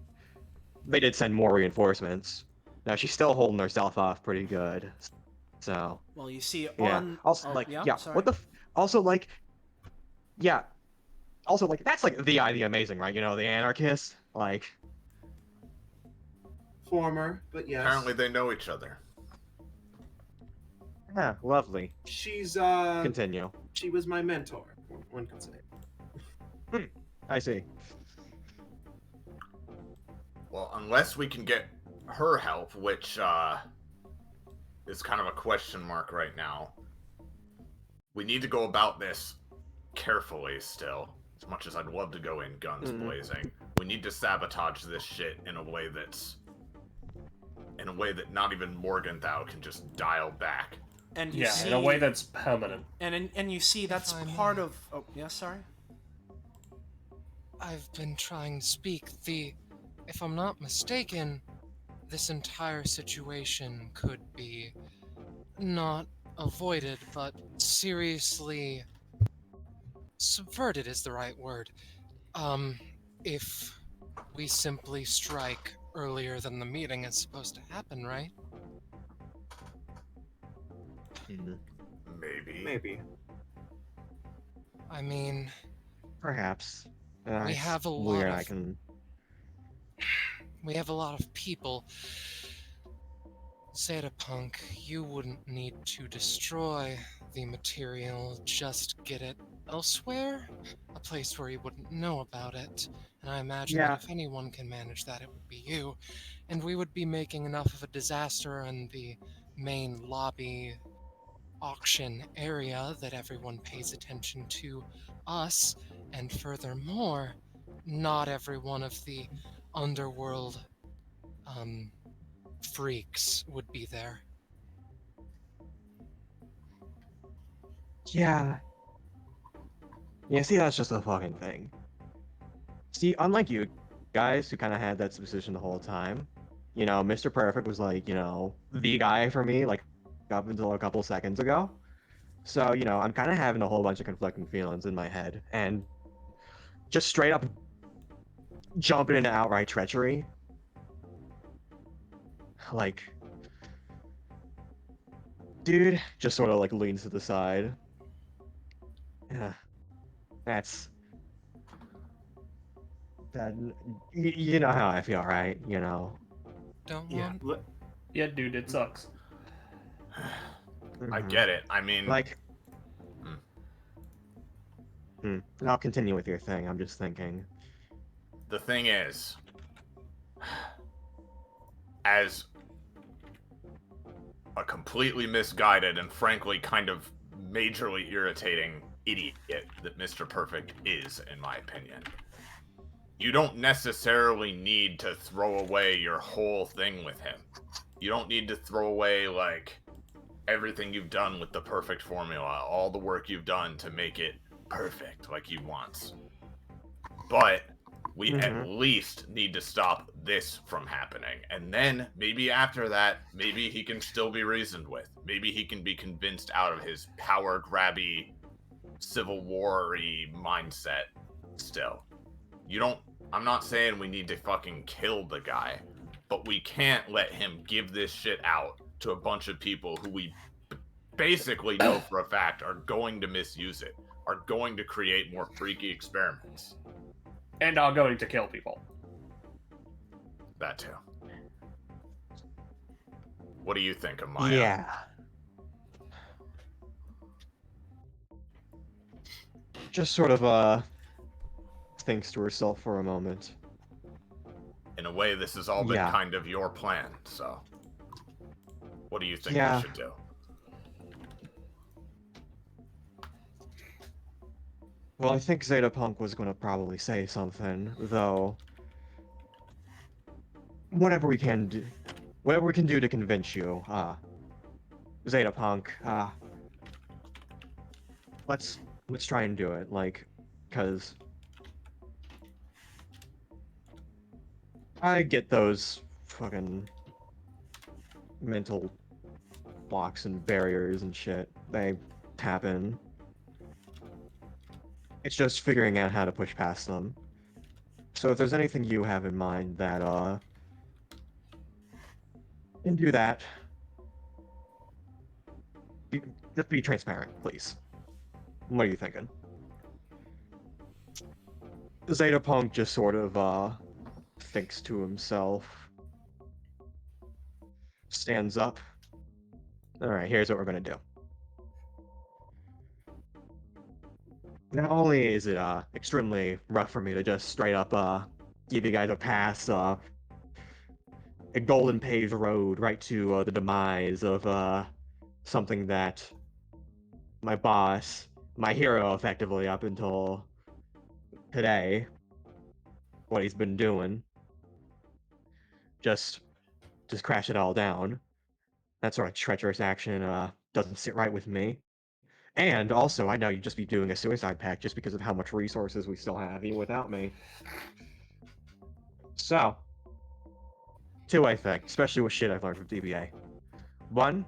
they did send more reinforcements. Now she's still holding herself off pretty good. So Well, you see, yeah. on... Also, sorry. what the? Also, like, yeah. Also, like, that's like the amazing, right? You know, the anarchist. Like, Former, but yes. Apparently they know each other. yeah, lovely. She's Continue. she was my mentor, one could say. I see. Well, unless we can get her help, which is kind of a question mark right now. We need to go about this carefully still. As much as I'd love to go in guns blazing, we need to sabotage this shit in a way that not even Morgenthau can just dial back. And you Yeah, see... in a way that's permanent. And you see that's If I may. part of... Oh, yeah, sorry? I've been trying to speak. If I'm not mistaken, this entire situation could be not avoided, but seriously subverted is the right word. If we simply strike earlier than the meeting is supposed to happen, right? Maybe. I mean, Perhaps. we have a lot weird. of I can. we have a lot of people. Punk, you wouldn't need to destroy the material, just get it elsewhere? A place where you wouldn't know about it. And I imagine Yeah. that if anyone can manage that, it would be you. And we would be making enough of a disaster in the main lobby auction area that everyone pays attention to us. And furthermore, not every one of the underworld freaks would be there. Yeah. Yeah, see, that's just a fucking thing. See, unlike you guys who kind of had that suspicion the whole time, you know, Mr. Perfect was like, you know, the guy for me, like, up until a couple seconds ago. So, you know, I'm kind of having a whole bunch of conflicting feelings in my head, and just straight up jumping into outright treachery. Like, dude just sort of like leans to the side. Yeah, that's that. You know how I feel, right? You know. Don't Yeah. want Yeah, dude, it sucks. I Mhm. get it. I mean, Like. I'll continue with your thing. I'm just thinking. the thing is, as a completely misguided and frankly kind of majorly irritating idiot that Mr. Perfect is, in my opinion, you don't necessarily need to throw away your whole thing with him. You don't need to throw away, like, everything you've done with the perfect formula, all the work you've done to make it perfect like he wants. But We at least need to stop this from happening. And then, maybe after that, maybe he can still be reasoned with. Maybe he can be convinced out of his power-grabby, Civil War-y mindset still. I'm not saying we need to fucking kill the guy, but we can't let him give this shit out to a bunch of people who we basically know for a fact are going to misuse it, are going to create more freaky experiments. And are going to kill people. That too. What do you think of Maya? Yeah. Just sort of, thinks to herself for a moment. In a way, this has all been kind of your plan, so... What do you think we should do? Well, I think Zeta Punk was going to probably say something, though. Whatever we can do to convince you, Zeta Punk, let's try and do it, like, cause I get those fucking mental blocks and barriers and shit. They happen. It's just figuring out how to push past them. So if there's anything you have in mind that, can do that, just be transparent, please. What are you thinking? Zeta Punk just sort of, thinks to himself. Stands up. Alright, here's what we're gonna do. Not only is it, extremely rough for me to just straight up, give you guys a pass, a golden paved road right to, the demise of, something that my boss, my hero effectively up until today, what he's been doing, just crash it all down. That sort of treacherous action, doesn't sit right with me. And also, I know you'd just be doing a suicide pact just because of how much resources we still have, even without me. So, two, I think, especially with shit I've learned from DBA. One,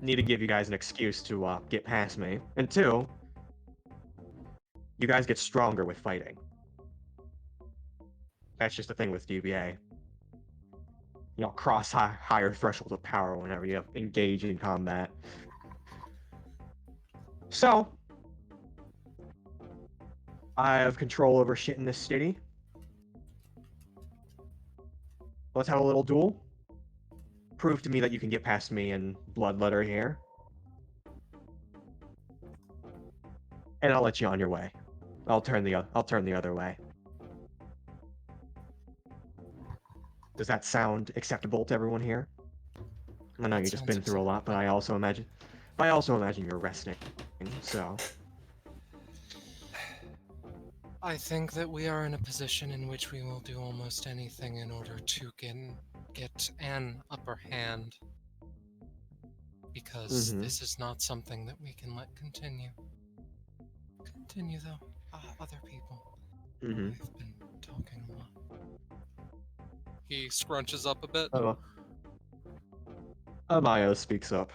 need to give you guys an excuse to, get past me. And two, you guys get stronger with fighting. That's just the thing with DBA. You know, cross higher thresholds of power whenever you engage in combat. So, I have control over shit in this city. Let's have a little duel. Prove to me that you can get past me in Bloodletter here. And I'll let you on your way. I'll turn the other way. Does that sound acceptable to everyone here? I know you've just been through a lot, but I also imagine you're resting, so... I think that we are in a position in which we will do almost anything in order to get an upper hand. Because this is not something that we can let continue. Continue, though. Other people. We've been talking a lot. He scrunches up a bit. Amaya speaks up.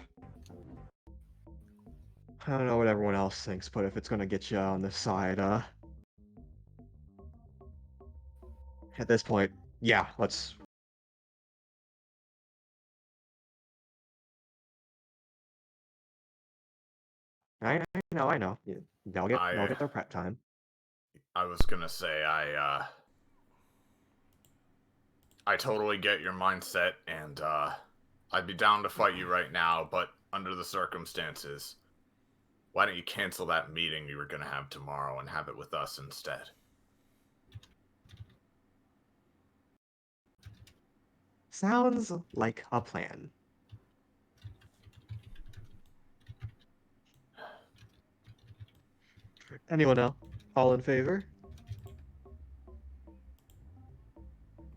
I don't know what everyone else thinks, but if it's gonna get you on this side, at this point, yeah, let's... I know. They'll get their prep time. I was gonna say, I totally get your mindset, and, I'd be down to fight you right now, but under the circumstances, why don't you cancel that meeting you were gonna have tomorrow and have it with us instead? Sounds like a plan. Anyone else? All in favor?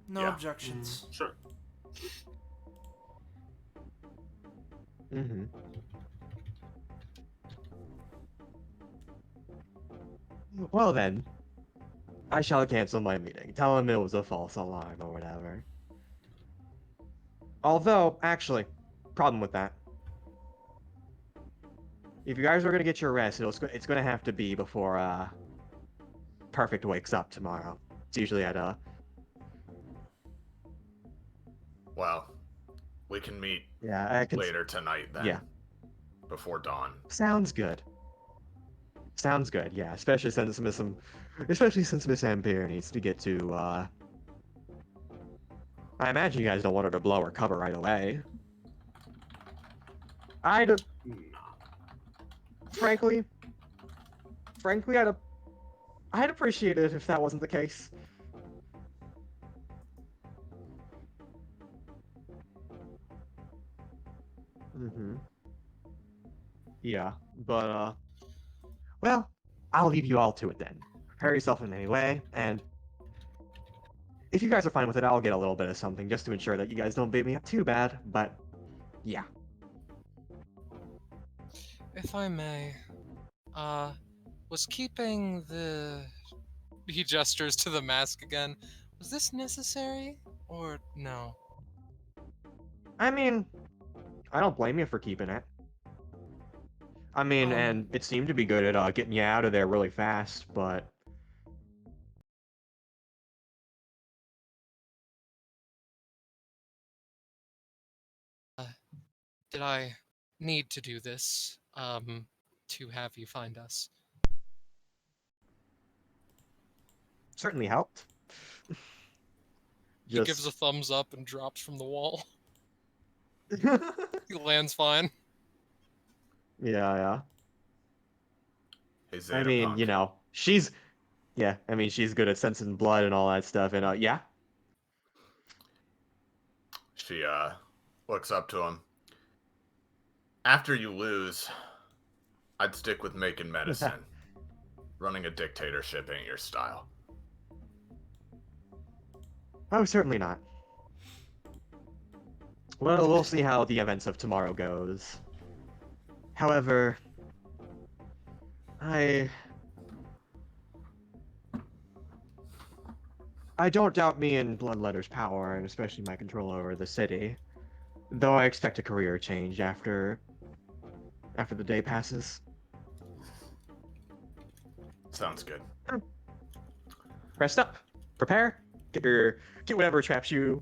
No objections. Sure. Well then, I shall cancel my meeting. Tell him it was a false alarm or whatever. Although, actually, problem with that. If you guys are gonna get your rest, it's gonna have to be before Perfect wakes up tomorrow. It's usually at Well, we can meet yeah, later tonight then. Yeah. Before dawn. Sounds good. Sounds good, yeah. Especially since Miss Ampere needs to get to I imagine you guys don't want her to blow her cover right away. Nah. Frankly, I'd appreciate it if that wasn't the case. Mm-hmm. Yeah, but, well, I'll leave you all to it then. Prepare yourself in any way, and if you guys are fine with it, I'll get a little bit of something just to ensure that you guys don't beat me up too bad, but, yeah. If I may, was keeping the... He gestures to the mask again. Was this necessary, or no? I mean, I don't blame you for keeping it. I mean, and it seemed to be good at getting you out of there really fast, but... Did I need to do this, to have you find us? Certainly helped. He gives a thumbs up and drops from the wall. Yeah, He lands fine. yeah. Hey, I mean, Punk. you know, she's good at sensing blood and all that stuff, and, yeah. She, looks up to him. After you lose, I'd stick with making medicine. Running a dictatorship ain't your style. Oh, certainly not. Well, we'll see how the events of tomorrow goes. However, I don't doubt me and Bloodletter's power, and especially my control over the city. Though I expect a career change after the day passes. Sounds good. Rest up, prepare, get whatever traps you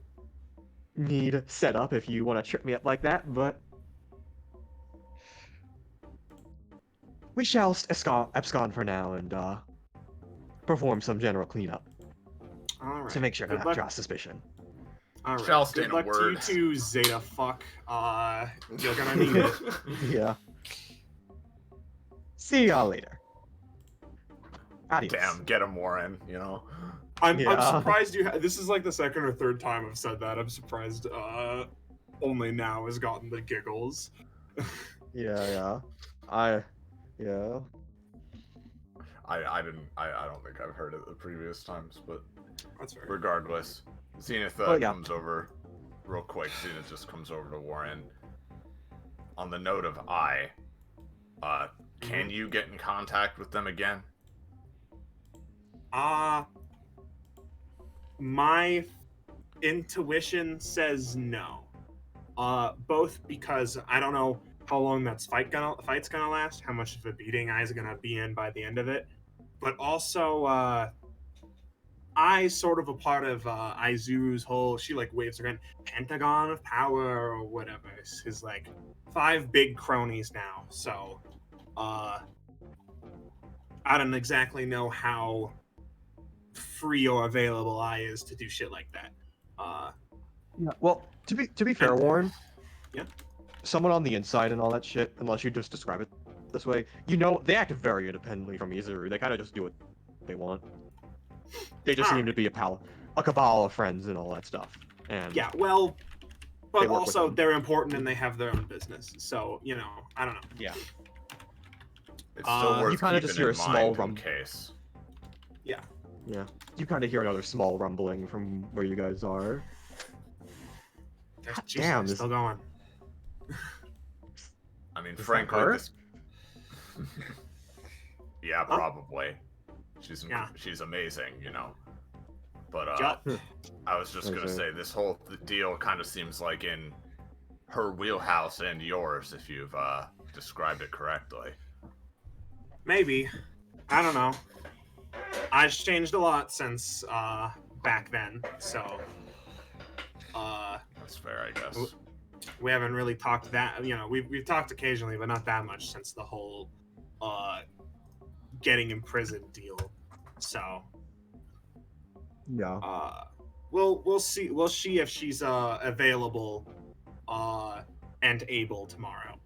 need set up if you want to trip me up like that. But we shall abscond for now and perform some general cleanup All right. to make sure Good not luck. to draw suspicion. All right. Shall Good stand a luck to you word. two, Zeta fuck. You're gonna need it. Yeah. See y'all later. Adios. Damn, get him, Warren, you know? I'm Yeah. surprised you. This is like the second or third time I've said that. I'm surprised. Only now has gotten the giggles. Yeah. I don't think I've heard it the previous times, but That's fair. regardless, Zenith yeah. comes over real quick. Zenith just comes over to Warren. On the note of can you get in contact with them again? My intuition says no. Both because I don't know how long that fight's gonna last, how much of a beating I's gonna be in by the end of it, but also I sort of a part of Izu's whole, she like waves her hand, Pentagon of Power or whatever. It's his like 5 big cronies now. So I don't exactly know how free or available I is to do shit like that. Yeah. Well, to be fair, Warren. Yeah. Someone on the inside and all that shit, unless you just describe it this way, you know, they act very independently from Izuru. They kind of just do what they want. They just seem to be a cabal of friends and all that stuff. And yeah, well, but work also with them. they're important and they have their own business. So, you know, I don't know. Yeah. It's still worth you kinda keeping just hear in a small mind in case. Yeah. You kind of hear another small rumbling from where you guys are. Jesus, damn, it's still going. I mean, Is that frankly, her? this... Yeah, probably. She's amazing, you know. But Yup. I was just gonna say this whole deal kind of seems like in her wheelhouse and yours, if you've described it correctly. Maybe. I don't know. I've changed a lot since back then, so That's fair, I guess. we haven't really talked that. You know, we've talked occasionally, but not that much since the whole getting imprisoned deal. So Yeah. we'll see if she's available and able tomorrow,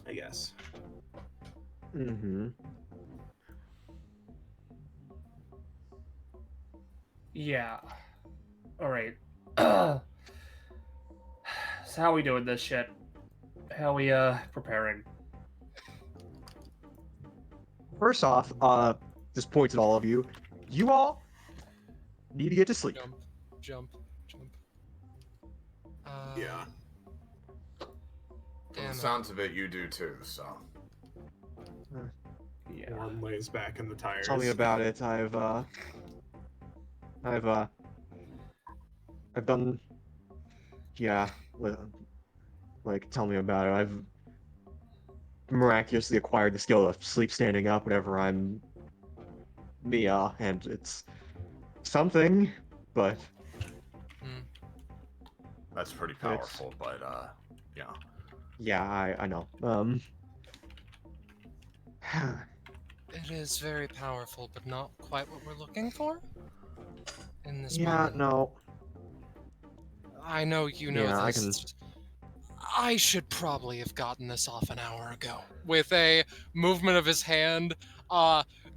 I guess. Mm-hmm. Yeah. Alright. So how we doing this shit? How we preparing? First off, just point at all of you. You all need to get to sleep. Jump. Yeah. From Damn the it. sounds of it, you do too, so. Yeah. Warm lays back in the tires. Tell me about it. I've done. Yeah. Like, tell me about it. I've miraculously acquired the skill of sleep standing up whenever I'm Mia, and it's something, but That's pretty powerful, but yeah. yeah, I know. It is very powerful, but not quite what we're looking for in this yeah, moment. no. I know you know Yeah, this. I should probably have gotten this off an hour ago. With a movement of his hand,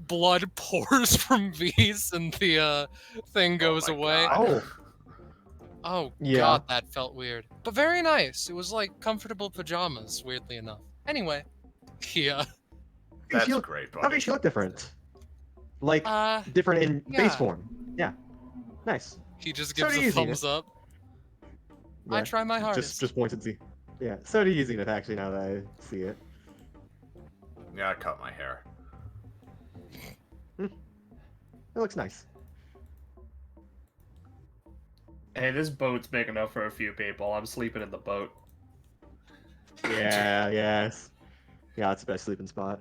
blood pours from V's and the thing goes my away. God. Oh Yeah. god, that felt weird. But very nice. It was like comfortable pajamas, weirdly enough. Anyway, yeah. That's She look- great, How buddy. makes she look different? Like, different in yeah. face form. Yeah. Nice. He just So gives a easy. thumbs up. I Yeah. try my hardest. Just points at Z. Yeah, so easy enough actually now that I see it. Yeah, I cut my hair. It looks nice. Hey, this boat's big enough for a few people. I'm sleeping in the boat. Yeah, yes. Yeah, it's the best sleeping spot.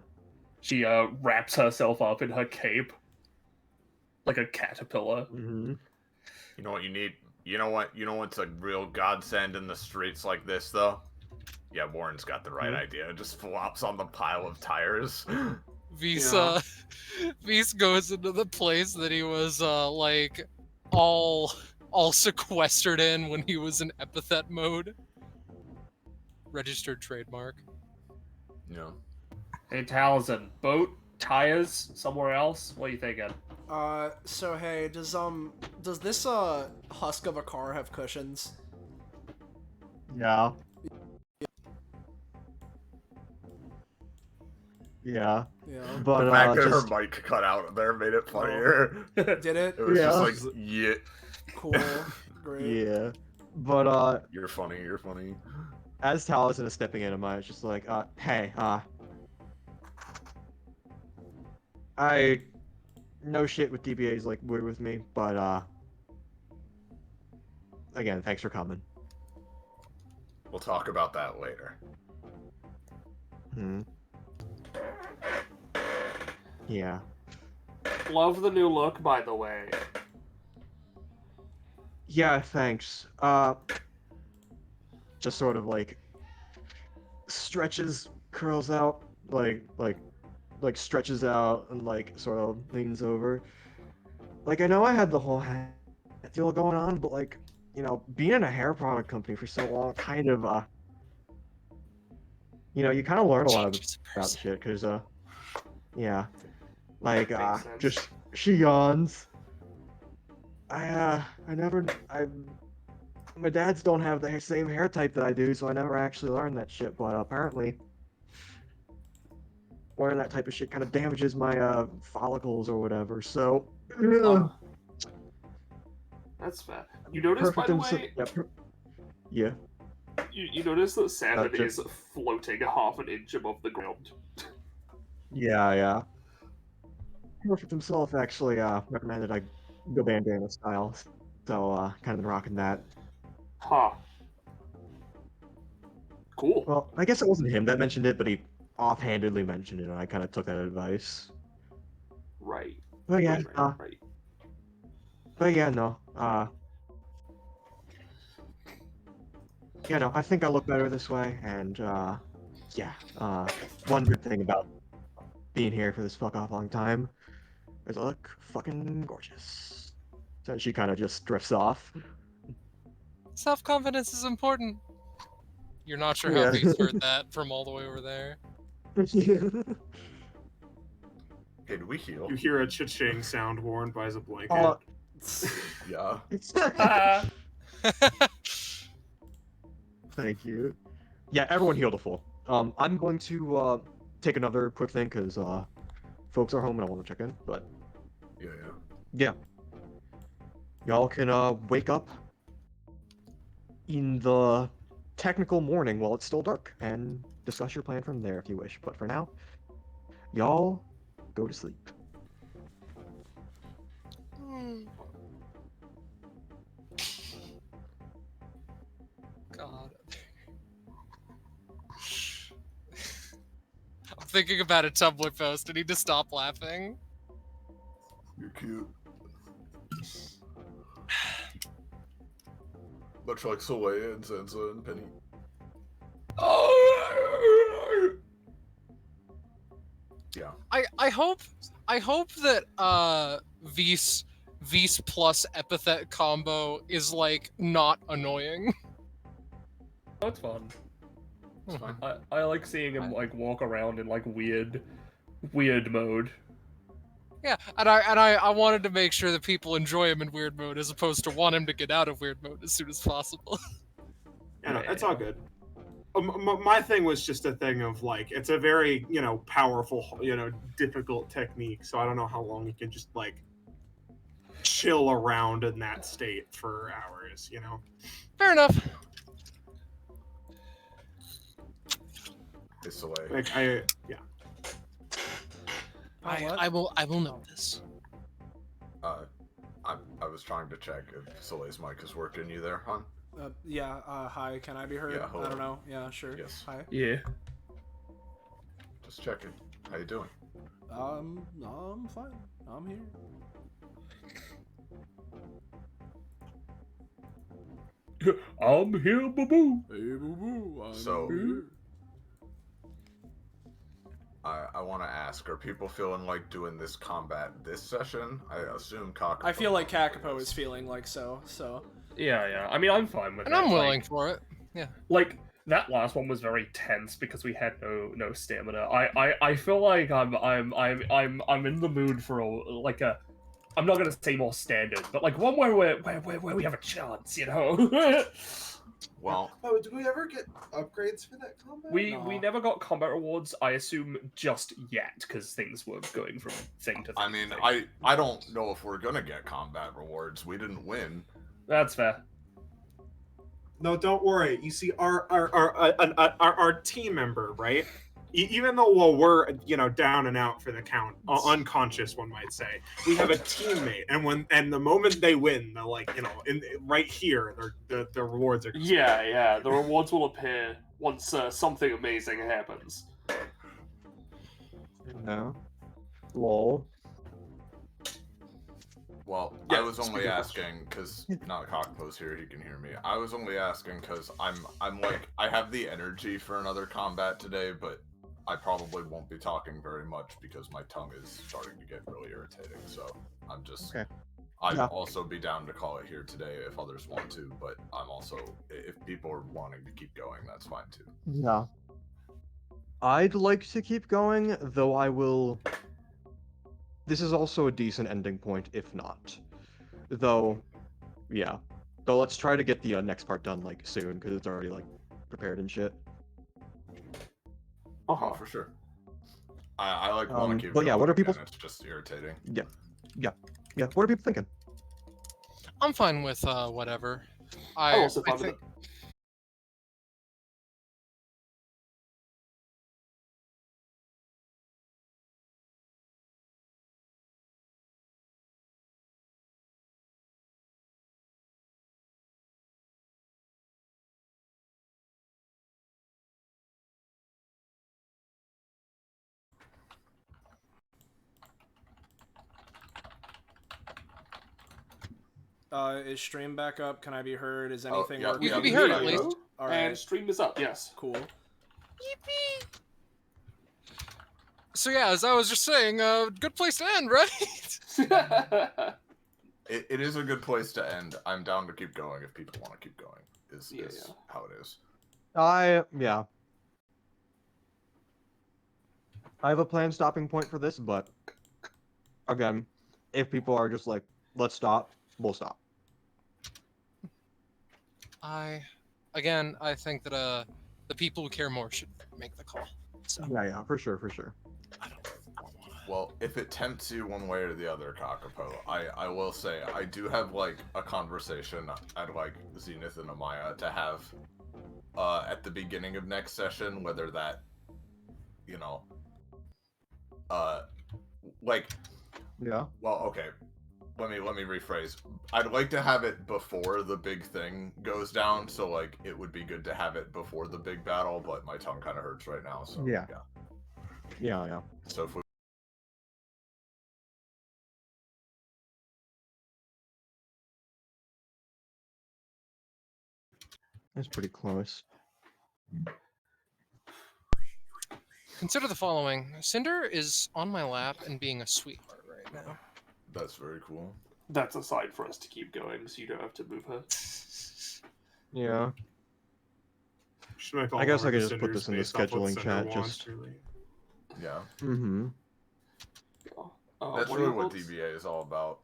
She wraps herself up in her cape. Like a caterpillar. Mm-hmm. You know what you need? You know what's a real godsend in the streets like this, though? Yeah, Warren's got the right idea. It just flops on the pile of tires. Visa goes into the place that he was like all sequestered in when he was in epithet mode. Registered trademark. Yeah. Hey, Taliesin, boat, tires, somewhere else? What are you thinking? So hey, does this husk of a car have cushions? Yeah. Yeah. But The fact that just, her mic cut out there made it funnier. Did it? It was Yeah. just like, yeah. Cool. Great. yeah. But You're funny. as Taliesin is stepping in, I'm just like, hey, I no shit with DBA's like weird with me, but again, thanks for coming. We'll talk about that later. Yeah. Love the new look, by the way. Yeah, thanks. Just sort of like stretches, curls out, like stretches out and like sort of leans over. Like I know I had the whole hat deal going on, but like, you know, being in a hair product company for so long, kind of you know, you kind of learn a lot about shit, cause yeah, like Makes sense. just she yawns. My dads don't have the same hair type that I do, so I never actually learned that shit, but apparently wearing that type of shit kind of damages my follicles or whatever, so That's fair. You notice, by the way, yeah. you notice that Salmon just- is floating half an inch above the ground. Yeah. Perfect himself actually recommended I go bandana style, so kind of been rocking that. Huh. Cool. Well, I guess it wasn't him that mentioned it, but he offhandedly mentioned it, and I kind of took that advice. Right. But yeah, Right. no. I think I look better this way, and one good thing about being here for this fuck off long time is I look fucking gorgeous. So she kind of just drifts off. Self-confidence is important. You're not sure how Yeah. Beast heard that from all the way over there. Hey, do we heal? You hear a cha-ching sound Warren buys a blanket. Yeah. Thank you. Yeah, everyone healed a full. I'm going to take another quick thing because folks are home and I want to check in. But Yeah. y'all can wake up in the technical morning while it's still dark and discuss your plan from there if you wish. But for now, y'all go to sleep. God. I'm thinking about a Tumblr post. I need to stop laughing. You're cute. Much like Soleil and Sansa and Penny. Yeah. I hope that Vis plus Epithet combo is like not annoying. That's fun. It's fine. I like seeing him like walk around in like weird mode. Yeah, and I wanted to make sure that people enjoy him in weird mode as opposed to want him to get out of weird mode as soon as possible. Yeah, no, it's all good. My thing was just a thing of like, it's a very, powerful, difficult technique. So I don't know how long you can just like chill around in that state for hours, Fair enough. It's Soleil. Like I will note this. I was trying to check if Soleil's mic is working. You there, hon? Hi, can I be heard? Yeah, hello. I don't know. Yeah, sure. Yes. Hi. Yeah. Just checking. How you doing? I'm fine. I'm here. I'm here, boo-boo. Hey, boo-boo. I'm So- here. I want to ask, are people feeling like doing this combat this session? I assume Kakapo. I feel like probably Kakapo is. is feeling like so. Yeah. I mean, I'm fine with And it. I'm willing Like, for it. Yeah. like that last one was very tense because we had no stamina. I feel like I'm in the mood for a I'm not gonna say more standard, but like one where we have a chance, you know. Well, Oh, did we ever get upgrades for that combat? We never got combat rewards. I assume just yet because things were going from thing to thing. I mean, to thing. I don't know if we're gonna get combat rewards. We didn't win. That's fair. No, don't worry. You see, our team member, right? Even though we're down and out for the count, unconscious one might say, we have a teammate, and the moment they win, they're like right here, the rewards are. Yeah. The rewards will appear once something amazing happens. No. Lol. Well, Yeah, I was only speaking of asking because not Kakapo's here. He can hear me. I was only asking because I'm like I have the energy for another combat today, but I probably won't be talking very much because my tongue is starting to get really irritating. So I'm just. Okay. I'd Yeah. also be down to call it here today if others want to, but I'm also if people are wanting to keep going, that's fine too. Yeah. I'd like to keep going, though I will. This is also a decent ending point, if not. Though, yeah. Though let's try to get the next part done like soon, because it's already like prepared and shit. Oh, for sure. I like want to keep. But yeah, going, what are people's- and it's just irritating. Yeah. What are people thinking? I'm fine with whatever. I'm also fine with think it. Is stream back up? Can I be heard? Is anything yeah, working? You can be heard at There you least. go. All And right. stream is up, yes. Cool. Yippee! So yeah, as I was just saying, good place to end, right? It is a good place to end. I'm down to keep going if people want to keep going. Is Yeah. how it is. Yeah. I have a planned stopping point for this, but again, if people are just like, let's stop, we'll stop. I think that the people who care more should make the call. So Yeah, for sure. I don't wanna... Well, if it tempts you one way or the other, Kakapo, I will say I do have like a conversation I'd like Zenith and Amaya to have at the beginning of next session, whether that, you know, like, Yeah. well, okay. Let me rephrase. I'd like to have it before the big thing goes down, so like it would be good to have it before the big battle, but my tongue kind of hurts right now, so Yeah. yeah. Yeah. So if we It's pretty close. Consider the following. Cinder is on my lap and being a sweetheart right now. That's very cool. That's a sign for us to keep going, so you don't have to move her. Yeah. Should make all I guess of our I could just put descenders this in the based off what scheduling Cinder chat, wants, just- really. Yeah. Mm-hmm. That's what are really your what thoughts? DBA is all about.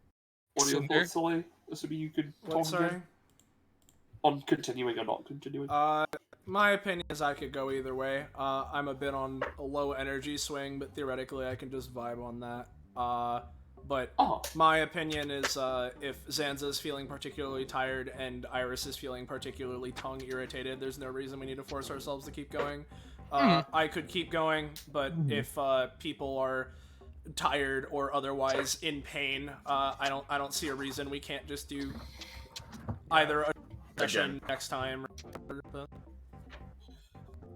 What are your Cinder? thoughts, Sully? Assuming you could What, talk sorry? again? On continuing or not continuing? My opinion is I could go either way. I'm a bit on a low energy swing, but theoretically I can just vibe on that. But my opinion is if Zanza's feeling particularly tired and Iris is feeling particularly tongue irritated, there's no reason we need to force ourselves to keep going. I could keep going, but if people are tired or otherwise in pain, I don't see a reason we can't just do either a session next time.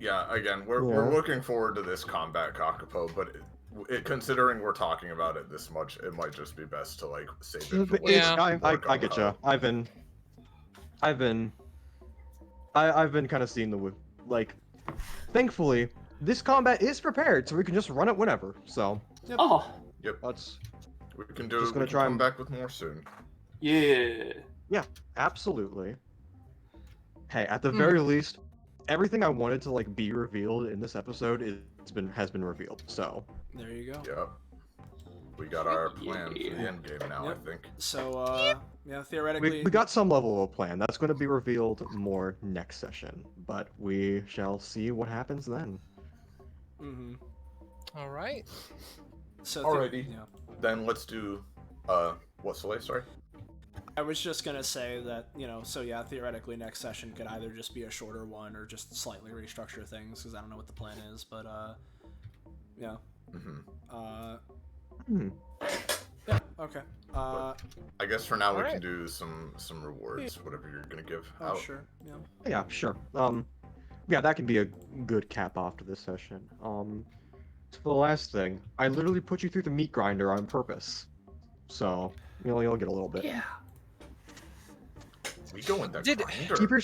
Yeah, again, we're looking forward to this combat, Kakapo, but considering we're talking about it this much, it might just be best to like save it for later. Yeah. I get you. I've been kind of seeing the like. Thankfully, this combat is prepared, so we can just run it whenever. So. Yep. Yep. That's. We can do. Just gonna we can try come and- back with more soon. Yeah. Yeah, absolutely. Hey, at the very least, everything I wanted to like be revealed in this episode has been revealed. So. There you go. Yep. We got our plan for the end game now, Yep. I think. So, yeah, theoretically... We got some level of a plan. That's going to be revealed more next session, but we shall see what happens then. Mm-hmm. All right. So Alrighty. Yeah. Then let's do, what's the sorry? I was just gonna say that, so yeah, theoretically next session could either just be a shorter one or just slightly restructure things, because I don't know what the plan is, but, yeah. Yeah, okay. I guess for now we alright. can do some rewards, whatever you're gonna give Oh, out. sure, yeah. Yeah, sure. Yeah, that can be a good cap off to this session. For the last thing, I literally put you through the meat grinder on purpose, so you'll get a little bit. Yeah. We go in that Did- grinder. Keep your...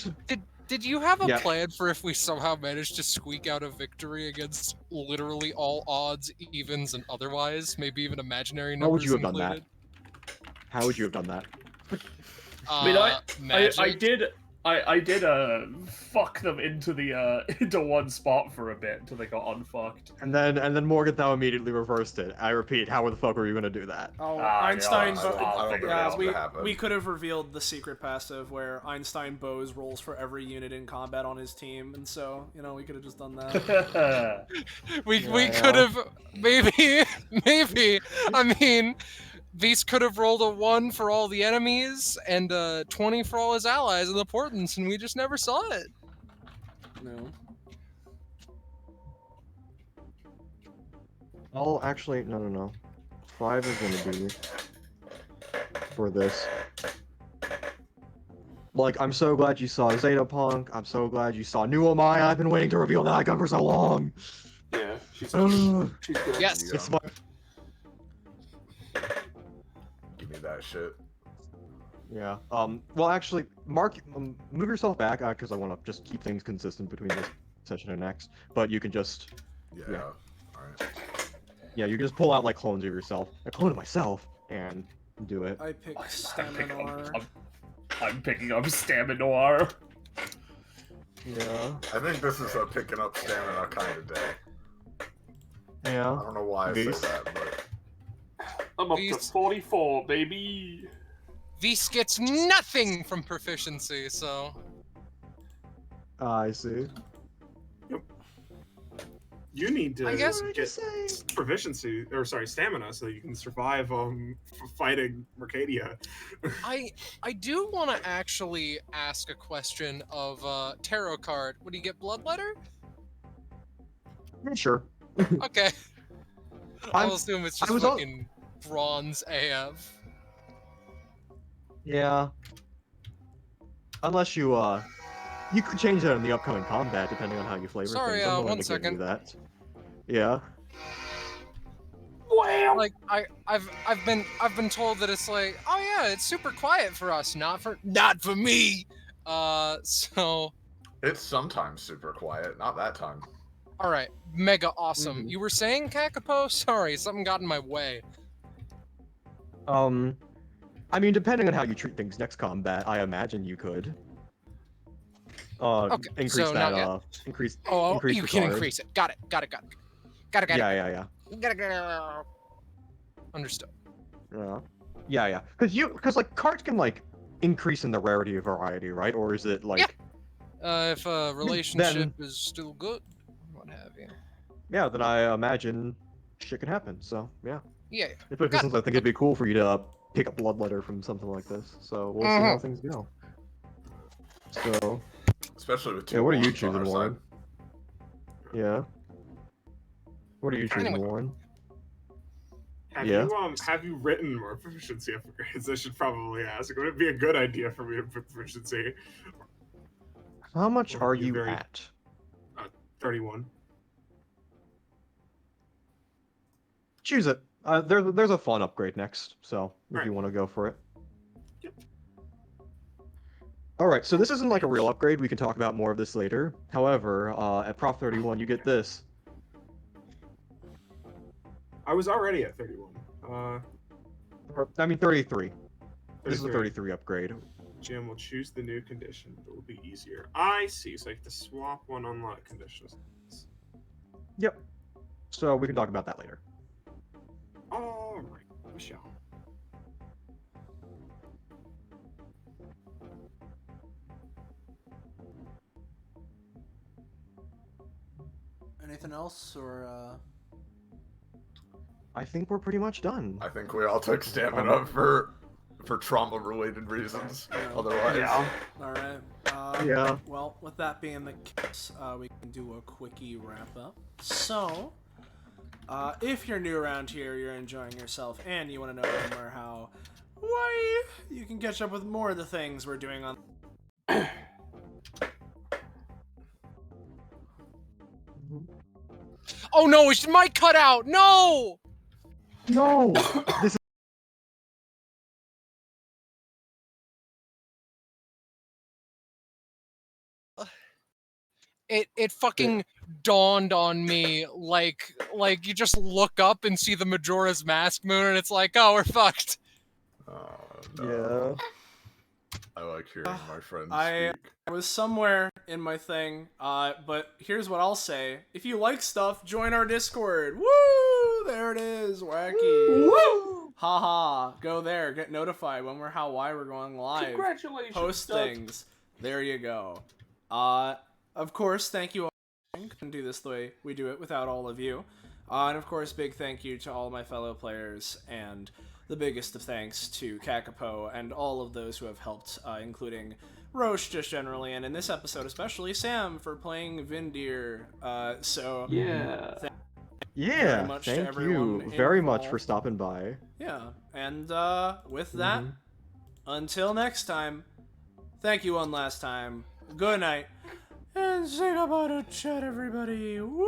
Did you have a Yeah. plan for if we somehow managed to squeak out a victory against literally all odds, evens, and otherwise? Maybe even imaginary numbers How would you have done that? included? How would you have done that? I mean, I magic. did fuck them into the into one spot for a bit until they got unfucked. And then Morgenthau immediately reversed it. I repeat, how the fuck were you gonna do that? Oh, Ah, Einstein... yeah, bo- I'll figure it yeah, out. we could have revealed the secret passive where Einstein bows rolls for every unit in combat on his team, and so, we could have just done that. We Yeah. could have maybe. I mean, Beast could have rolled a 1 for all the enemies and a 20 for all his allies in the Portents, and we just never saw it. No. Oh, actually, no. 5 is gonna be for this. Like, I'm so glad you saw Zeta Punk. I'm so glad you saw New Amaya. I've been waiting to reveal that icon for so long. Yeah, she's Ugh. good. Yes. It's my... Give me that shit. Yeah. Well, actually, Mark, move yourself back, because I want to just keep things consistent between this session and next. But you can just, Yeah. Alright. yeah, you can just pull out like clones of yourself. A clone of myself, and do it. I pick Staminor. I'm picking up Staminor. Yeah. I think this is a picking up stamina kind of day. Yeah. I don't know why I say that, but I'm up to These- 44, baby. Vis gets nothing from proficiency, so I see. You need to I guess- get proficiency, or sorry, stamina, so that you can survive fighting Mercadia. I do want to actually ask a question of tarot card. Would he get bloodletter? Yeah, sure. Okay. I'll I'm- assume it's I just was al- fucking bronze AF. Yeah. Unless you you could change that in the upcoming combat depending on how you flavor Sorry, things. I'm willing one to give you second. that. Yeah. Well, Like I've been told that it's like, oh yeah, it's super quiet for us, not for me. So it's sometimes super quiet. Not that time. all right, mega awesome. Mhm. You were saying Kakapo? Sorry, something got in my way. I mean, depending on how you treat things next combat, I imagine you could. Okay, Increase so that, not yet. increase Oh, increase you the can card. increase it. Got it. Yeah. Understood. Yeah. Because like cards can like increase in the rarity of variety, right? Or is it like If a relationship is still good, what have you. yeah, then I imagine shit can happen. So yeah. Yeah. Especially Got since I think it'd be cool for you to pick a bloodletter from something like this. So we'll see how things go. So Especially with two yeah, what are you Warrens on choosing, our Warren? side. Yeah. What are you choosing, Anyway. Warren? Have you written more proficiency upgrades? I should probably ask. Would it be a good idea for me to put proficiency? How much Or are you you very- at? 31. Choose it. There's a fun upgrade next, so if Right. you want to go for it. Yep. Alright, so this isn't like a real upgrade, we can talk about more of this later. However, at Prof 31 you get this. I was already at 31. I mean 33. This is a 33. 33 upgrade. GM will choose the new condition. It will be easier. I see. So I have to swap one unlock conditions. Yep. So we can talk about that later. Alright, Michelle. Anything else, or I think we're pretty much done. I think we all took stamina for trauma-related reasons. Yeah. Otherwise, yeah. all right? Yeah. Well, with that being the case, we can do a quickie wrap up. So, if you're new around here, you're enjoying yourself, and you want to know more how, why, you can catch up with more of the things we're doing on. Oh no, his mic cut out. No. No! This It fucking dawned on me like you just look up and see the Majora's Mask moon and it's like, oh, we're fucked. oh, no. Yeah. I like hearing my friends I speak. was somewhere in my thing, but here's what I'll say. If you like stuff, join our Discord. Woo! There it is, wacky. Woo! Haha, go there, get notified when we're why we're going live. Congratulations. Post Doug. things. There you go. Of course, thank you all. Couldn't do this the way we do it without all of you. And of course, big thank you to all my fellow players, and the biggest of thanks to Kakapo and all of those who have helped, including Roche just generally, and in this episode especially, Sam for playing Vindir. So Yeah. Yeah, very much to thank everyone you very much for involved. stopping by. yeah, and with that, Mhm. until next time, thank you one last time, good night, and say goodbye to chat, everybody. Woo!